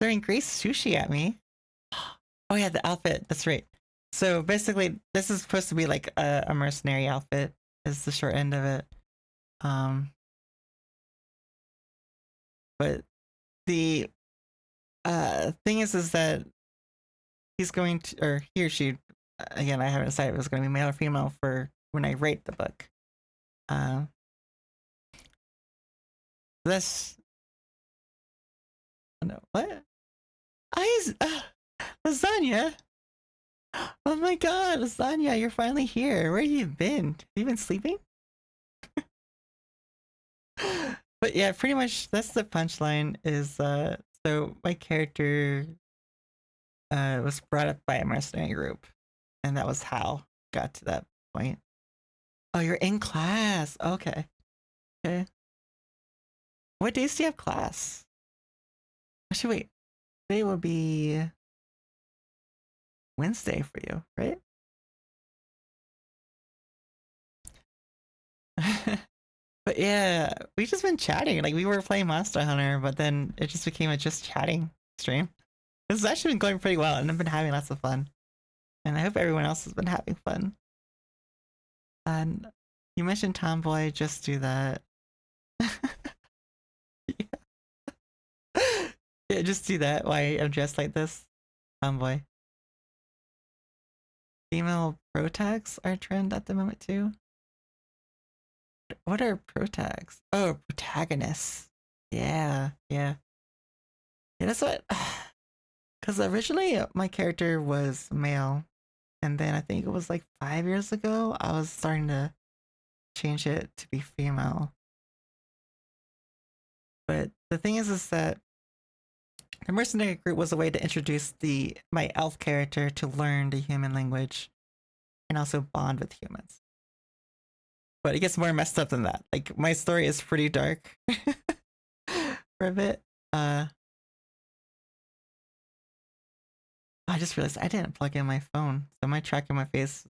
Speaker 1: Throwing Grace Sushi at me. Oh yeah, the outfit. That's right. So basically, this is supposed to be like a mercenary outfit. Is the short end of it. But the thing is that he's going to, or he or she, again, I haven't decided if it's going to be male or female for when I rate the book. This, oh no, what? Lasagna. Oh my god, Lasagna, you're finally here. Where have you been? Have you been sleeping? But yeah, pretty much that's the punchline is so my character was brought up by a mercenary group, and that was how I got to that point. Oh, you're in class. Okay. Okay. What days do you have class? Actually, wait. Today will be Wednesday for you, right? But yeah, we just been chatting. Like we were playing Monster Hunter, but then it just became a just chatting stream. This has actually been going pretty well, and I've been having lots of fun. And I hope everyone else has been having fun. And you mentioned Tomboy, just do that. Yeah, just do that. Why I'm dressed like this. Tomboy. Female pro tags are a trend at the moment too. What are pro tags? Oh, protagonists. Yeah, yeah. Yeah, that's what. Because originally my character was male, and then I think it was like 5 years ago I was starting to change it to be female. But the thing is that the mercenary group was a way to introduce my elf character to learn the human language and also bond with humans. But it gets more messed up than that. Like my story is pretty dark for a bit. I just realized I didn't plug in my phone, so my tracking my face,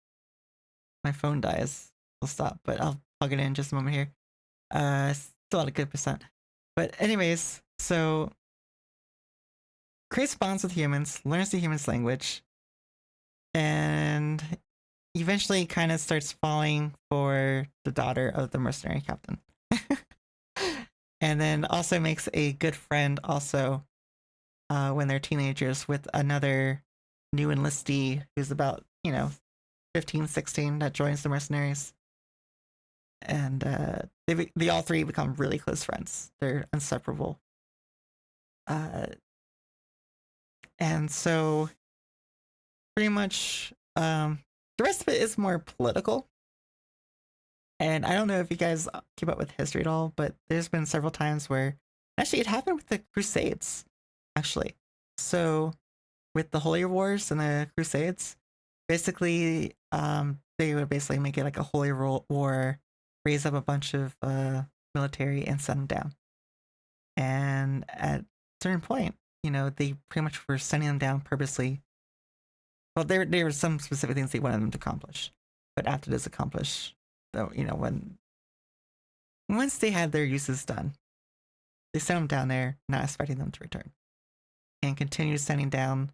Speaker 1: my phone dies. Will stop, but I'll plug it in just a moment here. Still at a good percent. But anyways, so creates bonds with humans, learns the humans' language, and eventually kind of starts falling for the daughter of the mercenary captain. And then also makes a good friend also when they're teenagers with another new enlistee who's about, 15, 16 that joins the mercenaries. And they all three become really close friends. They're inseparable. And so pretty much The rest of it is more political. And I don't know if you guys keep up with history at all, but there's been several times where actually it happened with the Crusades, actually. So with the Holy Wars and the Crusades, basically they would basically make it like a holy war, raise up a bunch of military and send them down. And at a certain point, you know, they pretty much were sending them down purposely. Well, there were some specific things they wanted them to accomplish, but after this accomplished, though, you know, once they had their uses done, they sent them down there, not expecting them to return, and continue sending down.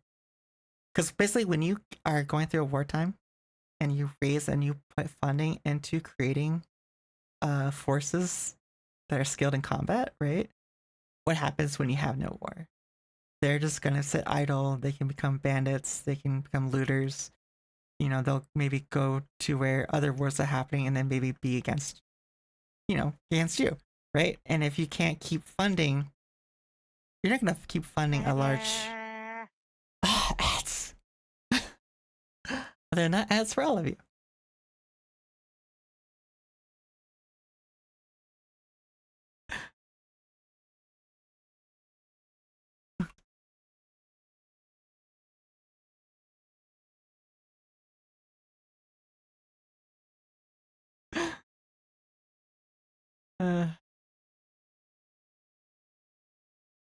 Speaker 1: Because basically, when you are going through a wartime, and you raise and you put funding into creating forces that are skilled in combat, right? What happens when you have no war? They're just gonna sit idle. They can become bandits. They can become looters. You know, they'll maybe go to where other wars are happening and then maybe be against, you know, against you, right? And if you can't keep funding, you're not gonna keep funding a large ads. They're not ads for all of you.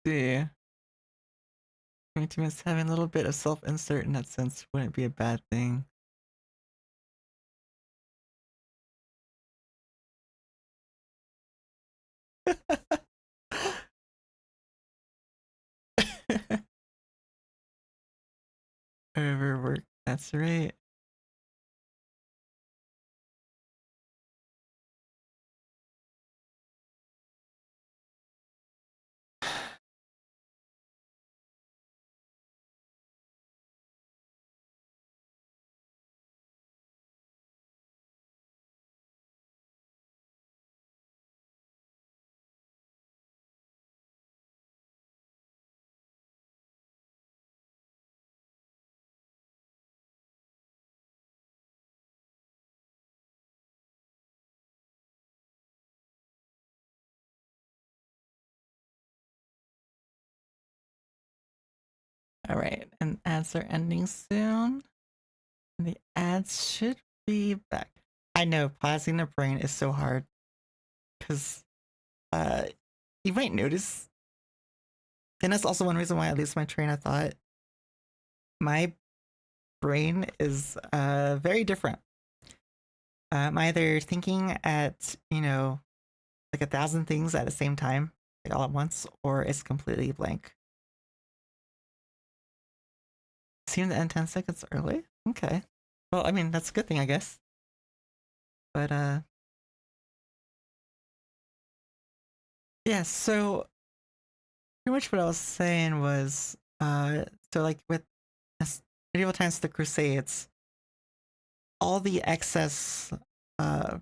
Speaker 1: See. Community having a little bit of self-insert in that sense wouldn't be a bad thing. Overwork, that's right. All right, and ads are ending soon. And the ads should be back. I know pausing the brain is so hard because you might notice, and that's also one reason why I lose my train of thought. My brain is very different. I'm either thinking at, you know, like 1,000 things at the same time, like all at once, or it's completely blank. Seem to end 10 seconds early? Okay. Well, I mean, that's a good thing, I guess. But, yeah, so pretty much what I was saying was, so like with medieval times, the Crusades, all the excess,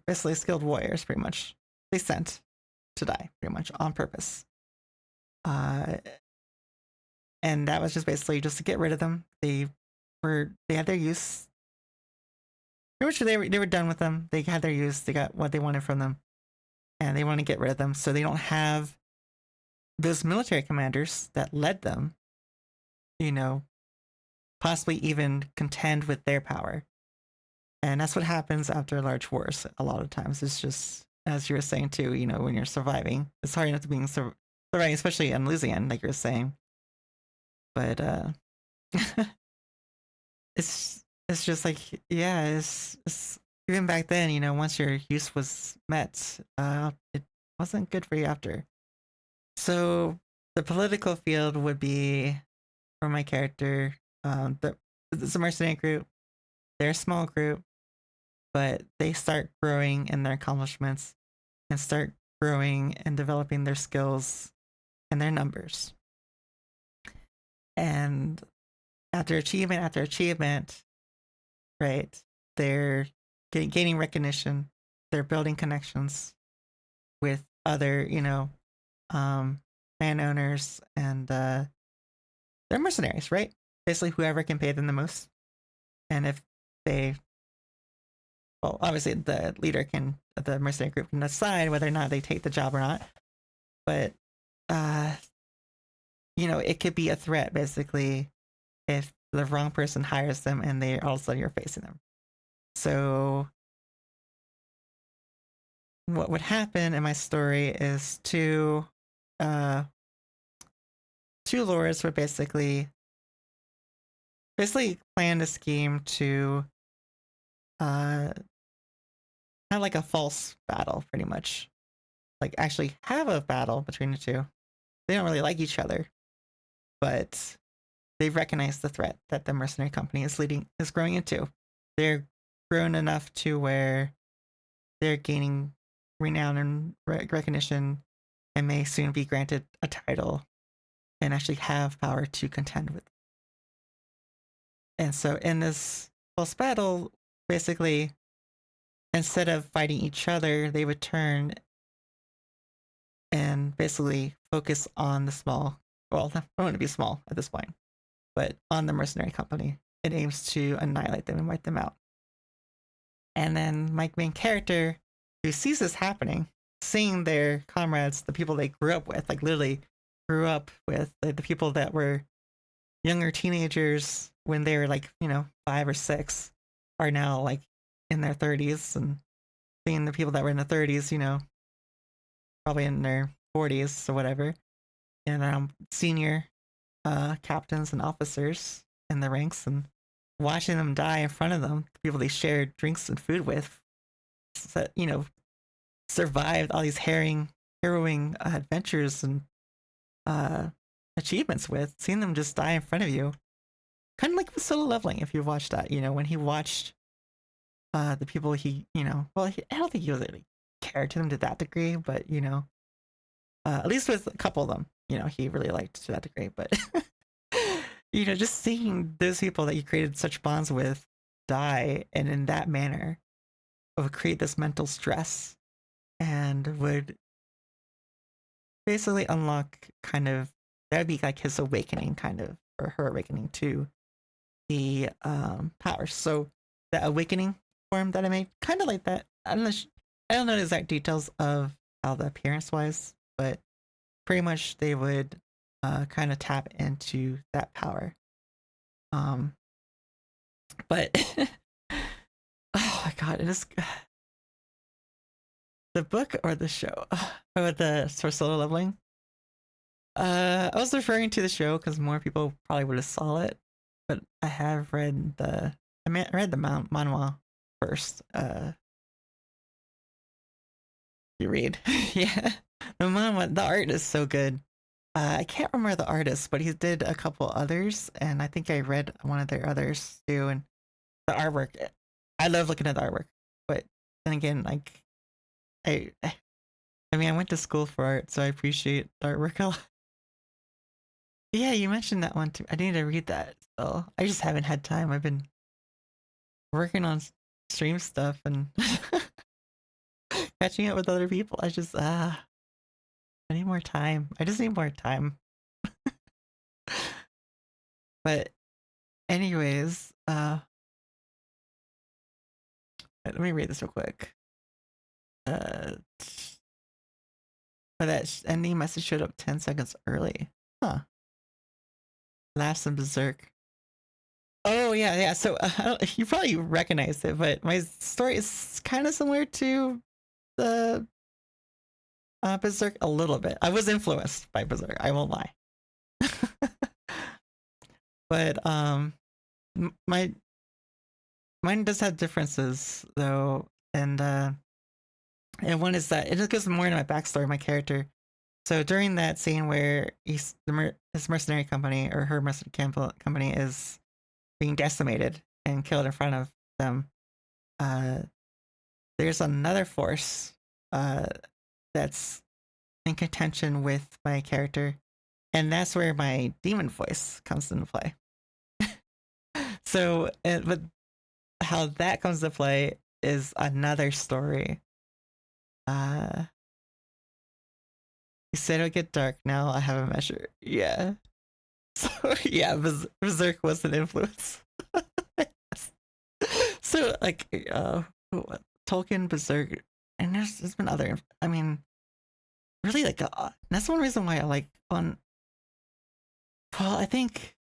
Speaker 1: basically skilled warriors, pretty much, they sent to die, pretty much, on purpose. And that was just basically just to get rid of them. They had their use. Pretty much they were done with them. They had their use. They got what they wanted from them, and they want to get rid of them. So they don't have those military commanders that led them, you know, possibly even contend with their power. And that's what happens after large wars. A lot of times, it's just, as you were saying too, you know, when you're surviving, it's hard enough to be surviving, especially on losing end, like you were saying. But it's just like, yeah, it's even back then, you know, once your use was met, it wasn't good for you after. So the political field would be, for my character, it's a mercenary group. They're a small group, but they start growing in their accomplishments and start growing and developing their skills and their numbers. And after achievement, right, they're gaining recognition. They're building connections with other, you know, landowners, and they're mercenaries, right? Basically, whoever can pay them the most. And if they well, obviously the leader the mercenary group can decide whether or not they take the job or not. But, it could be a threat basically if the wrong person hires them and they all of a sudden you're facing them. So what would happen in my story is two lords would basically plan a scheme to have like a false battle, pretty much. Like actually have a battle between the two. They don't really like each other, but they recognize the threat that the mercenary company is growing into. They're grown enough to where they're gaining renown and recognition, and may soon be granted a title and actually have power to contend with. And so in this false battle, basically, instead of fighting each other, they would turn and basically focus on the small, well, I don't want to be small at this point, but on the mercenary company. It aims to annihilate them and wipe them out. And then my main character, who sees this happening, seeing their comrades, the people they grew up with, like literally grew up with, the people that were younger teenagers when they were like, 5 or 6, are now like in their 30s, and seeing the people that were in the 30s, probably in their 40s or whatever, and senior captains and officers in the ranks, and watching them die in front of them, the people they shared drinks and food with, survived all these harrowing adventures and achievements with, seeing them just die in front of you. Kind of like with Solo Leveling, if you watched that, when he watched the people I don't think he really cared to them to that degree, but, at least with a couple of them, he really liked to that degree. But, just seeing those people that you created such bonds with die, and in that manner, would create this mental stress and would basically unlock that would be like his awakening, or her awakening to the powers. So that awakening form that I made, kind of like that. I don't know the exact details of how the appearance was, but pretty much they would kind of tap into that power. But oh my god, it is the book or the show or the Solo Leveling. I was referring to the show because more people probably would have saw it, but I have read the manhwa first. You read, yeah. The manhwa, the art is so good. I can't remember the artist, but he did a couple others, and I think I read one of their others too. And the artwork, I love looking at the artwork, but then again, like I went to school for art, so I appreciate the artwork a lot. Yeah, you mentioned that one too. I need to read that. So I just haven't had time. I've been working on stream stuff and catching up with other people. I just I need more time. I just need more time. But anyways, let me read this real quick. That ending message showed up 10 seconds early. Huh. Laughs and Berserk. Oh yeah. So you probably recognize it, but my story is kind of similar to the Berserk a little bit. I was influenced by Berserk, I won't lie. But mine does have differences though, and one is that it just goes more into my backstory, my character. So during that scene where his mercenary company, or her mercenary company, is being decimated and killed in front of them, there's another force that's in contention with my character, and that's where my demon voice comes into play. So, but how that comes into play is another story. You said it'll get dark. Now I have a measure. Yeah. So yeah, Berserk was an influence. So like, Tolkien, Berserk, and there's been other. I mean, really like that's one reason why I like on. Well, I think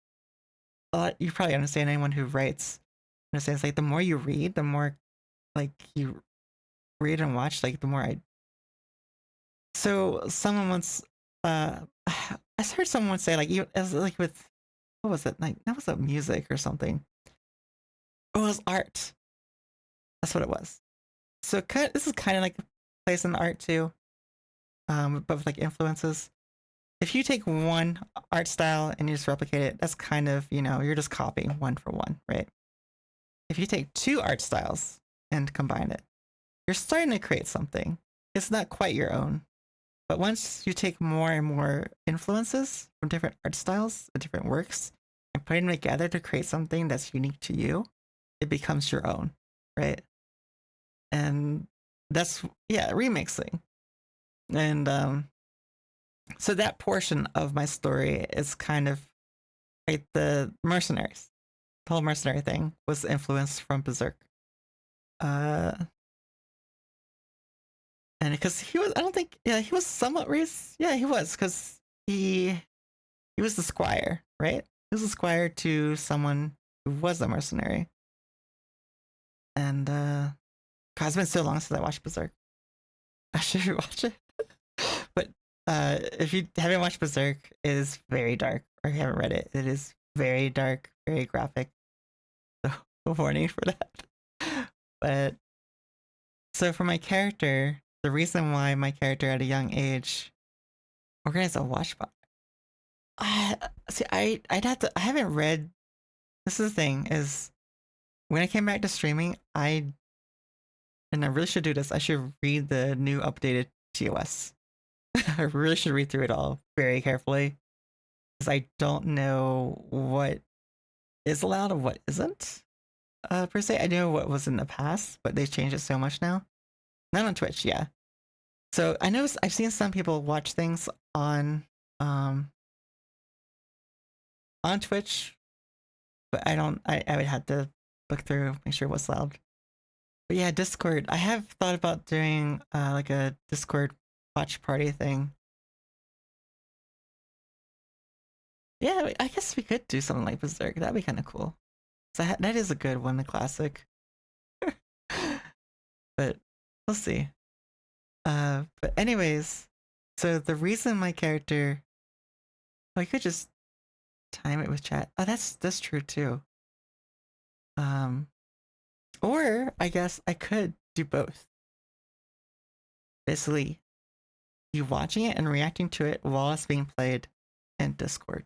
Speaker 1: you probably understand anyone who writes understands like the more you read, the more like you read and watch, like the more I. So someone once, I heard someone say like you as like with what was it like that was a music or something. It was art. That's what it was. So this is kind of like plays in art too, but with like influences. If you take one art style and you just replicate it, that's kind of, you're just copying one for one, right? If you take two art styles and combine it, you're starting to create something. It's not quite your own. But once you take more and more influences from different art styles and different works and put them together to create something that's unique to you, it becomes your own, right? And that's, remixing. And so that portion of my story is kind of like the mercenaries. The whole mercenary thing was influenced from Berserk. And because he was, I don't think, he was somewhat race. Yeah, he was, because he was the squire, right? He was the squire to someone who was a mercenary. And God, it's been so long since I watched Berserk. I should watch it. But if you haven't watched Berserk, it is very dark, or you haven't read it, it is very dark, very graphic. So, warning for that. But so for my character, the reason why my character at a young age organized a watch party. I'd have to. I haven't read. This is the thing is, when I came back to streaming, and I really should do this. I should read the new updated TOS. I really should read through it all very carefully, because I don't know what is allowed and what isn't. Per se, I know what was in the past, but they've changed it so much now. Not on Twitch, yeah. So I know I've seen some people watch things on Twitch, but I don't. I would have to look through, make sure what's allowed. But yeah, Discord. I have thought about doing like a Discord watch party thing. Yeah, I guess we could do something like Berserk. That'd be kind of cool. So that is a good one, a classic. But we'll see. But anyways, so the reason my character, I could just time it with chat. Oh, that's true too. Or I guess I could do both. Basically, you watching it and reacting to it while it's being played in Discord.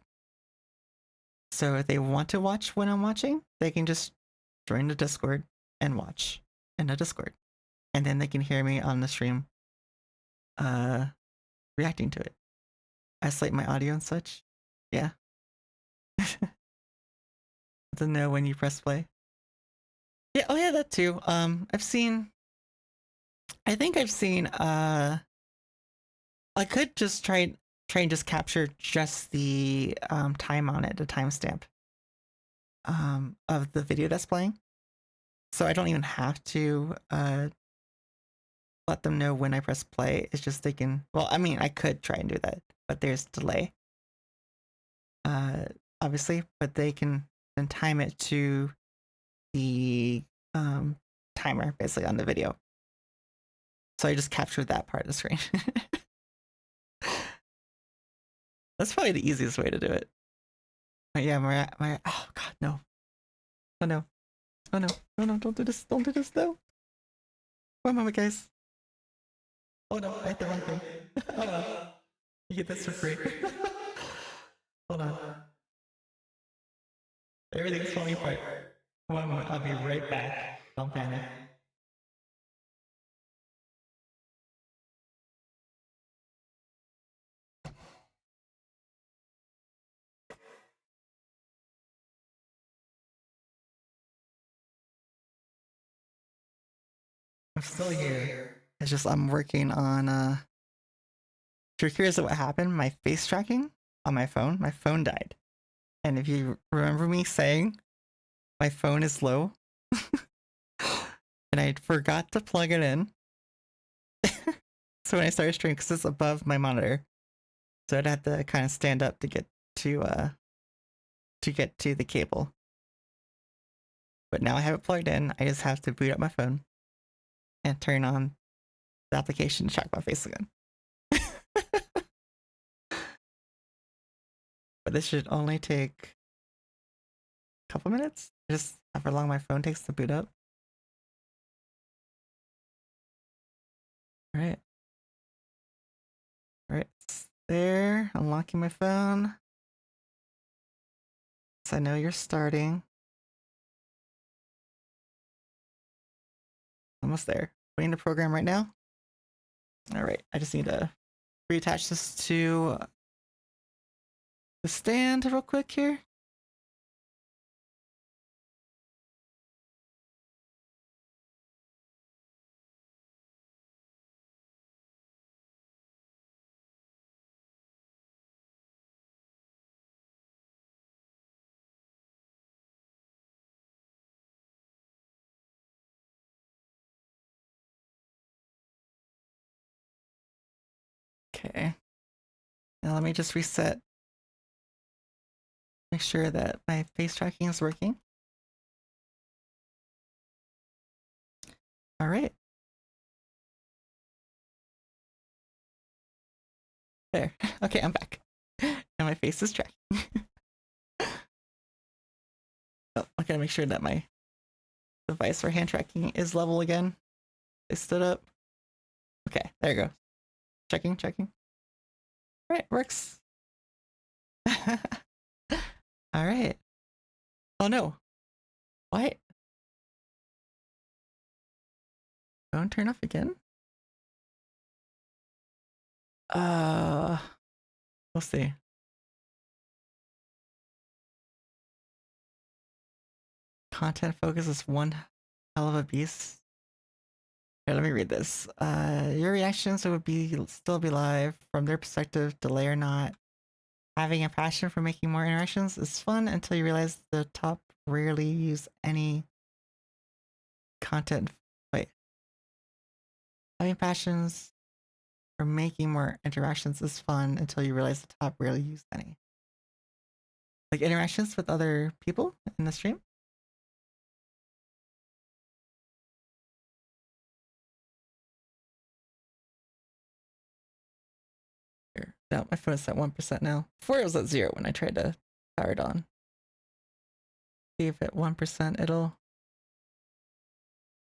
Speaker 1: So if they want to watch when I'm watching, they can just join the Discord and watch in the Discord. And then they can hear me on the stream reacting to it. Isolate my audio and such. Yeah. To know when you press play. Yeah, oh yeah, that too. I think I've seen I could just try and just capture just the time on it, the timestamp of the video that's playing. So I don't even have to let them know when I press play. It's just they can, well, I mean, I could try and do that, but there's delay. Obviously, but they can then time it to the timer basically on the video. So I just captured that part of the screen. That's probably the easiest way to do it. But yeah, Mariah, oh god, no. Oh no. Oh no. No, no, don't do this. Don't do this, no. One moment, guys. Oh no, I hit the wrong thing. Hold on. You get this for free. Hold on. Everything's falling apart. One moment, I'll be right back. Don't panic. I'm still here. It's just I'm working on if you're curious of what happened, my face tracking on my phone died. And if you remember me saying my phone is low, and I forgot to plug it in. So when I started streaming, because it's above my monitor, so I'd have to kind of stand up to get to the cable. But now I have it plugged in. I just have to boot up my phone and turn on the application to check my face again. But this should only take a couple minutes. Just however long my phone takes to boot up. All right. All right, it's there. Unlocking my phone. So I know you're starting. Almost there. Putting the program right now. All right, I just need to reattach this to the stand real quick here. Okay. Now let me just reset. Make sure that my face tracking is working. All right. There. Okay, I'm back. And my face is tracking. Oh, I gotta make sure that my device for hand tracking is level again. It stood up. Okay, there you go. Checking. All right, works. All right. Oh no. What? Phone turn off again? We'll see. Content focus is one hell of a beast. Here, let me read this. Your reactions would still be live from their perspective, delay or not. Having a passion for making more interactions is fun until you realize the top rarely use any content. Wait. Having passions for making more interactions is fun until you realize the top rarely use any. Like interactions with other people in the stream? Here. No, my phone is at 1% now. Before it was at 0 when I tried to power it on. See if at 1% it'll...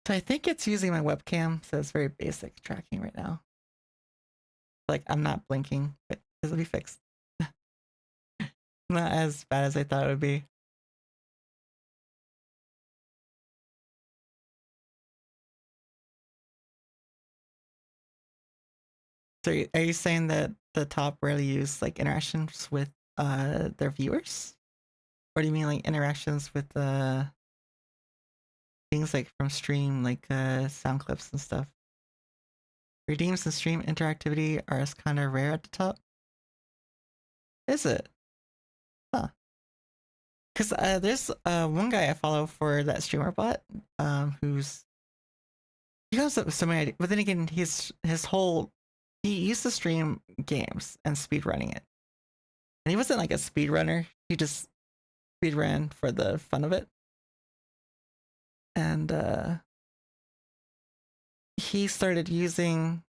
Speaker 1: So I think it's using my webcam, so it's very basic tracking right now. Like, I'm not blinking, but this will be fixed. Not as bad as I thought it would be. So are you saying that the top rarely use like interactions with their viewers? Or do you mean like interactions with things like from stream, like sound clips and stuff? Redeems and stream interactivity are kind of rare at the top. Is it? Huh. Because there's one guy I follow for that streamer bot, who's he comes up with so many ideas, but then again, he used to stream games and speed running it, and he wasn't like a speed runner. He just speed ran for the fun of it, and he started using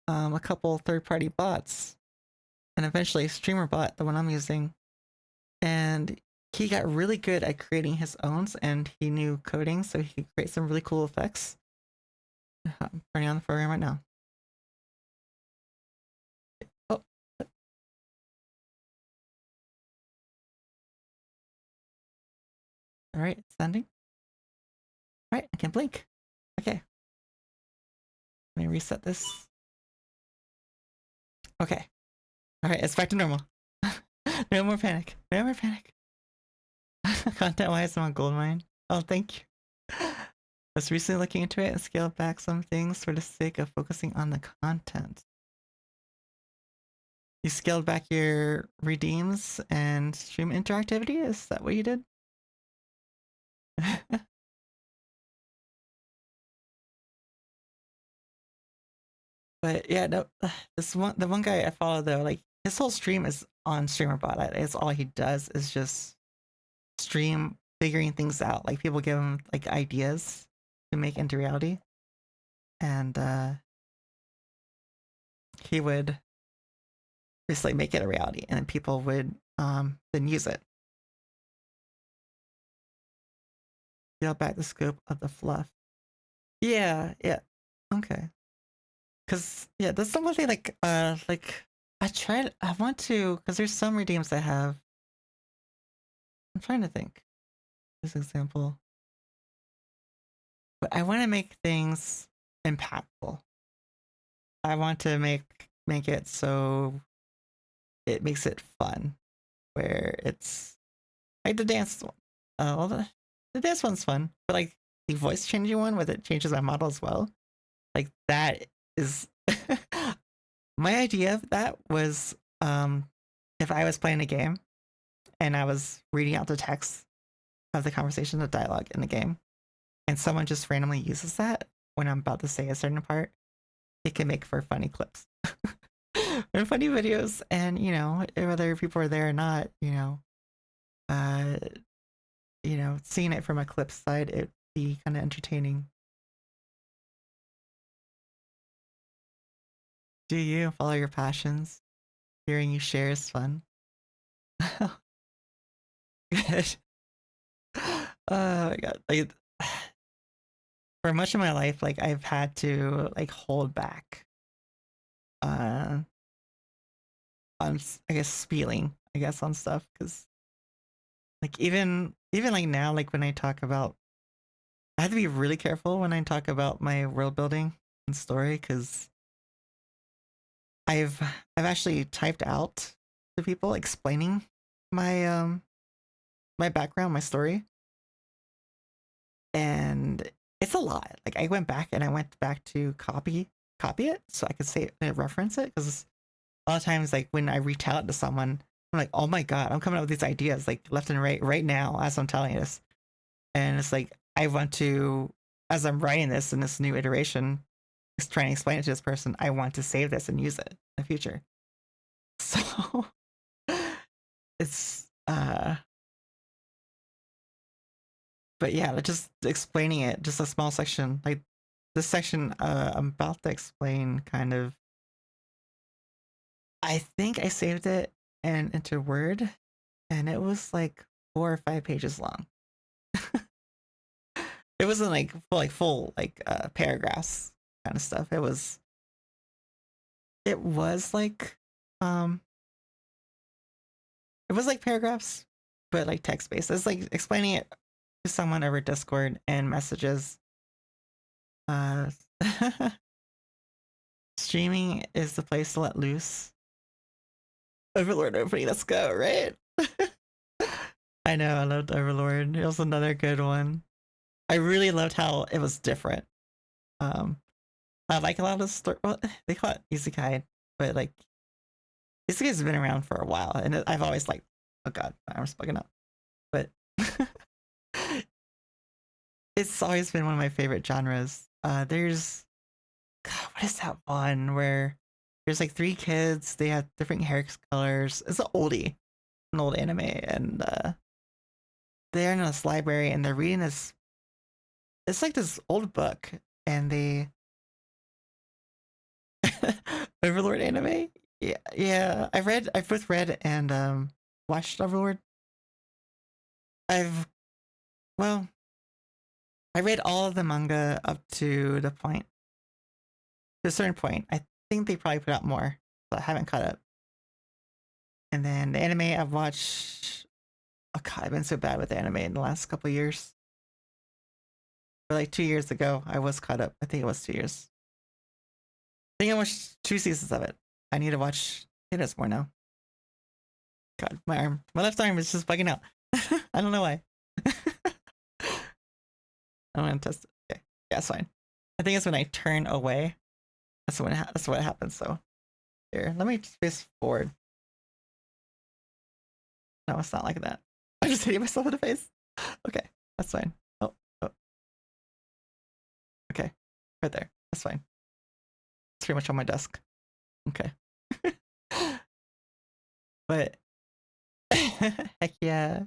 Speaker 1: a couple third-party bots, and eventually Streamer Bot, the one I'm using, and he got really good at creating his own, and he knew coding, so he could create some really cool effects. I'm turning on the program right now. Oh. All right, it's sending. All right, I can blink. Okay. Let me reset this. Okay. All right, it's back to normal. No more panic. No more panic. Content-wise, I'm on Goldmine. Oh, thank you. I was recently looking into it and scaled back some things for the sake of focusing on the content. You scaled back your redeems and stream interactivity? Is that what you did? But yeah, no, the one guy I follow though, like his whole stream is on StreamerBot. It's all he does is just stream figuring things out. Like people give him like ideas to make into reality, and he would basically make it a reality, and then people would then use it. Peel back the scope of the fluff. Yeah, yeah, okay. Cause yeah, that's something like I want to, cause there's some redeems I have. I'm trying to think. This example. But I want to make things impactful. I want to make it so it makes it fun, where it's like the dance one. Well, the dance one's fun, but like the voice changing one, where it changes my model as well. Like that is my idea of that was if I was playing a game and I was reading out the text of the conversation, the dialogue in the game, and someone just randomly uses that when I'm about to say a certain part, it can make for funny clips and funny videos. And you know, whether people are there or not, seeing it from a clip side, it'd be kind of entertaining. Do you follow your passions? Hearing you share is fun. Good. Oh my god! Like, for much of my life, like I've had to like hold back on I guess spieling, I guess, on stuff, because like even like now, like when I talk about, I have to be really careful when I talk about my world building and story, because I've actually typed out to people explaining my my background, my story, and it's a lot. Like I went back to copy it so I could say it, reference it, because a lot of times, like when I reach out to someone, I'm like, oh my god, I'm coming up with these ideas like left and right now as I'm telling you this, and it's like I want to, as I'm writing this in this new iteration, is trying to explain it to this person, I want to save this and use it in the future. So it's but yeah, just explaining it, just a small section. Like this section I'm about to explain, kind of, I think I saved it and into Word, and it was like 4 or 5 pages long. It wasn't like full paragraphs kind of stuff. It was like it was like paragraphs, but like text based. It's like explaining it to someone over Discord and messages. Streaming is the place to let loose. Overlord opening, let's go, right? I know, I loved Overlord. It was another good one. I really loved how it was different. I like a lot of the story. Well, they call it Isekai, but like Isekai's been around for a while, and I've always liked. Oh god, I'm just bugging up. But it's always been one of my favorite genres. There's, god, what is that one where there's like 3 kids, they have different hair colors. It's an old anime, and they're in this library and they're reading this. It's like this old book, and they Overlord anime. Yeah. I've both read and watched Overlord. I read all of the manga up to a certain point. I think they probably put out more, but I haven't caught up. And then the anime I've watched. Oh god, I've been so bad with anime in the last couple of years. But like 2 years ago, I was caught up. I think it was 2 years. I think I watched 2 seasons of it. I need to watch it more now. God, my left arm is just bugging out. I don't know why. I'm gonna test it. Okay, yeah, it's fine. I think it's when I turn away. That's what happens. So here, let me face forward. No, it's not like that. I'm just hitting myself in the face. Okay, that's fine. Oh. Okay, right there. That's fine. pretty much on my desk. Okay. But heck yeah.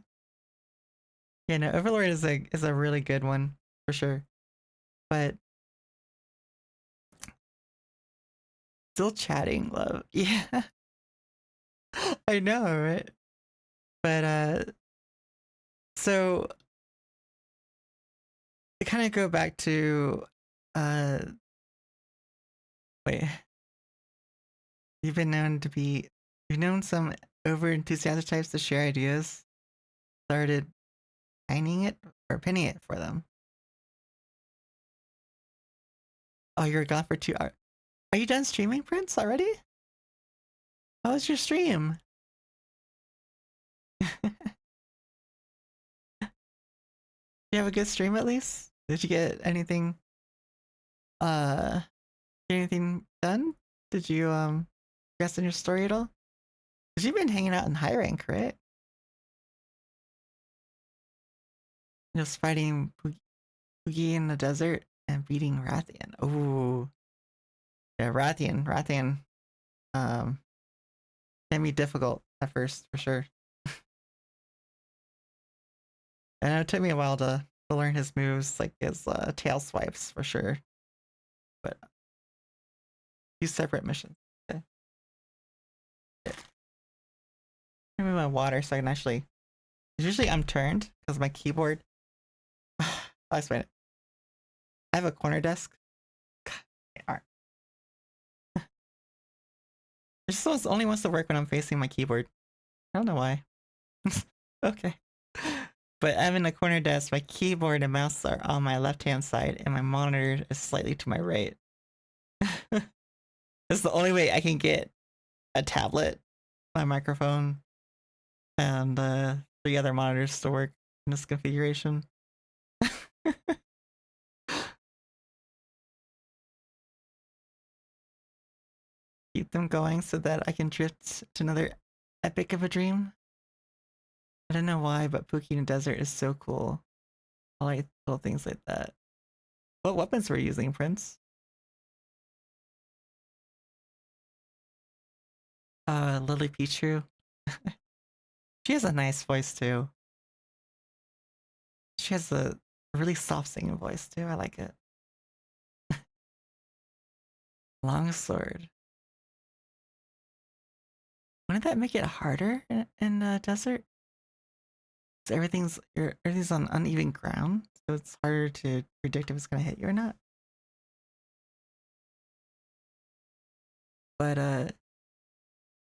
Speaker 1: Yeah, no, Overlord is a really good one for sure. But still chatting, love. Yeah. I know, right? But so to kind of go back to wait. You've known some over enthusiastic types to share ideas, started pinning it or pinning it for them. Oh, you're gone for 2 hours. Are you done streaming, Prince, already? How was your stream? You have a good stream at least? Did you get anything get anything done? Did you progress in your story at all? Cause you've been hanging out in high rank, right? Just fighting Poogie in the desert and beating Rathian. Oh, yeah, Rathian. Can be difficult at first for sure. And it took me a while to learn his moves, like his tail swipes for sure. But 2 separate missions. Okay. Let me move my water so I can actually. Usually I'm turned because my keyboard. I'll explain it. I have a corner desk. God, it just only wants to work when I'm facing my keyboard. I don't know why. Okay. But I'm in a corner desk, my keyboard and mouse are on my left-hand side, and my monitor is slightly to my right. It's the only way I can get a tablet, my microphone, and 3 other monitors to work in this configuration. Keep them going so that I can drift to another epic of a dream. I don't know why, but Pookie in the desert is so cool. I like little things like that. What weapons were you using, Prince? Lily Pichu. She has a nice voice too. She has a really soft singing voice too. I like it. Longsword. Wouldn't that make it harder in the desert? So everything's on uneven ground, so it's harder to predict if it's gonna hit you or not. But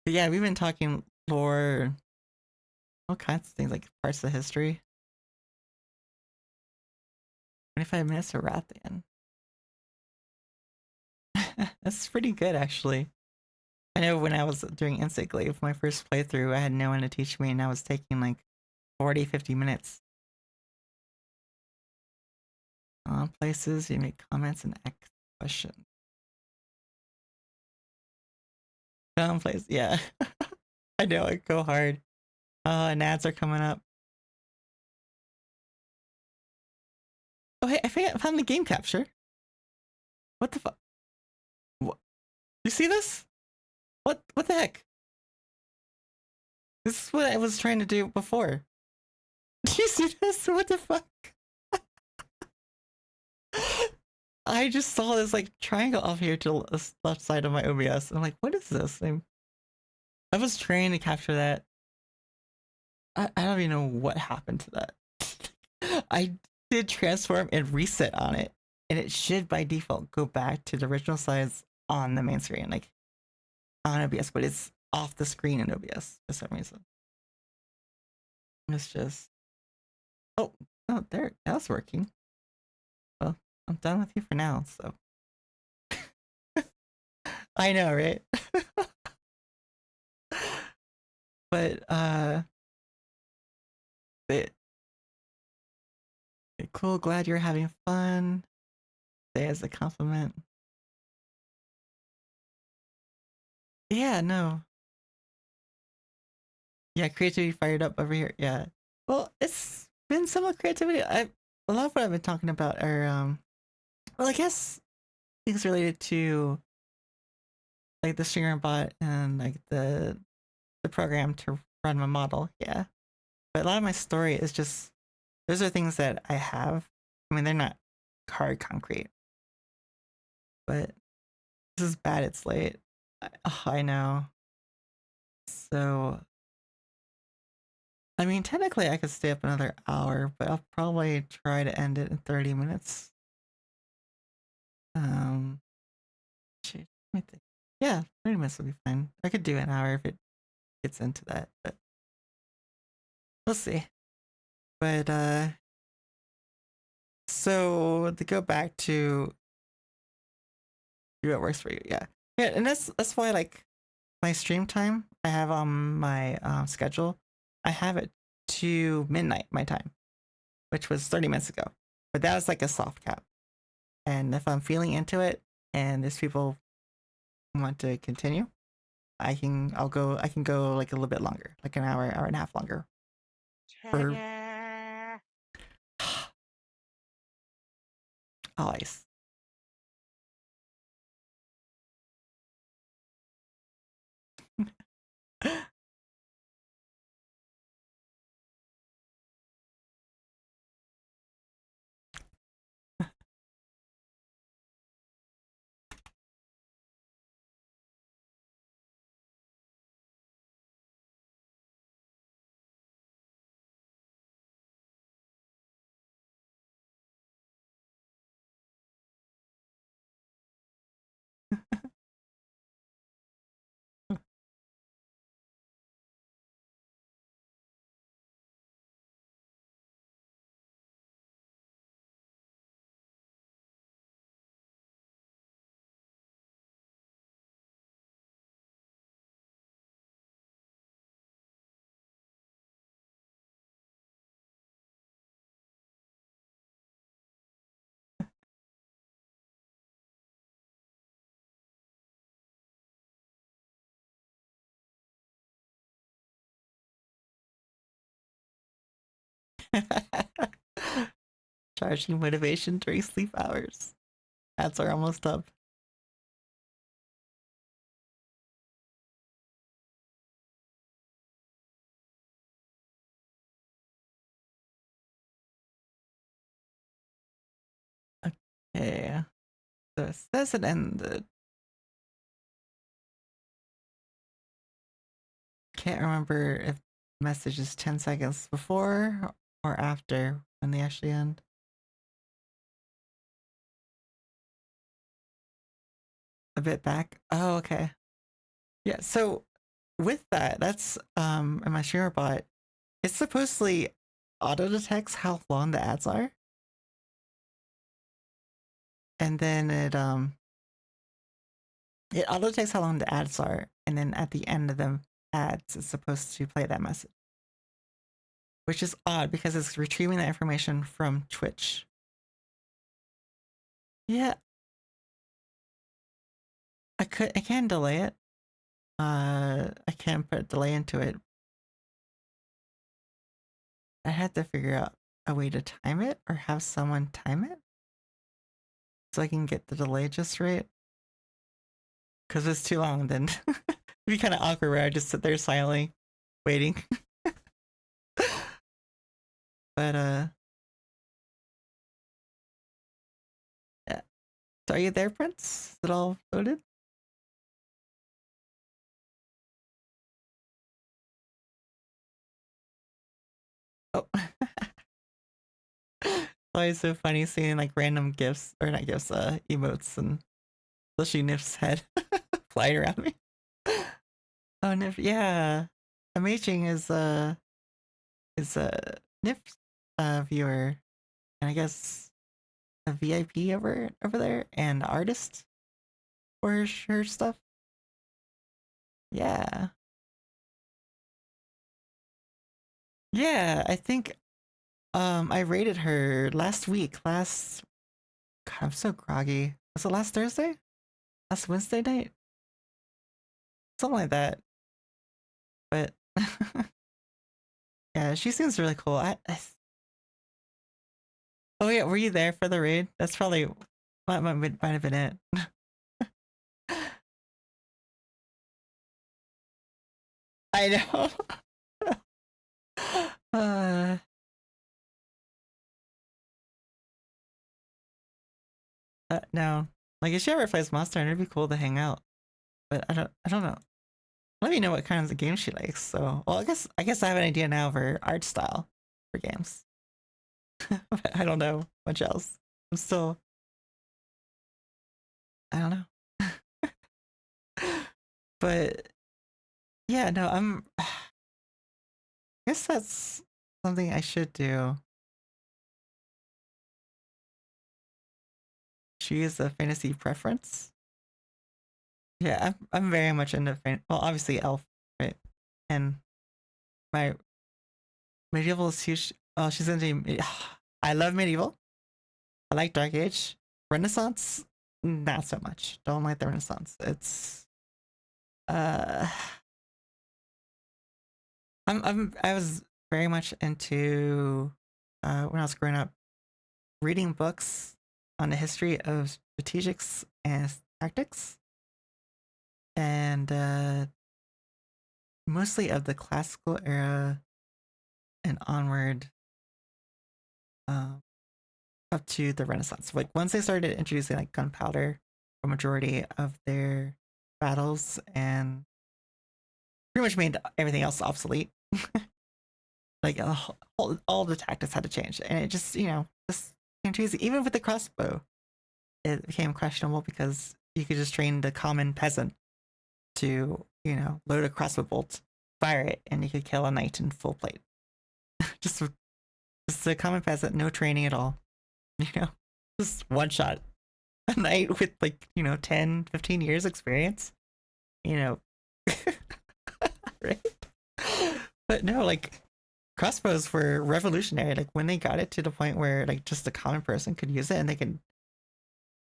Speaker 1: yeah, we've been talking lore, all kinds of things like parts of history. 25 minutes of Rathian. That's pretty good actually. I know when I was doing Insect Glaive, my first playthrough, I had no one to teach me and I was taking like 40-50 minutes. Places, you make comments and ask questions. Place, yeah. I know, it go hard. And ads are coming up. Oh hey, I found the game capture. What the fuck? What? You see this? What the heck? This is what I was trying to do before. Do you see this? What the fuck? I just saw this like triangle off here to the left side of my OBS. I'm like, what is this? I was trying to capture that. I don't even know what happened to that. I did transform and reset on it, and it should by default go back to the original size on the main screen, like on OBS, but it's off the screen in OBS for some reason. It's just oh there, that's working. Well, I'm done with you for now, so I know, right? But cool, glad you're having fun. Say as a compliment. Yeah, no. Yeah, creativity fired up over here. Yeah. Well, it's been somewhat creativity. A lot of what I've been talking about are well, I guess things related to like the streamer bot and like the program to run my model. Yeah, but a lot of my story is just those are things that I have. I mean, they're not hard concrete, but this is bad. It's late. I know. So, I mean, technically, I could stay up another hour, but I'll probably try to end it in 30 minutes. Shit, let me think. Yeah, 30 minutes will be fine. I could do an hour if it gets into that, but we'll see. But so to go back to do what works for you, yeah, and that's why like my stream time I have on my schedule, I have it to midnight my time, which was 30 minutes ago, but that was like a soft cap. And if I'm feeling into it, and there's people who want to continue, I can go like a little bit longer, like an hour and a half longer. Always. Charging motivation during sleep hours. Ads are almost up. Okay. So it says it ended. Can't remember if the message is 10 seconds before or after when they actually end. A bit back. Oh, okay. Yeah, so with that, that's in my streamer bot, it supposedly auto detects how long the ads are. And then it auto detects how long the ads are, and then at the end of the ads it's supposed to play that message. Which is odd because it's retrieving that information from Twitch. Yeah. I can delay it. I can put a delay into it. I had to figure out a way to time it or have someone time it so I can get the delay just right. Because if it's too long, then it'd be kind of awkward where I just sit there silently waiting. But yeah. So are you there, Prince? Is it all loaded? Oh. Always so funny seeing like random gifs, or not gifs, emotes, and especially Nif's head flying around me. Oh, Nif, yeah. Amazing is a Nif's viewer, and I guess a VIP over there, and artist for her stuff. Yeah. Yeah, I think I rated her last week. God, I'm so groggy. Was it last Thursday? Last Wednesday night? Something like that. But yeah, she seems really cool. Oh yeah, were you there for the raid? That's probably might have been it. I know. uh, no. Like if she ever plays Monster Hunter, it'd be cool to hang out. But I don't know. Let me know what kinds of games she likes. So, well, I guess I have an idea now of her art style for games. But I don't know much else. I'm still, I don't know. But yeah, no, I guess that's something I should do. Choose a fantasy preference. Yeah, I'm very much into well, obviously elf, right? And my medieval is huge. Oh, she's into. I love medieval. I like Dark Age. Renaissance, not so much. Don't like the Renaissance. It's I was very much into when I was growing up reading books on the history of strategics and tactics, and mostly of the classical era and onward, up to the Renaissance. Like once they started introducing like gunpowder, a majority of their battles, and pretty much made everything else obsolete. Like all the tactics had to change, and it just just became too easy. Even with the crossbow, it became questionable because you could just train the common peasant to load a crossbow bolt, fire it, and you could kill a knight in full plate. just a common peasant, no training at all. Just one shot a knight with 10, 15 years experience. Right? But no, like crossbows were revolutionary. Like when they got it to the point where like just a common person could use it, and they could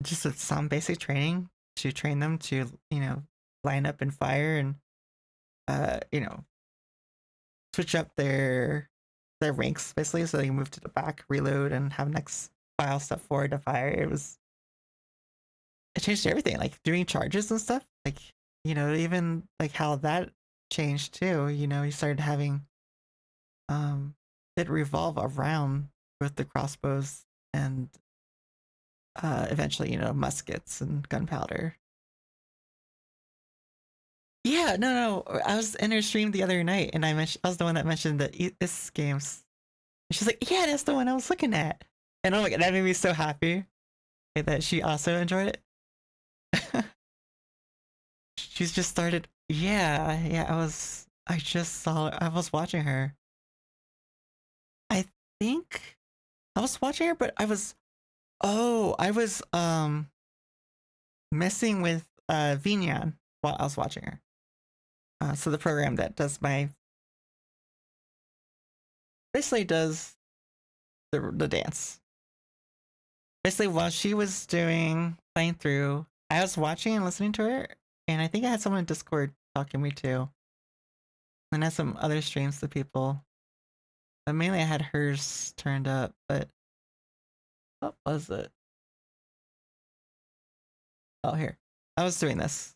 Speaker 1: just with some basic training to train them to line up and fire and switch up their ranks basically, so they can move to the back, reload, and have next file step forward to fire. It changed everything, like doing charges and stuff. Like even like how that changed too. You started having it revolve around both the crossbows and eventually muskets and gunpowder. Yeah, no, I was in her stream the other night, and I was the one that mentioned the this games. And she's like, "Yeah, that's the one I was looking at," and oh my god, that made me so happy that she also enjoyed it. She's just started. Yeah. I just saw. I was watching her. I think I was watching her, but I was messing with Vinyan while I was watching her. So the program that does basically does the dance. Basically, while she was playing through, I was watching and listening to her, and I think I had someone in Discord talking to me too. And I had some other streams to people. But mainly I had hers turned up, but what was it? Oh, here. I was doing this.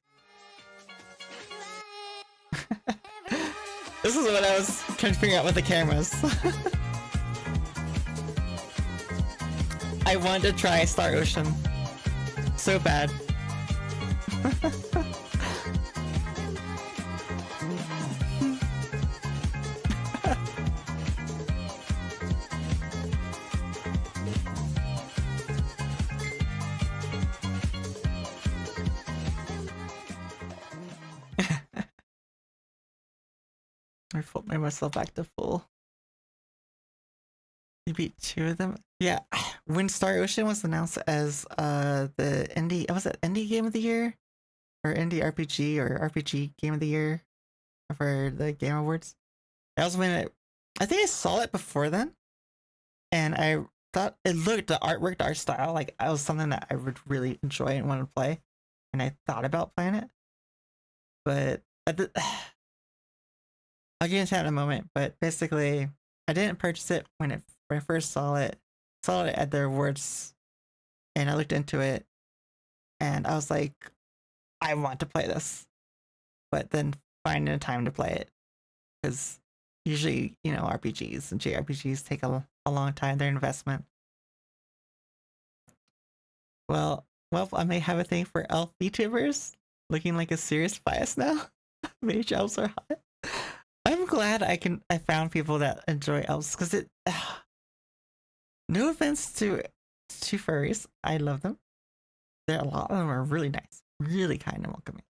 Speaker 1: This is what I was trying to figure out with the cameras. I wanted to try Star Ocean so bad. I made myself back to full. You beat 2 of them? Yeah. When Star Ocean was announced as the indie, was it indie game of the year? Or indie RPG or RPG game of the year for the Game Awards? That was when I think I saw it before then. And I thought the artwork, the art style, like I was something that I would really enjoy and want to play. And I thought about playing it. But I'll get into that in a moment, but basically, I didn't purchase it when I first saw it. Saw it at the awards, and I looked into it, and I was like, I want to play this, but then finding a time to play it because usually, you know, RPGs and JRPGs take a long time, their investment. Well, I may have a thing for elf VTubers, looking like a serious bias now. Mage elves are hot. I'm glad I found people that enjoy elves, because it. No offense to furries, I love them. A lot of them are really nice, really kind and welcoming.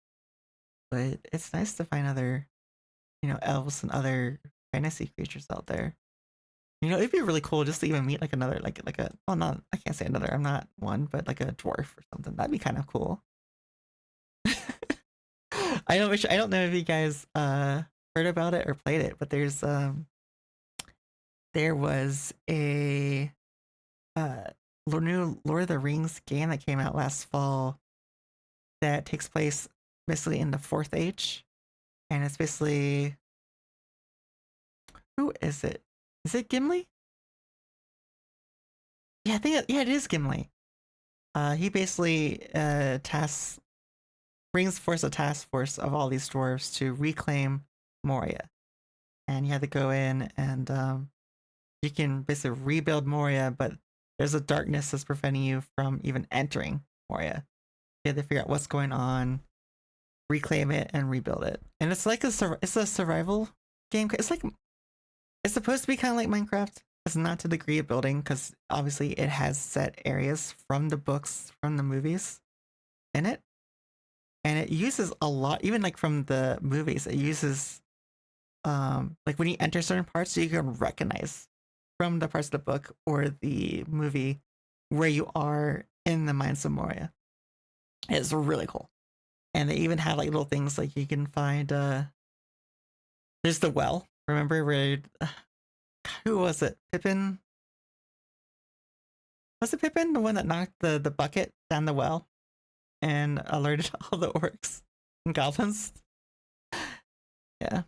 Speaker 1: But it's nice to find other, you know, elves and other fantasy creatures out there. You know, it'd be really cool just to even meet like another, like a, well, not, I can't say another, I'm not one, but like a dwarf or something. That'd be kind of cool. I don't know if you guys heard about it or played it, but there was a new Lord of the Rings game that came out last fall that takes place basically in the Fourth Age, and it's basically, who is it? Is it Gimli? Yeah, I think it is Gimli. He basically brings forth a task force of all these dwarves to reclaim Moria, and you have to go in and you can basically rebuild Moria, but there's a darkness that's preventing you from even entering Moria. You have to figure out what's going on, reclaim it, and rebuild it. And it's like it's a survival game. It's supposed to be kind of like Minecraft. It's not to the degree of building, because obviously it has set areas from the books, from the movies in it. And it uses a lot, even like from the movies, it uses like when you enter certain parts, so you can recognize from the parts of the book or the movie where you are in the Mines of Moria. It's really cool. And they even have like little things like you can find there's the well. Remember where who was it? Pippin? Was it Pippin? The one that knocked the bucket down the well and alerted all the orcs and goblins? Yeah.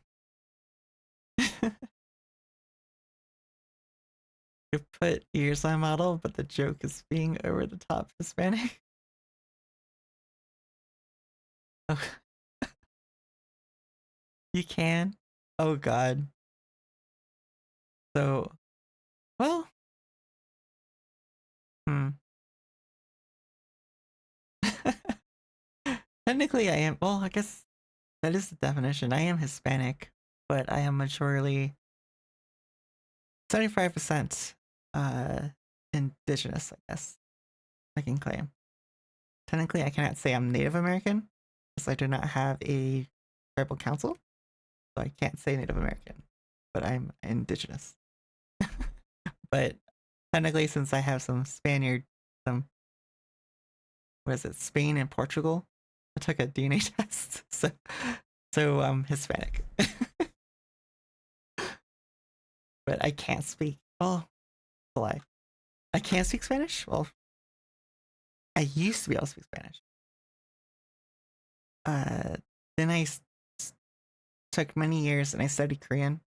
Speaker 1: You put ears on model, but the joke is being over the top Hispanic. Oh. You can? Oh god. So, well. Technically I am, well, I guess that is the definition. I am Hispanic, but I am majority 75% indigenous, I guess I can claim. Technically, I cannot say I'm Native American, because I do not have a tribal council, so I can't say Native American, but I'm indigenous. But technically, since I have some Spaniard, what is it, Spain and Portugal, I took a DNA test, so I'm Hispanic. But I can't speak. Oh, a lie. I can't speak Spanish? Well, I used to be able to speak Spanish. Then I took many years and I studied Korean,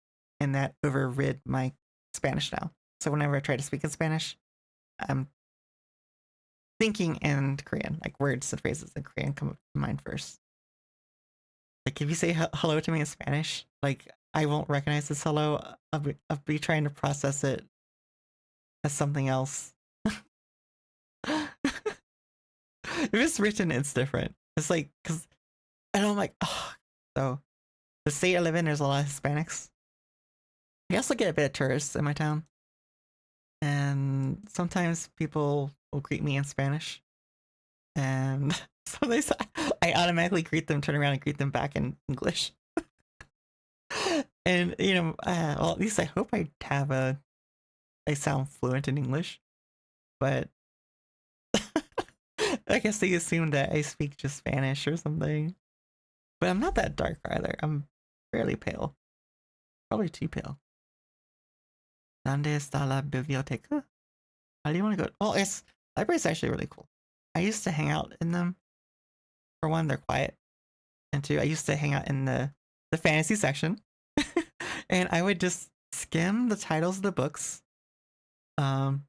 Speaker 1: and that overrid my Spanish now. So whenever I try to speak in Spanish, I'm thinking in Korean, like words and phrases in Korean come up to mind first. Like if you say hello to me in Spanish, like I won't recognize this hello. I'll be trying to process it as something else. If it's written, it's different. It's like, because, and I'm like, oh. So, the state I live in, there's a lot of Hispanics. I also get a bit of tourists in my town. And sometimes people will greet me in Spanish. And sometimes I automatically greet them, turn around and greet them back in English. And, you know, well, at least I hope I sound fluent in English. But I guess they assume that I speak just Spanish or something. But I'm not that dark either. I'm fairly pale. Probably too pale. ¿Dónde está la biblioteca? How do you want to go? Well, library's actually really cool. I used to hang out in them. For one, they're quiet. And two, I used to hang out in the fantasy section. And I would just skim the titles of the books. And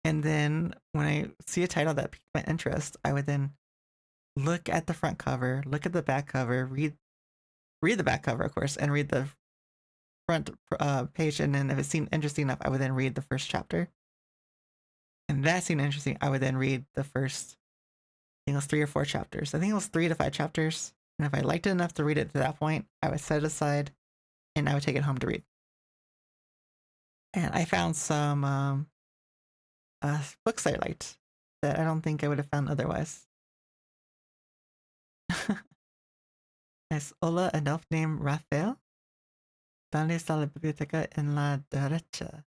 Speaker 1: then when I see a title that piqued my interest, I would then look at the front cover, look at the back cover, read the back cover, of course, and read the front page, and then if it seemed interesting enough, I would then read the first chapter. And that seemed interesting, I would then read the first, I think it was 3 or 4 chapters. I think it was 3 to 5 chapters. And if I liked it enough to read it to that point, I would set it aside and I would take it home to read. And I found some books I liked that I don't think I would have found otherwise. Es hola, an elf named Rafael. ¿Dónde está la biblioteca? En la derecha.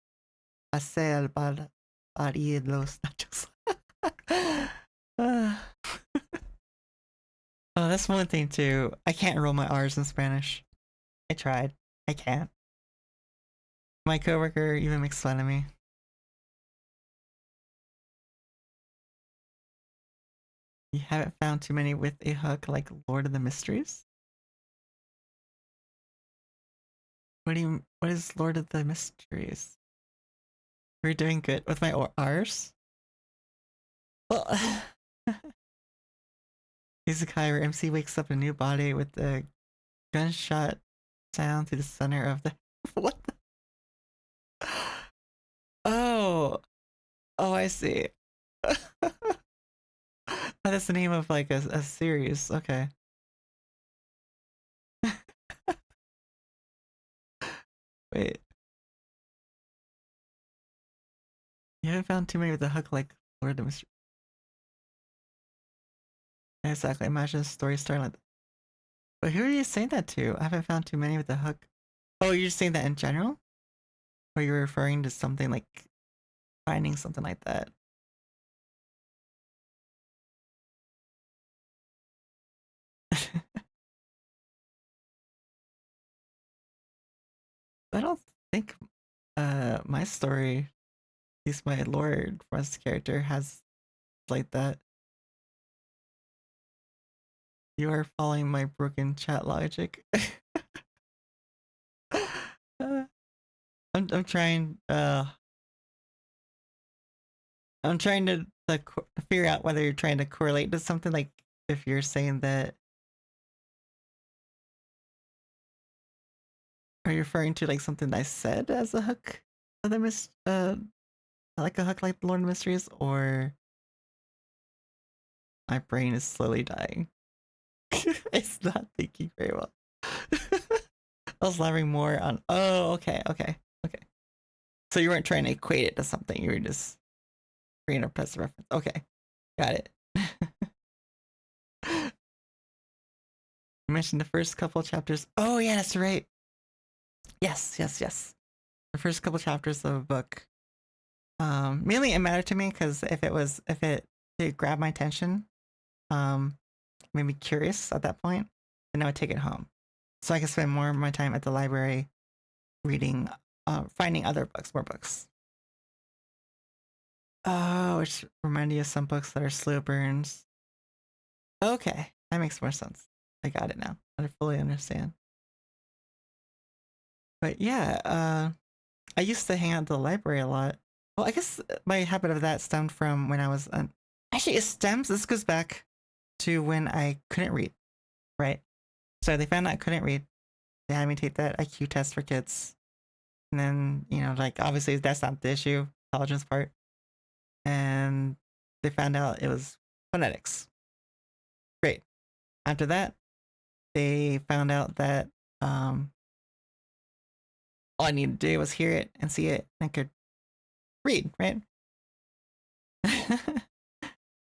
Speaker 1: Hacia el bar y los nachos. Oh, that's one thing too. I can't roll my R's in Spanish. I tried. I can't. My coworker even makes fun of me. You haven't found too many with a hook like Lord of the Mysteries? What is Lord of the Mysteries? We're doing good with my R's? Well, Isekai where MC wakes up in a new body with a gunshot sound to the center of the... What the... Oh, I see. Oh, that's the name of like a series. Okay. Wait. You haven't found too many with the hook like Lord of the Mystery. Exactly. Imagine a story starting like that. But who are you saying that to? I haven't found too many with the hook. Oh, you're just saying that in general? Or you're referring to something like finding something like that? I don't think my story, at least my Lord Frost character, has like that. You are following my broken chat logic. I'm trying I'm trying to figure out whether you're trying to correlate to something, like if you're saying that. Are you referring to like something I said as a hook of the like a hook like the Lord of Mysteries, or my brain is slowly dying? It's not thinking very well. I was elaborating more on. Oh, okay. So you weren't trying to equate it to something. You were just bringing up as a reference. Okay, got it. You mentioned the first couple chapters. Oh yeah, that's right. Yes. The first couple chapters of a book. Mainly it mattered to me because if it grabbed my attention, made me curious at that point, then I would take it home. So I could spend more of my time at the library reading, finding other books, more books. Oh, which reminded you of some books that are slow burns. Okay, that makes more sense. I got it now. I fully understand. But yeah, I used to hang out at the library a lot. Well, I guess my habit of that stemmed from when I was actually this goes back to when I couldn't read, right? So they found out I couldn't read. They had me take that IQ test for kids. And then, like obviously that's not the issue, intelligence part. And they found out it was phonetics. Great. After that, they found out that all I needed to do was hear it and see it, and I could read, right?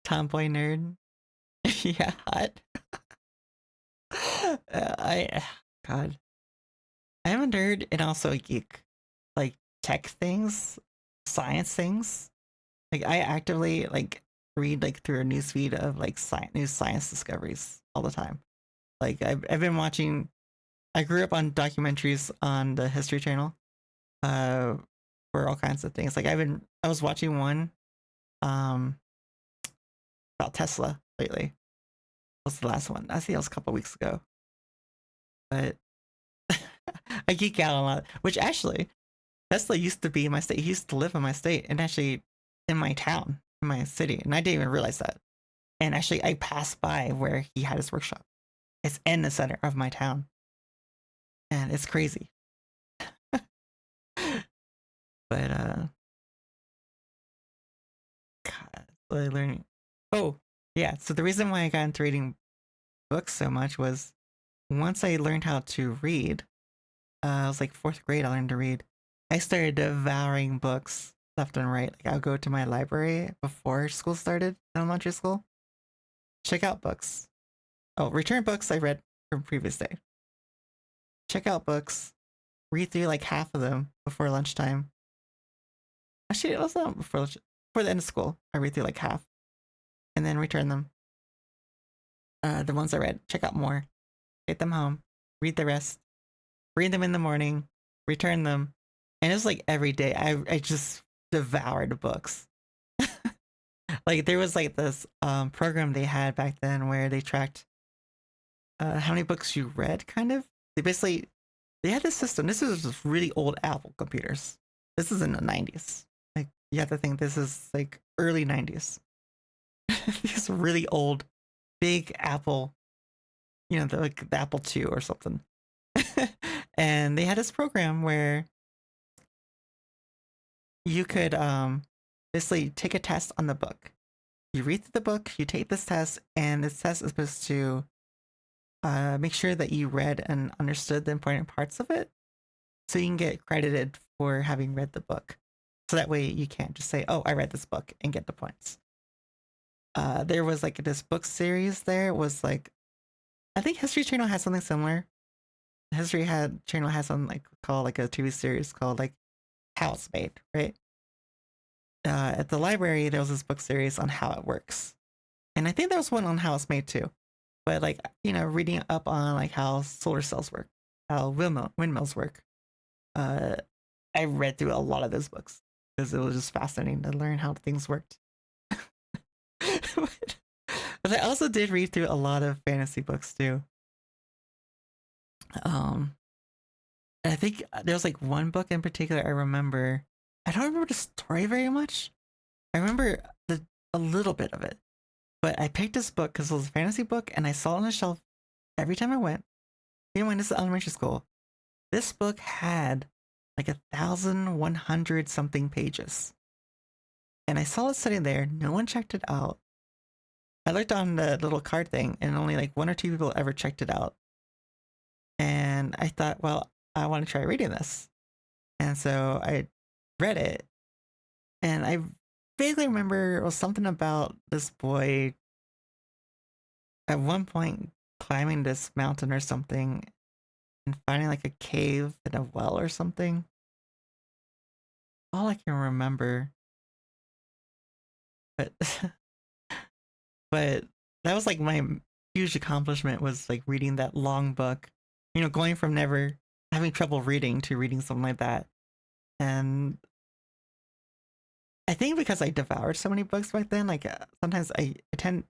Speaker 1: Tomboy nerd. Yeah, hot. God. I am a nerd and also a geek. Like tech things, science things. Like I actively read through a newsfeed of new science discoveries all the time. Like I've been watching. I grew up on documentaries on the History Channel, for all kinds of things. Like I was watching one, about Tesla lately. What was the last one? I think it was a couple weeks ago. But I geek out a lot. Which actually, Tesla used to be in my state. He used to live in my state and actually in my town, in my city, and I didn't even realize that. And actually, I passed by where he had his workshop. It's in the center of my town. And it's crazy. But God, really learning. Oh, yeah. So the reason why I got into reading books so much was once I learned how to read, I was like fourth grade, I learned to read. I started devouring books left and right. Like I'll go to my library before school started in elementary school, check out books. Oh, return books I read from previous day. Check out books, read through like half of them before lunchtime. Actually, it was not before lunch, before the end of school. I read through like half, and then return them. The ones I read, check out more, take them home, read the rest, read them in the morning, return them, and it was like every day. I just devoured books. Like there was like this program they had back then where they tracked how many books you read. Kind of, they had this system. This is just really old Apple computers. This is in the 90s. Like you have to think this is like early 90s. These really old, big Apple, like the Apple II or something. And they had this program where you could basically take a test on the book. You read through the book, you take this test, and this test is supposed to make sure that you read and understood the important parts of it, so you can get credited for having read the book. So that way you can't just say, "Oh, I read this book," and get the points. There was like this book series. There was like, I think History Channel has something similar. Channel has something like called like a TV series called like How It's Made, right? At the library, there was this book series on how it works, and I think there was one on how it's made too. But like reading up on like how solar cells work, how windmills work. I read through a lot of those books because it was just fascinating to learn how things worked. But I also did read through a lot of fantasy books too. And I think there was like one book in particular I remember. I don't remember the story very much. I remember a little bit of it. But I picked this book because it was a fantasy book, and I saw it on the shelf every time I went. Even when this is elementary school, this book had like 1,100 something pages, and I saw it sitting there. No one checked it out. I looked on the little card thing, and only like one or two people ever checked it out. And I thought, well, I want to try reading this, and so I read it, and I vaguely remember it was something about this boy at one point climbing this mountain or something and finding like a cave and a well or something. All I can remember. But but that was like my huge accomplishment, was like reading that long book. Going from never having trouble reading to reading something like that. And I think because I devoured so many books back then, like sometimes I tend,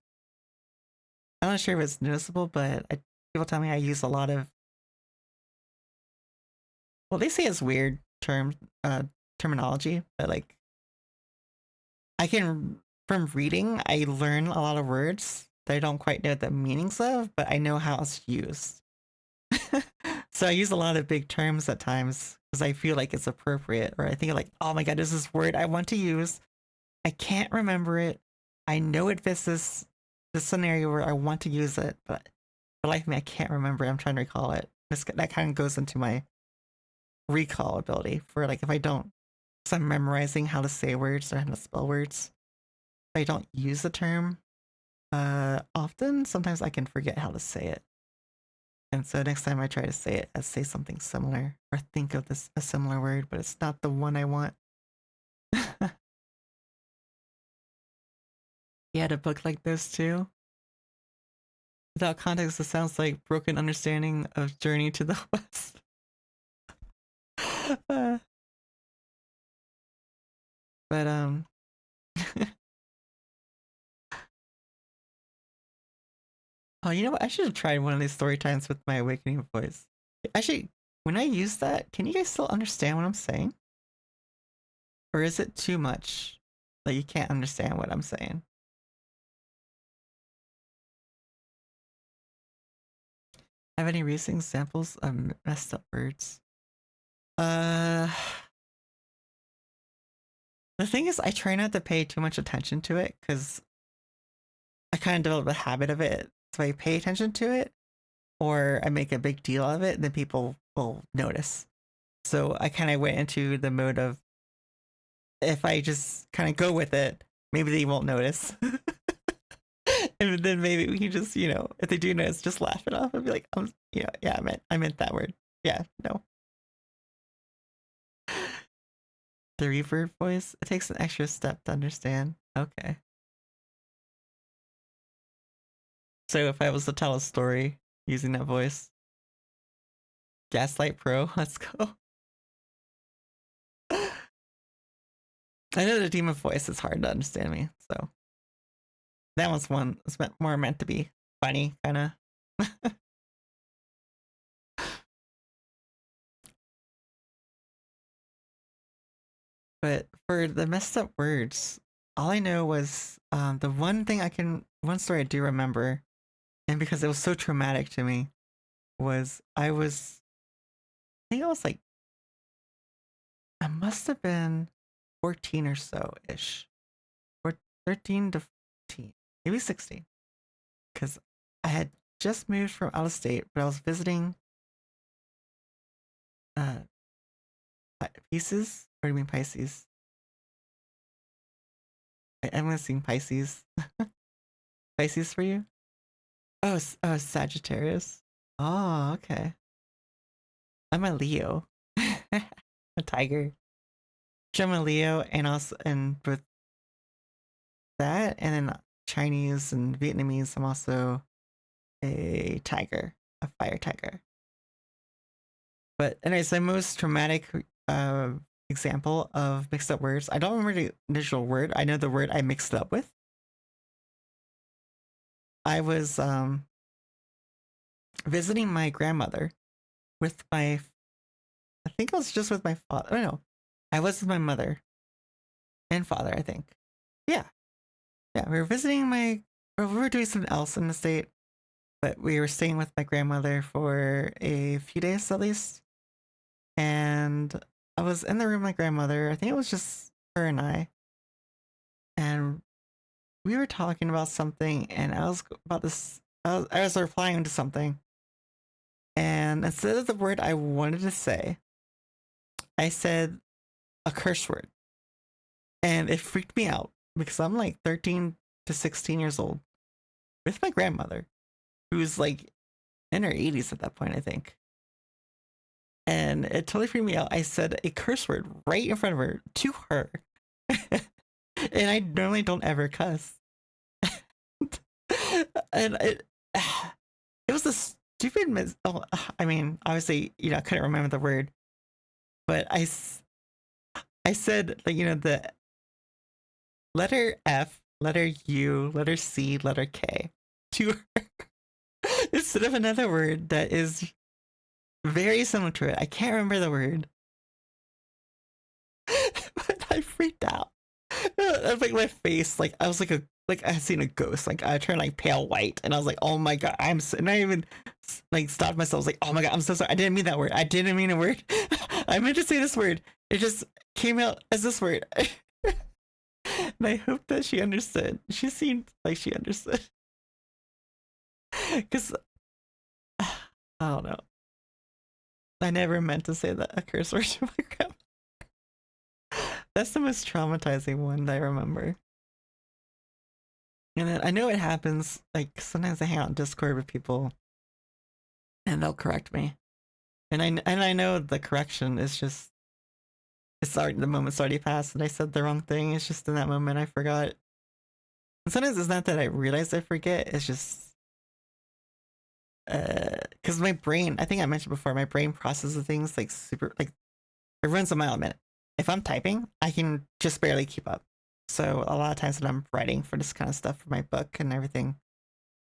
Speaker 1: I'm not sure if it's noticeable, but people tell me I use a lot of, well, they say it's weird terminology, but like from reading, I learn a lot of words that I don't quite know the meanings of, but I know how it's used. So I use a lot of big terms at times because I feel like it's appropriate, or I think like, oh my god, there's this word I want to use. I can't remember it. I know it fits this scenario where I want to use it, but for life of me, I can't remember. I'm trying to recall it. That kind of goes into my recall ability for like if I don't, because I'm memorizing how to say words or how to spell words. If I don't use the term often, sometimes I can forget how to say it. And so next time I try to say it, I say something similar or think of a similar word, but it's not the one I want. You had a book like this too? Without context, it sounds like Broken Understanding of Journey to the West. But oh, you know what? I should have tried one of these story times with my awakening voice. Actually, when I use that, can you guys still understand what I'm saying? Or is it too much? Like you can't understand what I'm saying? Have any recent examples of messed up words? The thing is, I try not to pay too much attention to it because I kind of develop a habit of it. So I pay attention to it or I make a big deal of it, then people will notice. So I kind of went into the mode of if I just kind of go with it, maybe they won't notice. And then maybe we can just, if they do notice, just laugh it off and be like, yeah, I meant that word. Yeah, no. The reverb voice, it takes an extra step to understand. Okay. So if I was to tell a story using that voice, Gaslight Pro, let's go. I know the demon voice is hard to understand me, so that one's one. It's more meant to be funny, kind of. But for the messed up words, all I know was the one story I do remember, and because it was so traumatic to me, was I think I was like, I must have been 14 or so ish, or 13 to 15, maybe 16, because I had just moved from out of state, but I was visiting Pieces? Or do you mean Pisces? I'm gonna sing Pisces. Pisces for you? Oh, Sagittarius. Oh, okay. I'm a Leo. A tiger. I'm a Leo, and also, and with that, and then Chinese and Vietnamese, I'm also a tiger, a fire tiger. But anyways, the most traumatic example of mixed up words, I don't remember the initial word. I know the word I mixed it up with. I was visiting my grandmother with I think I was just with my father. I don't know. I was with my mother and father, I think. Yeah. We were visiting we were doing something else in the state, but we were staying with my grandmother for a few days at least. And I was in the room with my grandmother. I think it was just her and I. And we were talking about something, and I was replying to something. And instead of the word I wanted to say, I said a curse word. And it freaked me out because I'm like 13 to 16 years old with my grandmother, who's like in her 80s at that point, I think. And it totally freaked me out. I said a curse word right in front of her to her. And I normally don't ever cuss. And it was a stupid I mean, obviously, I couldn't remember the word. But I said, like, the letter F, letter U, letter C, letter K to her. Instead of another word that is very similar to it. I can't remember the word. But I freaked out. I was like, my face, like I was like I had seen a ghost. Like I turned like pale white, and I was like, oh my god, and I even like stopped myself. I was like, oh my god, I'm so sorry. I didn't mean that word. I didn't mean a word. I meant to say this word. It just came out as this word. And I hope that she understood. She seemed like she understood. Because I don't know. I never meant to say that a curse word to my grandma. That's the most traumatizing one that I remember. And then I know it happens, like sometimes I hang out on Discord with people and they'll correct me. And I know the correction is just, the moment's already passed and I said the wrong thing. It's just in that moment I forgot. And sometimes it's not that I realize I forget, it's just because my brain, I think I mentioned before, my brain processes things like super, like it runs a mile a minute. If I'm typing, I can just barely keep up. So a lot of times when I'm writing for this kind of stuff for my book and everything,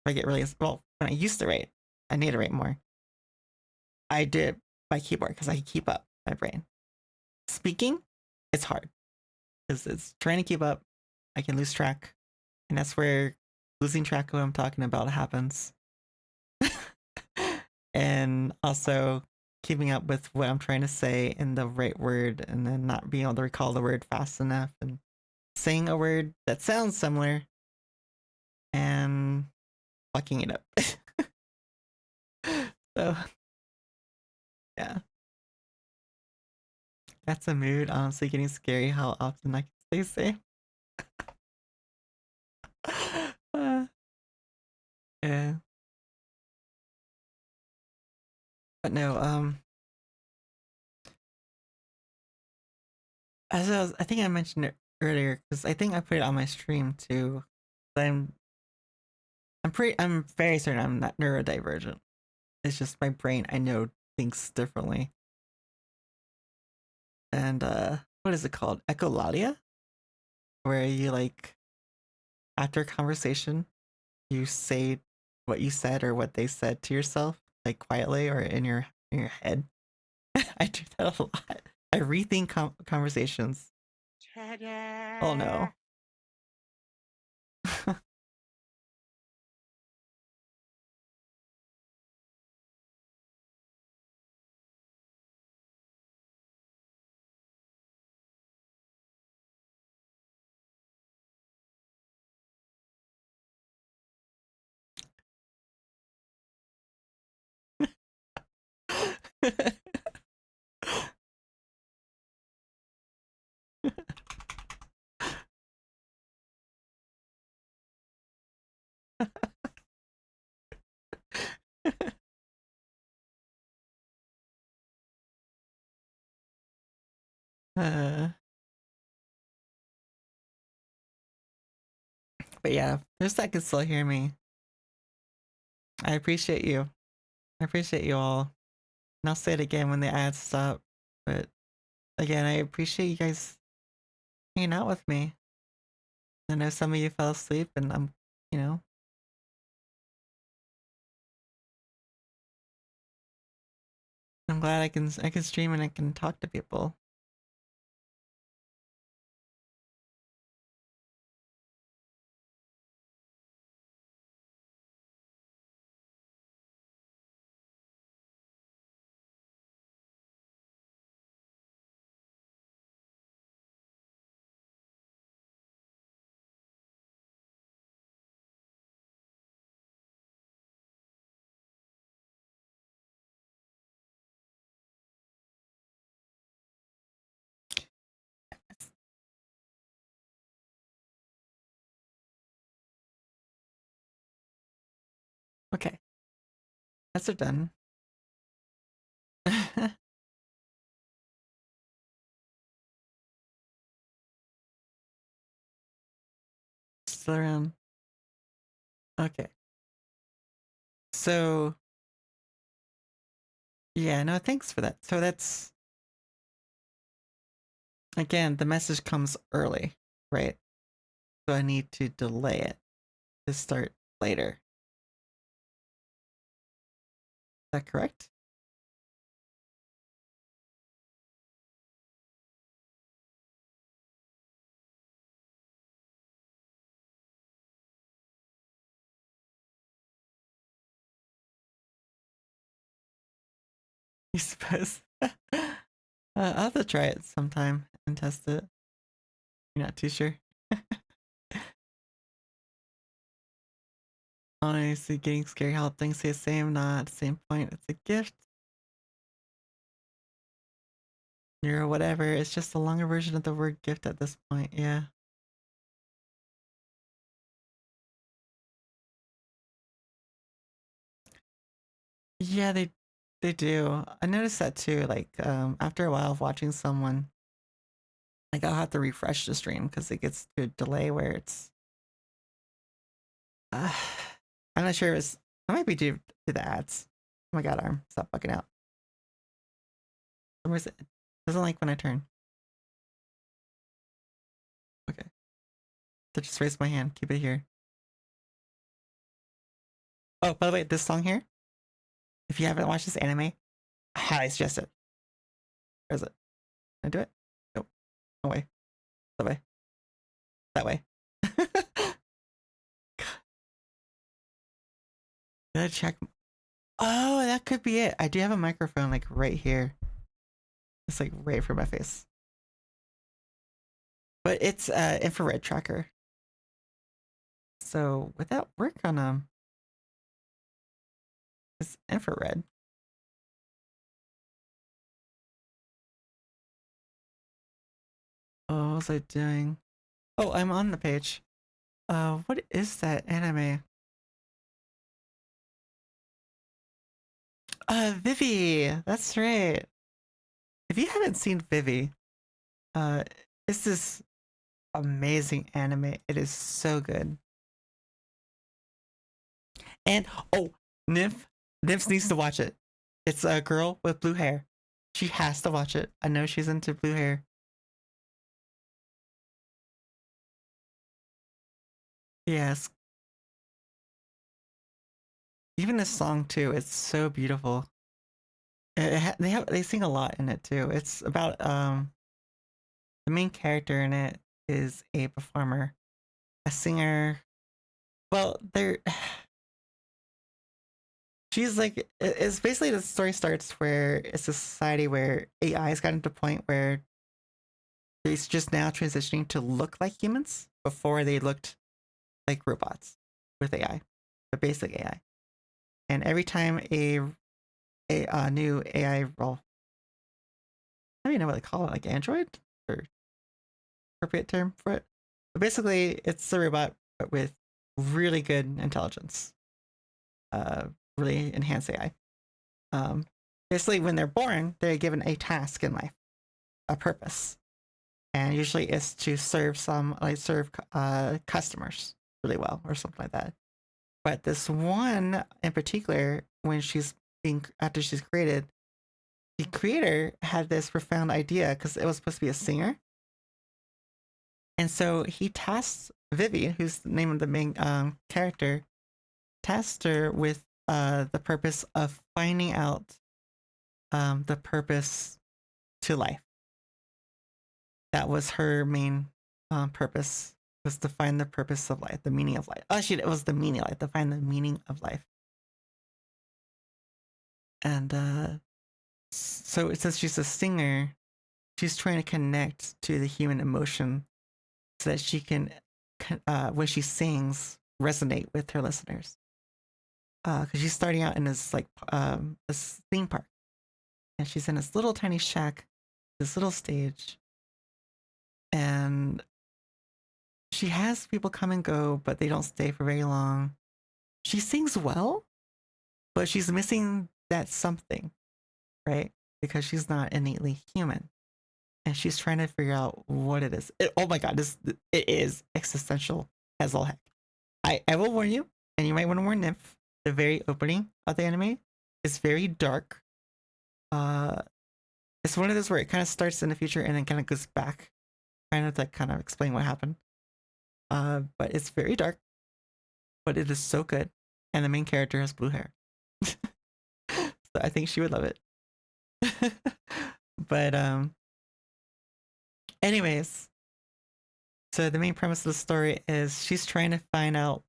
Speaker 1: I get really, well, when I used to write, I need to write more. I did by keyboard because I can keep up my brain. Speaking, it's hard because it's trying to keep up. I can lose track, and that's where losing track of what I'm talking about happens. And also keeping up with what I'm trying to say in the right word and then not being able to recall the word fast enough and saying a word that sounds similar and fucking it up. So, yeah. That's a mood, honestly getting scary how often I can stay safe. Yeah. But no, I think I mentioned it earlier because I think I put it on my stream too. I'm I'm very certain I'm not neurodivergent. It's just my brain I know thinks differently. And what is it called? Echolalia? Where you like after a conversation, you say what you said or what they said to yourself, like quietly or in your head. I do that a lot. I rethink conversations. Oh no. uh, but yeah, there's that can still hear me. I appreciate you. I appreciate you all. And I'll say it again when the ads stop. But again, I appreciate you guys hanging out with me. I know some of you fell asleep and I'm, you know. I'm glad I can stream and I can talk to people. Okay. That's it done. Still around. Okay. So yeah, no, thanks for that. So that's again, the message comes early, right? So I need to delay it to start later. Is that correct? You suppose? I'll have to try it sometime and test it. You're not too sure? Honestly, getting scary how things say the same, not the same point. It's a gift. Or whatever. It's just a longer version of the word gift at this point. Yeah. Yeah, they do. I noticed that too. Like after a while of watching someone, like I'll have to refresh the stream because it gets to a delay where it's. I'm not sure. I might be due to the ads. Oh my god, arm, stop fucking out. For some reason, it doesn't like when I turn. Okay. So just raise my hand. Keep it here. Oh, by the way, this song here. If you haven't watched this anime, I highly suggest it. Where is it? Can I do it? Nope. No way. That way. That way. Did I check? Oh, that could be it. I do have a microphone like right here. It's like right for my face. But it's infrared tracker. So would that work on it's infrared. Oh, what was I doing? Oh, I'm on the page. What is that anime? Vivi! That's right. If you haven't seen Vivi, uh, it's this amazing anime. It is so good. And oh, Nymph needs to watch it. It's a girl with blue hair. She has to watch it. I know she's into blue hair. Yes. Even this song too. It's so beautiful. They sing a lot in it too. It's about the main character in it is a performer, a singer. Well, they're she's like it's basically the story starts where it's a society where AI has gotten to a point where it's just now transitioning to look like humans. Before they looked like robots with AI, the basic AI. And every time a new AI, well, I don't even know what they call it, like Android or appropriate term for it. But basically, it's a robot but with really good intelligence, really enhanced AI. Basically, when they're born, they're given a task in life, a purpose, and usually it's to serve customers really well or something like that. But this one in particular, when after she's created, the creator had this profound idea because it was supposed to be a singer. And so he tasked Vivi, who's the name of the main character, tasked her with the purpose of finding out the purpose to life. That was her main purpose, was to find the purpose of life, the meaning of life. Oh, shit, it was the meaning of life, to find the meaning of life. And so since she's a singer, she's trying to connect to the human emotion so that she can, when she sings, resonate with her listeners. Because she's starting out in this this theme park, and she's in this little tiny shack, this little stage, and she has people come and go, but they don't stay for very long. She sings well, but she's missing that something, right? Because she's not innately human. And she's trying to figure out what it is. Oh my god, it is existential as all heck. I will warn you, and you might want to warn Nymph, the very opening of the anime is very dark. It's one of those where it kind of starts in the future and then kind of goes back, kind of to kind of explain what happened. But it's very dark, but it is so good, and the main character has blue hair. So I think she would love it. But anyways, so the main premise of the story is she's trying to find out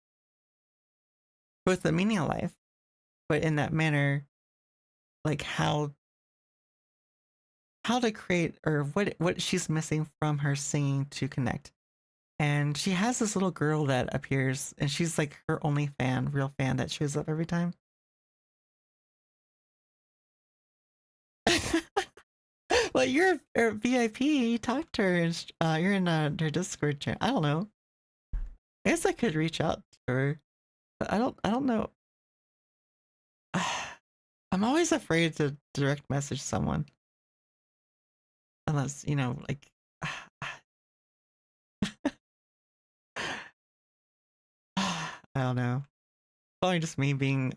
Speaker 1: both the meaning of life, but in that manner, like how to create, or what she's missing from her singing to connect. And she has this little girl that appears, and she's like her only real fan that shows up every time. Well, you're a VIP. You talked to her, and you're in her Discord channel. I don't know. I guess I could reach out to her, but I don't know. I'm always afraid to direct message someone, unless like. I don't know. Probably just me being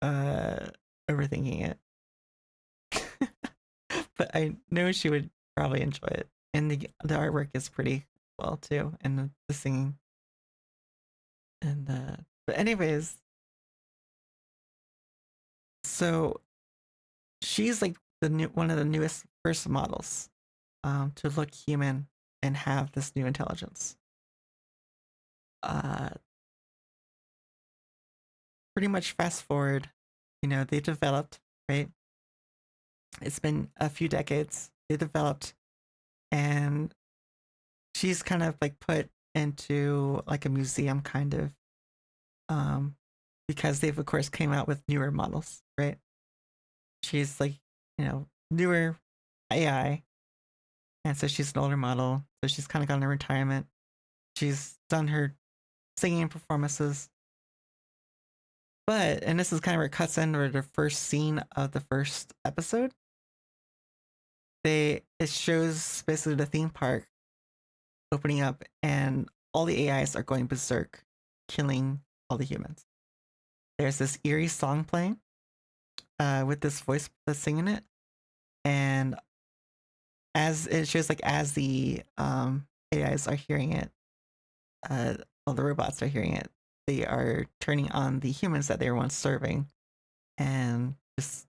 Speaker 1: overthinking it. But I know she would probably enjoy it. And the artwork is pretty well too, and the singing. And but anyways, so she's like one of the newest first models to look human and have this new intelligence. Pretty much fast forward they developed, right? It's been a few decades. They developed, and she's kind of like put into like a museum kind of, because they've of course came out with newer models, right? She's like, newer AI, and so she's an older model, so she's kind of gone to retirement. She's done her singing performances, and this is kind of where it cuts in, where the first scene of the first episode, it shows basically the theme park opening up, and all the AIs are going berserk, killing all the humans. There's this eerie song playing, with this voice that's singing it, and as it shows, like as the AIs are hearing it, all the robots are hearing it, they are turning on the humans that they were once serving, and just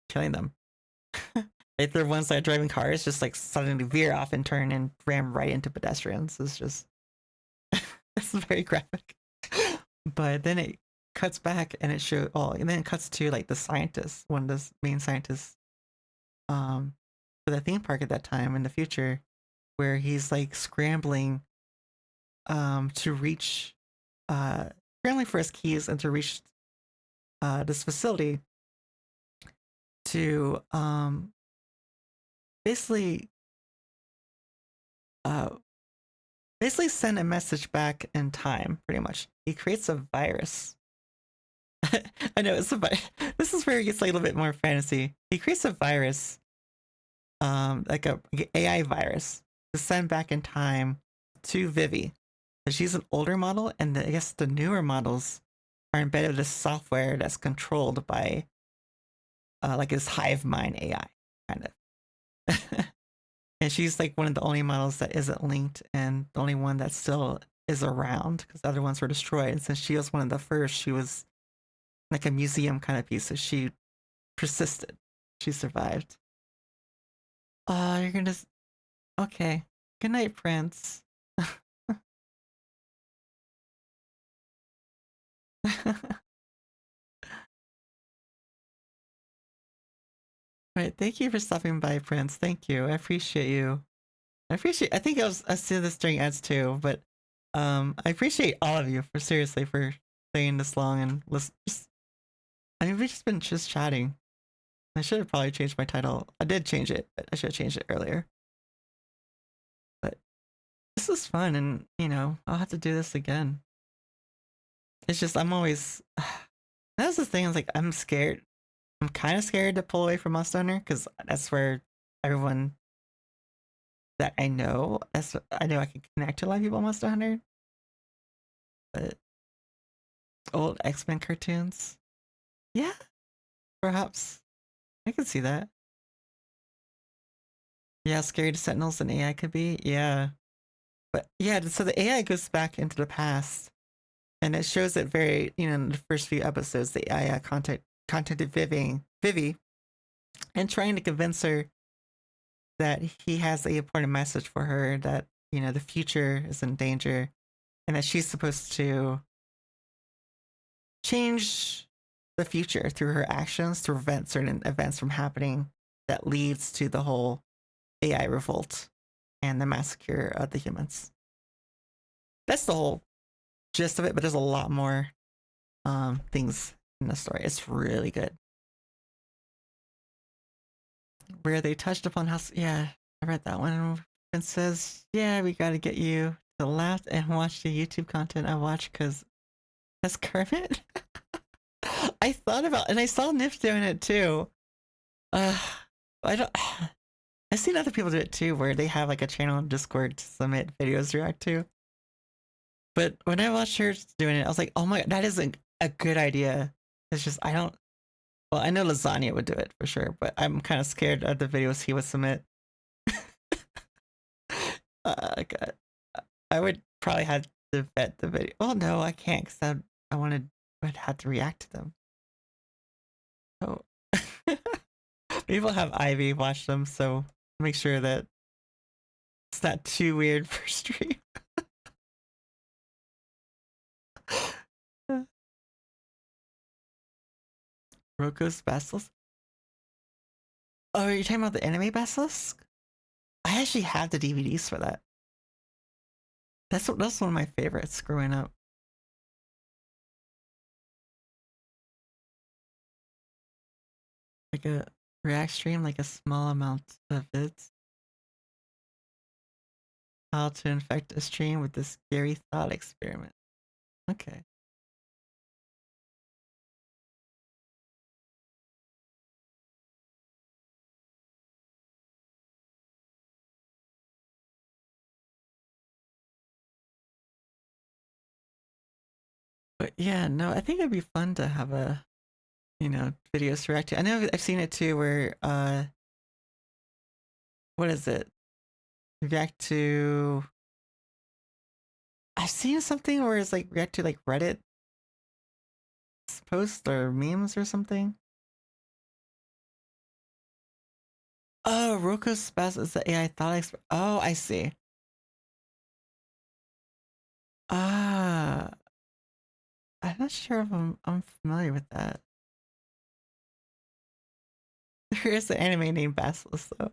Speaker 1: killing them. Like the ones that are driving cars just like suddenly veer off and turn and ram right into pedestrians. It's just it's very graphic. But then it cuts back and it shows and then it cuts to like the scientist, one of the main scientists for the theme park at that time in the future, where he's like scrambling to reach scrambling for his keys and to reach this facility to basically send a message back in time. Pretty much, he creates a virus. I know it's this is where it gets like a little bit more fantasy. He creates a virus, like a AI virus, to send back in time to Vivi. She's an older model, and I guess the newer models are embedded with software that's controlled by like this hive mind AI kind of. And she's like one of the only models that isn't linked, and the only one that still is around, because the other ones were destroyed. And since she was one of the first, she was like a museum kind of piece, so she persisted. She survived. You're gonna... Okay. Good night, Prince. Right, thank you for stopping by, Prince. Thank you. I appreciate you. I think I see this during ads too, but I appreciate all of you for staying this long and listen. We've just been chatting. I should have probably changed my title. I did change it, but I should have changed it earlier. But this was fun, and I'll have to do this again. It's just I'm always that's the thing, is like I'm scared. I'm kind of scared to pull away from Monster Hunter, because that's where everyone that I know, I know I can connect to a lot of people on Monster Hunter. But old X-Men cartoons, yeah, perhaps I can see that. Yeah, scary Sentinels and AI could be, yeah. But yeah, so the AI goes back into the past, and it shows it very, in the first few episodes, the AI contacted Vivi and trying to convince her that he has an important message for her, that the future is in danger, and that she's supposed to change the future through her actions to prevent certain events from happening that leads to the whole AI revolt and the massacre of the humans. That's the whole gist of it, but there's a lot more things in the story. It's really good. Where they touched upon how, yeah, I read that one. And says, yeah, we gotta get you to laugh and watch the YouTube content I watch, because that's Kermit. I thought about, and I saw Nif doing it too. I've seen other people do it too, where they have like a channel on Discord to submit videos to react to. But when I watched her doing it, I was like, oh my, that isn't a good idea. It's just, I know Lasagna would do it for sure, but I'm kind of scared of the videos he would submit. God. I would probably have to vet the video. Well, no, I can't, because I'd have to react to them. Oh. Maybe we'll have Ivy watch them, so make sure that it's not too weird for stream. Roko's Basilisk? Oh, are you talking about the anime Basilisk? I actually have the DVDs for that. That's one of my favorites growing up. Like a React stream, like a small amount of vids. How to infect a stream with this scary thought experiment. Okay. But yeah, no, I think it'd be fun to have a, videos to react to. I know I've seen it too where, what is it? React to, I've seen something where it's like react to like Reddit posts or memes or something. Oh, Roku Spaz is the AI thought expert. Oh, I see. Ah, I'm not sure if I'm familiar with that. There is an anime named Basilisk though.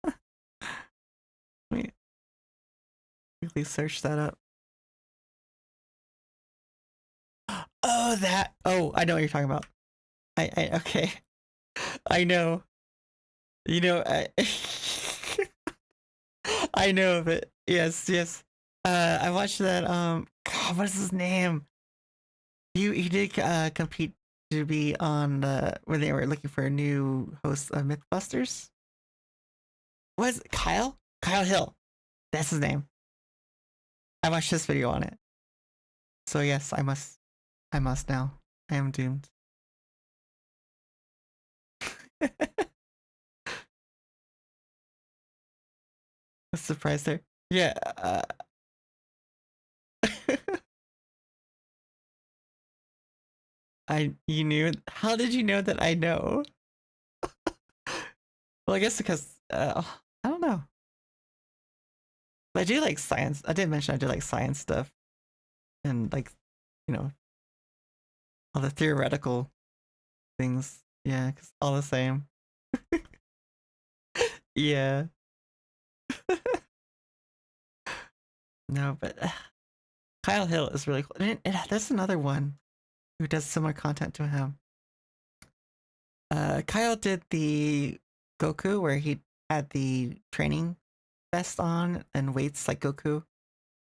Speaker 1: Let me quickly search that up. Oh, that. Oh, I know what you're talking about. I okay. I know. I I know of it. Yes, yes. I watched that. God, what is his name? He did compete to be on when they were looking for a new host of MythBusters. Was it Kyle? Kyle Hill. That's his name. I watched this video on it. So yes, I must now. I am doomed. A surprise there. Yeah. You knew? How did you know that I know? Well, I guess because I don't know. But I do like science. I did mention I do like science stuff, and like, all the theoretical things. Yeah, because all the same. Yeah. No, but Kyle Hill is really cool. And there's another one who does similar content to him. Kyle did the Goku where he had the training vest on and weights like Goku.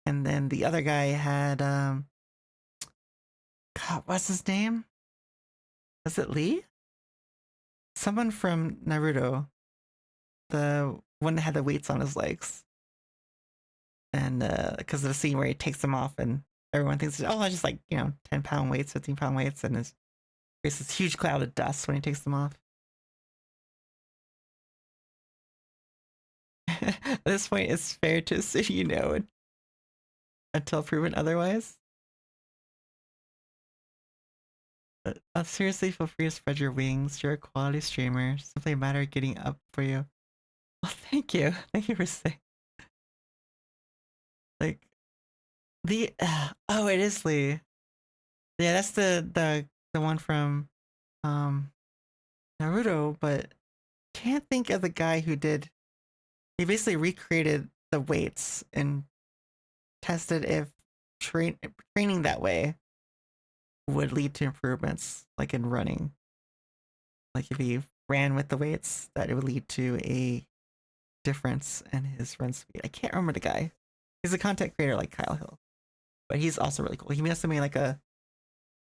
Speaker 1: And then the other guy had God, what's his name? Was it Lee? Someone from Naruto. The one that had the weights on his legs. And because of the scene where he takes them off and everyone thinks, oh, it's just like, 10-pound weights, 15-pound weights, and there's this huge cloud of dust when he takes them off. At this point, it's fair to assume until proven otherwise. But seriously, feel free to spread your wings. You're a quality streamer. Simply a matter of getting up for you. Well, thank you. Thank you for saying. Like the oh, it is Lee. Yeah, that's the one from Naruto, but can't think of the guy who did. He basically recreated the weights and tested if training that way would lead to improvements, like in running. Like if he ran with the weights, that it would lead to a difference in his run speed. I can't remember the guy. He's a content creator like Kyle Hill, but he's also really cool. He made something like a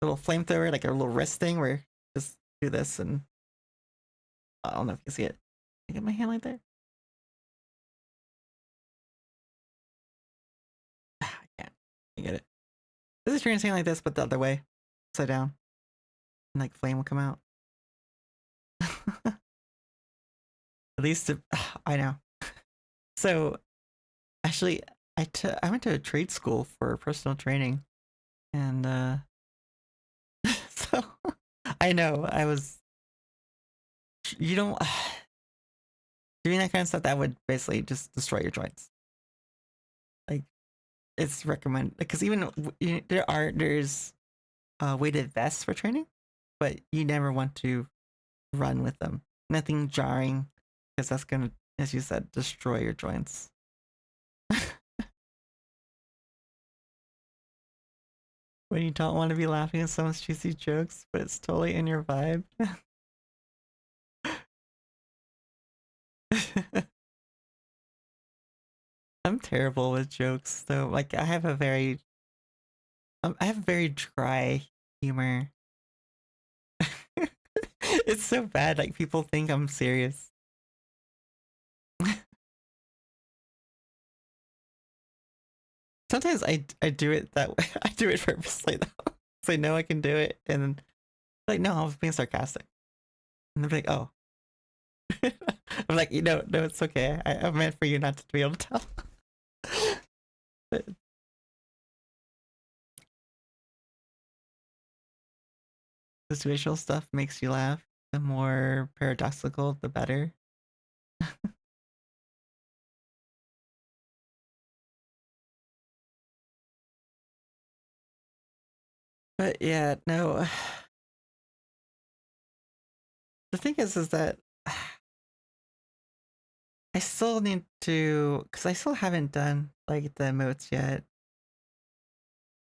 Speaker 1: little flamethrower, like a little wrist thing where just do this, and I don't know if you can see it. I get my hand like there. I can't. You get it. This is doing something like this, but the other way, upside down, and like flame will come out. At least I know. So, actually, I went to a trade school for personal training, and so I know I was. You don't doing that kind of stuff that would basically just destroy your joints. Like, it's recommended because even there's weighted vests for training, but you never want to run with them. Nothing jarring, because that's gonna, as you said, destroy your joints. When you don't want to be laughing at someone's cheesy jokes, but it's totally in your vibe. I'm terrible with jokes, though. Like I have very dry humor. It's so bad. Like people think I'm serious. Sometimes I do it that way. I do it purposely though. So I know I can do it, and then like no, I was being sarcastic, and they're like, oh. I'm like, no, it's okay. I meant for you not to be able to tell. But situational stuff makes you laugh. The more paradoxical, the better. But yeah, no. The thing is that I still need to, because I still haven't done like the emotes yet,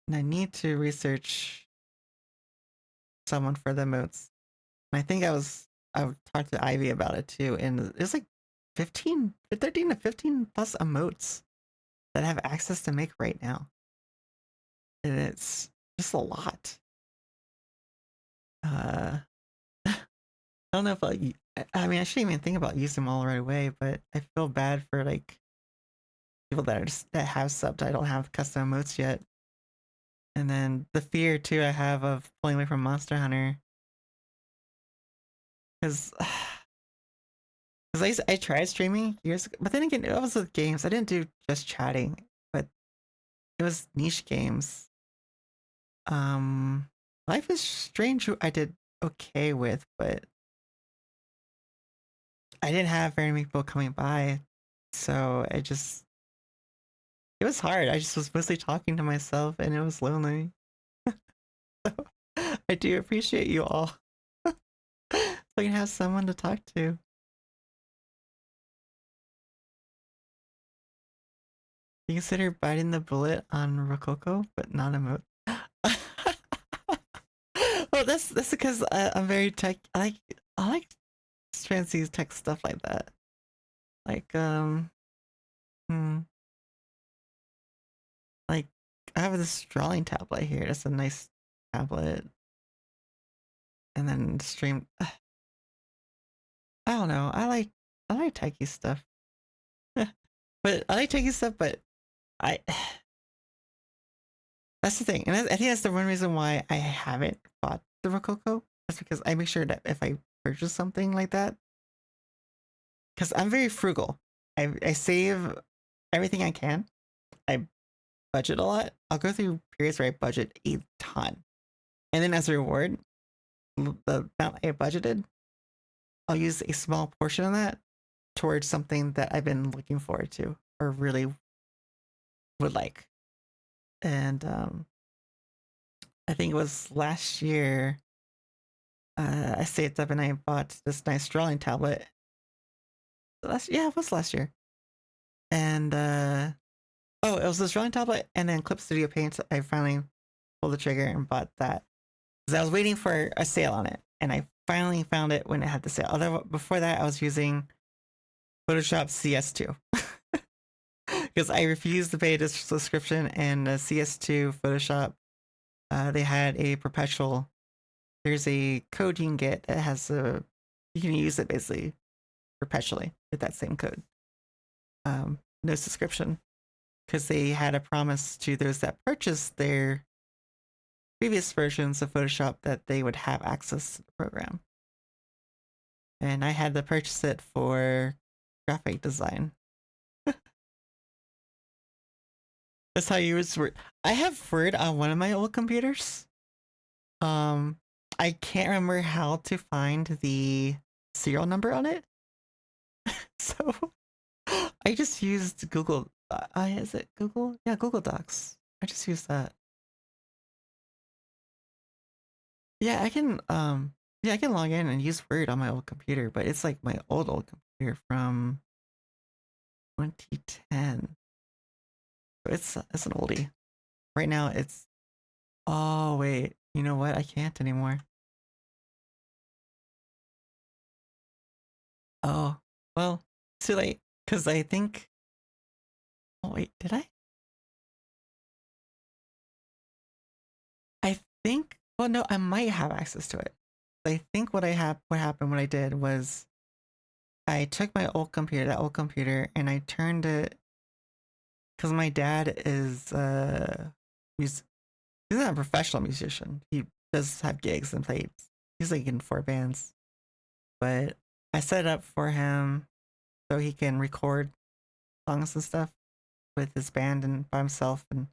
Speaker 1: and I need to research someone for the emotes. And I think I talked to Ivy about it too, and there's like 13 to 15 plus emotes that I have access to make right now, and it's just a lot. I don't know if I mean, I shouldn't even think about using them all right away, but I feel bad for like people that have subbed. I don't have custom emotes yet, and then the fear too I have of pulling away from Monster Hunter, because I tried streaming years ago, but then again, it was with games. I didn't do just chatting, but it was niche games. Life is Strange I did okay with, but I didn't have very many people coming by, so it was hard. I just was mostly talking to myself, and it was lonely. So, I do appreciate you all. So I can have someone to talk to. You consider biting the bullet on Rococo, but not emote. Well, that's because I'm very tech. I like fancy tech stuff like that. Like like I have this drawing tablet here. It's a nice tablet, and then stream. I don't know. I like techie stuff, but I like techie stuff. But I that's the thing, and I think that's the one reason why I haven't bought the Rococo. That's because I make sure that if I purchase something like that, because I'm very frugal. I save everything I can. I budget a lot. I'll go through periods where I budget a ton, and then as a reward, the amount I budgeted, I'll use a small portion of that towards something that I've been looking forward to or really would like. And I think it was last year. I saved up and I bought this nice drawing tablet. It was last year. And it was this drawing tablet, and then Clip Studio Paint. I finally pulled the trigger and bought that because I was waiting for a sale on it, and I finally found it when it had the sale. Although before that, I was using Photoshop CS2 because I refused to pay a subscription, and CS2 Photoshop, they had a perpetual. There's a code you can get that has you can use it basically perpetually with that same code. No subscription, because they had a promise to those that purchased their previous versions of Photoshop that they would have access to the program. And I had to purchase it for graphic design. That's how you use Word. I have Word on one of my old computers. I can't remember how to find the serial number on it. So I just used Google. Is it Google? Yeah, Google Docs. I just used that. Yeah, I can log in and use Word on my old computer, but it's like my old computer from 2010. So it's an oldie. Right now it's oh wait, you know what? I can't anymore. Oh, well, too late. Cause I think oh wait, did I? I think well no, I might have access to it. I think what happened what I did was I took my old computer, that old computer, and I turned it because my dad is he's not a professional musician. He does have gigs and plays. He's like in 4 bands. But I set it up for him so he can record songs and stuff with his band and by himself and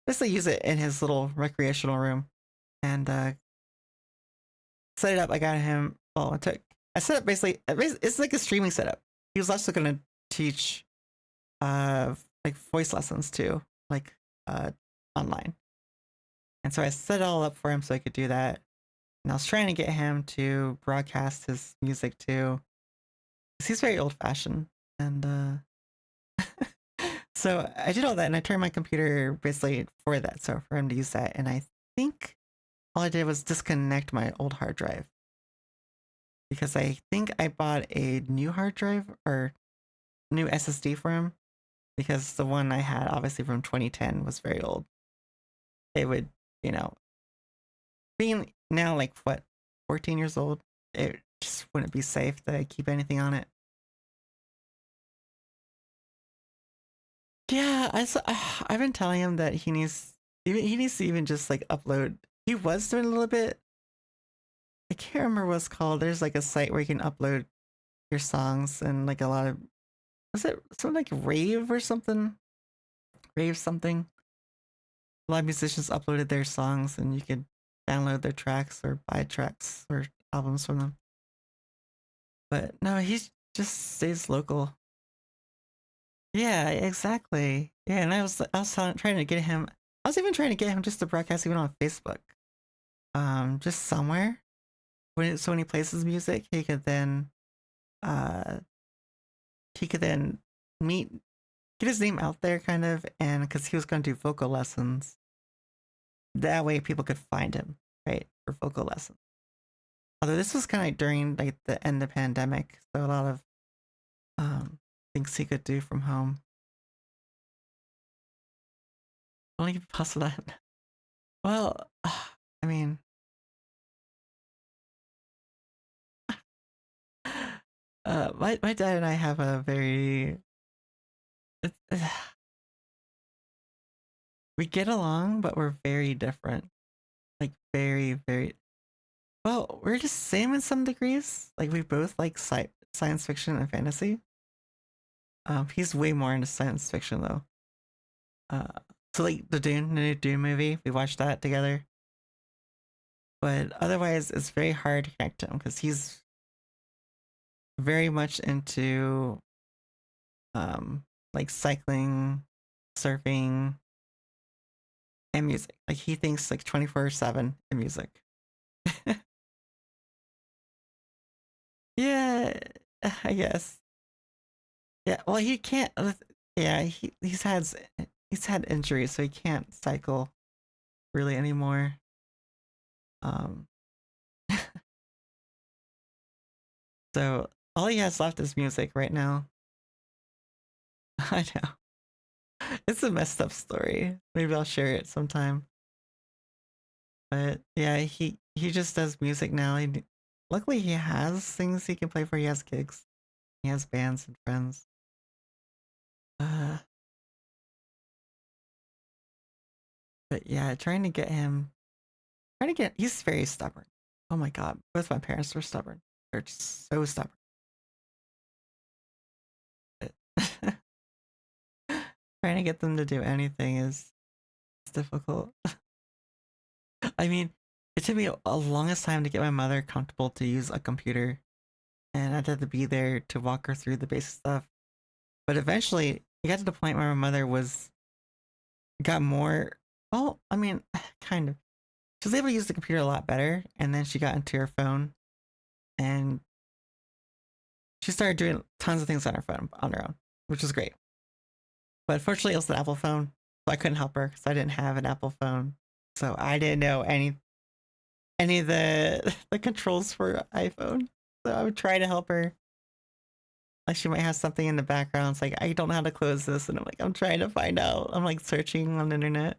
Speaker 1: basically use it in his little recreational room. And set it up. I got him I set up basically it's like a streaming setup. He was also gonna teach like voice lessons too, like online. And so I set it all up for him so I could do that. And I was trying to get him to broadcast his music too. 'Cause he's very old fashioned. And so I did all that and I turned my computer basically for that. So for him to use that. And I think all I did was disconnect my old hard drive. Because I think I bought a new hard drive or new SSD for him. Because the one I had, obviously from 2010, was very old. It would, you know, being now like what, 14 years old, it just wouldn't be safe to keep anything on it. Yeah, I've been telling him that he needs to even just like upload. He was doing a little bit. I can't remember what it's called. There's like a site where you can upload your songs and like a lot of was it something like Rave or something? Rave something. A lot of musicians uploaded their songs and you could download their tracks or buy tracks or albums from them. But no, he just stays local. Yeah, exactly. Yeah, and I was trying to get him. I was even trying to get him just to broadcast even on Facebook. Just somewhere. So when he plays his music, he could then get his name out there kind of, and because he was going to do vocal lessons. That way people could find him, right, for vocal lessons. Although this was kind of during like the end of the pandemic, so a lot of things he could do from home. Only possible that. Well, I mean, my dad and I have a very we get along, but we're very different. Like very, very well, we're just same in some degrees. Like we both like science fiction and fantasy. He's way more into science fiction though. So like the new Dune movie, we watched that together. But otherwise, it's very hard to connect to him because he's very much into like cycling, surfing, and music. Like he thinks like 24/7 in music. Yeah, I guess. Yeah, well, he can't. Yeah, he's had injuries, so he can't cycle really anymore. Um, so all he has left is music right now. I know. It's a messed up story. Maybe I'll share it sometime. But yeah, he just does music now. Luckily, he has things he can play for. He has gigs. He has bands and friends. But yeah, he's very stubborn. Oh my god, both my parents were stubborn. They're just so stubborn. But trying to get them to do anything is difficult. I mean, it took me a longest time to get my mother comfortable to use a computer, and I had to be there to walk her through the basic stuff. But eventually, it got to the point where my mother got more. Well, I mean, kind of. she was able to use the computer a lot better, and then she got into her phone, and she started doing tons of things on her phone on her own, which was great. But fortunately, it was an Apple phone, so I couldn't help her because I didn't have an Apple phone, so I didn't know any of the controls for iPhone. So I would try to help her. Like she might have something in the background. It's like I don't know how to close this, and I'm trying to find out. I'm like searching on the internet.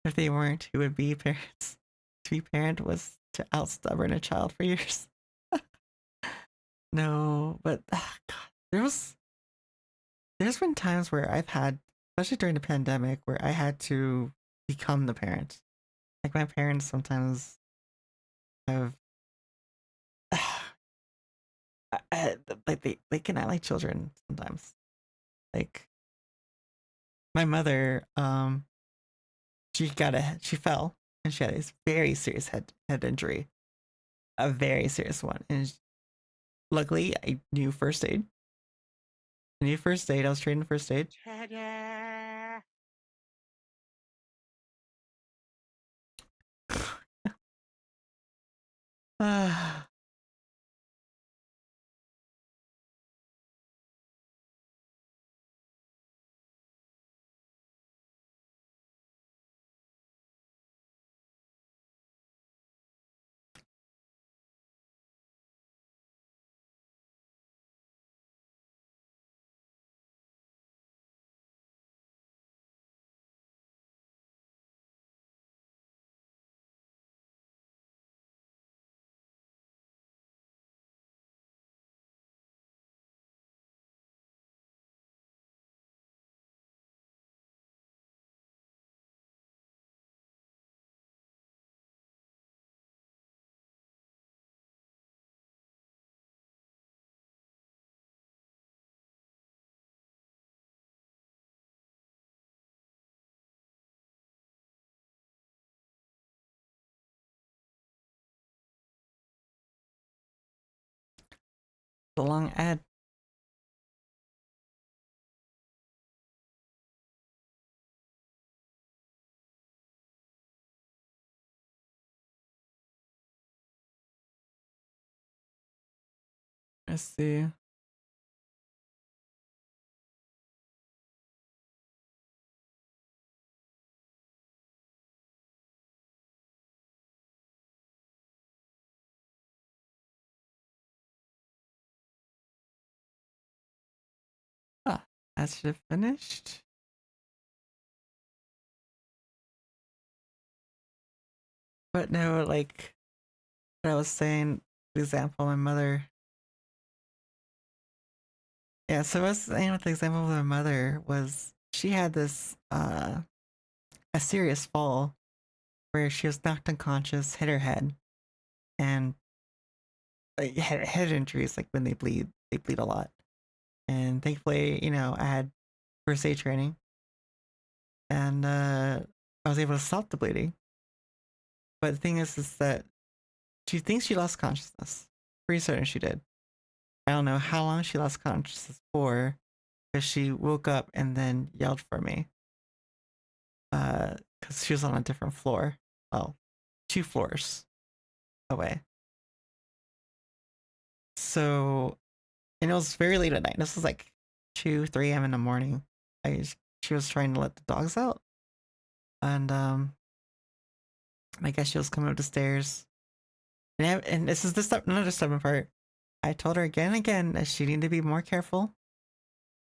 Speaker 1: If they weren't, who would be parents? To be parent was to out stubborn a child for years. No, but God, there's been times where I've had, especially during the pandemic, where I had to become the parent. Like my parents sometimes have, like they can act like children sometimes. Like my mother, she fell and she had this very serious head injury, a very serious one, and luckily I knew first aid. I was trained in first aid. The long ad. Let's see. Ah, that should have finished. But no, like what I was saying, for example, my mother. Yeah, so I was saying with the example of my mother was she had this a serious fall where she was knocked unconscious, hit her head, and head injuries, like when they bleed a lot. And thankfully, I had first aid training, and I was able to stop the bleeding. But the thing is that she thinks she lost consciousness. Pretty certain she did. I don't know how long she lost consciousness for, because she woke up and then yelled for me. Because she was on a different floor. Well, 2 floors away. So, and it was very late at night. This was like 2, 3 a.m. in the morning. She was trying to let the dogs out. And I guess she was coming up the stairs. And this is another stubborn part. I told her again and again that she needed to be more careful,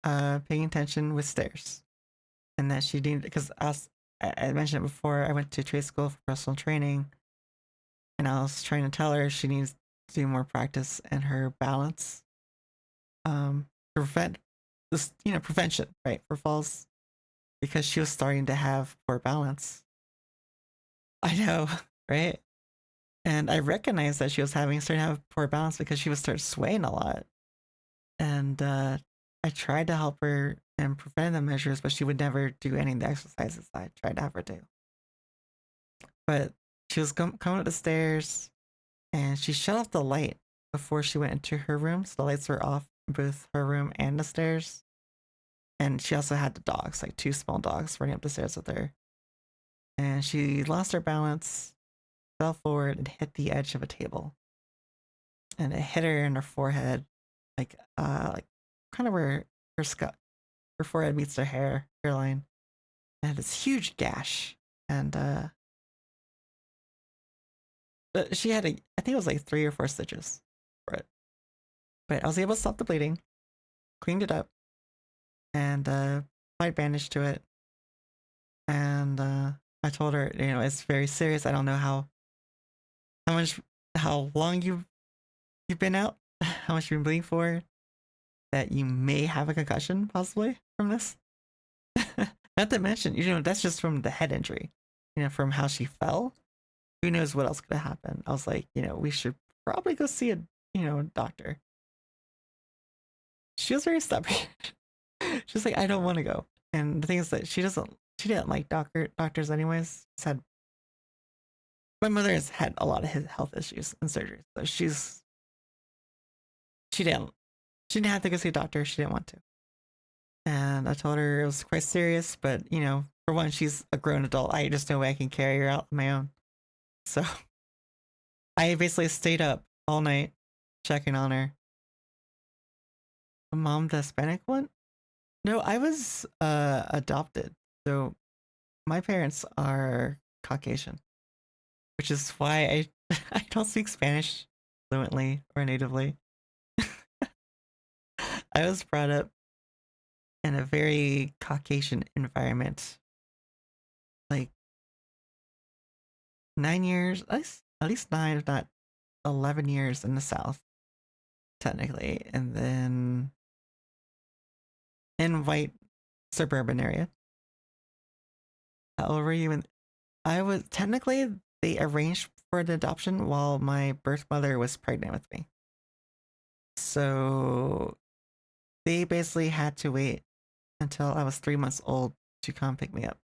Speaker 1: paying attention with stairs. And that she needed, because I mentioned it before, I went to trade school for personal training. And I was trying to tell her she needs to do more practice in her balance. To prevent this, prevention, right, for falls. Because she was starting to have poor balance. I know, right? And I recognized that she was starting to have poor balance because she would start swaying a lot. And I tried to help her and preventive measures, but she would never do any of the exercises I tried to have her do. But she was coming up the stairs, and she shut off the light before she went into her room. So the lights were off in both her room and the stairs. And she also had the dogs, like 2 small dogs running up the stairs with her. and she lost her balance, fell forward, and hit the edge of a table. And it hit her in her forehead, like kind of where her forehead meets her hairline. And had this huge gash, and but she had I think it was like 3 or 4 stitches for it. But I was able to stop the bleeding, cleaned it up, and applied bandage to it. And I told her, you know, it's very serious. I don't know how long you've been out, how much you've been bleeding for, that you may have a concussion possibly from this. Not to mention, you know, that's just from the head injury, you know, from how she fell. Who knows what else could have happened? I was like, you know, we should probably go see a, you know, doctor. She was very stubborn. She was like, I don't want to go. And the thing is that she didn't like doctors anyways. My mother has had a lot of health issues and surgeries, so she didn't have to go see a doctor. She didn't want to. And I told her it was quite serious, but you know, for one, she's a grown adult. I just no way I can carry her out on my own. So I basically stayed up all night checking on her. Mom, the Hispanic one? No, I was adopted. So my parents are Caucasian, which is why I don't speak Spanish fluently or natively. I was brought up in a very Caucasian environment. Like 9 years, at least 9, if not 11 years in the South, technically, and then in white suburban area. However, I was technically, they arranged for the adoption while my birth mother was pregnant with me. So they basically had to wait until I was 3 months old to come pick me up.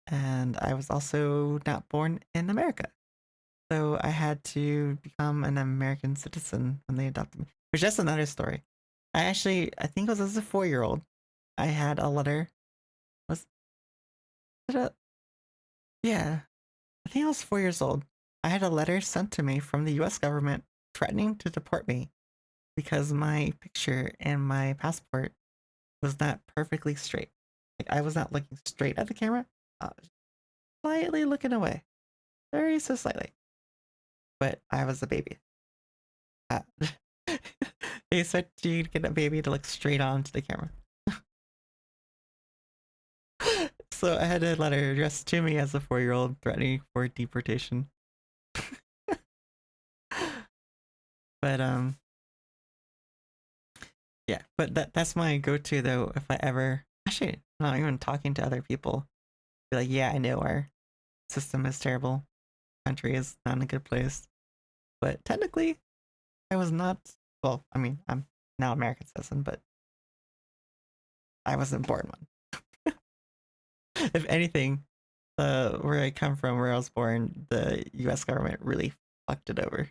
Speaker 1: And I was also not born in America. So I had to become an American citizen when they adopted me, which is another story. I think it was as a 4-year-old. I had a letter. Yeah, I think I was 4 years old. I had a letter sent to me from the US government threatening to deport me because my picture and my passport was not perfectly straight. Like I was not looking straight at the camera. I was slightly looking away. Very so slightly. But I was a baby. They said you get a baby to look straight on to the camera. So I had a letter addressed to me as a 4-year-old threatening for deportation. But yeah, but that's my go-to though. If I ever actually not even talking to other people, be like, yeah, I know our system is terrible, country is not in a good place, but technically, I was not. Well, I mean, I'm now American citizen, but I wasn't born one. If anything, where I come from, where I was born, the U.S. government really fucked it over.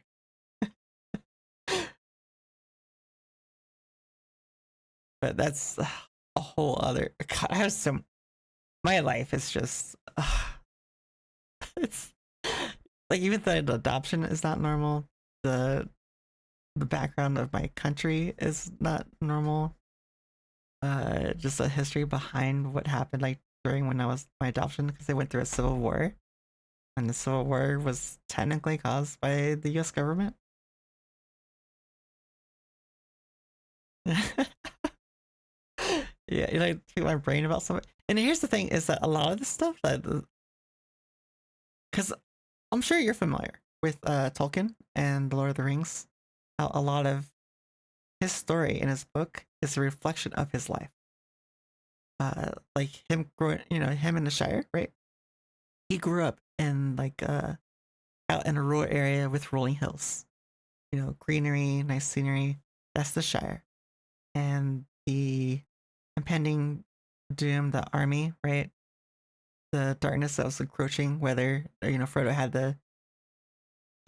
Speaker 1: But that's a whole other. God, I have some. My life is just. It's like even the adoption is not normal. The background of my country is not normal. Just a history behind what happened, like during when I was my adoption, because they went through a civil war, and the civil war was technically caused by the U.S. government. Yeah, you like pick my brain about something. And here's the thing: is that a lot of the stuff that, because I'm sure you're familiar with Tolkien and The Lord of the Rings, how a lot of his story in his book is a reflection of his life. Like him growing, him in the Shire, right? He grew up in like out in a rural area with rolling hills, greenery, nice scenery. That's the Shire, and the impending doom, the army, right? The darkness that was encroaching. Whether Frodo had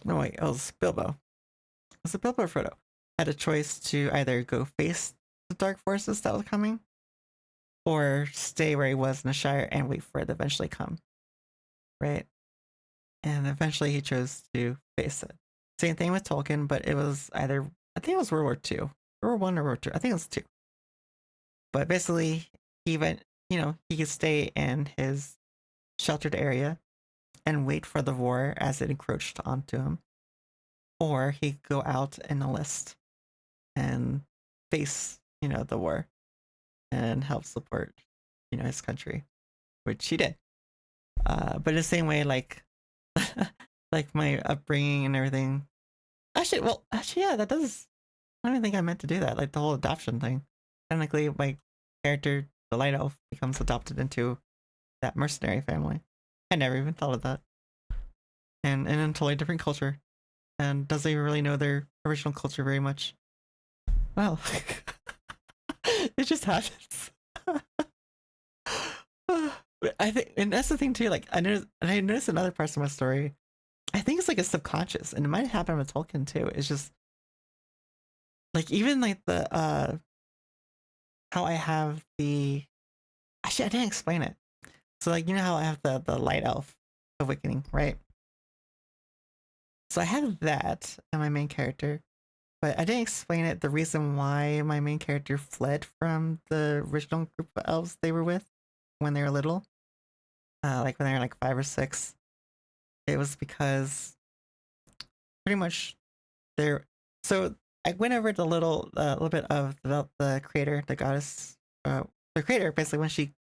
Speaker 1: no wait, it was Bilbo. Was it Bilbo or Frodo? Had a choice to either go face the dark forces that was coming, or stay where he was in the Shire and wait for it to eventually come. right? And eventually he chose to face it. Same thing with Tolkien, but it was either, I think it was World War II, World War One or World War II. I think it was two. But basically, he went, he could stay in his sheltered area and wait for the war as it encroached onto him, or he could go out and enlist and face, the war and help support, his country, which he did. But the same way, like, like my upbringing and everything. Actually, yeah, that does. I don't even think I meant to do that. Like the whole adoption thing. Technically, my character, the Light Elf, becomes adopted into that mercenary family. I never even thought of that. And in a totally different culture, and doesn't even really know their original culture very much. Well, it just happens. I think, and that's the thing too. Like I noticed in other parts of my story, I think it's like a subconscious, and it might happen with Tolkien too. It's just like even like the how I have the, actually I didn't explain it. So like how I have the Light Elf awakening, right? So I have that and my main character, but I didn't explain it. The reason why my main character fled from the original group of elves they were with when they were little, like when they were like 5 or 6, it was because pretty much they're. So I went over the little bit of the creator, the goddess, the creator basically when she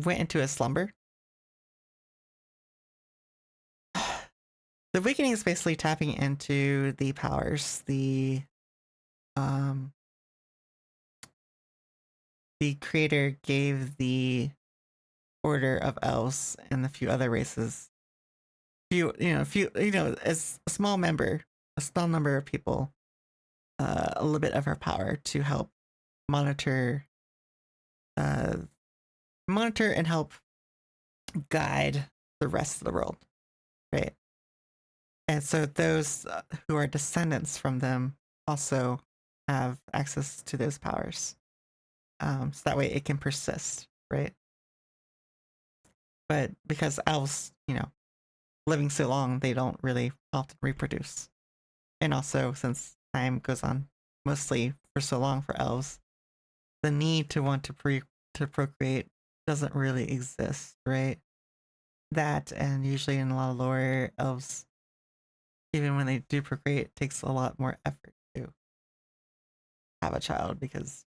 Speaker 1: went into a slumber. The awakening is basically tapping into the powers, the creator gave the order of elves and a few other races, as a small number of people, a little bit of our power to help monitor and help guide the rest of the world, right? And so those who are descendants from them also have access to those powers. So that way it can persist, right? But because elves, living so long, they don't really often reproduce. And also, since time goes on mostly for so long for elves, the need to want to procreate doesn't really exist, right? That, and usually in a lot of lore, elves, even when they do procreate, it takes a lot more effort to have a child because,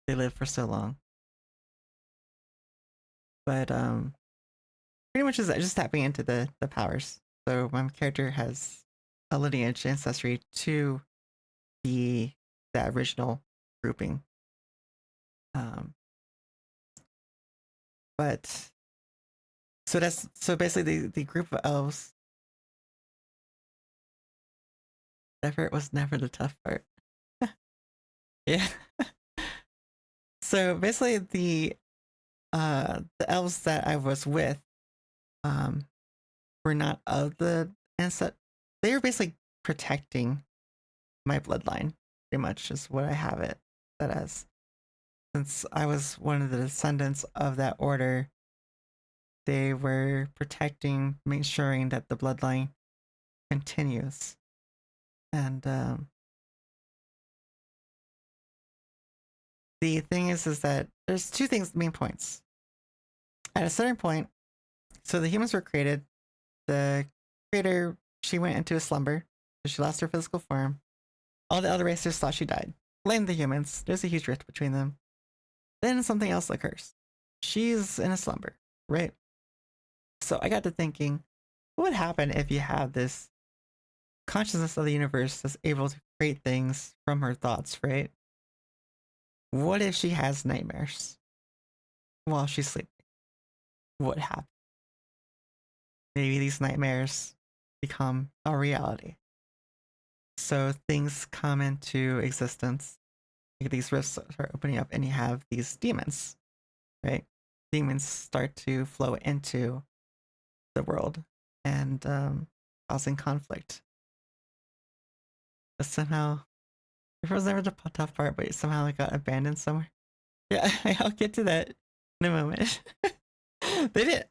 Speaker 1: they live for so long. But pretty much is just tapping into the powers. So my character has a lineage ancestry to the original grouping. But so basically the group of elves. Effort was never the tough part. Yeah. So basically the elves that I was with were not of the ancestor. They were basically protecting my bloodline, pretty much is what I have it that as. Since I was one of the descendants of that order, they were protecting, ensuring that the bloodline continues. And the thing is that there's two main points. At a certain point, so the humans were created. The creator, she went into a slumber, so she lost her physical form. All the other races thought she died. Blame the humans. There's a huge rift between them. Then something else occurs. She's in a slumber, right? So I got to thinking, what would happen if you have this consciousness of the universe that's able to create things from her thoughts, right? What if she has nightmares while she's sleeping? What happens? Maybe these nightmares become a reality. So things come into existence. These rifts start opening up, and you have these demons, right? Demons start to flow into the world and causing conflict. But somehow, it was never the tough part, but somehow it got abandoned somewhere. Yeah, I'll get to that in a moment. They didn't.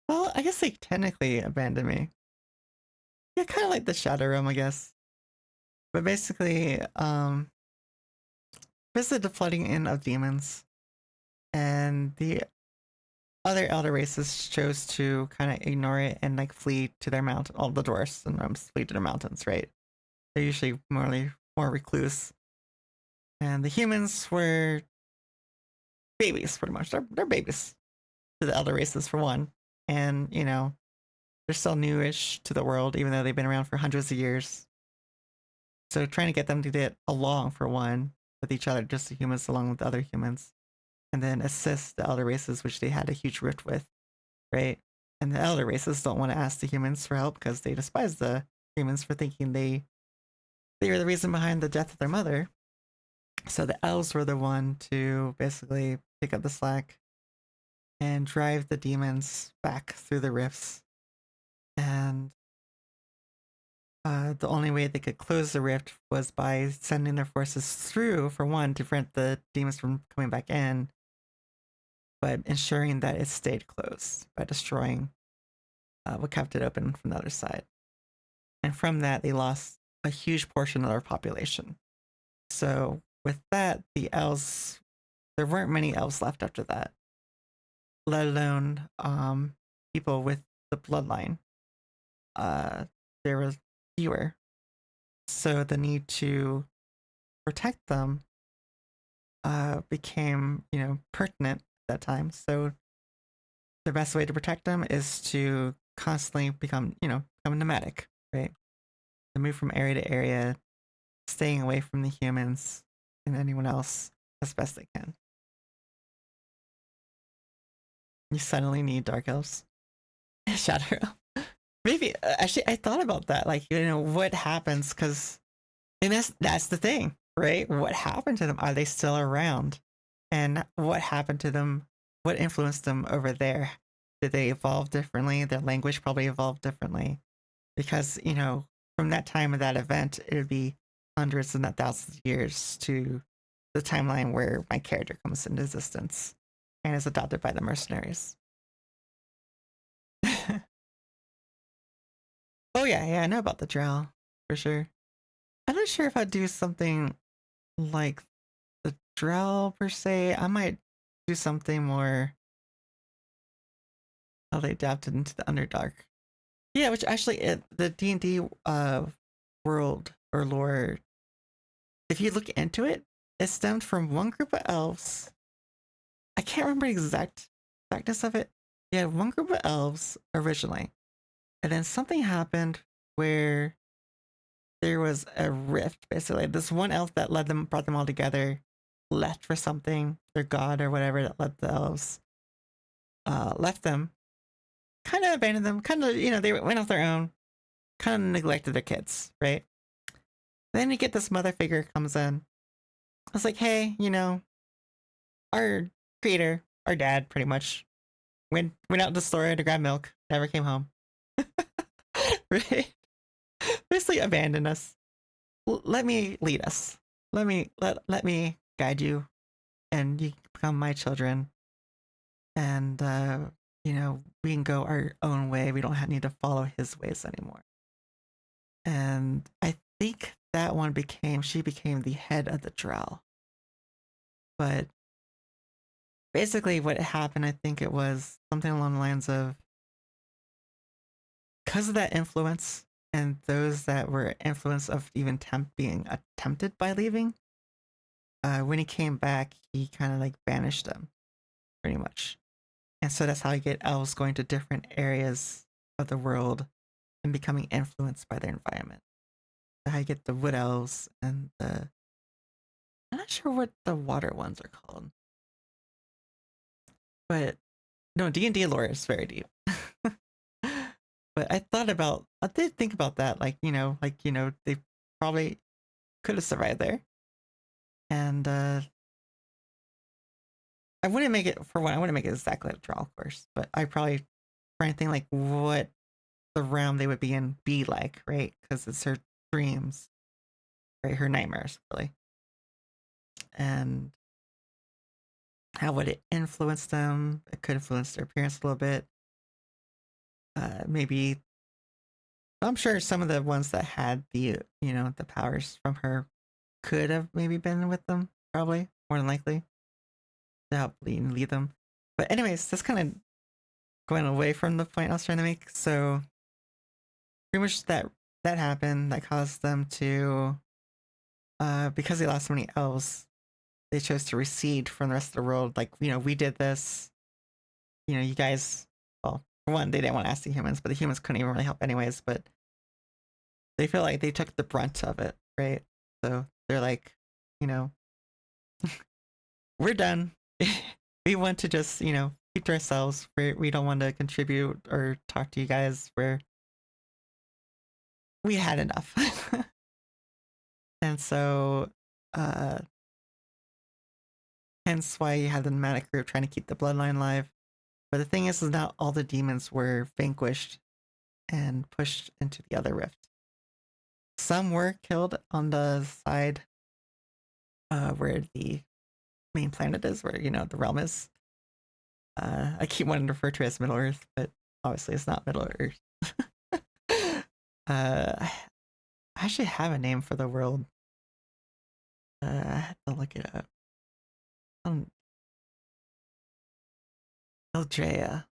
Speaker 1: Well, I guess they technically abandoned me. Yeah, kind of like the Shadow Realm, I guess. But basically, visit the flooding in of demons, and the other elder races chose to kind of ignore it and like flee to their mountain. All the dwarfs and gnomes flee to their mountains, right? They're usually more recluse, and the humans were babies, pretty much. They're babies to the elder races for one, and you know they're still newish to the world, even though they've been around for hundreds of years. So trying to get them to get along for one with each other, just the humans along with the other humans, and then assist the elder races, which they had a huge rift with, right? And the elder races don't want to ask the humans for help because they despise the humans for thinking they were the reason behind the death of their mother. So the elves were the one to basically pick up the slack and drive the demons back through the rifts. And the only way they could close the rift was by sending their forces through, for one, to prevent the demons from coming back in, but ensuring that it stayed closed by destroying what kept it open from the other side. And from that, they lost a huge portion of their population. So with that, the elves, there weren't many elves left after that, let alone people with the bloodline. There was fewer. So the need to protect them became, pertinent at that time. So the best way to protect them is to constantly become nomadic, right? To move from area to area, staying away from the humans and anyone else as best they can. You suddenly need dark elves. Shadow Realm. Maybe actually, I thought about that. Like, what happens? And that's the thing, right? What happened to them? Are they still around? And what happened to them? What influenced them over there? Did they evolve differently? Their language probably evolved differently, because from that time of that event, it would be hundreds and not thousands of years to the timeline where my character comes into existence and is adopted by the mercenaries. Oh yeah, I know about the Drow, for sure. I'm not sure if I'd do something like the Drow per se. I might do something more how they adapted into the Underdark. Yeah, which actually the D&D world or lore, if you look into it, it stemmed from one group of elves. I can't remember the exactness of it. Yeah, one group of elves originally. And then something happened where there was a rift, basically. This one elf that brought them all together, left for something, their god or whatever that led the elves, left them, kind of abandoned them, they went off their own, kind of neglected their kids, right? Then you get this mother figure comes in. It's like, hey, our creator, our dad, pretty much, went out to the store to grab milk, never came home. Right? Basically abandon us. Let me lead us. Let me guide you, and you can become my children. And we can go our own way. We don't need to follow his ways anymore. And I think that one she became the head of the Drow. But basically what happened, I think it was something along the lines of, because of that influence and those that were influenced of even being attempted by leaving, when he came back, he kind of like banished them, pretty much. And so that's how you get elves going to different areas of the world and becoming influenced by their environment. So how you get the wood elves and I'm not sure what the water ones are called. But no, D&D lore is very deep. But I did think about that, they probably could have survived there. And I wouldn't make it exactly like Drow, of course, but I probably try and think like what the realm they would be in be like, right? Because it's her dreams, right? Her nightmares, really. And how would it influence them? It could influence their appearance a little bit. maybe I'm sure some of the ones that had the the powers from her could have maybe been with them, probably more than likely to help lead them. But anyways, that's kind of going away from the point I was trying to make. So pretty much that happened. That caused them to, because they lost so many elves, they chose to recede from the rest of the world. Like, we did this. You guys. Well, for one, they didn't want to ask the humans, but the humans couldn't even really help anyways. But they feel like they took the brunt of it, right? So they're like, we're done. We want to just, keep to ourselves. We don't want to contribute or talk to you guys. We had enough. And so, hence why you had the nomadic group trying to keep the bloodline alive. But the thing is not all the demons were vanquished and pushed into the other rift. Some were killed on the side where the main planet is, where the realm is. I keep wanting to refer to it as Middle Earth, but obviously it's not Middle Earth. I actually have a name for the world. I have to look it up. Eldrea.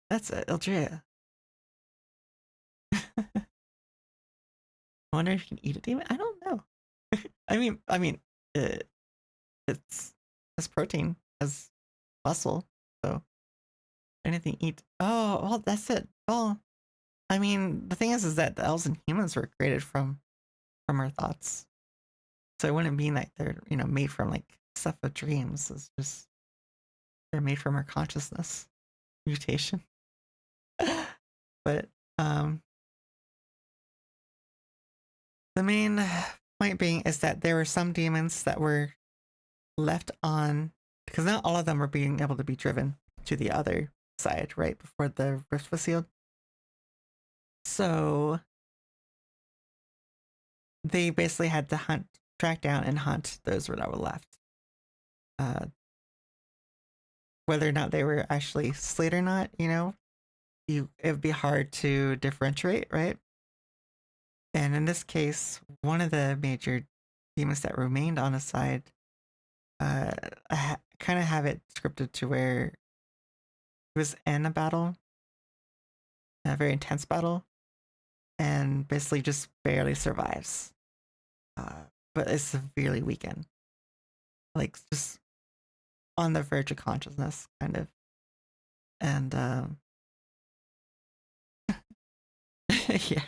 Speaker 1: That's it, Eldrea. I wonder if you can eat a demon. I don't know. I mean, it's protein, has muscle, so anything eat. Oh, well, that's it. Well, I mean, the thing is that the elves and humans were created from her thoughts, so it wouldn't mean that they're made from like stuff of dreams. It's just they're made from her consciousness mutation. But the main point being is that there were some demons that were left on, because not all of them were being able to be driven to the other side right before the rift was sealed. So they basically had to track down and hunt those that were left. Whether or not they were actually slayed or not, it would be hard to differentiate, right? And in this case, one of the major demons that remained on the side, I kind of have it scripted to where he was in a battle, a very intense battle, and basically just barely survives. But is severely weakened. Like, just on the verge of consciousness, kind of. And, yeah.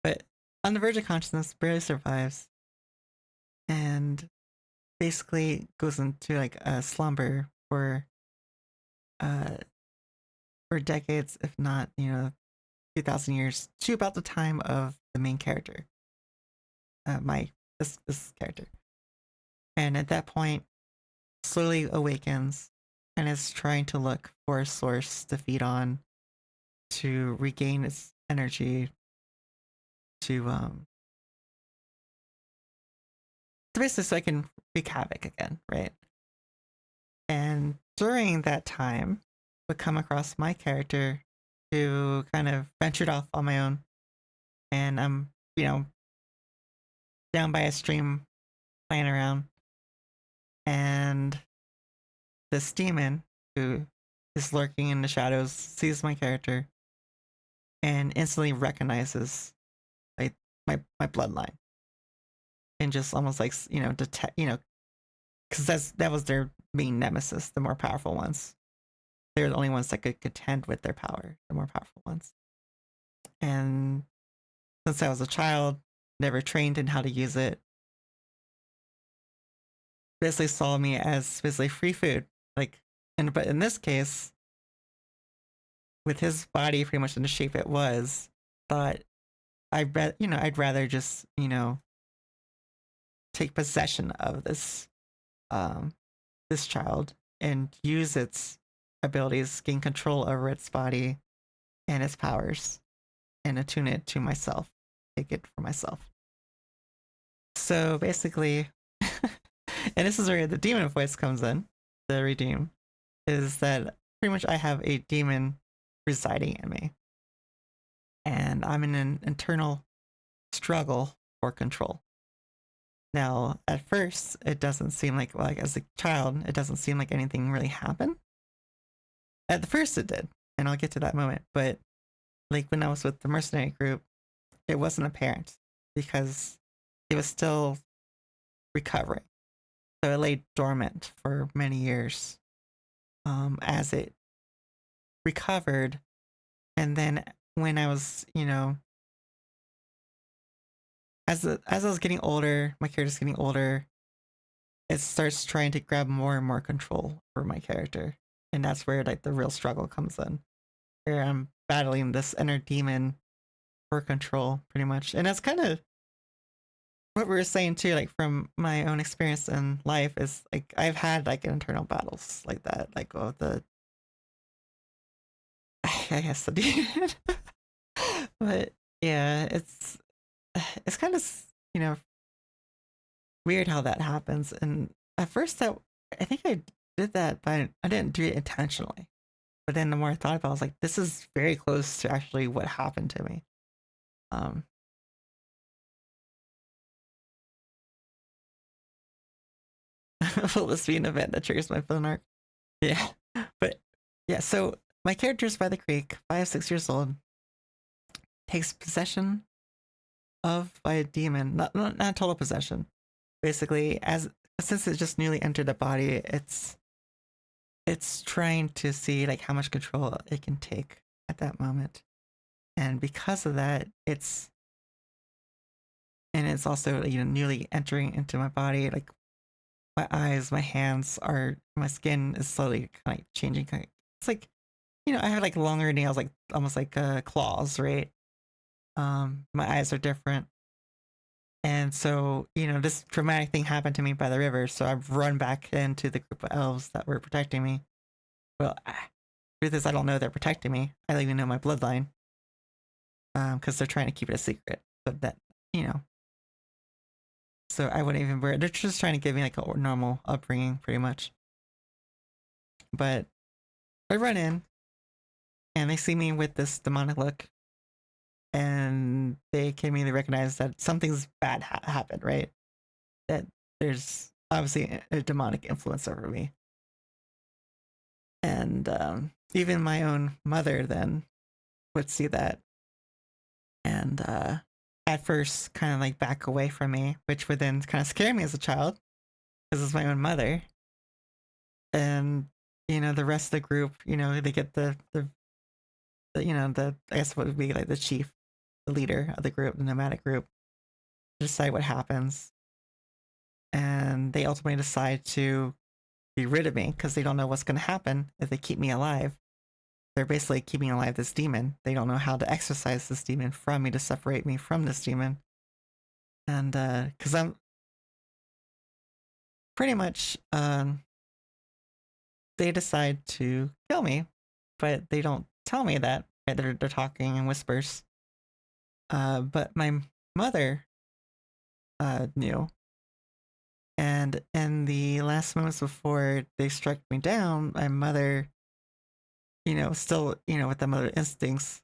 Speaker 1: But on the verge of consciousness, barely survives, and basically goes into like a slumber for decades, if not 2,000 years, to about the time of the main character, this character, and at that point, slowly awakens and is trying to look for a source to feed on, to regain its energy, to basically so I can wreak havoc again, right? And during that time, would come across my character, who kind of ventured off on my own, and I'm down by a stream playing around, and this demon who is lurking in the shadows sees my character and instantly recognizes like my bloodline, and just almost like detect, because that was their main nemesis, the more powerful ones. They're the only ones that could contend with their power, the more powerful ones. And since I was a child, never trained in how to use it, basically saw me as basically free food. But in this case, with his body pretty much in the shape it was, thought I'd rather just take possession of this this child and use its abilities, gain control over its body and its powers, and attune it to myself, take it for myself. So basically, and this is where the demon voice comes in, the redeem, is that pretty much I have a demon residing in me. And I'm in an internal struggle for control. Now, at first, it doesn't seem like as a child, it doesn't seem like anything really happened. At the first it did, and I'll get to that moment. But like when I was with the mercenary group, it wasn't apparent because it was still recovering. So it lay dormant for many years as it recovered. And then when I was, as I was getting older, my character's getting older, it starts trying to grab more and more control over my character. And that's where like the real struggle comes in. Where I'm battling this inner demon for control, pretty much. And that's kind of what we were saying too, like from my own experience in life, is like I've had like internal battles like that, like the I guess the demon. But yeah, it's kind of weird how that happens. And at first I think I did that, but I didn't do it intentionally. But then the more I thought about it, I was like, this is very close to actually what happened to me. Will this be an event that triggers my phone arc? Yeah. But yeah, so my character's by the creek, 5-6 years old, takes possession of by a demon, not total possession. Basically, since it just newly entered the body, it's trying to see like how much control it can take at that moment. And because of that, it's also newly entering into my body. Like my eyes, my hands my skin is slowly kind of changing. It's like I have like longer nails, like almost like claws, right? My eyes are different. And so, this traumatic thing happened to me by the river, so I've run back into the group of elves that were protecting me. Well, truth is, I don't know they're protecting me. I don't even know my bloodline. Because they're trying to keep it a secret. So that, So I wouldn't even worry. They're just trying to give me like a normal upbringing, pretty much. But I run in, and they see me with this demonic look. And they can immediately recognize that something's bad happened, right? That there's obviously a demonic influence over me. And even my own mother then would see that. And at first kind of like back away from me, which would then kind of scare me as a child, because it's my own mother. And, the rest of the group, they get the I guess what would be like the chief, the leader of the group, the nomadic group, decide what happens. And they ultimately decide to be rid of me because they don't know what's going to happen if they keep me alive. They're basically keeping alive this demon. They don't know how to exorcise this demon from me, to separate me from this demon. And because I'm pretty much, they decide to kill me, but they don't tell me that. Right? They're talking in whispers. But my mother knew. And in the last moments before they struck me down, my mother, still, with the mother instincts,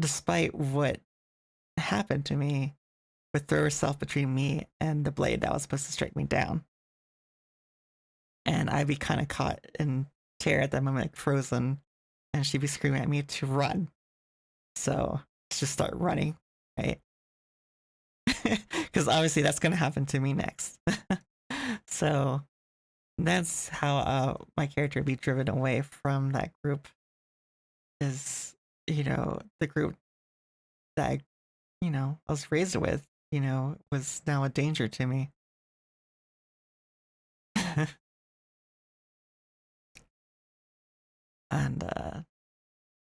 Speaker 1: despite what happened to me, would throw herself between me and the blade that was supposed to strike me down. And I'd be kind of caught in terror at that moment, like frozen, and she'd be screaming at me to run. So just start running, right? Because obviously that's going to happen to me next. So that's how my character would be driven away from that group. Is, the group that I was raised with, was now a danger to me. And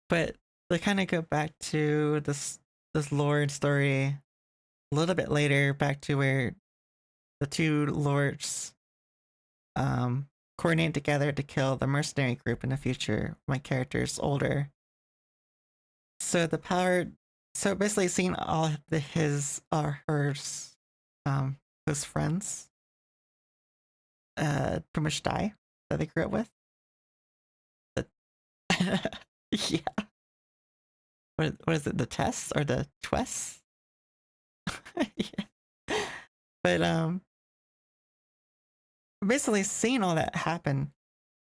Speaker 1: but to kind of go back to this lore and story a little bit later, back to where the two lords coordinate together to kill the mercenary group in the future. My character's older, so basically seeing all his or hers close friends pretty much die that they grew up with. But yeah. what is it? The tests or the twists? Yeah. But basically seeing all that happen,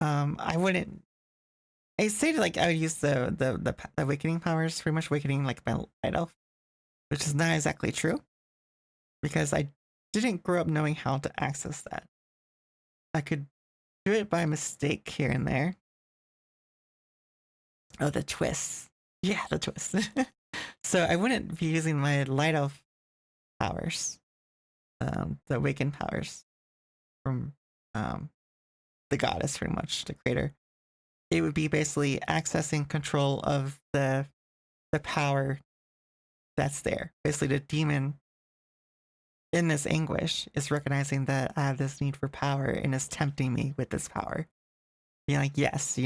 Speaker 1: I wouldn't. I stated like I would use the awakening powers, pretty much awakening like my light elf, which is not exactly true, because I didn't grow up knowing how to access that. I could do it by mistake here and there. Oh, the twists. Yeah, the twists. So I wouldn't be using my light elf powers, the awakened powers from the goddess, pretty much the creator. It would be basically accessing control of the power that's there. Basically, the demon in this anguish is recognizing that I have this need for power and is tempting me with this power. Being like, yes,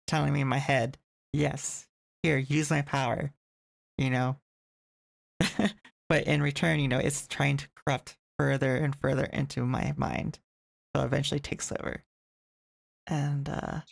Speaker 1: telling me in my head, yes, here, use my power, you know. But in return, it's trying to corrupt further and further into my mind. So it eventually takes over. And God.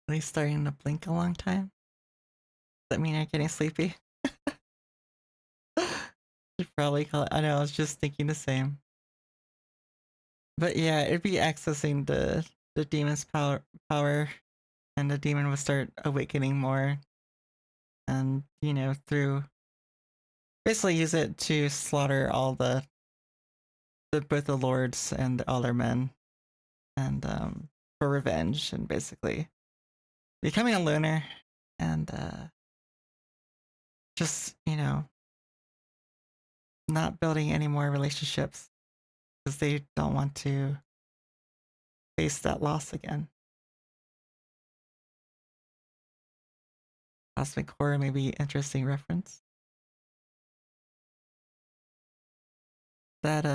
Speaker 1: At least starting to blink a long time. Does that mean you're getting sleepy? Should probably call it. I know, I was just thinking the same. But yeah, it'd be accessing the demon's power, and the demon would start awakening more, and through basically use it to slaughter all the both the lords and all their men, and for revenge, and basically becoming a loner, and just not building any more relationships because they don't want to face that loss again. Cosmic horror may be interesting reference. That is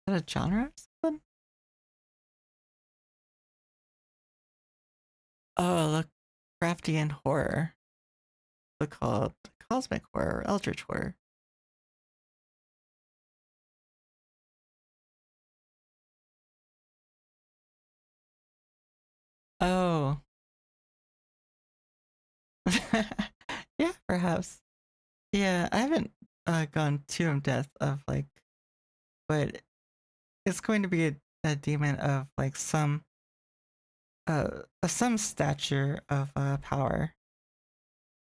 Speaker 1: that a genre or something? Oh, look, Craftian horror. What's it called? Cosmic horror, eldritch horror. Oh. Yeah, perhaps. Yeah, I haven't gone too in depth of but it's going to be a demon of some stature of power.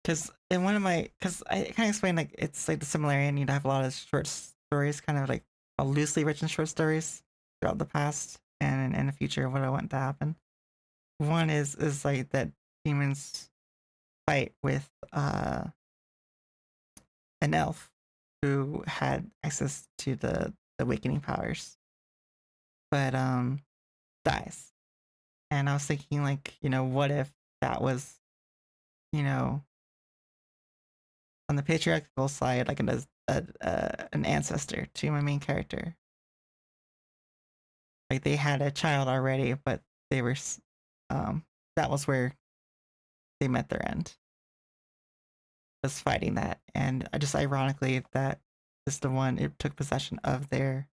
Speaker 1: Because in one of because I kind of explained it's like the similarity, and you'd have a lot of short stories, kind of loosely written short stories throughout the past and in the future of what I want to happen. One is like that demons fight with an elf who had access to the awakening powers, but dies. And I was thinking, like, what if that was, you know, on the patriarchal side, like an ancestor to my main character. Like they had a child already, but they were, that was where they met their end. Was fighting that, and just ironically, that is the one it took possession of their.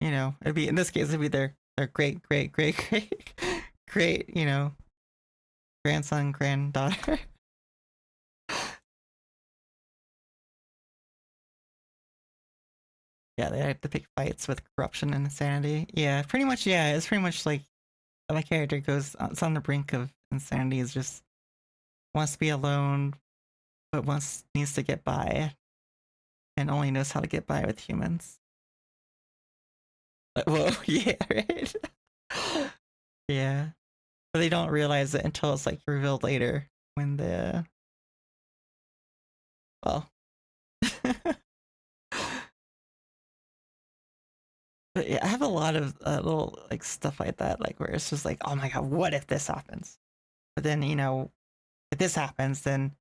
Speaker 1: It'd be in this case, it'd be their great great great great great grandson granddaughter. Yeah, they had to pick fights with corruption and insanity. Yeah, pretty much. Yeah, it's pretty much like my character goes. It's on the brink of insanity. Is just wants to be alone, but needs to get by, and only knows how to get by with humans. Whoa, yeah, right. Yeah, but they don't realize it until it's like revealed later when well. But yeah, I have a lot of little like stuff like that, like where it's just like, oh my god, what if this happens? But then if this happens, then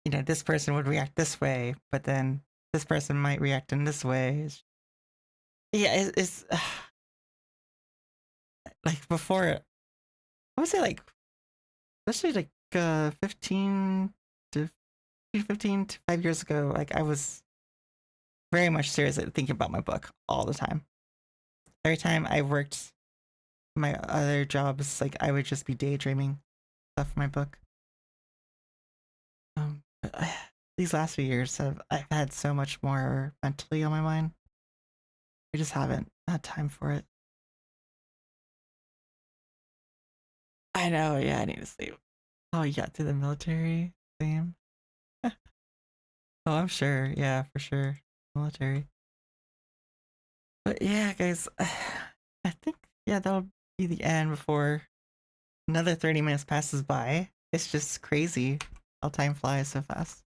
Speaker 1: this person would react this way, but then this person might react in this way. Yeah, it's like before. I would say like, especially like 15 to 5 years ago, like I was very much serious at thinking about my book all the time. Every time I worked my other jobs, like I would just be daydreaming stuff for my book. These last few years I've had so much more mentally on my mind. I just haven't had time for it. I know, yeah, I need to sleep. Oh, you got to the military? Same. Oh, I'm sure. Yeah, for sure. Military. But yeah, guys, I think, yeah, that'll be the end before another 30 minutes passes by. It's just crazy how time flies so fast.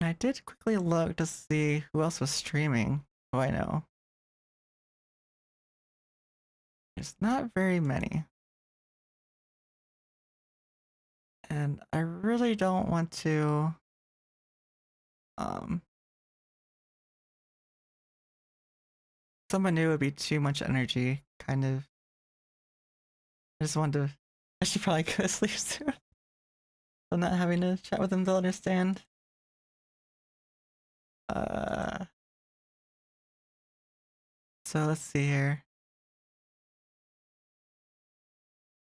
Speaker 1: And I did quickly look to see who else was streaming. Oh, I know. There's not very many. And I really don't want to someone new would be too much energy, kind of. I just wanted to I should probably go to sleep soon. I'm not having to chat with them to understand. So let's see here.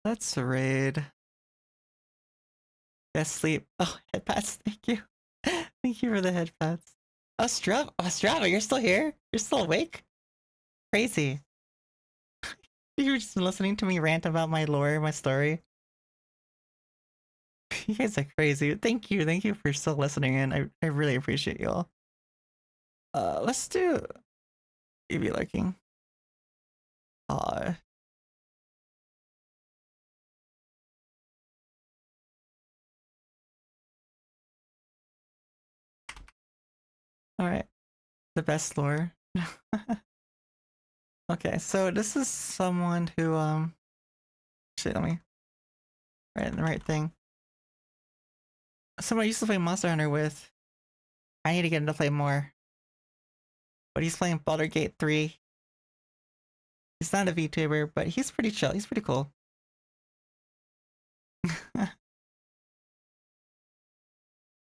Speaker 1: Let's raid. Yes, sleep. Oh, head pats, thank you. Thank you for the head pats. Oh, Strava, you're still here? You're still awake? Crazy. You've just been listening to me rant about my lore, my story. You guys are crazy. Thank you for still listening in. I really appreciate y'all. Let's do EV liking. Alright. The best lore. Okay, so this is someone who shit, let me write the right thing. Someone I used to play Monster Hunter with. I need to get him to play more. But he's playing Baldur's Gate 3. He's not a VTuber, but he's pretty chill. He's pretty cool.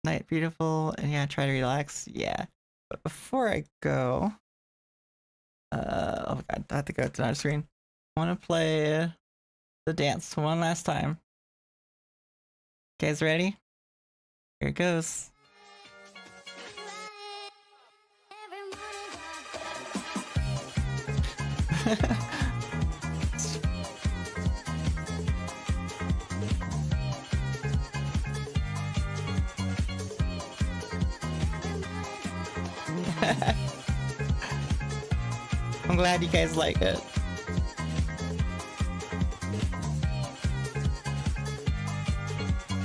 Speaker 1: Night beautiful, and yeah, try to relax. Yeah. But before I go, oh god, I have to go to another screen. I want to play the dance one last time. You guys ready? Here it goes. I'm glad you guys like it.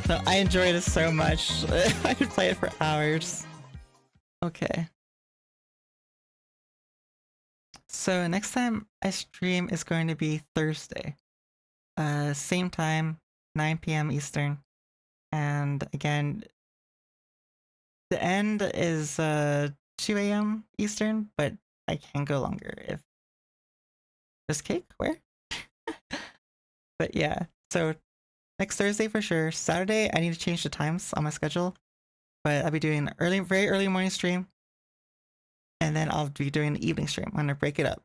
Speaker 1: No, I enjoy this so much. I could play it for hours. Okay. So next time I stream is going to be Thursday. Same time, 9 p.m. Eastern. And again, the end is 2 a.m. Eastern, but I can go longer if there's cake. Where? But yeah, so next Thursday for sure. Saturday, I need to change the times on my schedule, but I'll be doing an early, very early morning stream, and then I'll be doing an evening stream. I'm gonna break it up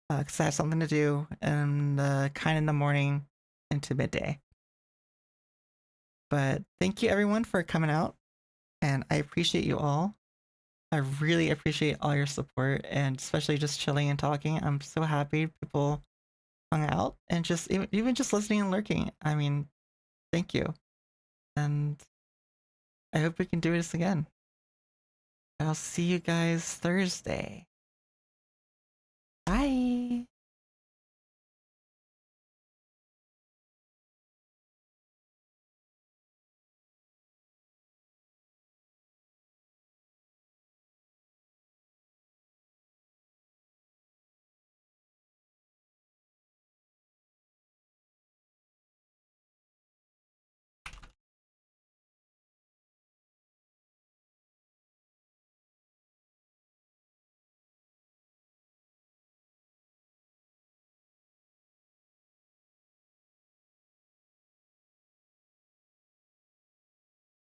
Speaker 1: because I have something to do, and kind of in the morning into midday. But thank you everyone for coming out, and I appreciate you all. I really appreciate all your support, and especially just chilling and talking. I'm so happy people hung out and just even just listening and lurking. I mean, thank you, and I hope we can do this again. I'll see you guys Thursday.